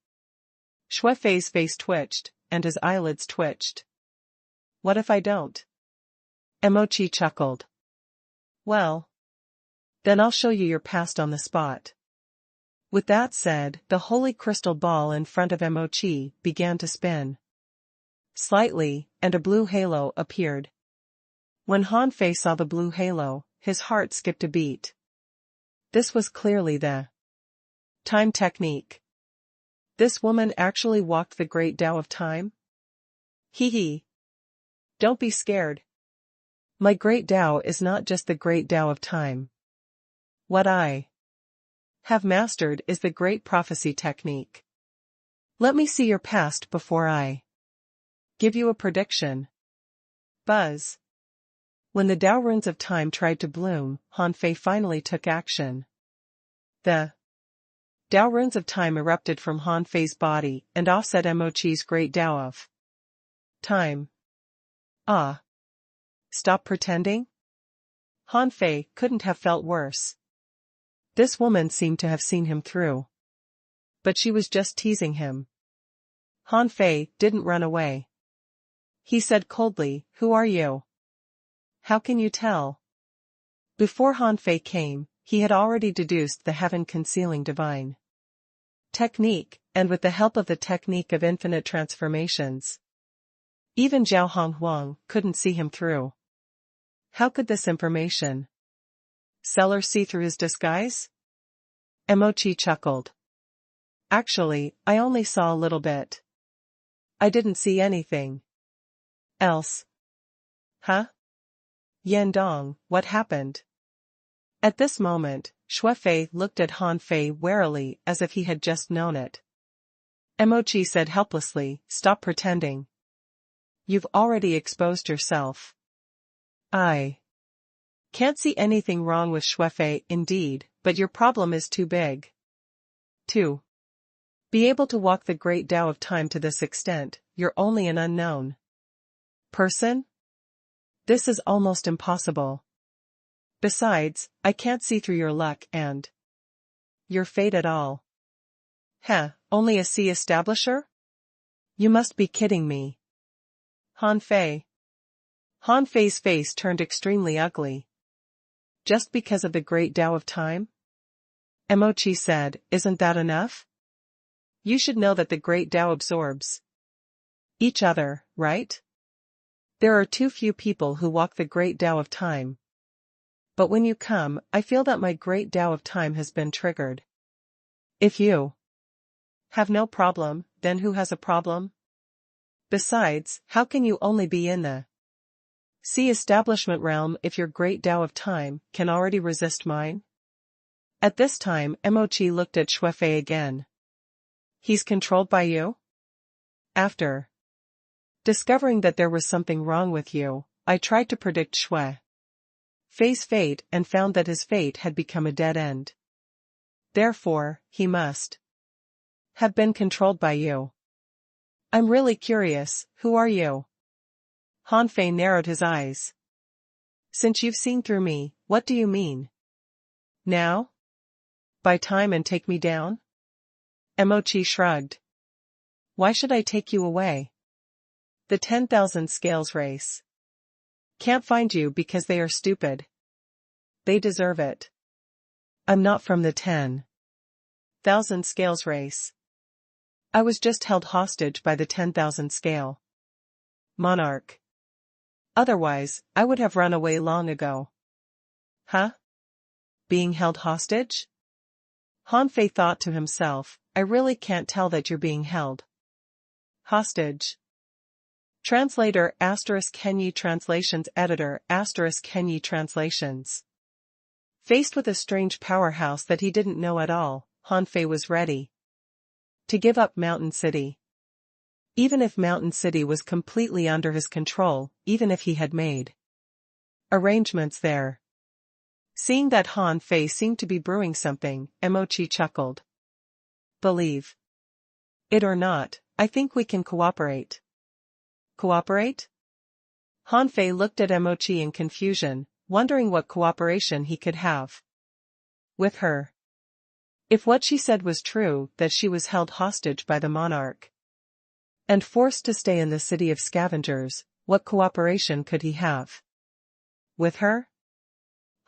Xue Fei's face twitched, and his eyelids twitched. What if I don't? Mochi chuckled. Well, then I'll show you your past on the spot. With that said, the holy crystal ball in front of Mochi began to spin slightly, and a blue halo appeared. When Han Fei saw the blue halo, his heart skipped a beat. This was clearly the time technique. This woman actually walked the great Tao of time? Hee hee. Don't be scared. My great Tao is not just the great Tao of time. What I have mastered is the great prophecy technique. Let me see your past before I give you a prediction. Buzz. When the Tao runes of time tried to bloom, Han Fei finally took action. The Tao runes of time erupted from Han Fei's body and offset Mochi's great Tao of time. Ah. Stop pretending? Han Fei couldn't have felt worse. This woman seemed to have seen him through. But she was just teasing him. Han Fei didn't run away. He said coldly, Who are you? How can you tell? Before Han Fei came, he had already deduced the heaven-concealing divine technique, and with the help of the technique of infinite transformations, even Zhao Honghuang couldn't see him through. How could this information seller see through his disguise? Mochi chuckled. Actually, I only saw a little bit. I didn't see anything else. Huh? Yandong, what happened? At this moment, Xue Fei looked at Han Fei warily as if he had just known it. Mochi said helplessly, Stop pretending. You've already exposed yourself. I can't see anything wrong with Xue Fei indeed, but your problem is too big. 2. Be able to walk the great Tao of time to this extent, you're only an unknown person? This is almost impossible. Besides, I can't see through your luck and your fate at all. Heh, only a sea establisher? You must be kidding me. Han Fei. Han Fei's face turned extremely ugly. Just because of the great Tao of time? Mochi said, Isn't that enough? You should know that the great Tao absorbs each other, right? There are too few people who walk the great Tao of time. But when you come, I feel that my great Tao of time has been triggered. If you have no problem, then who has a problem? Besides, how can you only be in the sea establishment realm if your great Tao of time can already resist mine? At this time, Mochi looked at Xue Fei again. He's controlled by you? After discovering that there was something wrong with you, I tried to predict Xue Fei's fate and found that his fate had become a dead end. Therefore, he must have been controlled by you. I'm really curious, who are you? Han Fei narrowed his eyes. Since you've seen through me, what do you mean? Now? Buy time and take me down? Emochi shrugged. Why should I take you away? The 10,000 scales race can't find you because they are stupid. They deserve it. I'm not from the 10,000 scales race. I was just held hostage by the 10,000 scale monarch. Otherwise, I would have run away long ago. Huh? Being held hostage? Han Fei thought to himself, I really can't tell that you're being held hostage. Translator ** Kenyi Translations Editor ** Kenyi Translations. Faced with a strange powerhouse that he didn't know at all, Han Fei was ready to give up Mountain City. Even if Mountain City was completely under his control, even if he had made arrangements there. Seeing that Han Fei seemed to be brewing something, Emochi chuckled. Believe it or not, I think we can cooperate. Cooperate? Han Fei looked at Emochi in confusion, wondering what cooperation he could have with her. If what she said was true, that she was held hostage by the monarch and forced to stay in the city of scavengers, what cooperation could he have with her?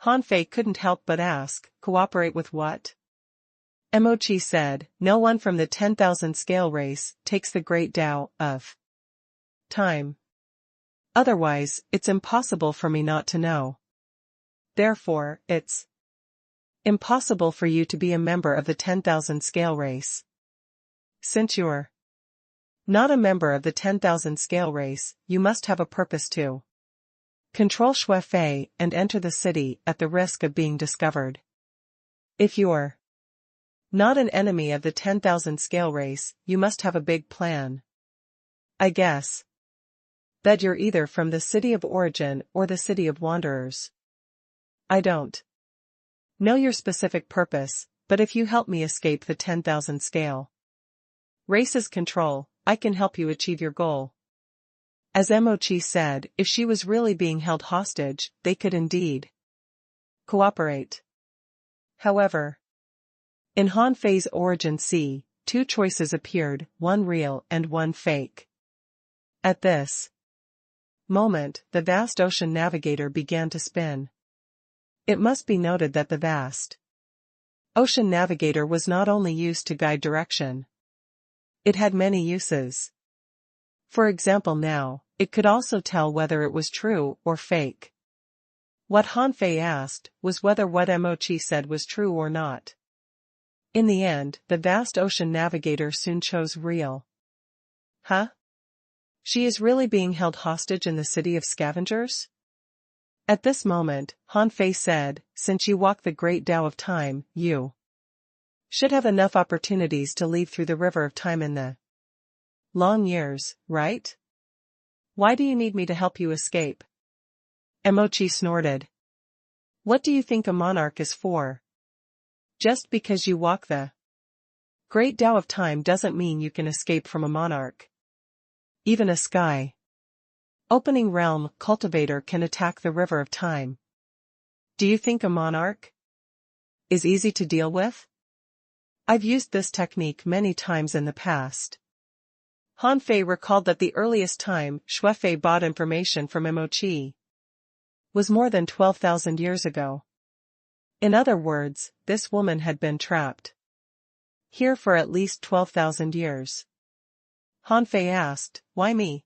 Han Fei couldn't help but ask, cooperate with what? Emochi said, no one from the 10,000 scale race takes the great Tao of time. Otherwise, it's impossible for me not to know. Therefore, it's impossible for you to be a member of the 10,000 scale race. Since you're not a member of the 10,000 scale race, you must have a purpose to control Shui Fei and enter the city at the risk of being discovered. If you're not an enemy of the 10,000 scale race, you must have a big plan. I guess that you're either from the city of origin or the city of wanderers. I don't know your specific purpose, but if you help me escape the 10,000 scale race's control, I can help you achieve your goal. As Emochi said, if she was really being held hostage, they could indeed cooperate. However, in Han Fei's origin sea, two choices appeared, one real and one fake. At this moment, the vast ocean navigator began to spin. It must be noted that the vast ocean navigator was not only used to guide direction. It had many uses. For example now, it could also tell whether it was true or fake. What Han Fei asked was whether what Emochi said was true or not. In the end, the vast ocean navigator soon chose real. Huh? She is really being held hostage in the city of scavengers? At this moment, Han Fei said, since you walk the great Tao of time, you should have enough opportunities to leave through the river of time in the long years, right? Why do you need me to help you escape? Emochi snorted. What do you think a monarch is for? Just because you walk the great Tao of time doesn't mean you can escape from a monarch. Even a sky opening realm cultivator can attack the river of time. Do you think a monarch is easy to deal with? I've used this technique many times in the past. Han Fei recalled that the earliest time Shui Fei bought information from Emochi was more than 12,000 years ago. In other words, this woman had been trapped here for at least 12,000 years. Han Fei asked, why me?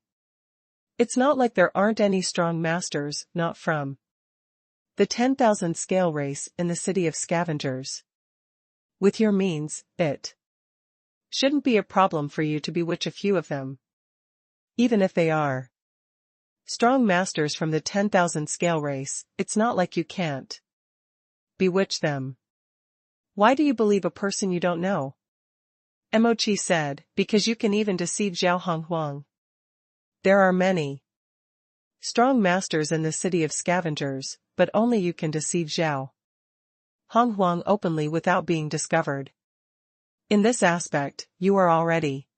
It's not like there aren't any strong masters, not from the 10,000 scale race in the city of scavengers. With your means, it shouldn't be a problem for you to bewitch a few of them. Even if they are strong masters from the 10,000 scale race, it's not like you can't bewitch them. Why do you believe a person you don't know? Emochi said, because you can even deceive Zhao Honghuang. There are many strong masters in the city of scavengers, but only you can deceive Zhao Hong Huang openly without being discovered. In this aspect, you are already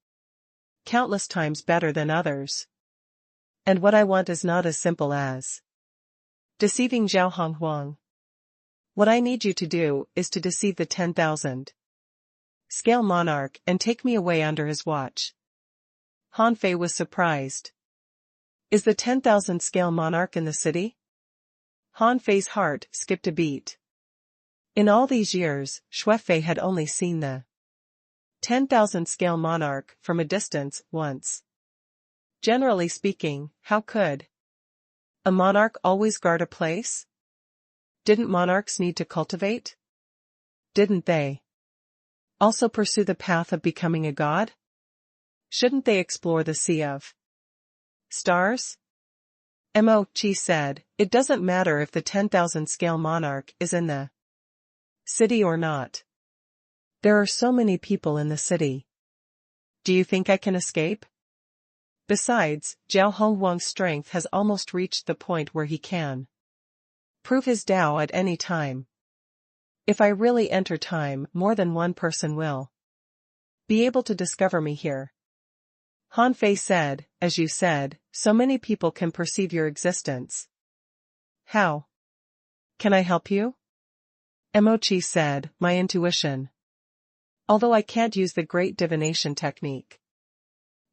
countless times better than others. And what I want is not as simple as deceiving Zhao Hong Huang. What I need you to do is to deceive the 10,000 scale monarch and take me away under his watch. Han Fei was surprised. Is the 10,000 scale monarch in the city? Han Fei's heart skipped a beat. In all these years, Xue Fei had only seen the 10,000 scale monarch from a distance once. Generally speaking, how could a monarch always guard a place? Didn't monarchs need to cultivate? Didn't they also pursue the path of becoming a god? Shouldn't they explore the sea of stars? Mo Chi said, it doesn't matter if the 10,000 scale monarch is in the city or not. There are so many people in the city. Do you think I can escape? Besides, Zhao Hongguang's strength has almost reached the point where he can prove his Tao at any time. If I really enter time, more than one person will be able to discover me here. Han Fei said, as you said, so many people can perceive your existence. How can I help you? Mo Chi said, my intuition. Although I can't use the great divination technique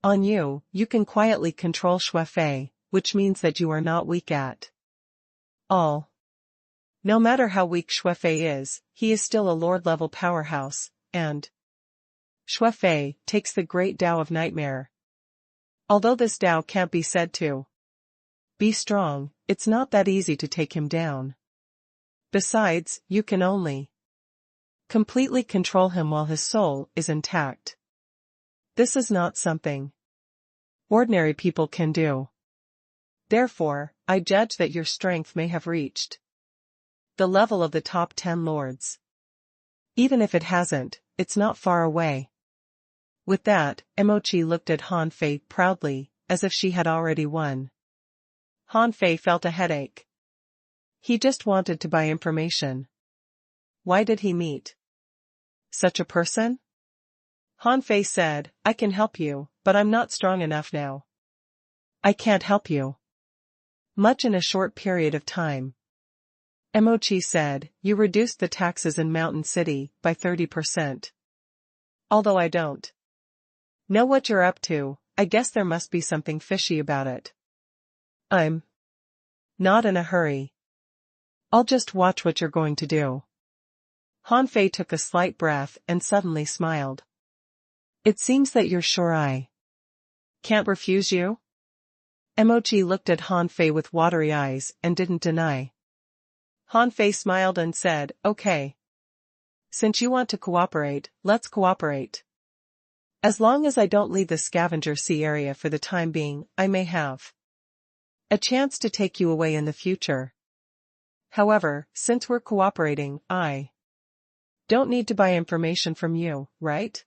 on you, you can quietly control Xue Fei, which means that you are not weak at all. No matter how weak Xue Fei is, he is still a lord-level powerhouse, and Xue Fei takes the great Tao of Nightmare. Although this Tao can't be said to be strong, it's not that easy to take him down. Besides, you can only completely control him while his soul is intact. This is not something ordinary people can do. Therefore, I judge that your strength may have reached the level of the top 10 lords. Even if it hasn't, it's not far away. With that, Mo Chi looked at Han Fei proudly, as if she had already won. Han Fei felt a headache. He just wanted to buy information. Why did he meet such a person? Han Fei said, I can help you, but I'm not strong enough now. I can't help you much in a short period of time. Mo Chi said, you reduced the taxes in Mountain City by 30%. Although I don't know what you're up to, I guess there must be something fishy about it. I'm not in a hurry. I'll just watch what you're going to do. Han Fei took a slight breath and suddenly smiled. It seems that you're sure I can't refuse you? Mo Chi looked at Han Fei with watery eyes and didn't deny. Han Fei smiled and said, okay. Since you want to cooperate, let's cooperate. As long as I don't leave the Scavenger Sea area for the time being, I may have a chance to take you away in the future. However, since we're cooperating, I don't need to buy information from you, right?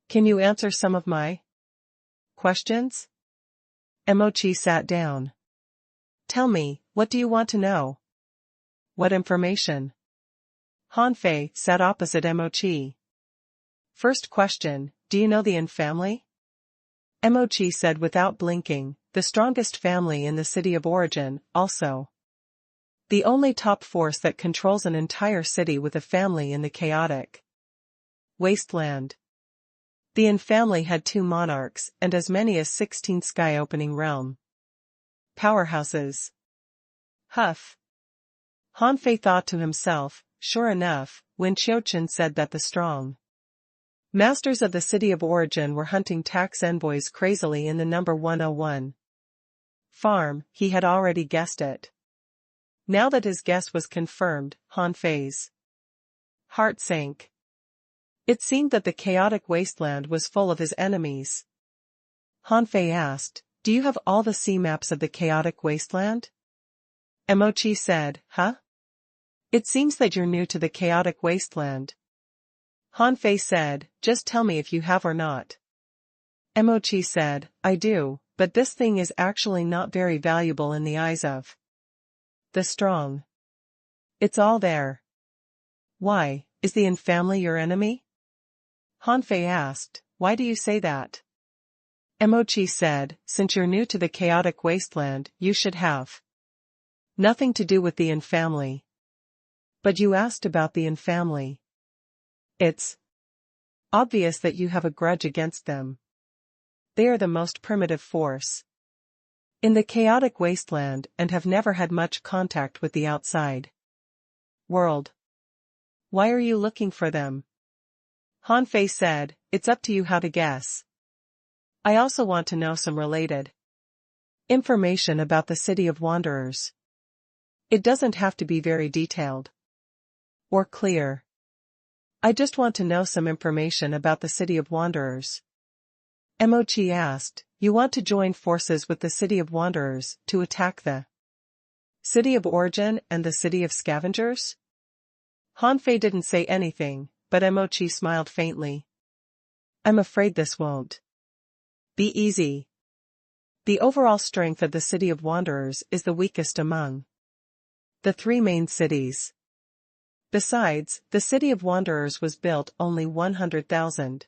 Can you answer some of my questions? Mo Chi sat down. Tell me, what do you want to know? What information? Han Fei sat opposite Mo Chi. First question, do you know the Yin family? Mo Chi said without blinking, the strongest family in the city of origin, also the only top force that controls an entire city with a family in the chaotic wasteland. The Yin family had 2 monarchs and as many as 16 sky-opening realm powerhouses. Huff. Han Fei thought to himself, sure enough, when Qiuqin said that the strong masters of the city of origin were hunting tax envoys crazily in the number 101 farm, he had already guessed it. Now that his guess was confirmed, Han Fei's heart sank. It seemed that the chaotic wasteland was full of his enemies. Han Fei asked, do you have all the sea maps of the chaotic wasteland? Mo Chi said, huh? It seems that you're new to the chaotic wasteland. Han Fei said, just tell me if you have or not. Mo Chi said, I do, but this thing is actually not very valuable in the eyes of The strong. It's all there. Why, is the family your enemy? Han Fei asked, why do you say that? Emochi said, since you're new to the chaotic wasteland, you should have nothing to do with the family. But you asked about the family. It's obvious that you have a grudge against them. They are the most primitive force in the chaotic wasteland and have never had much contact with the outside world. Why are you looking for them? Han Fei said, it's up to you how to guess. I also want to know some related information about the City of Wanderers. It doesn't have to be very detailed or clear. I just want to know some information about the City of Wanderers. Emochi asked, you want to join forces with the City of Wanderers to attack the City of Origin and the City of Scavengers? Han Fei didn't say anything, but Emochi smiled faintly. I'm afraid this won't be easy. The overall strength of the City of Wanderers is the weakest among the three main cities. Besides, the City of Wanderers was built only 100,000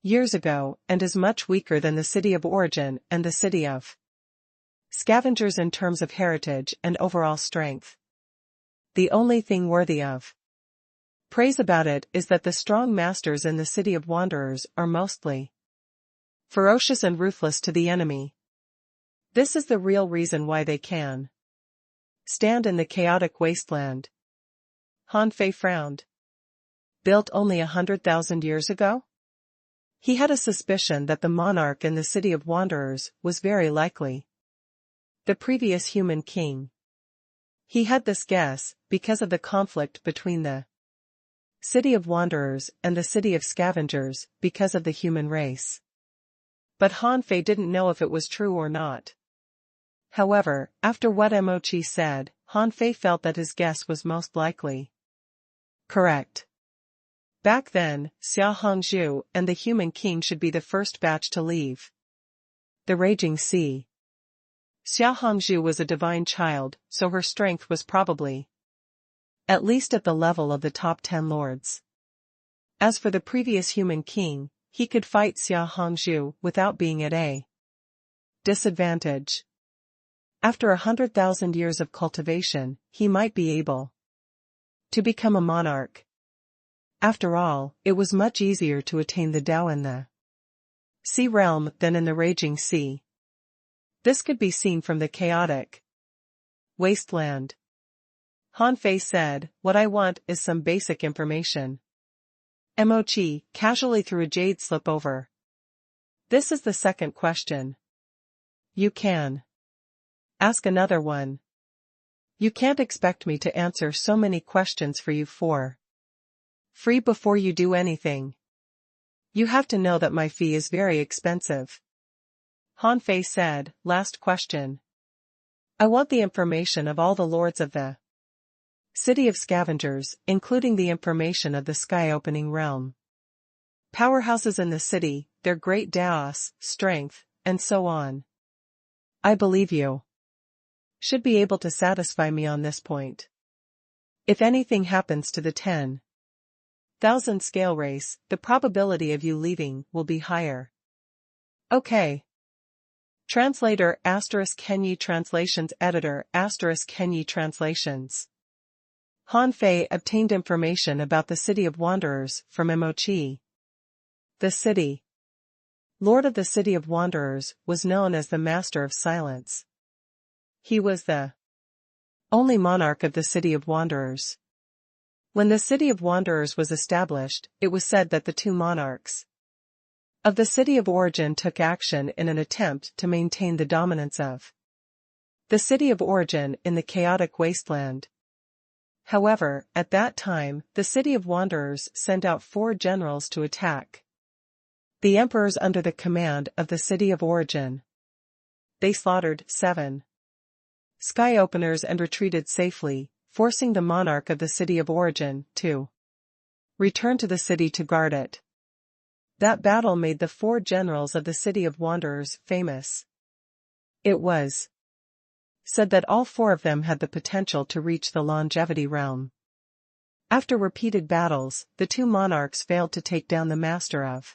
years ago and is much weaker than the City of Origin and the City of Scavengers in terms of heritage and overall strength. The only thing worthy of praise about it is that the strong masters in the City of Wanderers are mostly ferocious and ruthless to the enemy. This is the real reason why they can stand in the chaotic wasteland. Han Fei frowned. Built only 100,000 years ago? He had a suspicion that the monarch in the City of Wanderers was very likely the previous human king. He had this guess because of the conflict between the City of Wanderers and the City of Scavengers because of the human race. But Han Fei didn't know if it was true or not. However, after what Emochi said, Han Fei felt that his guess was most likely correct. Back then, Xia Hongzhu and the human king should be the first batch to leave the raging sea. Xia Hongzhu was a divine child, so her strength was probably at least at the level of the top 10 lords. As for the previous human king, he could fight Xia Hongzhu without being at a disadvantage. After 100,000 years of cultivation, he might be able to become a monarch. After all, it was much easier to attain the Tao in the sea realm than in the raging sea. This could be seen from the chaotic wasteland. Han Fei said, what I want is some basic information. Emochi casually threw a jade slip over. This is the second question. You can ask another one. You can't expect me to answer so many questions for you for free before you do anything. You have to know that my fee is very expensive. Han Fei said, last question. I want the information of all the lords of the City of Scavengers, including the information of the sky-opening realm. Powerhouses in the city, their great Daos, strength, and so on. I believe you should be able to satisfy me on this point. If anything happens to the 10,000 scale race, the probability of you leaving will be higher. Okay. Translator *Kenyi Translations Editor *Kenyi Translations. Han Fei obtained information about the City of Wanderers from Emochi. The city lord of the City of Wanderers was known as the Master of Silence. He was the only monarch of the City of Wanderers. When the City of Wanderers was established, it was said that the two monarchs of the City of Origin took action in an attempt to maintain the dominance of the City of Origin in the chaotic wasteland. However, at that time, the City of Wanderers sent out 4 generals to attack the emperors under the command of the City of Origin. They slaughtered 7 sky openers and retreated safely, forcing the monarch of the City of Origin to return to the city to guard it. That battle made the 4 generals of the City of Wanderers famous. It was said that all four of them had the potential to reach the longevity realm. After repeated battles, the two monarchs failed to take down the Master of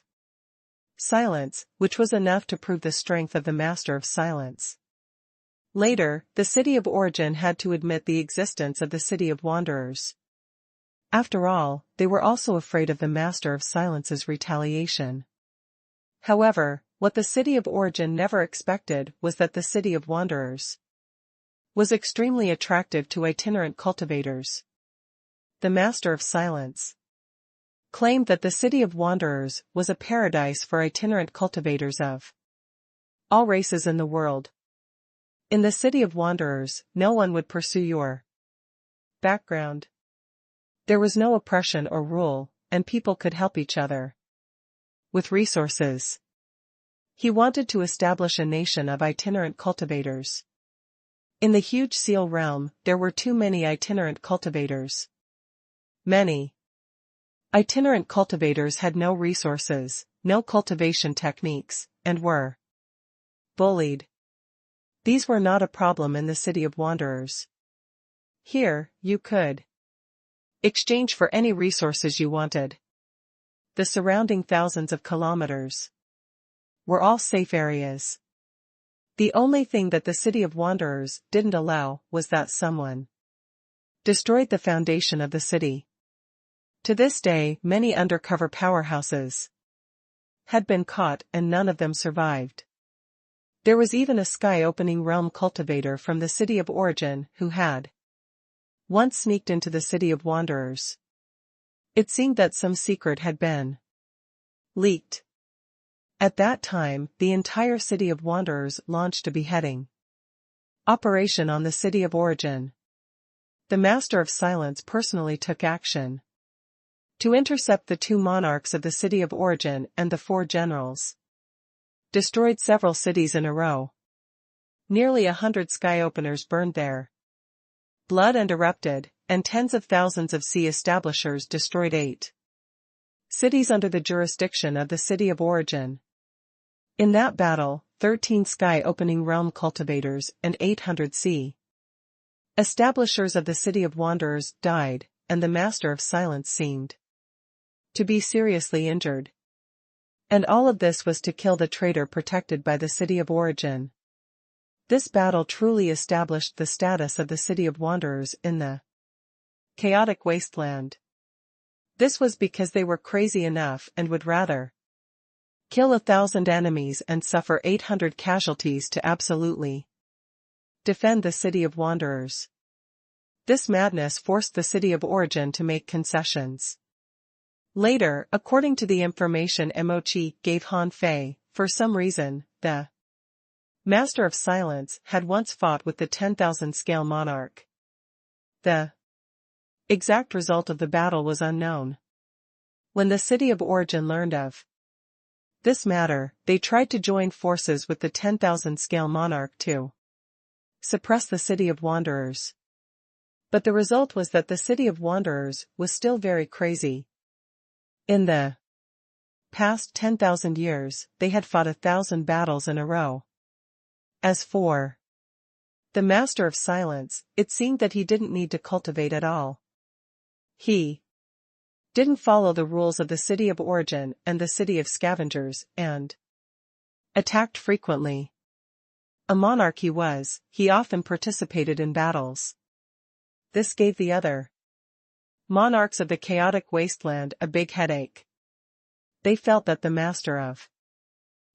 Silence, which was enough to prove the strength of the Master of Silence. Later, the City of Origin had to admit the existence of the City of Wanderers. After all, they were also afraid of the Master of Silence's retaliation. However, what the City of Origin never expected was that the City of Wanderers was extremely attractive to itinerant cultivators. The Master of Silence claimed that the City of Wanderers was a paradise for itinerant cultivators of all races in the world. In the City of Wanderers, no one would pursue your background. There was no oppression or rule, and people could help each other with resources. He wanted to establish a nation of itinerant cultivators. In the huge seal realm, there were too many itinerant cultivators. Many itinerant cultivators had no resources, no cultivation techniques, and were bullied. These were not a problem in the City of Wanderers. Here, you could exchange for any resources you wanted. The surrounding thousands of kilometers were all safe areas. The only thing that the City of Wanderers didn't allow was that someone destroyed the foundation of the city. To this day, many undercover powerhouses had been caught and none of them survived. There was even a sky-opening realm cultivator from the City of Origin who had once sneaked into the City of Wanderers. It seemed that some secret had been leaked. At that time, the entire City of Wanderers launched a beheading operation on the City of Origin. The Master of Silence personally took action to intercept the two monarchs of the City of Origin and the four generals. Destroyed several cities in a row. Nearly 100 sky openers burned there. Blood and erupted, and tens of thousands of sea establishers destroyed 8 cities under the jurisdiction of the City of Origin. In that battle, 13 sky-opening realm cultivators and 800 sea establishers of the City of Wanderers died, and the Master of Silence seemed to be seriously injured. And all of this was to kill the traitor protected by the City of Origin. This battle truly established the status of the City of Wanderers in the chaotic wasteland. This was because they were crazy enough and would rather kill 1,000 enemies and suffer 800 casualties to absolutely defend the City of Wanderers. This madness forced the City of Origin to make concessions. Later, according to the information Emochi gave Han Fei, for some reason, the Master of Silence had once fought with the 10,000 scale monarch. The exact result of the battle was unknown. When the City of Origin learned of this matter, they tried to join forces with the 10,000 scale monarch to suppress the City of Wanderers. But the result was that the City of Wanderers was still very crazy. In the past 10,000 years, they had fought 1,000 battles in a row. As for the Master of Silence, it seemed that he didn't need to cultivate at all. He didn't follow the rules of the City of Origin and the City of Scavengers, and attacked frequently. A monarch he often participated in battles. This gave the other monarchs of the chaotic wasteland a big headache. They felt that the Master of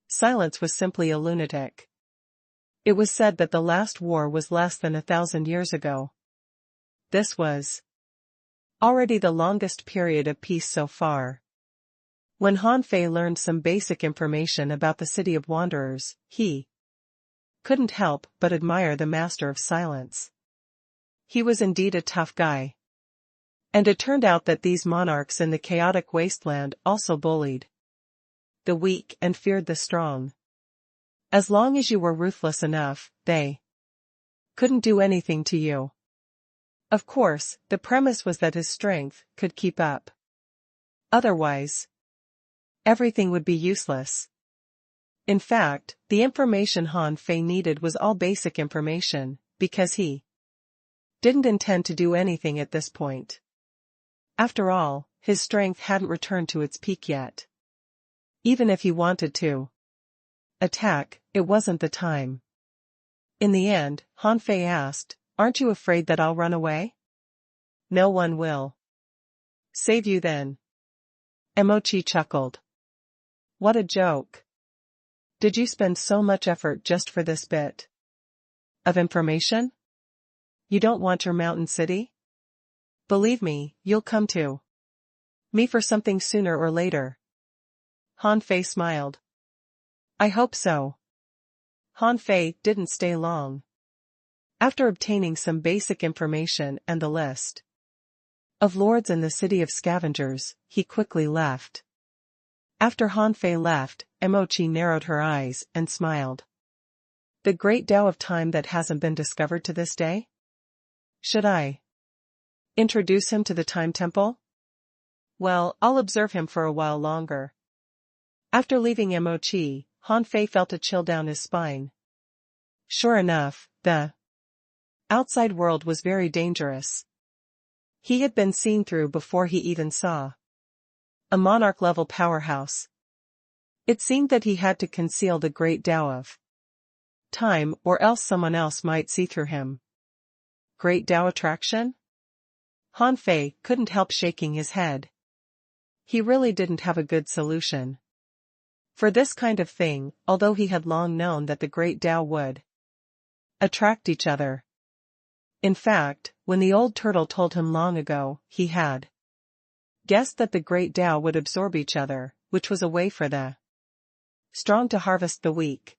Silence was simply a lunatic. It was said that the last war was less than 1,000 years ago. This was already the longest period of peace so far. When Han Fei learned some basic information about the City of Wanderers, he couldn't help but admire the Master of Silence. He was indeed a tough guy. And it turned out that these monarchs in the chaotic wasteland also bullied the weak and feared the strong. As long as you were ruthless enough, they couldn't do anything to you. Of course, the premise was that his strength could keep up. Otherwise, everything would be useless. In fact, the information Han Fei needed was all basic information, because he didn't intend to do anything at this point. After all, his strength hadn't returned to its peak yet. Even if he wanted to attack, it wasn't the time. In the end, Han Fei asked, "Aren't you afraid that I'll run away?" "No one will save you then." Emochi chuckled. "What a joke. Did you spend so much effort just for this bit of information? You don't want your mountain city? Believe me, you'll come to me for something sooner or later." Han Fei smiled. "I hope so." Han Fei didn't stay long. After obtaining some basic information and the list of lords in the city of scavengers, he quickly left. After Han Fei left, Emochi narrowed her eyes and smiled. "The great Tao of time that hasn't been discovered to this day? Should I introduce him to the Time Temple? Well, I'll observe him for a while longer." After leaving Emochi, Han Fei felt a chill down his spine. Sure enough, the outside world was very dangerous. He had been seen through before he even saw a monarch-level powerhouse. It seemed that he had to conceal the great Tao of time, or else someone else might see through him. Great Tao attraction? Han Fei couldn't help shaking his head. He really didn't have a good solution for this kind of thing, although he had long known that the great Tao would attract each other. In fact, when the old turtle told him long ago, he had guessed that the great Tao would absorb each other, which was a way for the strong to harvest the weak.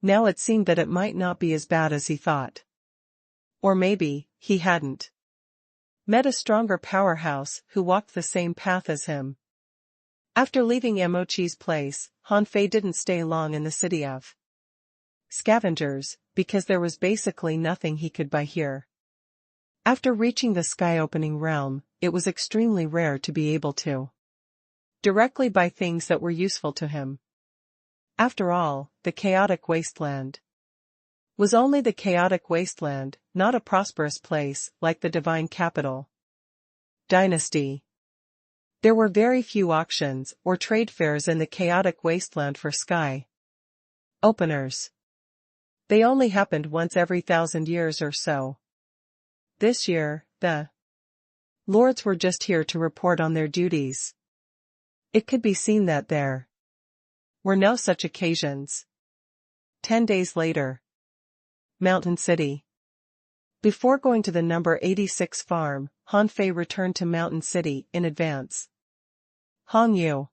Now it seemed that it might not be as bad as he thought. Or maybe, he hadn't met a stronger powerhouse who walked the same path as him. After leaving Emochi's place, Han Fei didn't stay long in the city of scavengers, because there was basically nothing he could buy here. After reaching the sky-opening realm, it was extremely rare to be able to directly buy things that were useful to him. After all, the chaotic wasteland was only the chaotic wasteland, not a prosperous place like the divine capital dynasty. There were very few auctions or trade fairs in the chaotic wasteland for sky openers. They only happened once every 1,000 years or so. This year, the lords were just here to report on their duties. It could be seen that there were no such occasions. 10 days later. Mountain City. Before going to the number 86 farm, Han Fei returned to Mountain City in advance. "Hong Yu.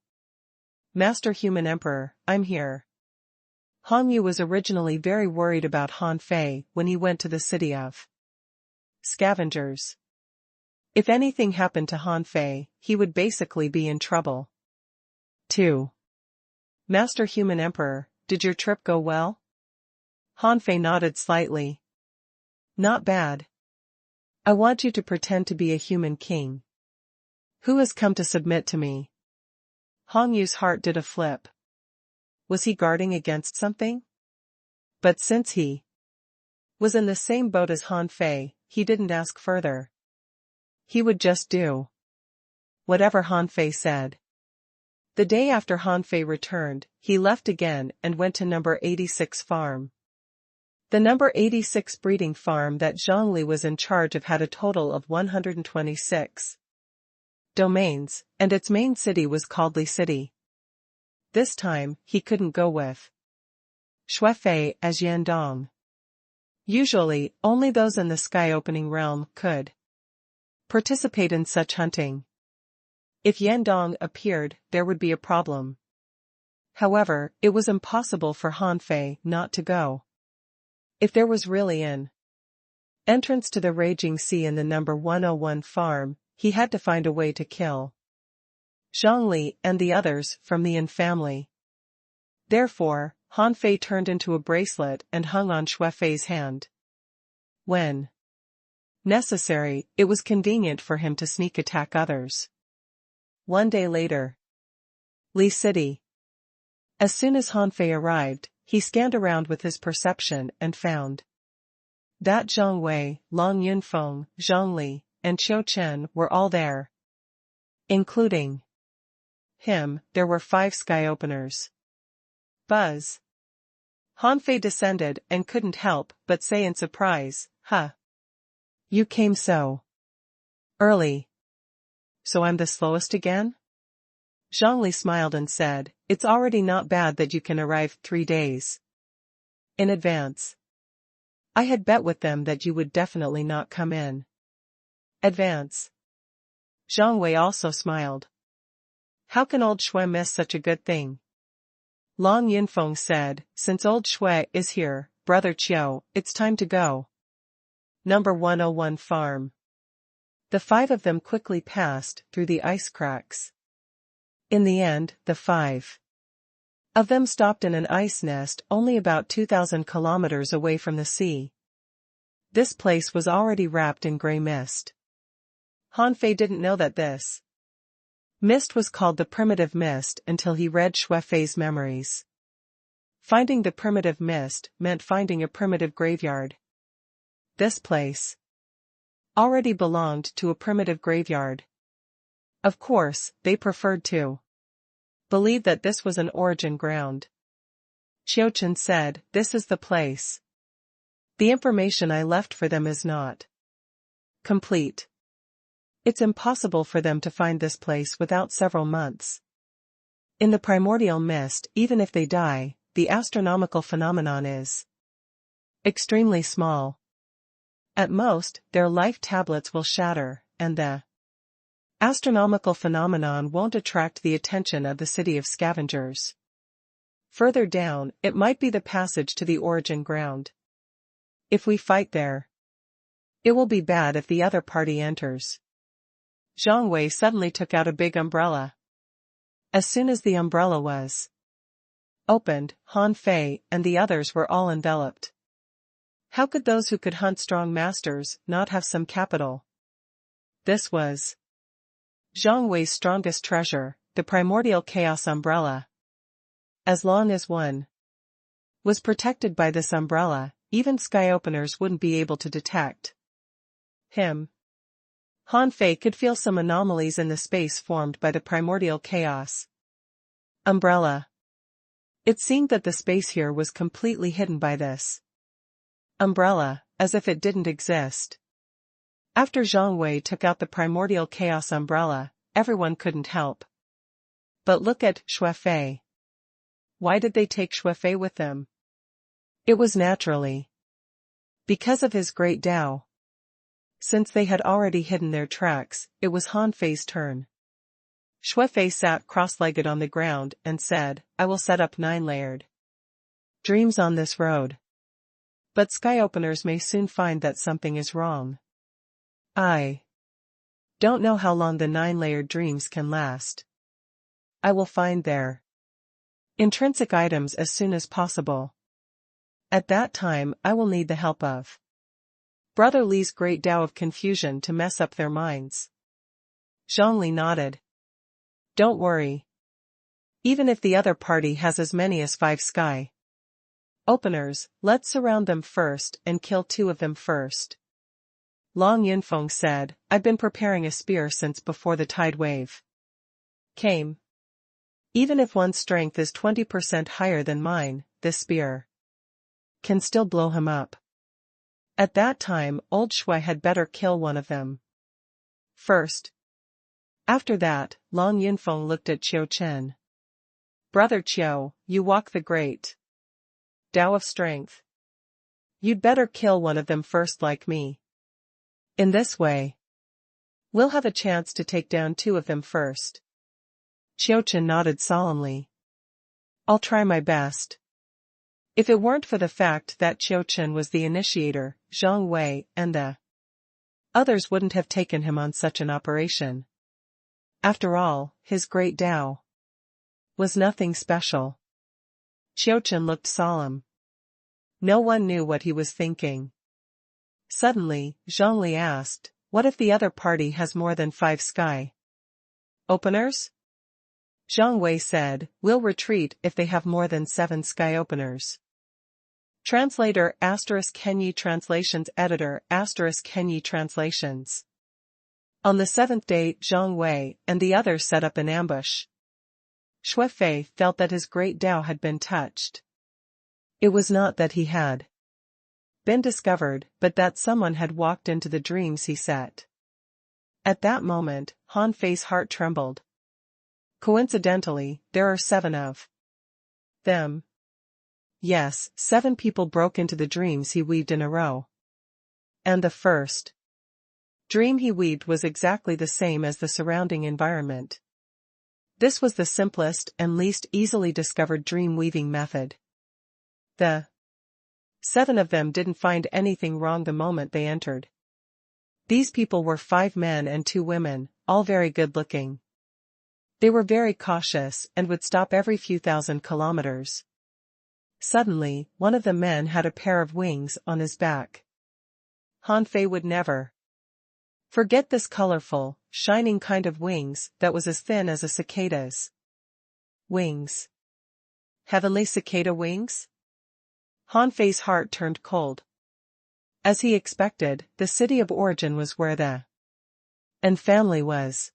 Master Human Emperor, I'm here." Hong Yu was originally very worried about Han Fei when he went to the city of scavengers. If anything happened to Han Fei, he would basically be in trouble. 2. "Master Human Emperor, did your trip go well?" Han Fei nodded slightly. "Not bad. I want you to pretend to be a human king who has come to submit to me." Hong Yu's heart did a flip. Was he guarding against something? But since he was in the same boat as Han Fei, he didn't ask further. He would just do whatever Han Fei said. The day after Han Fei returned, he left again and went to number 86 farm. The number 86 breeding farm that Zhongli was in charge of had a total of 126 domains, and its main city was called Li City. This time, he couldn't go with Shuefei as Yandong. Usually, only those in the sky-opening realm could participate in such hunting. If Yandong appeared, there would be a problem. However, it was impossible for Han Fei not to go. If there was really an entrance to the raging sea in the number 101 farm, he had to find a way to kill Zhongli and the others from the Yin family. Therefore, Han Fei turned into a bracelet and hung on Shuefei's hand. When necessary, it was convenient for him to sneak attack others. One day later. Li City. As soon as Han Fei arrived, he scanned around with his perception and found that Zhang Wei, Long Yunfeng, Zhang Li, and Qiu Chen were all there. Including him, there were 5 sky openers. Buzz. Han Fei descended and couldn't help but say in surprise, "Huh. You came so early. So I'm the slowest again?" Zhongli smiled and said, "It's already not bad that you can arrive 3 days in advance. I had bet with them that you would definitely not come in advance." Zhang Wei also smiled. "How can old Shui miss such a good thing?" Long Yunfeng said, "Since old Shui is here, brother Qiu, it's time to go." Number 101 Farm. The 5 of them quickly passed through the ice cracks. In the end, the 5 of them stopped in an ice nest only about 2,000 kilometers away from the sea. This place was already wrapped in gray mist. Han Fei didn't know that this mist was called the primitive mist until he read Shui Fei's memories. Finding the primitive mist meant finding a primitive graveyard. This place already belonged to a primitive graveyard. Of course, they preferred to believe that this was an origin ground. Qiu Chen said, "This is the place. The information I left for them is not complete. It's impossible for them to find this place without several months. In the primordial mist, even if they die, the astronomical phenomenon is extremely small. At most, their life tablets will shatter, and the astronomical phenomenon won't attract the attention of the city of scavengers. Further down, it might be the passage to the origin ground. If we fight there, it will be bad if the other party enters." Zhang Wei suddenly took out a big umbrella. As soon as the umbrella was opened, Han Fei and the others were all enveloped. How could those who could hunt strong masters not have some capital? This was Zhang Wei's strongest treasure, the primordial chaos umbrella. As long as one was protected by this umbrella, even sky openers wouldn't be able to detect him. Han Fei could feel some anomalies in the space formed by the primordial chaos umbrella. It seemed that the space here was completely hidden by this umbrella, as if it didn't exist. After Zhang Wei took out the primordial chaos umbrella, everyone couldn't help but look at Shui Fei. Why did they take Shui Fei with them? It was naturally because of his great Tao. Since they had already hidden their tracks, it was Han Fei's turn. Shui Fei sat cross-legged on the ground and said, "I will set up 9-layered dreams on this road. But sky openers may soon find that something is wrong. I don't know how long the 9-layered dreams can last. I will find their intrinsic items as soon as possible. At that time I will need the help of Brother Li's great Tao of confusion to mess up their minds." Zhongli nodded. "Don't worry. Even if the other party has as many as 5 sky openers, let's surround them first and kill 2 of them first." Long Yunfeng said, "I've been preparing a spear since before the tide wave came. Even if one's strength is 20% higher than mine, this spear can still blow him up. At that time, old Shui had better kill one of them first." After that, Long Yunfeng looked at Qiu Chen. "Brother Qiu, you walk the great Tao of strength. You'd better kill one of them first like me. In this way, we'll have a chance to take down 2 of them first." Qiu Chen nodded solemnly. "I'll try my best." If it weren't for the fact that Qiu Chen was the initiator, Zhang Wei and the others wouldn't have taken him on such an operation. After all, his great Tao was nothing special. Qiu Chen looked solemn. No one knew what he was thinking. Suddenly, Zhongli asked, "What if the other party has more than 5 sky openers?" Zhang Wei said, "We'll retreat if they have more than 7 sky openers." Translator *Kenyi Translations Editor *Kenyi Translations. On the seventh day Zhang Wei and the others set up an ambush. Xue Fei felt that his great Tao had been touched. It was not that he had been discovered, but that someone had walked into the dreams he set. At that moment, Han Fei's heart trembled. Coincidentally, there are 7 of them. Yes, 7 people broke into the dreams he weaved in a row. And the first dream he weaved was exactly the same as the surrounding environment. This was the simplest and least easily discovered dream weaving method. The 7 of them didn't find anything wrong the moment they entered. These people were 5 men and 2 women, all very good-looking. They were very cautious and would stop every few thousand kilometers. Suddenly, one of the men had a pair of wings on his back. Han Fei would never forget this colorful, shining kind of wings that was as thin as a cicada's wings. Heavenly cicada wings? Han Fei's heart turned cold. As he expected, the city of origin was where the An family was.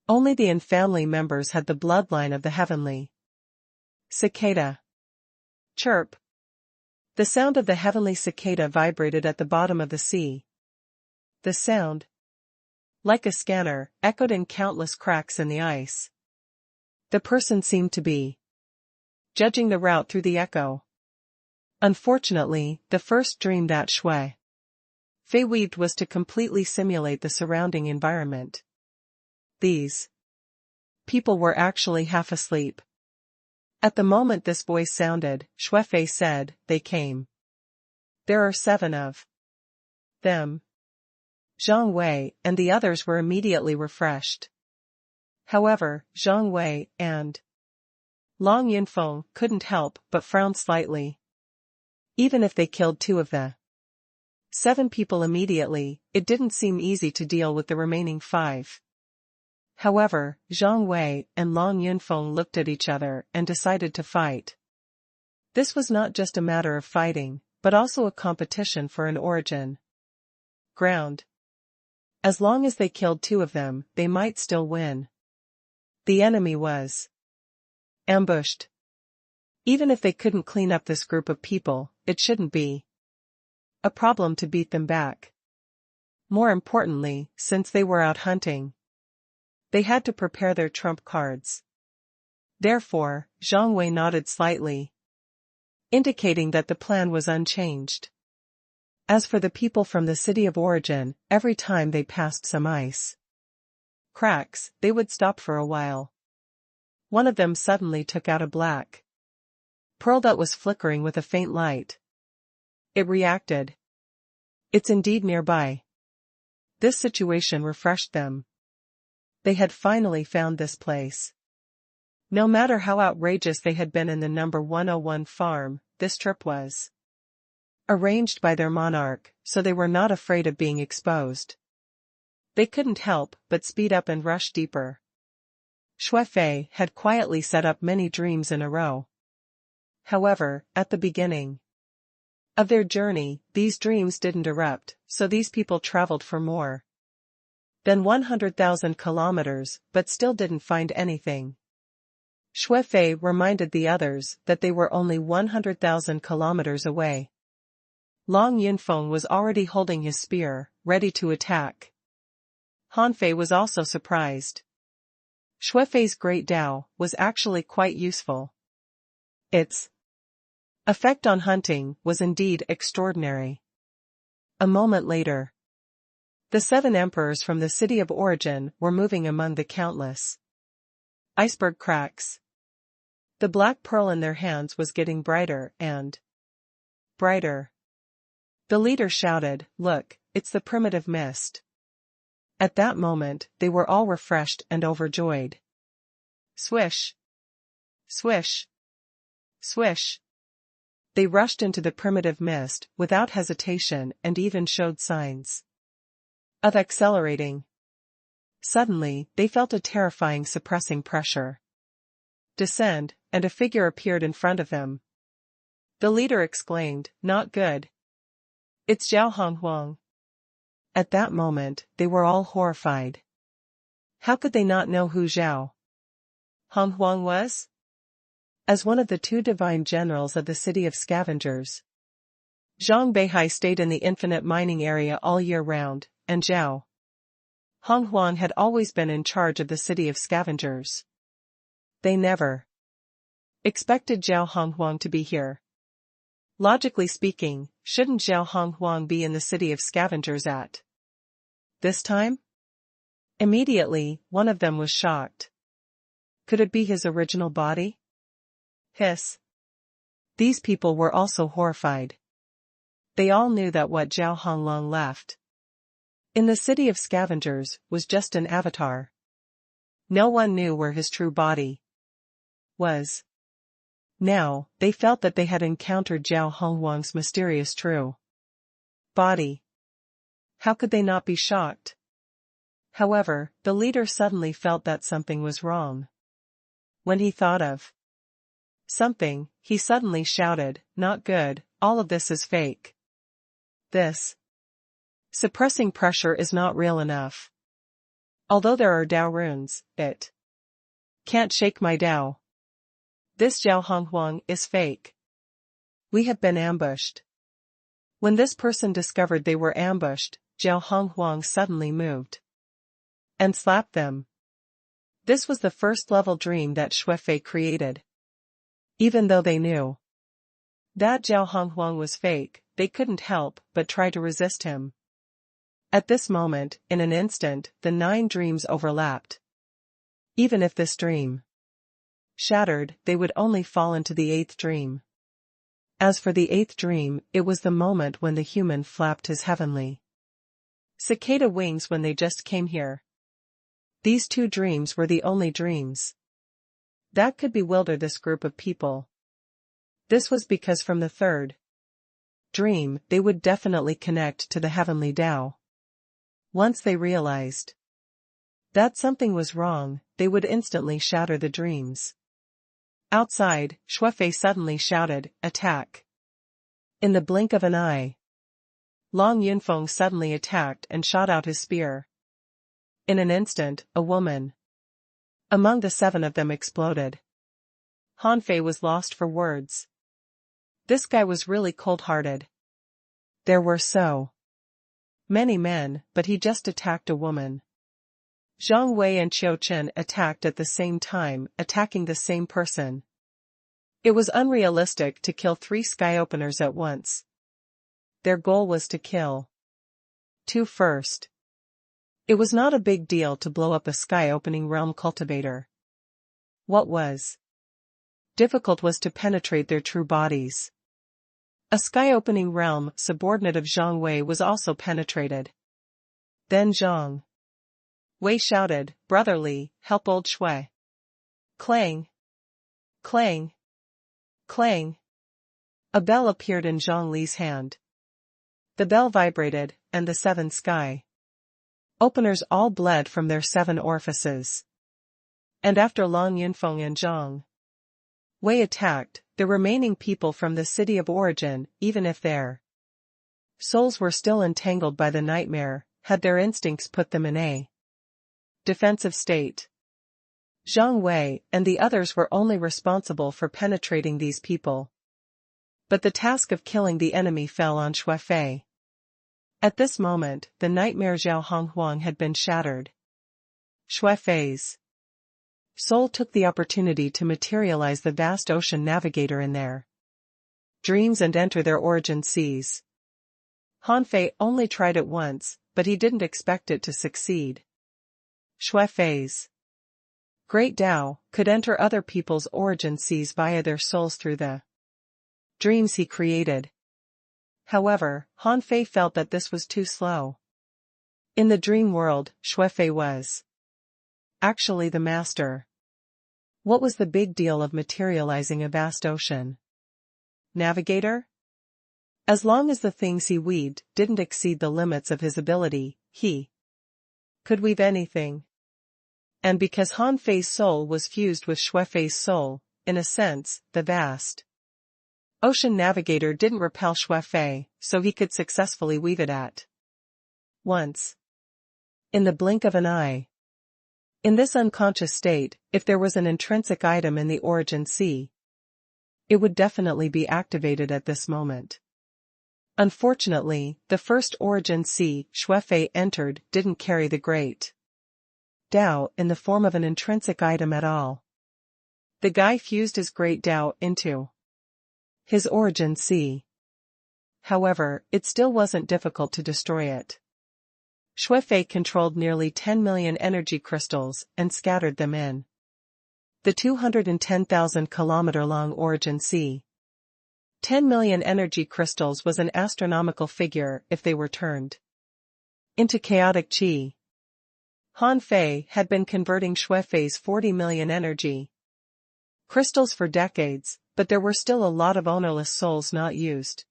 Only the An family members had the bloodline of the heavenly cicada. Chirp. The sound of the heavenly cicada vibrated at the bottom of the sea. The sound, like a scanner, echoed in countless cracks in the ice. The person seemed to be judging the route through the echo. Unfortunately, the first dream that Xue Fei weaved was to completely simulate the surrounding environment. These people were actually half asleep. At the moment this voice sounded, Xue Fei said, "They came. There are 7 of them." Zhang Wei and the others were immediately refreshed. However, Zhang Wei and Long Yunfeng couldn't help but frown slightly. Even if they killed 2 of the 7 people immediately, it didn't seem easy to deal with the remaining 5. However, Zhang Wei and Long Yunfeng looked at each other and decided to fight. This was not just a matter of fighting, but also a competition for an origin ground. As long as they killed 2 of them, they might still win. The enemy was ambushed. Even if they couldn't clean up this group of people, it shouldn't be a problem to beat them back. More importantly, since they were out hunting, they had to prepare their trump cards. Therefore, Zhang Wei nodded slightly, indicating that the plan was unchanged. As for the people from the city of origin, every time they passed some ice cracks, they would stop for a while. One of them suddenly took out a black pearl that was flickering with a faint light. It reacted. It's indeed nearby. This situation refreshed them. They had finally found this place. No matter how outrageous they had been in the number 101 farm, this trip was arranged by their monarch, so they were not afraid of being exposed. They couldn't help but speed up and rush deeper. Xue Fei had quietly set up many dreams in a row. However, at the beginning of their journey, these dreams didn't erupt, so these people traveled for more than 100,000 kilometers, but still didn't find anything. Xue Fei reminded the others that they were only 100,000 kilometers away. Long Yunfeng was already holding his spear, ready to attack. Han Fei was also surprised. Xue Fei's great Tao was actually quite useful. Its effect on hunting was indeed extraordinary. A moment later, the 7 emperors from the city of origin were moving among the countless iceberg cracks. The black pearl in their hands was getting brighter and brighter. The leader shouted, "Look, it's the primitive mist." At that moment, they were all refreshed and overjoyed. Swish! Swish! Swish! They rushed into the primitive mist without hesitation and even showed signs of accelerating. Suddenly, they felt a terrifying suppressing pressure descend, and a figure appeared in front of them. The leader exclaimed, "Not good. It's Zhao Honghuang." At that moment, they were all horrified. How could they not know who Zhao Honghuang was? As one of the two divine generals of the city of scavengers, Zhang Beihai stayed in the infinite mining area all year round, and Zhao Honghuang had always been in charge of the city of scavengers. They never expected Zhao Honghuang to be here. Logically speaking, shouldn't Zhao Honghuang be in the city of scavengers at this time? Immediately, one of them was shocked. Could it be his original body? Hiss. These people were also horrified. They all knew that what Zhao Honghuang left in the city of scavengers was just an avatar. No one knew where his true body was. Now, they felt that they had encountered Zhao Honghuang's mysterious true body. How could they not be shocked? However, the leader suddenly felt that something was wrong. When he thought of something, he suddenly shouted, "Not good, all of this is fake. This suppressing pressure is not real enough. Although there are Dao runes, it can't shake my Dao. This Zhao Honghuang is fake. We have been ambushed." When this person discovered they were ambushed, Zhao Honghuang suddenly moved and slapped them. This was the first-level dream that Xuefei created. Even though they knew that Zhao Honghuang was fake, they couldn't help but try to resist him. At this moment, in an instant, the 9 dreams overlapped. Even if this dream shattered, they would only fall into the 8th dream. As for the 8th dream, it was the moment when the human flapped his heavenly cicada wings when they just came here. These 2 dreams were the only dreams that could bewilder this group of people. This was because from the 3rd dream, they would definitely connect to the heavenly Tao. Once they realized that something was wrong, they would instantly shatter the dreams. Outside, Xuefei suddenly shouted, "Attack!" In the blink of an eye, Long Yunfeng suddenly attacked and shot out his spear. In an instant, a woman among the 7 of them exploded. Han Fei was lost for words. This guy was really cold-hearted. There were so many men, but he just attacked a woman. Zhang Wei and Qiu Chen attacked at the same time, attacking the same person. It was unrealistic to kill 3 sky openers at once. Their goal was to kill 2 first. It was not a big deal to blow up a sky-opening realm cultivator. What was difficult was to penetrate their true bodies. A sky-opening realm subordinate of Zhang Wei was also penetrated. Then Zhang Wei shouted, "Brotherly, help old Shui." Clang! Clang! Clang! A bell appeared in Zhang Li's hand. The bell vibrated, and the 7 sky openers all bled from their 7 orifices. And after Long Yunfeng and Zhang Wei attacked, the remaining people from the city of origin, even if their souls were still entangled by the nightmare, had their instincts put them in a defensive state. Zhang Wei and the others were only responsible for penetrating these people. But the task of killing the enemy fell on Xuefei. At this moment, the nightmare Zhao Honghuang had been shattered. Xuefei's soul took the opportunity to materialize the vast ocean navigator in their dreams and enter their origin seas. Han Fei only tried it once, but he didn't expect it to succeed. Xuefei's great Tao could enter other people's origin seas via their souls through the dreams he created. However, Han Fei felt that this was too slow. In the dream world, Xuefei was actually the master. What was the big deal of materializing a vast ocean navigator? As long as the things he weaved didn't exceed the limits of his ability, he could weave anything. And because Han Fei's soul was fused with Xuefei's soul, in a sense, the vast Ocean Navigator didn't repel Xue Fei, so he could successfully weave it at once. In the blink of an eye. In this unconscious state, if there was an intrinsic item in the origin sea, it would definitely be activated at this moment. Unfortunately, the first origin sea Xue Fei entered didn't carry the great Dao in the form of an intrinsic item at all. The guy fused his great Dao into his origin sea. However, it still wasn't difficult to destroy it. Xue Fei controlled nearly 10 million energy crystals and scattered them in the 210,000-kilometer-long origin sea. 10 million energy crystals was an astronomical figure if they were turned into chaotic qi. Han Fei had been converting Xue Fei's 40 million energy crystals for decades, but there were still a lot of ownerless souls not used.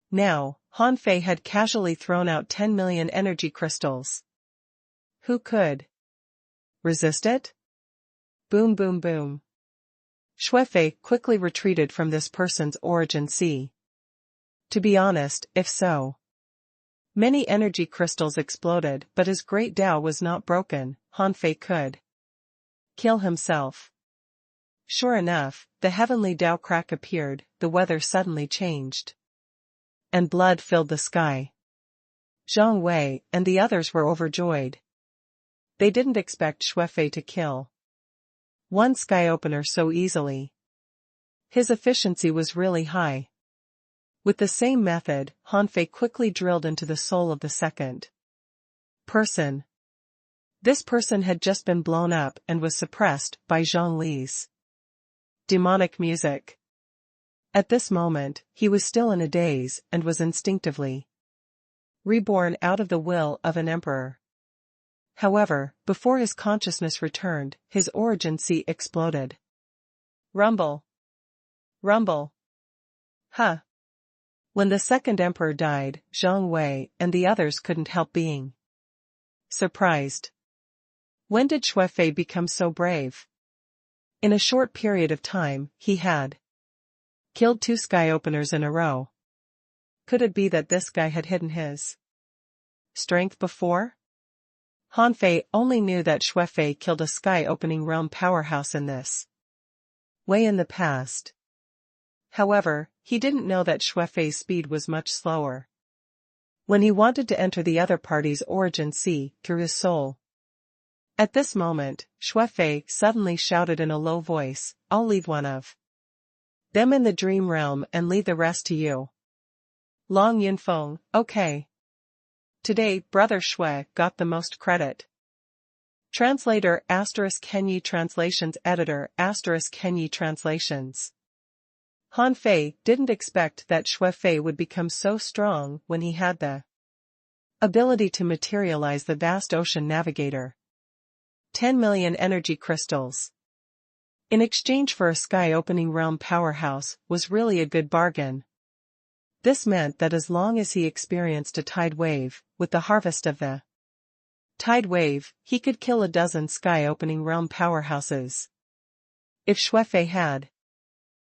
Now, Han Fei had casually thrown out 10 million energy crystals. Who could resist it? Boom boom boom. Xue Fei quickly retreated from this person's origin sea. To be honest, if so, many energy crystals exploded, but his great Dao was not broken. Han Fei could kill himself. Sure enough, the heavenly Dao crack appeared, the weather suddenly changed, and blood filled the sky. Zhang Wei and the others were overjoyed. They didn't expect Xue Fei to kill one sky opener so easily. His efficiency was really high. With the same method, Han Fei quickly drilled into the soul of the second person. This person had just been blown up and was suppressed by Zhang Li's demonic music. At this moment, he was still in a daze and was instinctively reborn out of the will of an emperor. However, before his consciousness returned, his origin sea exploded. Rumble. Rumble. Huh. When the second emperor died, Zhang Wei and the others couldn't help being surprised. When did Xue Fei become so brave? In a short period of time, he had killed 2 sky openers in a row. Could it be that this guy had hidden his strength before? Han Fei only knew that Xue Fei killed a sky-opening realm powerhouse in this way in the past. However, he didn't know that Xue Fei's speed was much slower. When he wanted to enter the other party's origin sea through his soul. At this moment, Xue Fei suddenly shouted in a low voice, "I'll leave one of them in the dream realm and leave the rest to you." Long Yunfeng, okay. Today, Brother Xue got the most credit. Translator *Kenyi Translations Editor *Kenyi Translations. Han Fei didn't expect that Xue Fei would become so strong when he had the ability to materialize the vast ocean navigator. 10 million energy crystals in exchange for a sky-opening realm powerhouse was really a good bargain. This meant that as long as he experienced a tide wave, with the harvest of the tide wave, he could kill a dozen sky-opening realm powerhouses. If Xue Fei had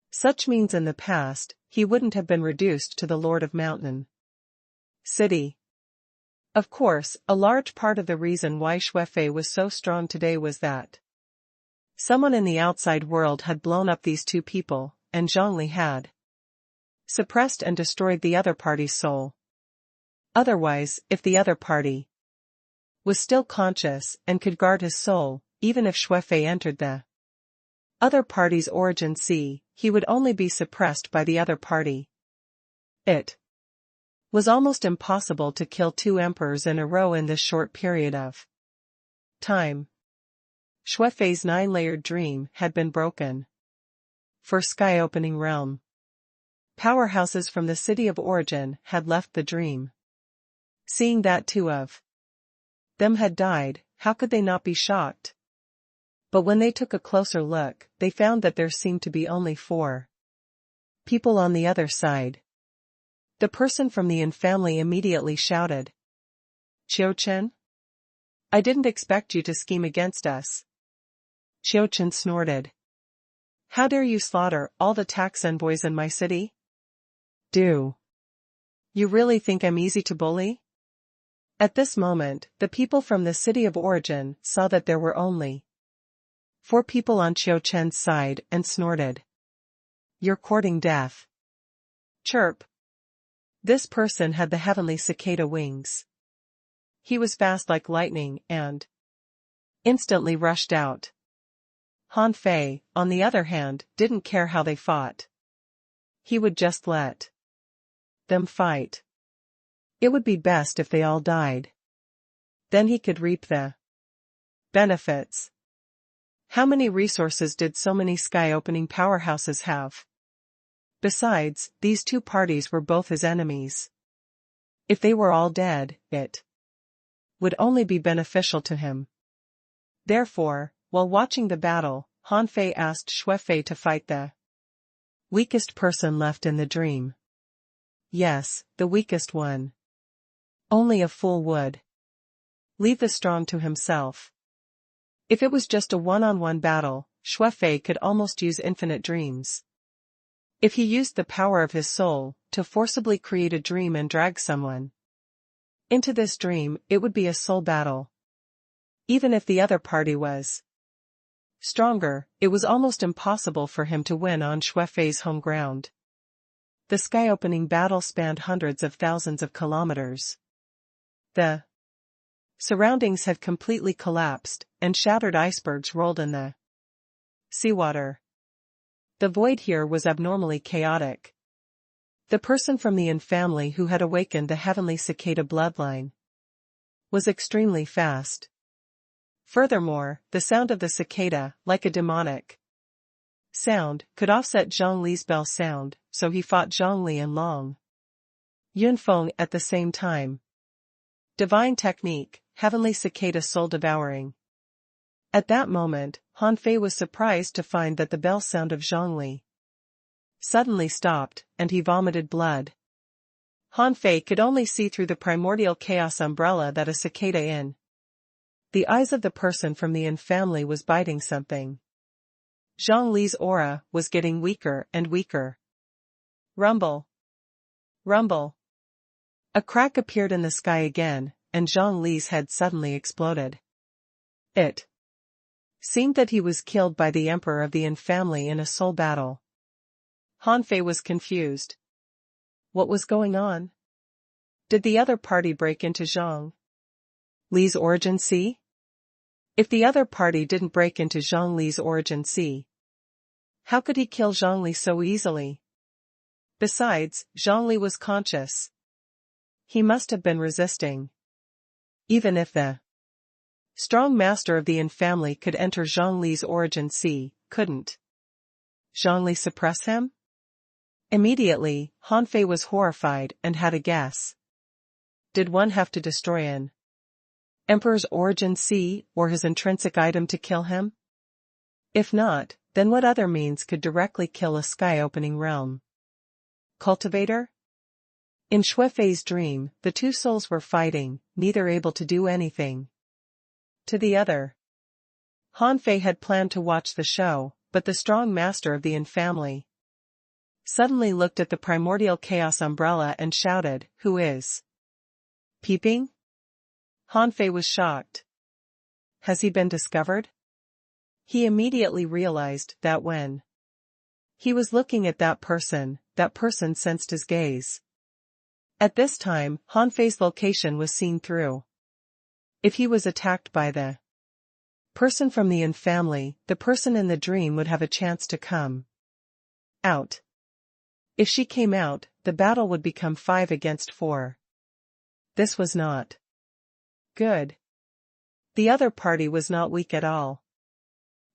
such means in the past, he wouldn't have been reduced to the Lord of Mountain City. Of course, a large part of the reason why Xue Fei was so strong today was that someone in the outside world had blown up these 2 people, and Zhongli had suppressed and destroyed the other party's soul. Otherwise, if the other party was still conscious and could guard his soul, even if Xue Fei entered the other party's origin sea, he would only be suppressed by the other party. It was almost impossible to kill 2 emperors in a row in this short period of time. Xue Fei's 9-layered dream had been broken. For sky-opening realm powerhouses from the city of origin had left the dream. Seeing that 2 of them had died, how could they not be shocked? But when they took a closer look, they found that there seemed to be only 4 people on the other side. The person from the Yin family immediately shouted, "Qiu Chen? I didn't expect you to scheme against us." Qiu Chen snorted. How dare you slaughter all the tax envoys in my city? Do you really think I'm easy to bully? At this moment, the people from the city of origin saw that there were only 4 people on Qiu Chen's side and snorted. You're courting death. Chirp. This person had the heavenly cicada wings. He was fast like lightning and instantly rushed out. Han Fei, on the other hand, didn't care how they fought. He would just let them fight. It would be best if they all died. Then he could reap the benefits. How many resources did so many sky-opening powerhouses have? Besides, these 2 parties were both his enemies. If they were all dead, it would only be beneficial to him. Therefore, while watching the battle, Han Fei asked Xue Fei to fight the weakest person left in the dream. Yes, the weakest one. Only a fool would leave the strong to himself. If it was just a one-on-one battle, Xue Fei could almost use infinite dreams. If he used the power of his soul to forcibly create a dream and drag someone into this dream, it would be a soul battle. Even if the other party was stronger, it was almost impossible for him to win on Xue Fei's home ground. The sky-opening battle spanned hundreds of thousands of kilometers. The surroundings had completely collapsed, and shattered icebergs rolled in the seawater. The void here was abnormally chaotic. The person from the Yin family who had awakened the heavenly cicada bloodline was extremely fast. Furthermore, the sound of the cicada, like a demonic sound, could offset Zhang Li's bell sound, so he fought Zhang Li and Long Yunfeng at the same time. Divine technique, heavenly cicada soul devouring. At that moment, Han Fei was surprised to find that the bell sound of Zhang Li suddenly stopped, and he vomited blood. Han Fei could only see through the primordial chaos umbrella that a cicada in the eyes of the person from the Yin family was biting something. Zhang Li's aura was getting weaker and weaker. Rumble. Rumble. A crack appeared in the sky again, and Zhang Li's head suddenly exploded. It seemed that he was killed by the emperor of the Yin family in a soul battle. Han Fei was confused. What was going on? Did the other party break into Zhang Li's origin sea? If the other party didn't break into Zhang Li's origin sea, how could he kill Zhang Li so easily? Besides, Zhang Li was conscious. He must have been resisting. Even if the strong master of the Yin family could enter Zhang Li's origin sea, couldn't Zhang Li suppress him? Immediately, Han Fei was horrified and had a guess. Did one have to destroy an emperor's origin sea or his intrinsic item to kill him? If not, then what other means could directly kill a sky-opening realm? Cultivator? In Xue Fei's dream, the 2 souls were fighting, neither able to do anything to the other. Han Fei had planned to watch the show, but the strong master of the Yin family suddenly looked at the primordial chaos umbrella and shouted, "Who is peeping?" Han Fei was shocked. Has he been discovered? He immediately realized that when he was looking at that person sensed his gaze. At this time, Han Fei's location was seen through. If he was attacked by the person from the Yin family, the person in the dream would have a chance to come out. If she came out, the battle would become 5 against 4. This was not good. The other party was not weak at all.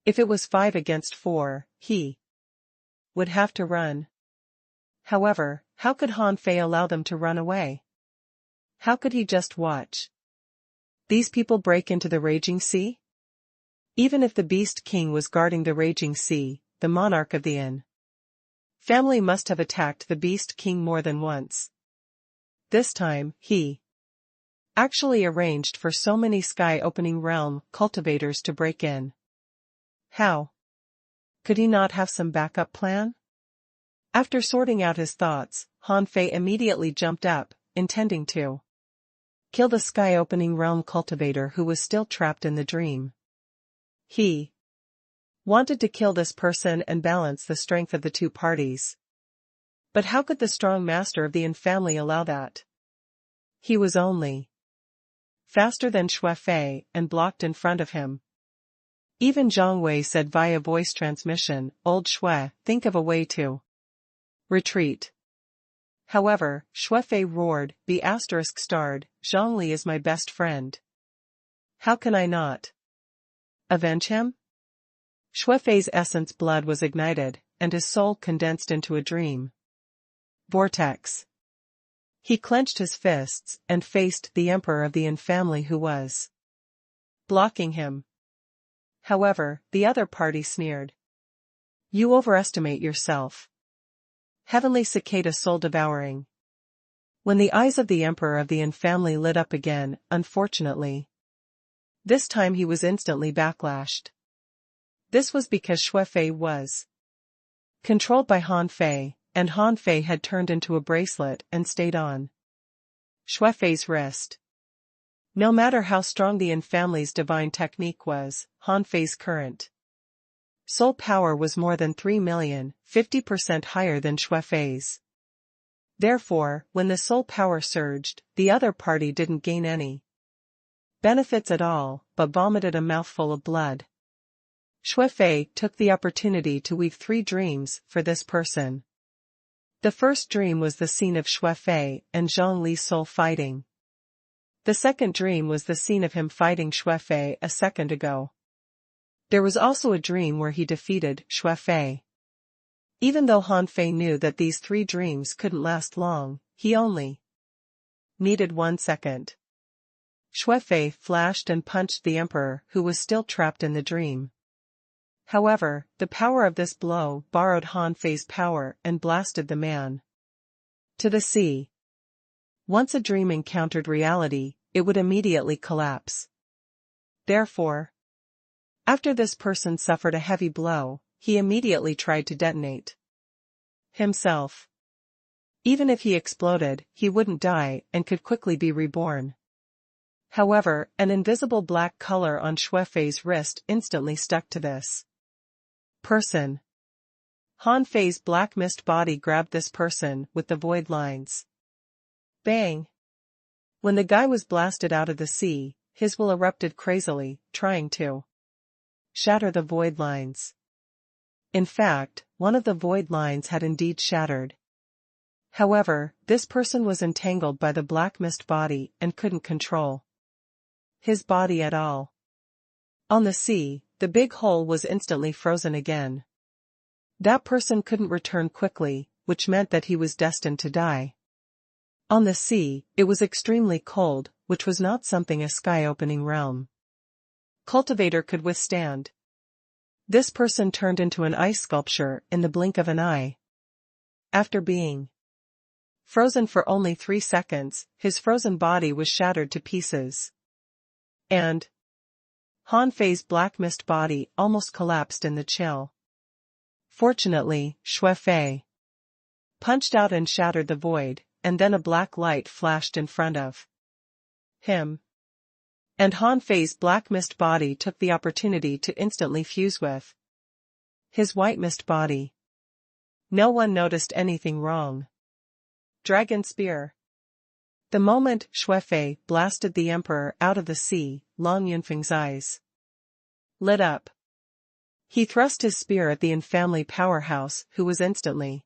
If it was 5 against 4, he would have to run. However, how could Han Fei allow them to run away? How could he just watch these people break into the raging sea? Even if the Beast King was guarding the raging sea, the monarch of the Yin family must have attacked the Beast King more than once. This time, he actually arranged for so many sky-opening realm cultivators to break in. How? Could he not have some backup plan? After sorting out his thoughts, Han Fei immediately jumped up, intending to kill the sky-opening realm cultivator who was still trapped in the dream. He wanted to kill this person and balance the strength of the two parties. But how could the strong master of the Yin family allow that? He was only faster than Xue Fei and blocked in front of him. Even Zhang Wei said via voice transmission, "Old Xue, think of a way to retreat." However, Xue Fei roared, "Be asterisk starred, Zhongli is my best friend. How can I not avenge him?" Xue Fei's essence blood was ignited, and his soul condensed into a dream vortex. He clenched his fists and faced the emperor of the Yin family who was blocking him. However, the other party sneered. "You overestimate yourself. Heavenly cicada soul devouring." When the eyes of the emperor of the Yin family lit up again, unfortunately, this time he was instantly backlashed. This was because Xue Fei was controlled by Han Fei, and Han Fei had turned into a bracelet and stayed on Xue Fei's wrist. No matter how strong the Yin family's divine technique was, Han Fei's current soul power was more than 3,050% higher than Xue Fei's. Therefore, when the soul power surged, the other party didn't gain any benefits at all, but vomited a mouthful of blood. Xue Fei took the opportunity to weave 3 dreams for this person. The first dream was the scene of Xue Fei and Zhang Li's soul fighting. The second dream was the scene of him fighting Xue Fei a second ago. There was also a dream where he defeated Xue Fei. Even though Han Fei knew that these 3 dreams couldn't last long, he only needed 1 second. Xue Fei flashed and punched the emperor who was still trapped in the dream. However, the power of this blow borrowed Han Fei's power and blasted the man to the sea. Once a dream encountered reality, it would immediately collapse. Therefore, after this person suffered a heavy blow, he immediately tried to detonate himself. Even if he exploded, he wouldn't die and could quickly be reborn. However, an invisible black color on Xue Fei's wrist instantly stuck to this person. Han Fei's black mist body grabbed this person with the void lines. Bang! When the guy was blasted out of the sea, his will erupted crazily, trying to shatter the void lines. In fact, one of the void lines had indeed shattered. However, this person was entangled by the black mist body and couldn't control his body at all. On the sea, the big hole was instantly frozen again. That person couldn't return quickly, which meant that he was destined to die. On the sea, it was extremely cold, which was not something a sky-opening realm cultivator could withstand. This person turned into an ice sculpture in the blink of an eye. After being frozen for only 3 seconds, his frozen body was shattered to pieces. And Han Fei's black mist body almost collapsed in the chill. Fortunately, Xue Fei punched out and shattered the void, and then a black light flashed in front of him. And Han Fei's black mist body took the opportunity to instantly fuse with his white mist body. No one noticed anything wrong. Dragon Spear. The moment Xue Fei blasted the emperor out of the sea, Long Yunfeng's eyes lit up. He thrust his spear at the Yin family powerhouse, who was instantly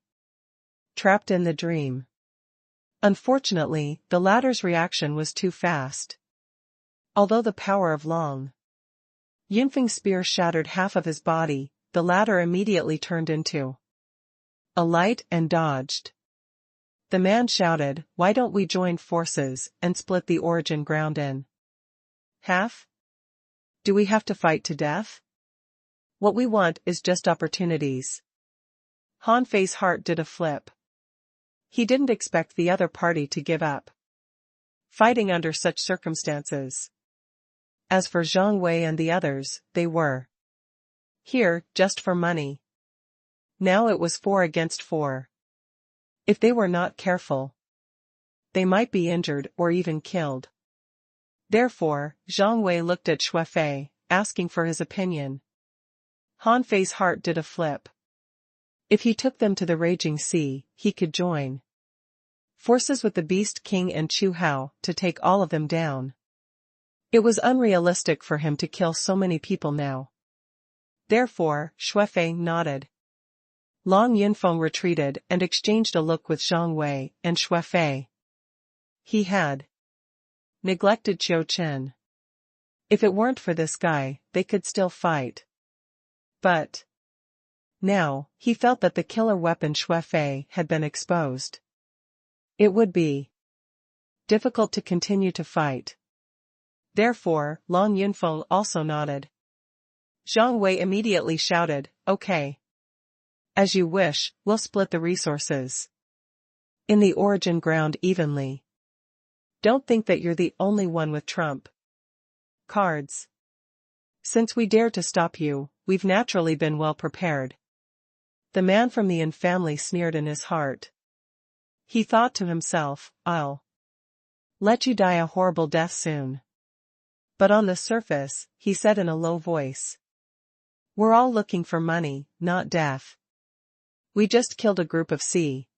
trapped in the dream. Unfortunately, the latter's reaction was too fast. Although the power of Long Yunfeng's spear shattered half of his body, the latter immediately turned into a light and dodged. The man shouted, "Why don't we join forces and split the origin ground in half? Do we have to fight to death? What we want is just opportunities." Han Fei's heart did a flip. He didn't expect the other party to give up fighting under such circumstances. As for Zhang Wei and the others, they were here just for money. Now it was 4 against 4. If they were not careful, they might be injured or even killed. Therefore, Zhang Wei looked at Xue Fei, asking for his opinion. Han Fei's heart did a flip. If he took them to the raging sea, he could join forces with the Beast King and Chu Hao to take all of them down. It was unrealistic for him to kill so many people now. Therefore, Xue Fei nodded. Long Yunfeng retreated and exchanged a look with Zhang Wei and Xue Fei. He had neglected Qiu Chen. If it weren't for this guy, they could still fight. But now, he felt that the killer weapon Xue Fei had been exposed. It would be difficult to continue to fight. Therefore, Long Yunfeng also nodded. Zhang Wei immediately shouted, "Okay. As you wish, we'll split the resources in the origin ground evenly. Don't think that you're the only one with trump cards. Since we dared to stop you, we've naturally been well prepared." The man from the Yin family sneered in his heart. He thought to himself, "I'll let you die a horrible death soon." But on the surface, he said in a low voice, "We're all looking for money, not death. We just killed a group of C.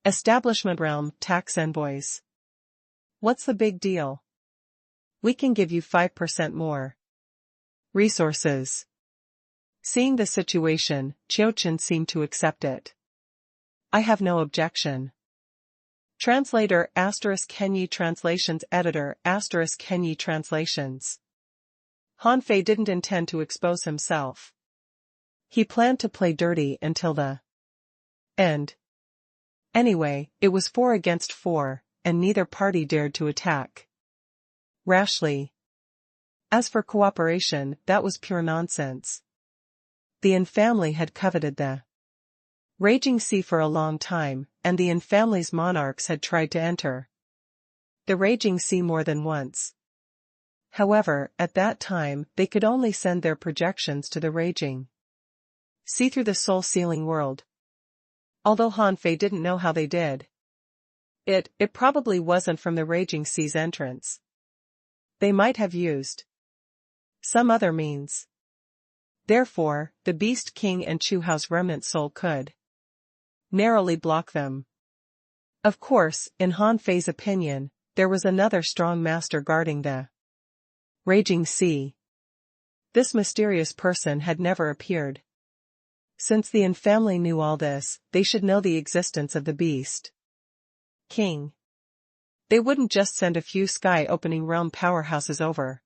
Establishment realm tax envoys. What's the big deal? We can give you 5% more resources." Seeing the situation, Qiu Chen seemed to accept it. "I have no objection." Translator *** Kenyi Translations Editor *** Kenyi Translations. Han Fei didn't intend to expose himself. He planned to play dirty until the end. Anyway, it was 4 against 4, and neither party dared to attack rashly. As for cooperation, that was pure nonsense. The Yin family had coveted the raging sea for a long time, and the Yin family's monarchs had tried to enter the raging sea more than once. However, at that time, they could only send their projections to the raging sea through the soul-sealing world. Although Han Fei didn't know how they did it probably wasn't from the raging sea's entrance. They might have used some other means. Therefore, the Beast King and Chu Hao's remnant soul could narrowly block them. Of course, in Han Fei's opinion, there was another strong master guarding the raging sea. This mysterious person had never appeared. Since the Yin family knew all this, they should know the existence of the Beast King. They wouldn't just send a few sky-opening realm powerhouses over.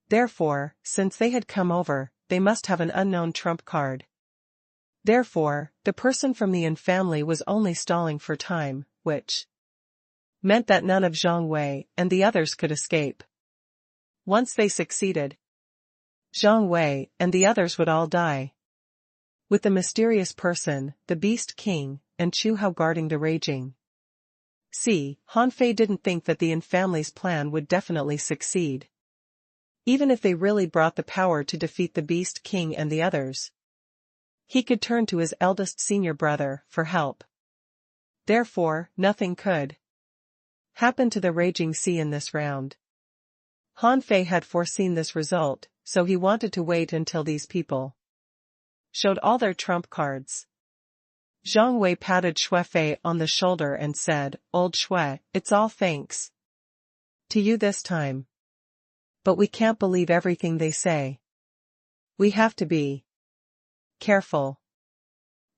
Therefore, since they had come over, they must have an unknown trump card. Therefore, the person from the Yin family was only stalling for time, which meant that none of Zhang Wei and the others could escape. Once they succeeded, Zhang Wei and the others would all die. With the mysterious person, the Beast King, and Chu Hao guarding the raging sea, Han Fei didn't think that the Yin family's plan would definitely succeed. Even if they really brought the power to defeat the Beast King and the others, he could turn to his eldest senior brother for help. Therefore, nothing could happen to the raging sea in this round. Han Fei had foreseen this result, so he wanted to wait until these people showed all their trump cards. Zhang Wei patted Xue Fei on the shoulder and said, "Old Xue, it's all thanks to you this time. But we can't believe everything they say. We have to be careful."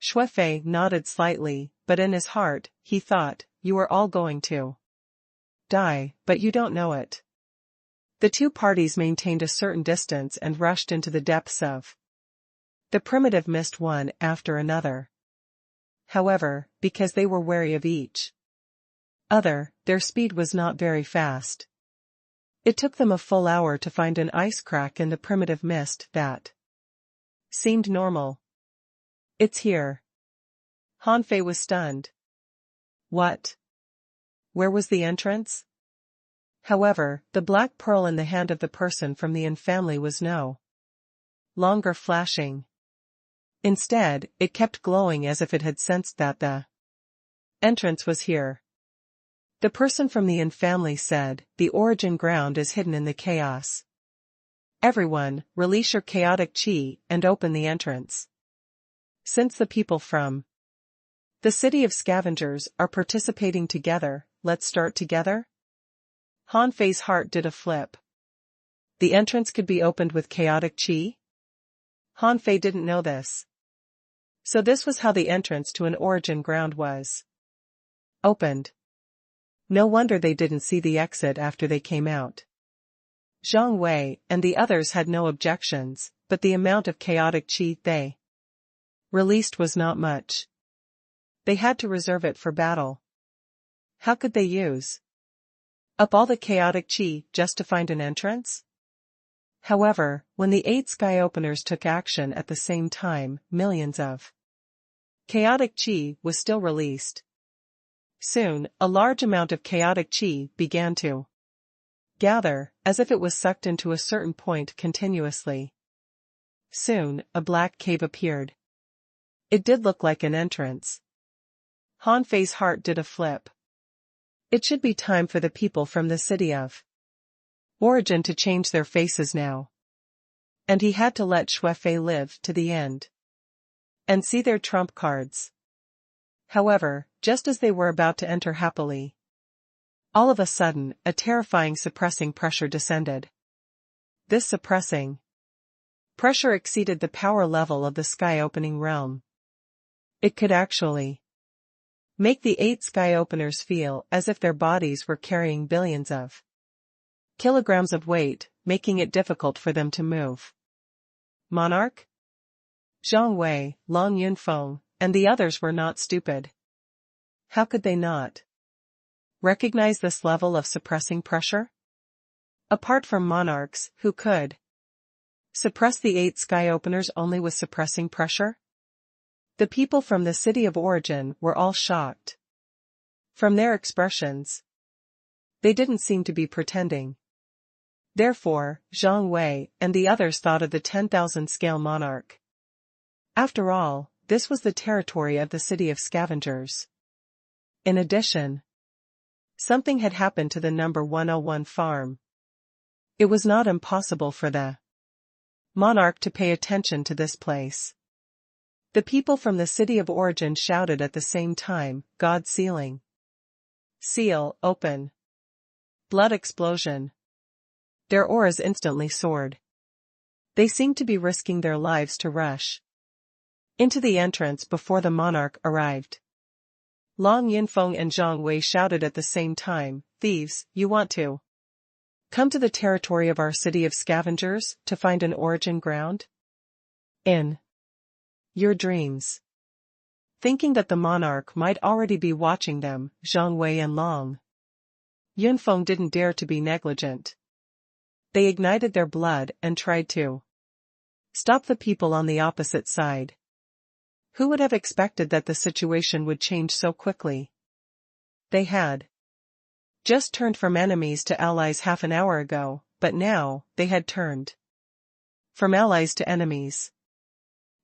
Xue Fei nodded slightly, but in his heart, he thought, "You are all going to die, but you don't know it." The two parties maintained a certain distance and rushed into the depths of the primitive mist one after another. However, because they were wary of each other, their speed was not very fast. It took them a full hour to find an ice crack in the primitive mist that seemed normal. "It's here." Han Fei was stunned. What? Where was the entrance? However, the black pearl in the hand of the person from the Yin family was no longer flashing. Instead, it kept glowing as if it had sensed that the entrance was here. The person from the Yin family said, "The origin ground is hidden in the chaos. Everyone, release your chaotic chi and open the entrance." Since the people from the city of scavengers are participating together, let's start together? Han Fei's heart did a flip. The entrance could be opened with chaotic chi? Han Fei didn't know this. So this was how the entrance to an origin ground was opened. No wonder they didn't see the exit after they came out. Zhang Wei and the others had no objections, but the amount of chaotic chi they released was not much. They had to reserve it for battle. How could they use up all the chaotic chi just to find an entrance? However, when the 8 sky openers took action at the same time, millions of chaotic chi was still released. Soon, a large amount of chaotic chi began to gather, as if it was sucked into a certain point continuously. Soon, a black cave appeared. It did look like an entrance. Han Fei's heart did a flip. It should be time for the people from the city of origin to change their faces now. And he had to let Xue Fei live to the end and see their trump cards. However, just as they were about to enter happily, all of a sudden, a terrifying suppressing pressure descended. This suppressing pressure exceeded the power level of the sky-opening realm. It could actually make the 8 sky openers feel as if their bodies were carrying billions of kilograms of weight, making it difficult for them to move. Monarch? Zhang Wei, Long Yunfeng, and the others were not stupid. How could they not recognize this level of suppressing pressure? Apart from monarchs, who could suppress the 8 sky openers only with suppressing pressure? The people from the city of origin were all shocked. From their expressions, they didn't seem to be pretending. Therefore, Zhang Wei and the others thought of the 10,000 scale monarch. After all, this was the territory of the city of scavengers. In addition, something had happened to the number 101 farm. It was not impossible for the monarch to pay attention to this place. The people from the city of origin shouted at the same time, "God sealing. Seal, open." Blood explosion. Their auras instantly soared. They seemed to be risking their lives to rush into the entrance before the monarch arrived. Long Yunfeng and Zhang Wei shouted at the same time, "Thieves, you want to come to the territory of our city of scavengers to find an origin ground? In your dreams." Thinking that the monarch might already be watching them, Zhang Wei and Long Yunfeng didn't dare to be negligent. They ignited their blood and tried to stop the people on the opposite side. Who would have expected that the situation would change so quickly? They had just turned from enemies to allies half an hour ago, but now, they had turned from allies to enemies.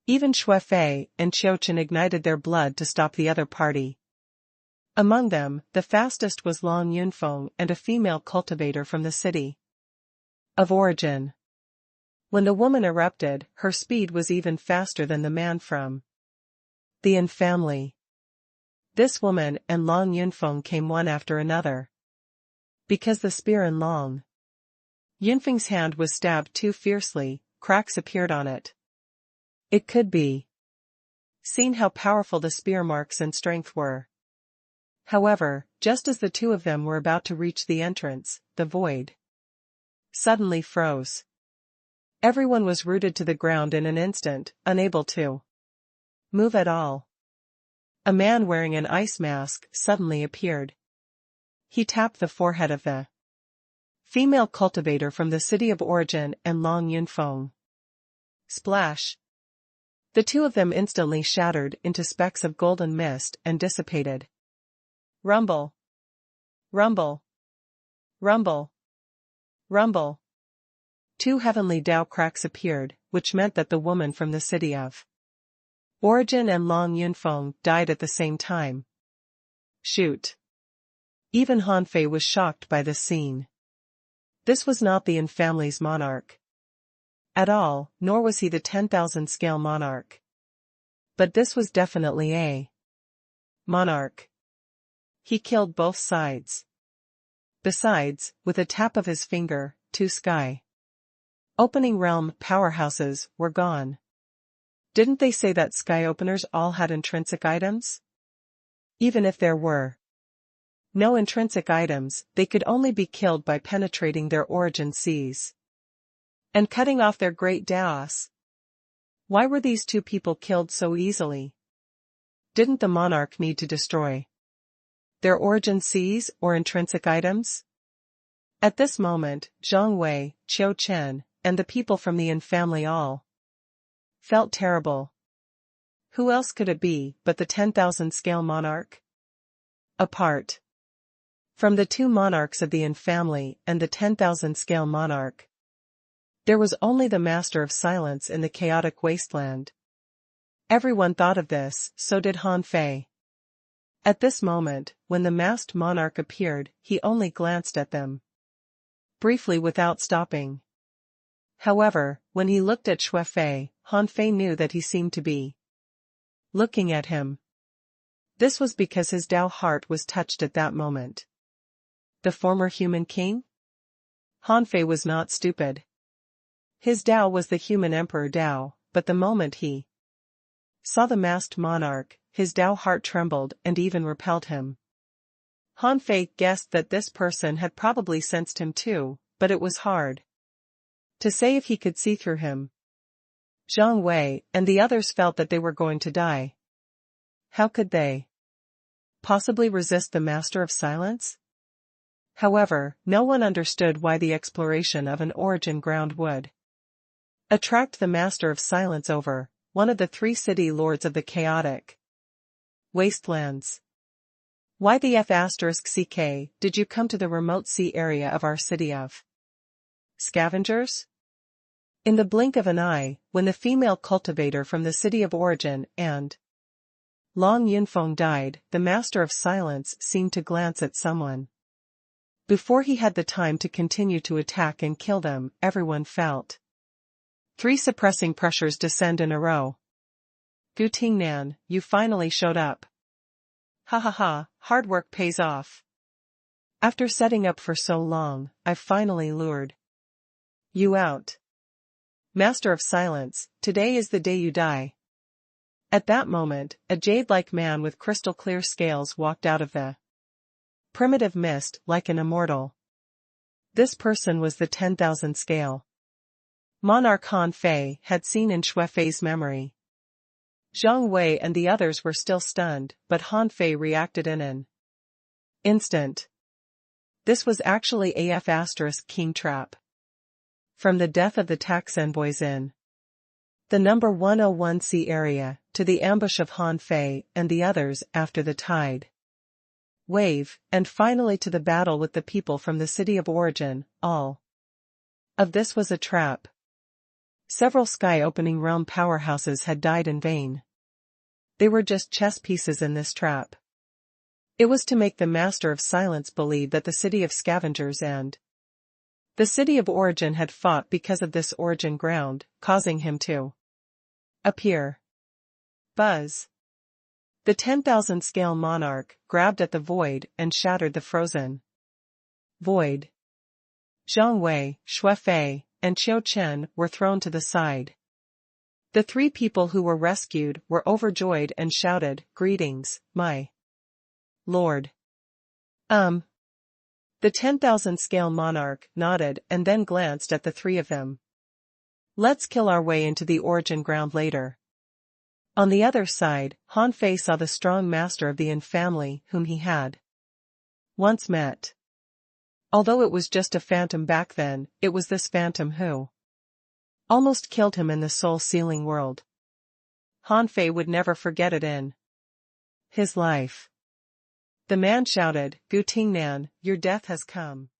Even Xue Fei and Qiu Chen ignited their blood to stop the other party. Among them, the fastest was Long Yunfeng and a female cultivator from the city of origin. When the woman erupted, her speed was even faster than the man from the Yin family. This woman and Long Yunfeng came one after another. Because the spear in Long Yunfeng's hand was stabbed too fiercely, cracks appeared on it. It could be seen how powerful the spear marks and strength were. However, just as the two of them were about to reach the entrance, the void suddenly froze. Everyone was rooted to the ground in an instant, unable to move at all. A man wearing an ice mask suddenly appeared. He tapped the forehead of the female cultivator from the city of origin and Long Yunfeng. Splash! The two of them instantly shattered into specks of golden mist and dissipated. Rumble! Rumble! Rumble! Rumble! 2 heavenly Tao cracks appeared, which meant that the woman from the city of Origin and Long Yunfeng died at the same time. Shoot. Even Han Fei was shocked by this scene. This was not the Yin family's monarch at all, nor was he the 10,000 scale monarch. But this was definitely a monarch. He killed both sides. Besides, with a tap of his finger, 2 sky opening realm powerhouses were gone. Didn't they say that sky openers all had intrinsic items? Even if there were no intrinsic items, they could only be killed by penetrating their origin seas and cutting off their great daos. Why were these 2 people killed so easily? Didn't the monarch need to destroy their origin seas or intrinsic items? At this moment, Zhang Wei, Qiu Chen, and the people from the Yin family all felt terrible. Who else could it be but the 10,000 scale monarch? Apart from the 2 monarchs of the Yin family and the 10,000 scale monarch, there was only the Master of Silence in the chaotic wasteland. Everyone thought of this, so did Han Fei. At this moment, when the masked monarch appeared, he only glanced at them briefly without stopping. However, when he looked at Xue Fei, Han Fei knew that he seemed to be looking at him. This was because his Dao heart was touched at that moment. The former human king? Han Fei was not stupid. His Dao was the human emperor Dao, but the moment he saw the masked monarch, his Dao heart trembled and even repelled him. Han Fei guessed that this person had probably sensed him too, but it was hard to say if he could see through him. Zhang Wei and the others felt that they were going to die. How could they possibly resist the Master of Silence? However, no one understood why the exploration of an origin ground would attract the Master of Silence over one of the 3 city lords of the chaotic wastelands. Why the F***CK did you come to the remote sea area of our city of scavengers? In the blink of an eye, when the female cultivator from the city of origin and Long Yunfeng died, the Master of Silence seemed to glance at someone. Before he had the time to continue to attack and kill them, everyone felt 3 suppressing pressures descend in a row. Gu Tingnan, you finally showed up. Ha ha ha, hard work pays off. After setting up for so long, I've finally lured you out. Master of Silence, today is the day you die. At that moment, a jade-like man with crystal-clear scales walked out of the primitive mist like an immortal. This person was the 10,000 scale monarch Han Fei had seen in Xue Fei's memory. Zhang Wei and the others were still stunned, but Han Fei reacted in an instant. This was actually AF** King Trap. From the death of the tax envoys in the number 101C area, to the ambush of Han Fei and the others after the tide wave, and finally to the battle with the people from the city of origin, all of this was a trap. Several sky-opening realm powerhouses had died in vain. They were just chess pieces in this trap. It was to make the Master of Silence believe that the city of scavengers and the city of origin had fought because of this origin ground, causing him to appear. Buzz. The 10,000 scale monarch grabbed at the void and shattered the frozen void. Zhang Wei, Xue Fei, and Qiu Chen were thrown to the side. The 3 people who were rescued were overjoyed and shouted, "Greetings, my lord." The 10,000 scale monarch nodded and then glanced at the 3 of them. Let's kill our way into the origin ground later. On the other side, Han Fei saw the strong master of the Yin family whom he had once met. Although it was just a phantom back then, it was this phantom who almost killed him in the soul-sealing world. Han Fei would never forget it in his life. The man shouted, "Gu Tingnan, your death has come."